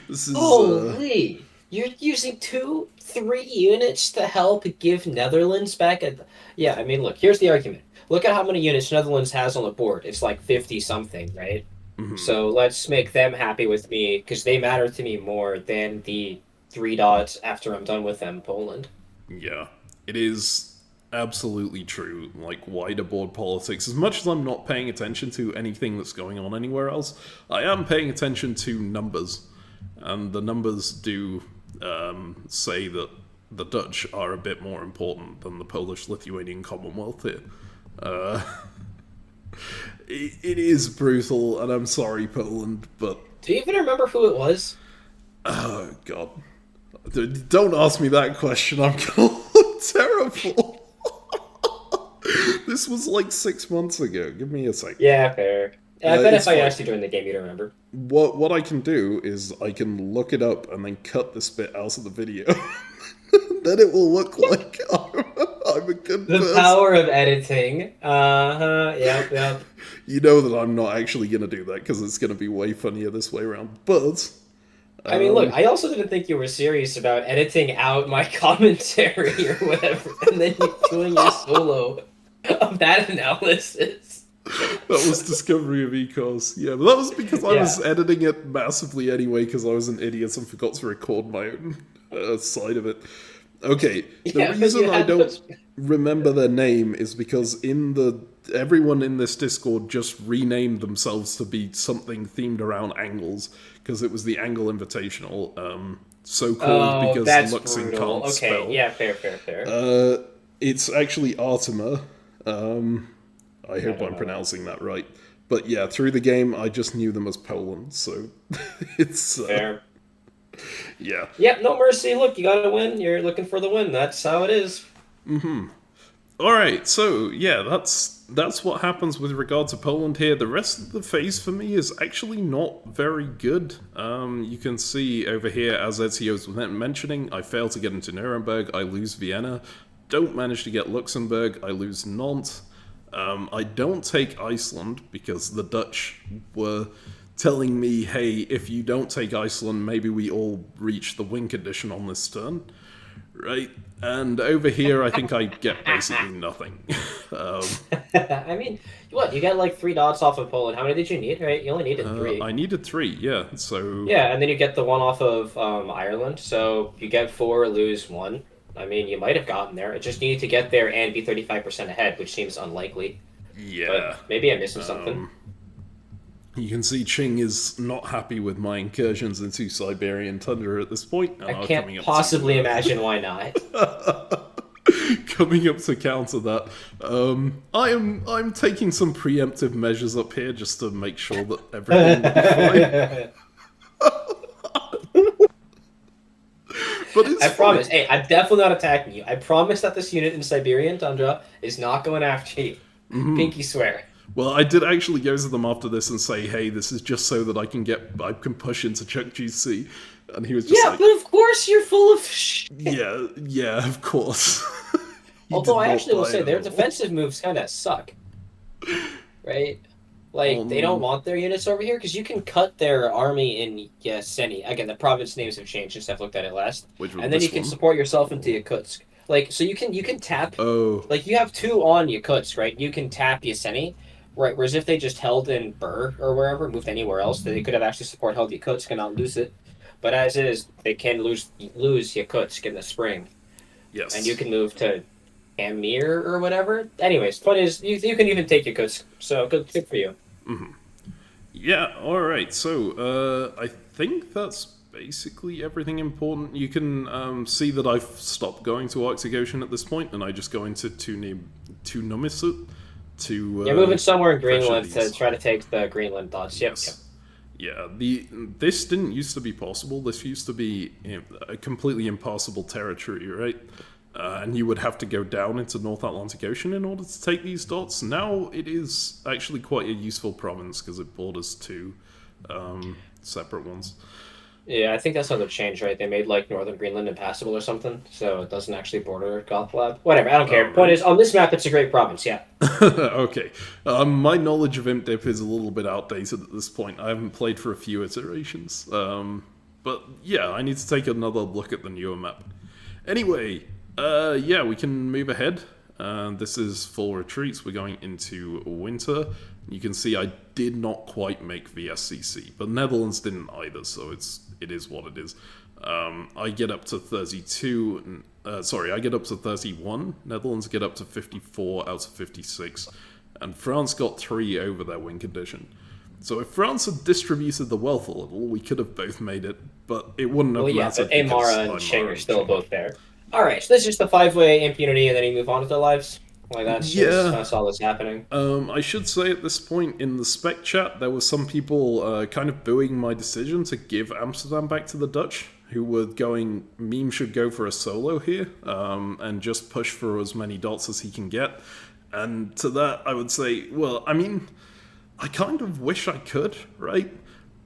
Speaker 1: This is...
Speaker 2: Holy... You're using 3 units to help give Netherlands back at. Yeah, I mean, look, here's the argument. Look at how many units Netherlands has on the board. It's like 50 something, right?
Speaker 1: Mhm.
Speaker 2: So let's make them happy with me because they matter to me more than the 3 dots after I'm done with them, Poland.
Speaker 1: Yeah, it is absolutely true. Like wider board politics. As much as I'm not paying attention to anything that's going on anywhere else, I am paying attention to numbers, and the numbers do say that the Dutch are a bit more important than the Polish-Lithuanian Commonwealth here. Uh, it is brutal, and I'm sorry, Poland, but
Speaker 2: Do you even remember who it was?
Speaker 1: oh god, don't ask me that question. I'm gonna look terrible. This was like 6 months ago. Give me a sec.
Speaker 2: Yeah, fair. I bet
Speaker 1: It's
Speaker 2: if I
Speaker 1: fine.
Speaker 2: asked you during the game, you'd remember.
Speaker 1: What I can do is I can look it up and then cut this bit out of the video. Then it will look like I'm a good
Speaker 2: The
Speaker 1: person.
Speaker 2: power of editing. Uh-huh. Yep.
Speaker 1: You know that I'm not actually gonna do that because it's gonna be way funnier this way around. But
Speaker 2: I mean, look, I also didn't think you were serious about editing out my commentary or whatever, and then you doing your solo of that analysis.
Speaker 1: that was Discovery of Ecos. Yeah, but that was because I was editing it massively anyway because I was an idiot and forgot to record my own side of it. Okay, the
Speaker 2: Yeah, but
Speaker 1: reason
Speaker 2: you
Speaker 1: I
Speaker 2: had
Speaker 1: don't
Speaker 2: those-
Speaker 1: remember their name is because everyone in this Discord just renamed themselves to be something themed around angles because it was the Angle Invitational, so called
Speaker 2: Oh,
Speaker 1: because
Speaker 2: that's
Speaker 1: Luxon
Speaker 2: brutal.
Speaker 1: can't
Speaker 2: Okay,
Speaker 1: spell.
Speaker 2: yeah, fair.
Speaker 1: It's actually Artima. I hope
Speaker 2: don't
Speaker 1: I'm
Speaker 2: know.
Speaker 1: pronouncing that right. But yeah, through the game, I just knew them as Poland, so it's
Speaker 2: Fair.
Speaker 1: yeah.
Speaker 2: Yep, no mercy. Look, you gotta win. You're looking for the win. That's how it is.
Speaker 1: All right, so yeah, that's what happens with regard to Poland here. The rest of the phase for me is actually not very good. You can see over here, as Ezio's mentioning, I fail to get into Nuremberg, I lose Vienna, don't manage to get Luxembourg, I lose Nantes. I don't take Iceland because the Dutch were telling me, hey, if you don't take Iceland, maybe we all reach the win condition on this turn. Right? And over here, I think I get basically nothing.
Speaker 2: I mean, what? You got like 3 dots off of Poland. How many did you need? Right? You only needed 3.
Speaker 1: I needed 3, yeah. So
Speaker 2: Yeah, and then you get the one off of Ireland. So you get 4, lose 1. I mean, you might have gotten there. It just needed to get there and be 35% ahead, which seems unlikely.
Speaker 1: yeah,
Speaker 2: But maybe I'm missing something.
Speaker 1: you can see Ching is not happy with my incursions into Siberian tundra at this point. And
Speaker 2: I
Speaker 1: are
Speaker 2: can't
Speaker 1: coming up
Speaker 2: possibly imagine why not.
Speaker 1: coming up to counter that. I'm taking some preemptive measures up here just to make sure that everything will be fine. But it's
Speaker 2: I
Speaker 1: fine.
Speaker 2: promise. Hey, I'm definitely not attacking you. I promise that this unit in Siberian tundra is not going after you. Pinky swear.
Speaker 1: Well, I did actually go to them after this and say, "Hey, this is just so that I can push into Chuck GC," and he was just
Speaker 2: Yeah,
Speaker 1: like,
Speaker 2: but of course you're full of shit.
Speaker 1: "Yeah, of course." He
Speaker 2: Although
Speaker 1: did
Speaker 2: I
Speaker 1: not
Speaker 2: actually will
Speaker 1: buy
Speaker 2: say
Speaker 1: it
Speaker 2: their
Speaker 1: at all.
Speaker 2: defensive moves kind of suck. Right? Like, they don't want their units over here because you can cut their army in Yaseni. Again, the province names have changed since I've looked at it last.
Speaker 1: Which was
Speaker 2: And then
Speaker 1: this
Speaker 2: you can
Speaker 1: one.
Speaker 2: support yourself into Yakutsk. Like, so you can tap.
Speaker 1: Oh,
Speaker 2: Like, you have 2 on Yakutsk, right? You can tap Yaseni. Right, whereas if they just held in Burr or wherever, moved anywhere else, then they could have actually support held Yakutsk and not lose it. But as is, they can lose Yakutsk in the spring.
Speaker 1: yes.
Speaker 2: And you can move to Amir or whatever. Anyways, point is, you can even take Yakutsk. So good for you.
Speaker 1: Yeah, alright, so I think that's basically everything important. You can see that I've stopped going to Arctic Ocean at this point, and I just go into Numisut to...
Speaker 2: You're moving somewhere in
Speaker 1: pressure
Speaker 2: Greenland to
Speaker 1: these.
Speaker 2: try to take the Greenland thoughts. Yep.
Speaker 1: Yeah, this didn't used to be possible. This used to be a completely impassable territory, right? And you would have to go down into North Atlantic Ocean in order to take these dots. Now it is actually quite a useful province because it borders two separate ones.
Speaker 2: Yeah, I think that's how they changed, right? They made like northern Greenland impassable or something, so it doesn't actually border Gothlab. Whatever, I don't care.
Speaker 1: Oh,
Speaker 2: Point
Speaker 1: right.
Speaker 2: is, on this map, it's a great province. Yeah.
Speaker 1: Okay. My knowledge of Imp Dip is a little bit outdated at this point. I haven't played for a few iterations. But yeah, I need to take another look at the newer map. Anyway, yeah, we can move ahead. This is full retreats. We're going into winter. You can see I did not quite make VSCC, but Netherlands didn't either, so it is what it is. I get up to 32. I get up to 31. Netherlands get up to 54 out of 56, and France got 3 over their win condition. So if France had distributed the wealth a little, we could have both made it, but it wouldn't have mattered.
Speaker 2: But Amara and Sheng are still both there. Alright, so this is just the 5-way impunity, and then you move on with their lives? Like, that's all that's happening.
Speaker 1: I should say at this point in the spec chat, there were some people kind of booing my decision to give Amsterdam back to the Dutch, who were going, Meme should go for a solo here, and just push for as many dots as he can get. And to that, I would say, well, I mean, I kind of wish I could, right?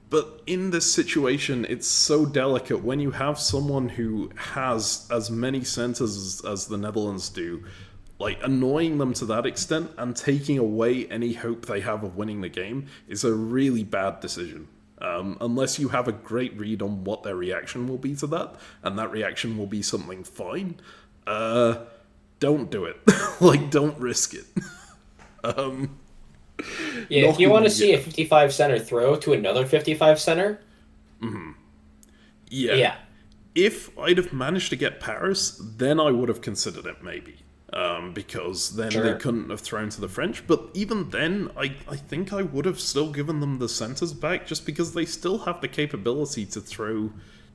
Speaker 1: But in this situation, it's so delicate when you have someone who has as many centers as the Netherlands do, like, annoying them to that extent and taking away any hope they have of winning the game is a really bad decision. Unless you have a great read on what their reaction will be to that, and that reaction will be something fine, don't do it. Like, don't risk it.
Speaker 2: Yeah, if you want to see a 55 center throw to another 55 center.
Speaker 1: Yeah. If I'd have managed to get Paris, then I would have considered it maybe. Because then they couldn't have thrown to the French. But even then, I think I would have still given them the centers back, just because they still have the capability to throw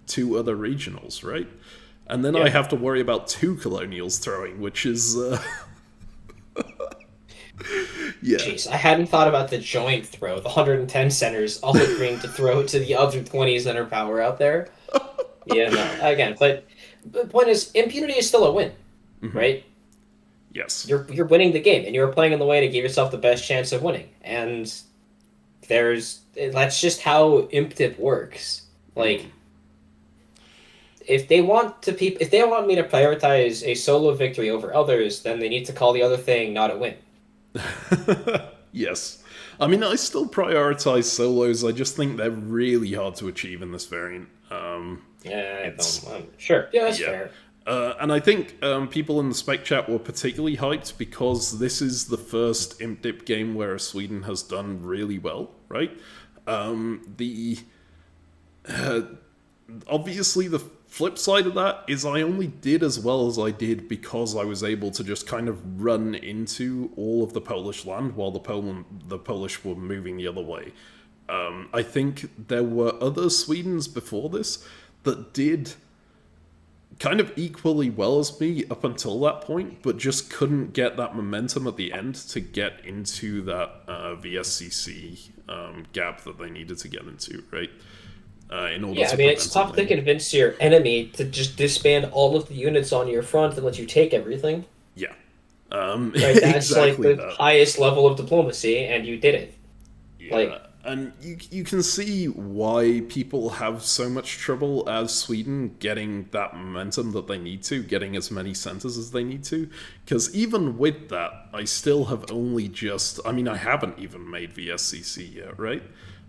Speaker 1: 2 other regionals, right? And then I have to worry about 2 colonials throwing, which is... Yeah.
Speaker 2: Jeez, I hadn't thought about the joint throw. The 110 centers all agreeing to throw to the other 20 center power out there. Yeah, no, again, but the point is, impunity is still a win, right?
Speaker 1: Yes.
Speaker 2: You're winning the game, and you're playing in the way to give yourself the best chance of winning. And that's just how ImpDip works. Like, if they want me to prioritize a solo victory over others, then they need to call the other thing not a win.
Speaker 1: Yes. I mean, I still prioritize solos. I just think they're really hard to achieve in this variant.
Speaker 2: Sure. Yeah, that's fair.
Speaker 1: And I think people in the spec chat were particularly hyped because this is the first ImpDip game where Sweden has done really well, right? Obviously, the flip side of that is I only did as well as I did because I was able to just kind of run into all of the Polish land while the Polish were moving the other way. I think there were other Swedens before this that did kind of equally well as me up until that point, but just couldn't get that momentum at the end to get into that VSCC gap that they needed to get into, right?
Speaker 2: It's tough to convince your enemy to just disband all of the units on your front and let you take everything.
Speaker 1: Yeah.
Speaker 2: Right, that's exactly like the highest level of diplomacy, and you did it.
Speaker 1: Yeah. And you can see why people have so much trouble as Sweden getting that momentum that they need to, getting as many centers as they need to. Because even with that, I still have only I haven't even made VSCC yet, right?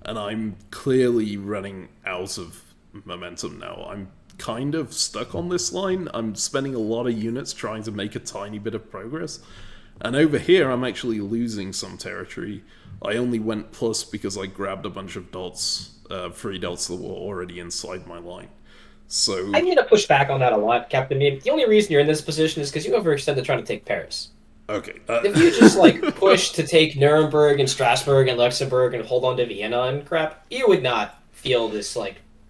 Speaker 1: And I'm clearly running out of momentum now. I'm kind of stuck on this line. I'm spending a lot of units trying to make a tiny bit of progress. And over here, I'm actually losing some territory. I only went plus because I grabbed a bunch of dots, free dots that were already inside my line. So
Speaker 2: I need to push back on that a lot, CaptainMeme. The only reason you're in this position is because you overextended trying to take Paris.
Speaker 1: Okay.
Speaker 2: If you just push to take Nuremberg and Strasbourg and Luxembourg and hold on to Vienna and crap, you would not feel this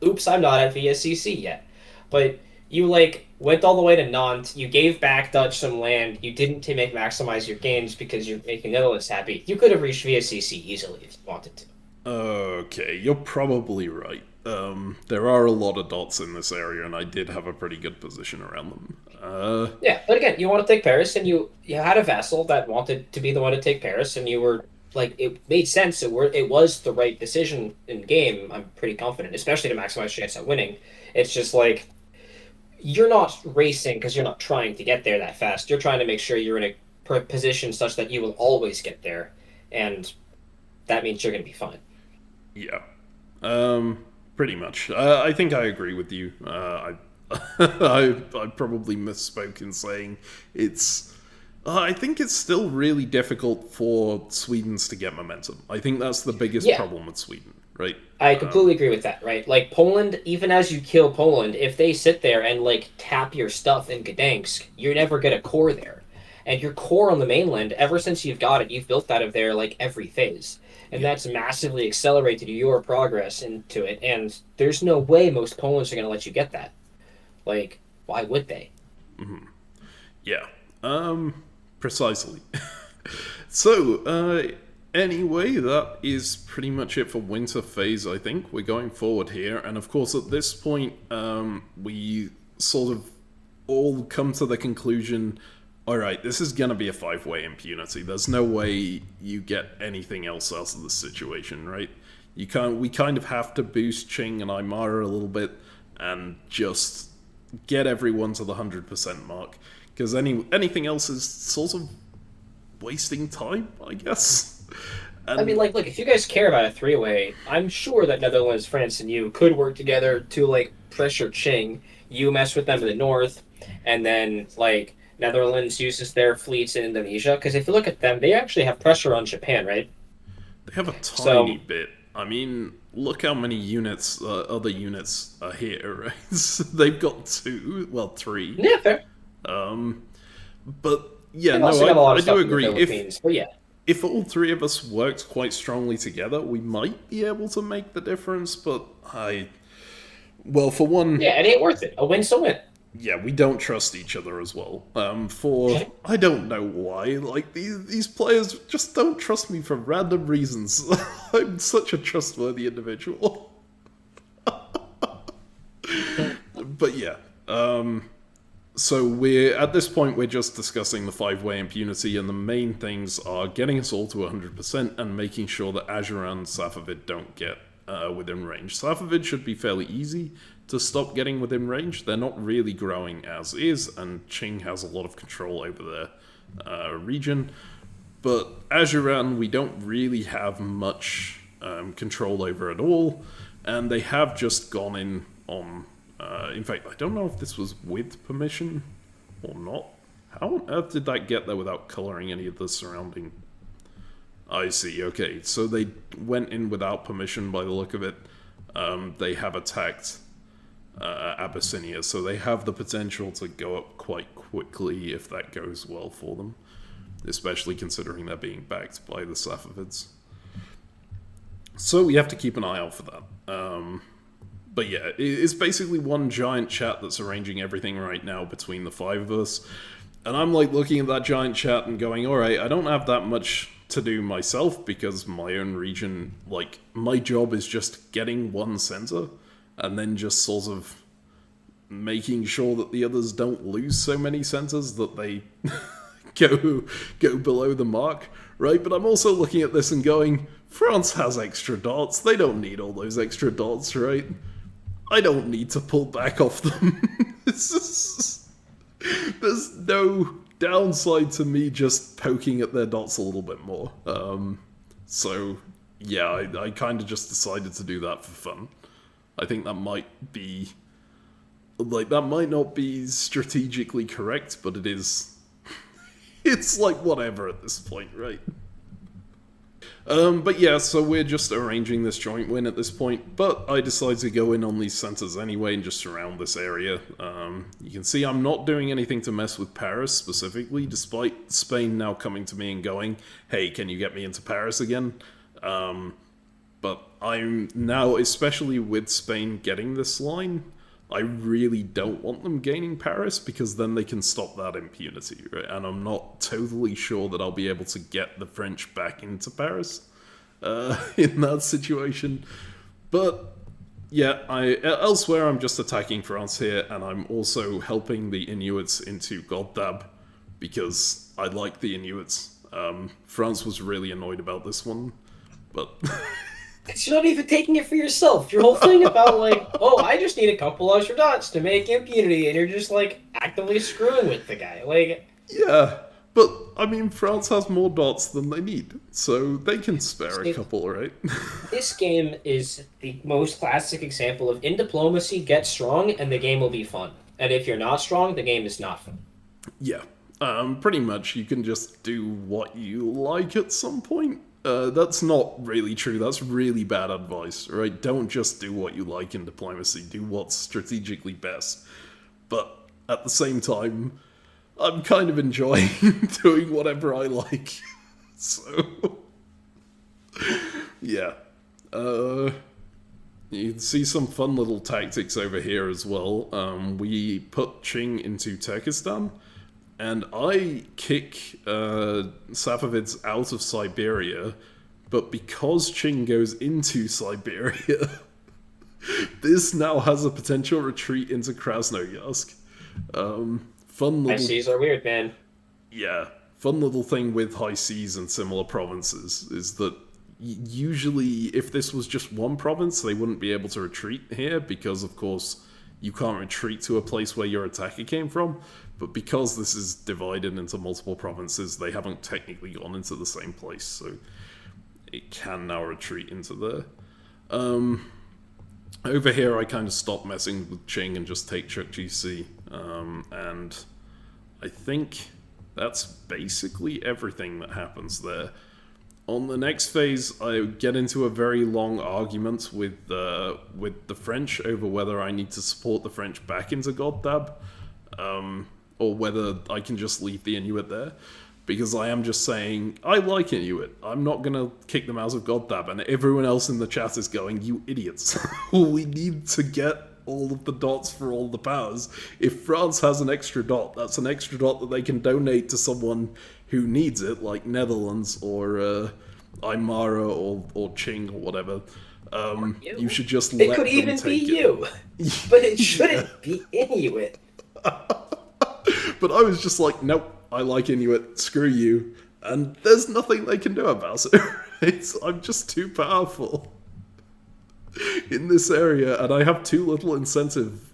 Speaker 2: oops, I'm not at VSCC yet. But you went all the way to Nantes, you gave back Dutch some land, you didn't maximize your gains because you're making Netherlands happy. You could have reached VSCC easily if you wanted to.
Speaker 1: Okay, you're probably right. There are a lot of dots in this area, and I did have a pretty good position around them.
Speaker 2: Yeah, but again, you want to take Paris, and you had a vassal that wanted to be the one to take Paris, and you were it made sense. It was the right decision in game. I'm pretty confident, especially to maximize chance at winning. It's just you're not racing because you're not trying to get there that fast. You're trying to make sure you're in a position such that you will always get there, and that means you're going to be fine.
Speaker 1: Yeah. Pretty much. I think I agree with you. I probably misspoke in saying it's. I think it's still really difficult for Swedes to get momentum. I think that's the biggest
Speaker 2: Yeah,
Speaker 1: problem with Sweden, right?
Speaker 2: I completely agree with that, right? Like Poland, even as you kill Poland, if they sit there and like tap your stuff in Gdansk, you're never get a core there. And your core on the mainland, ever since you've got it, you've built out of there like every phase. And
Speaker 1: Yeah.
Speaker 2: that's massively accelerated your progress into it. And there's no way most Polands are going to let you get that. Like, why would they?
Speaker 1: Yeah. Precisely. So, anyway, that is pretty much it for winter phase, I think. We're going forward here, and of course at this point, we sort of all come to the conclusion, alright, this is gonna be a 5-way impunity. There's no way you get anything else out of this situation, right? We kind of have to boost Qing and Aymara a little bit, and just get everyone to the 100% mark. Because anything else is sort of wasting time, I guess. And
Speaker 2: I mean, like, look, if you guys care about a three-way, I'm sure that Netherlands, France, and you could work together to, like, pressure Qing. You mess with them in the north, and then, like, Netherlands uses their fleets in Indonesia. Because if you look at them, they actually have pressure on Japan, right?
Speaker 1: they have a
Speaker 2: So,
Speaker 1: tiny bit. I mean, look how many units, other units are here, right? They've got 2, well, 3.
Speaker 2: yeah, fair.
Speaker 1: But yeah,
Speaker 2: They've
Speaker 1: no,
Speaker 2: also got a lot
Speaker 1: I
Speaker 2: of
Speaker 1: do
Speaker 2: stuff in the
Speaker 1: agree.
Speaker 2: Philippines. But yeah.
Speaker 1: If all 3 of us worked quite strongly together, we might be able to make the difference. But well, for one,
Speaker 2: Yeah, it ain't worth it. A win's a win.
Speaker 1: yeah, we don't trust each other as well. For I don't know why. Like these players just don't trust me for random reasons. I'm such a trustworthy individual. But yeah. So we're at this point we're just discussing the 5-way impunity, and the main things are getting us all to 100% and making sure that Azure and Safavid don't get within range. Safavid should be fairly easy to stop getting within range. They're not really growing as is, and Qing has a lot of control over their region. But Ajuran we don't really have much control over at all, and they have just gone in on... in fact, I don't know if this was with permission or not. How on earth did that get there without colouring any of the surrounding... I see, okay. So they went in without permission by the look of it. They have attacked Abyssinia, so they have the potential to go up quite quickly if that goes well for them. Especially considering they're being backed by the Safavids. So we have to keep an eye out for that. But yeah, it's basically one giant chat that's arranging everything right now between the 5 of us. And I'm like looking at that giant chat and going, alright, I don't have that much to do myself because my own region, like, my job is just getting one center and then just sort of making sure that the others don't lose so many centers that they go below the mark, right? But I'm also looking at this and going, France has extra dots. They don't need all those extra dots, right? I don't need to pull back off them. There's no downside to me just poking at their dots a little bit more. So, yeah, I kind of just decided to do that for fun. I think that might be... Like, that might not be strategically correct, but it is... It's like whatever at this point, right? But yeah, so we're just arranging this joint win at this point, but I decided to go in on these centers anyway and just surround this area. You can see I'm not doing anything to mess with Paris specifically, despite Spain now coming to me and going, hey, can you get me into Paris again? But I'm now, especially with Spain getting this line, I really don't want them gaining Paris because then they can stop that impunity, right? And I'm not totally sure that I'll be able to get the French back into Paris in that situation. But yeah, elsewhere I'm just attacking France here, and I'm also helping the Inuits into Goddab because I like the Inuits. France was really annoyed about this one, but...
Speaker 2: Because you're not even taking it for yourself. Your whole thing about, like, oh, I just need a couple extra dots to make impunity, and you're just, like, actively screwing with the guy. Like,
Speaker 1: yeah, But, I mean, France has more dots than they need, so they can spare a
Speaker 2: See,
Speaker 1: couple, right?
Speaker 2: this game is the most classic example of in diplomacy, get strong and the game will be fun. And if you're not strong, the game is not fun.
Speaker 1: Yeah. Pretty much, you can just do what you like at some point. That's not really true. That's really bad advice, right? Don't just do what you like in diplomacy. Do what's strategically best. But at the same time, I'm kind of enjoying doing whatever I like. So, yeah. You can see some fun little tactics over here as well. We put Qing into Turkestan, and I kick Safavids out of Siberia, but because Qing goes into Siberia, this now has a potential retreat into Krasnoyarsk. Fun
Speaker 2: High
Speaker 1: little...
Speaker 2: seas are weird, man.
Speaker 1: Yeah, fun little thing with high seas and similar provinces is that usually if this was just one province, they wouldn't be able to retreat here because, of course, you can't retreat to a place where your attacker came from. But because this is divided into multiple provinces, they haven't technically gone into the same place, so it can now retreat into there. Over here, I kind of stopped messing with Qing and just take Chukchi Sea. And I think that's basically everything that happens there. On the next phase, I get into a very long argument with the French over whether I need to support the French back into Goddab, or whether I can just leave the Inuit there. Because I am just saying, I like Inuit. I'm not going to kick them out of Goddab. And everyone else in the chat is going, you idiots. We need to get all of the dots for all the powers. If France has an extra dot, that's an extra dot that they can donate to someone who needs it, like Netherlands or Aymara or Qing or whatever. You should just let them take it.
Speaker 2: It could even be you. But it shouldn't be Inuit.
Speaker 1: But I was just like, nope. I like Inuit, screw you. And there's nothing they can do about it. I'm just too powerful in this area, and I have too little incentive.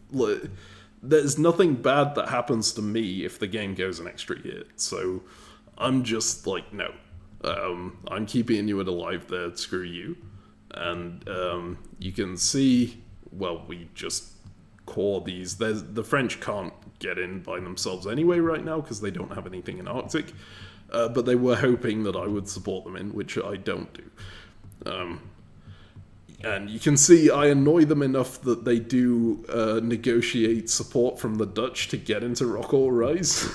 Speaker 1: There's nothing bad that happens to me if the game goes an extra year. So I'm just like, no. I'm keeping Inuit alive there, screw you. And you can see, well, we just core these. The French can't get in by themselves anyway right now because they don't have anything in Arctic, but they were hoping that I would support them in, which I don't do. And you can see I annoy them enough that they do negotiate support from the Dutch to get into Rockall Rise,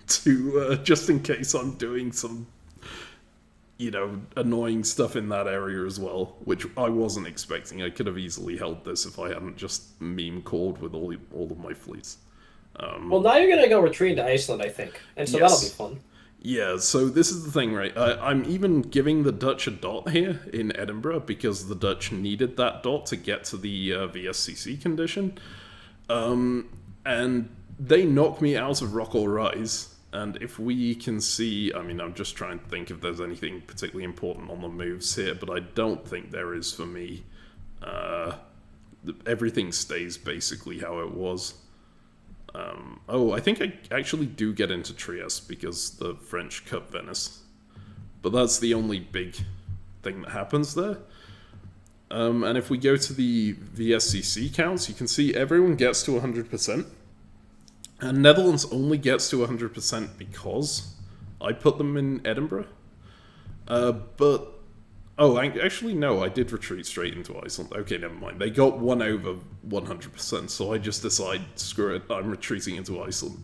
Speaker 1: to just in case I'm doing some, annoying stuff in that area as well, which I wasn't expecting. I could have easily held this if I hadn't just meme called with all of my fleets.
Speaker 2: Well, now you're going to go retreat to Iceland, I think. And so that'll be fun.
Speaker 1: Yeah, so this is the thing, right? I'm even giving the Dutch a dot here in Edinburgh because the Dutch needed that dot to get to the VSCC condition. And they knock me out of Rockall Rise. And if we can see, I'm just trying to think if there's anything particularly important on the moves here, but I don't think there is for me. Everything stays basically how it was. I think I actually do get into Trieste because the French cut Venice. But that's the only big thing that happens there. And if we go to the VSCC counts, you can see everyone gets to 100%. And Netherlands only gets to 100% because I put them in Edinburgh. Actually, no, I did retreat straight into Iceland. Okay, never mind. They got 1 over 100%, so I just decide, screw it, I'm retreating into Iceland.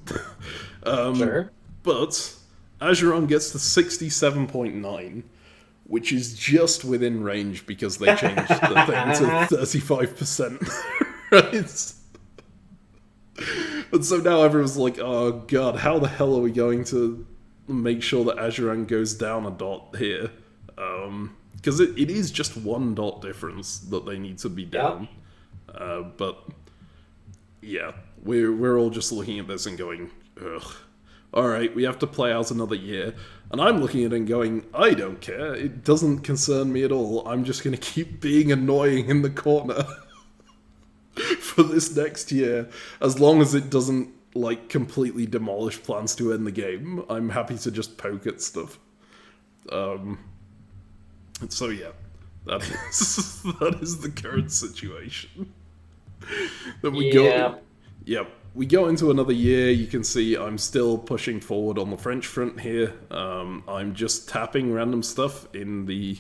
Speaker 2: Sure.
Speaker 1: But Ajuran gets to 67.9, which is just within range because they changed the thing to 35%. Right? And so now everyone's like, oh god, how the hell are we going to make sure that Ajuran goes down a dot here? Because it is just 1 dot difference that they need to be down. Yep. But yeah, we're all just looking at this and going, ugh. Alright, we have to play out another year. And I'm looking at it and going, I don't care. It doesn't concern me at all. I'm just going to keep being annoying in the corner for this next year, as long as it doesn't like completely demolish plans to end the game. I'm happy to just poke at stuff. So yeah, that is the current situation. Then we go. Yep, we go into another year. You can see I'm still pushing forward on the French front here. I'm just tapping random stuff in the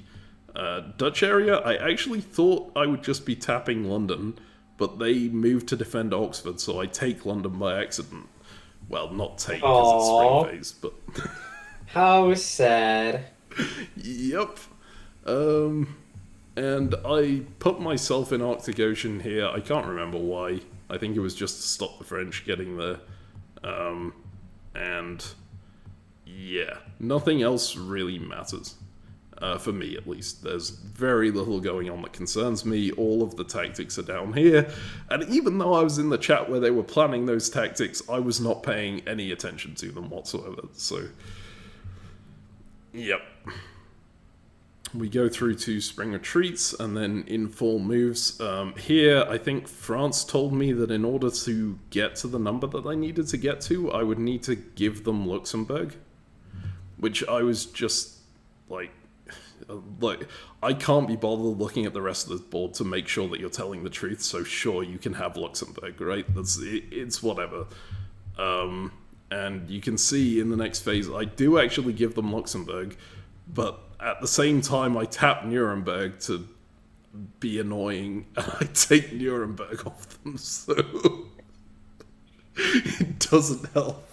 Speaker 1: Dutch area. I actually thought I would just be tapping London, but they moved to defend Oxford, so I take London by accident. Well, not take because it's spring phase, but...
Speaker 2: How sad.
Speaker 1: Yep. And I put myself in Arctic Ocean here. I can't remember why. I think it was just to stop the French getting there. And yeah, nothing else really matters. For me, at least. There's very little going on that concerns me. All of the tactics are down here. And even though I was in the chat where they were planning those tactics, I was not paying any attention to them whatsoever. So, yep. We go through to spring retreats and then in fall moves. Here, I think France told me that in order to get to the number that I needed to get to, I would need to give them Luxembourg. Which I was just like, I can't be bothered looking at the rest of the board to make sure that you're telling the truth, so sure, you can have Luxembourg, right? It's whatever. And you can see in the next phase, I do actually give them Luxembourg, but at the same time, I tap Nuremberg to be annoying, and I take Nuremberg off them, so it doesn't help.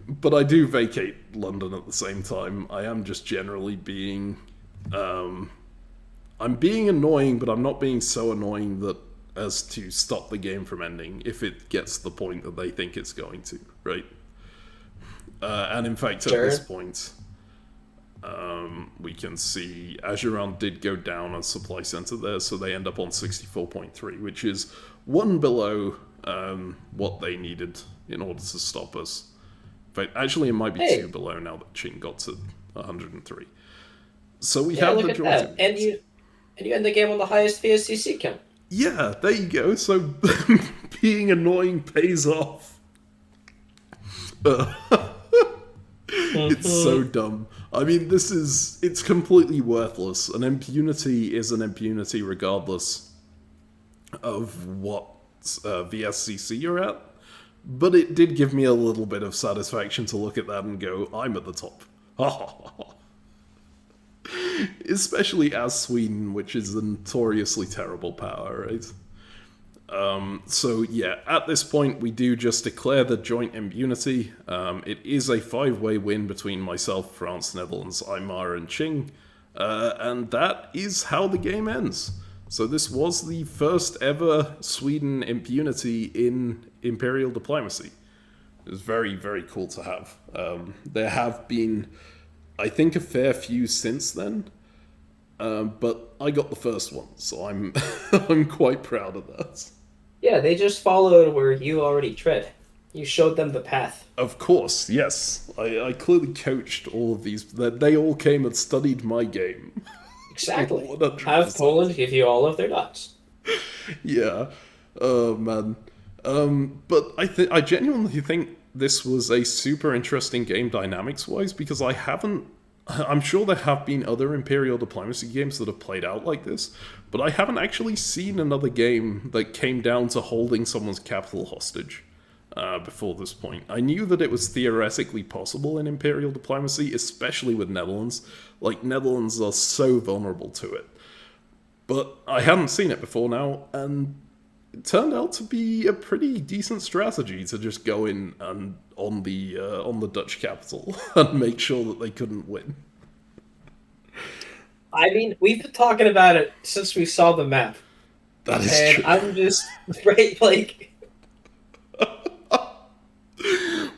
Speaker 1: But I do vacate London at the same time. I am just generally being... I'm being annoying, but I'm not being so annoying that as to stop the game from ending if it gets to the point that they think it's going to, right? And in fact, at this point, we can see Ajuran did go down a supply center there, so they end up on 64.3, which is one below what they needed in order to stop us. But actually, it might be two below now that Qing got to 103. So we have the joint.
Speaker 2: And you end the game on the highest VSCC count.
Speaker 1: Yeah, there you go. So being annoying pays off. It's so dumb. I mean, it's completely worthless. An impunity is an impunity regardless of what VSCC you're at. But it did give me a little bit of satisfaction to look at that and go, I'm at the top. Especially as Sweden, which is a notoriously terrible power, right? So yeah, at this point we do just declare the joint immunity. It is a 5-way win between myself, France, Netherlands, Aymara, and Qing. And that is how the game ends. So this was the first ever Sweden impunity in Imperial Diplomacy. It was very, very cool to have. There have been, I think, a fair few since then. But I got the first one, so I'm I'm quite proud of that.
Speaker 2: Yeah, they just followed where you already tread. You showed them the path.
Speaker 1: Of course, yes. I clearly coached all of these. They all came and studied my game.
Speaker 2: Exactly.
Speaker 1: 100%.
Speaker 2: Have Poland give you all of their nuts.
Speaker 1: Yeah. Oh, man. But I genuinely think this was a super interesting game dynamics-wise, because I'm sure there have been other Imperial Diplomacy games that have played out like this, but I haven't actually seen another game that came down to holding someone's capital hostage before this point. I knew that it was theoretically possible in Imperial Diplomacy, especially with Netherlands. Like, Netherlands are so vulnerable to it. But I hadn't seen it before now, and it turned out to be a pretty decent strategy to just go in and on the Dutch capital and make sure that they couldn't win.
Speaker 2: I mean, we've been talking about it since we saw the map.
Speaker 1: That is true.
Speaker 2: I'm just like.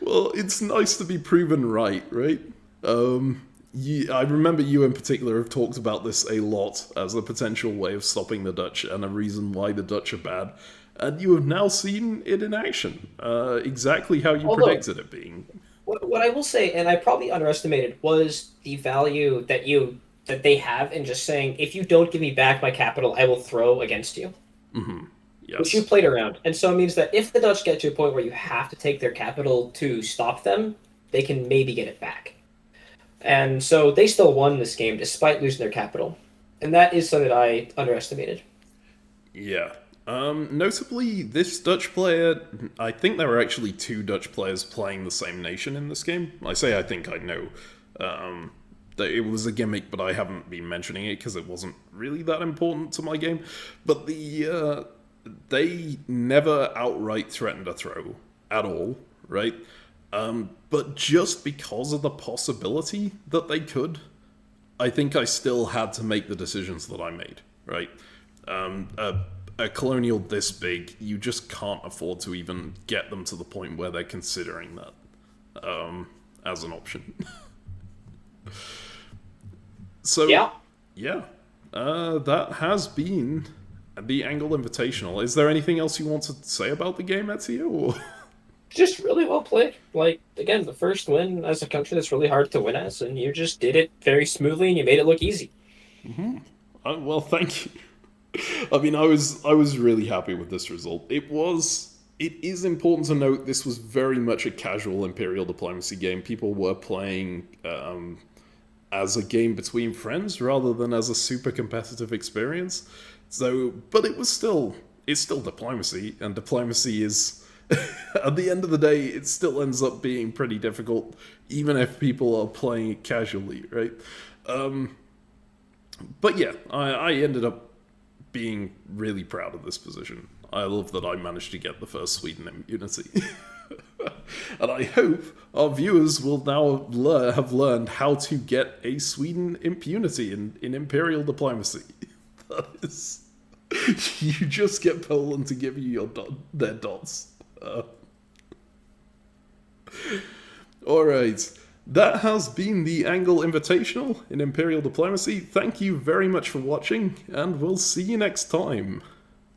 Speaker 1: Well, it's nice to be proven right? I remember you in particular have talked about this a lot as a potential way of stopping the Dutch and a reason why the Dutch are bad. And you have now seen it in action, exactly how you predicted it being.
Speaker 2: What I will say, and I probably underestimated, was the value that they have in just saying, if you don't give me back my capital, I will throw against you.
Speaker 1: Mm-hmm.
Speaker 2: which you
Speaker 1: Yes.
Speaker 2: played around. And so it means that if the Dutch get to a point where you have to take their capital to stop them, they can maybe get it back. And so they still won this game despite losing their capital. And that is something that I underestimated.
Speaker 1: Yeah. Notably, this Dutch player, I think there were actually two Dutch players playing the same nation in this game. I say I think I know. That it was a gimmick, but I haven't been mentioning it because it wasn't really that important to my game. But they never outright threatened a throw at all, right? But just because of the possibility that they could, I think I still had to make the decisions that I made, right? A colonial this big, you just can't afford to even get them to the point where they're considering that as an option. So, yeah, that has been the Angle Invitational. Is there anything else you want to say about the game, Ezio? Or?
Speaker 2: Just really well played. Like, again, the first win as a country that's really hard to win as, and you just did it very smoothly and you made it look easy.
Speaker 1: Well, thank you. I mean, I was really happy with this result. It is important to note this was very much a casual Imperial Diplomacy game. People were playing as a game between friends rather than as a super competitive experience. So, but it's still diplomacy, and diplomacy is, at the end of the day, it still ends up being pretty difficult, even if people are playing it casually, right? But yeah, I ended up being really proud of this position. I love that I managed to get the first Sweden immunity. And I hope our viewers will now have learned how to get a Sweden impunity in Imperial Diplomacy. That is... You just get Poland to give you their dots. Alright, that has been the Angle Invitational in Imperial Diplomacy. Thank you very much for watching, and we'll see you next time.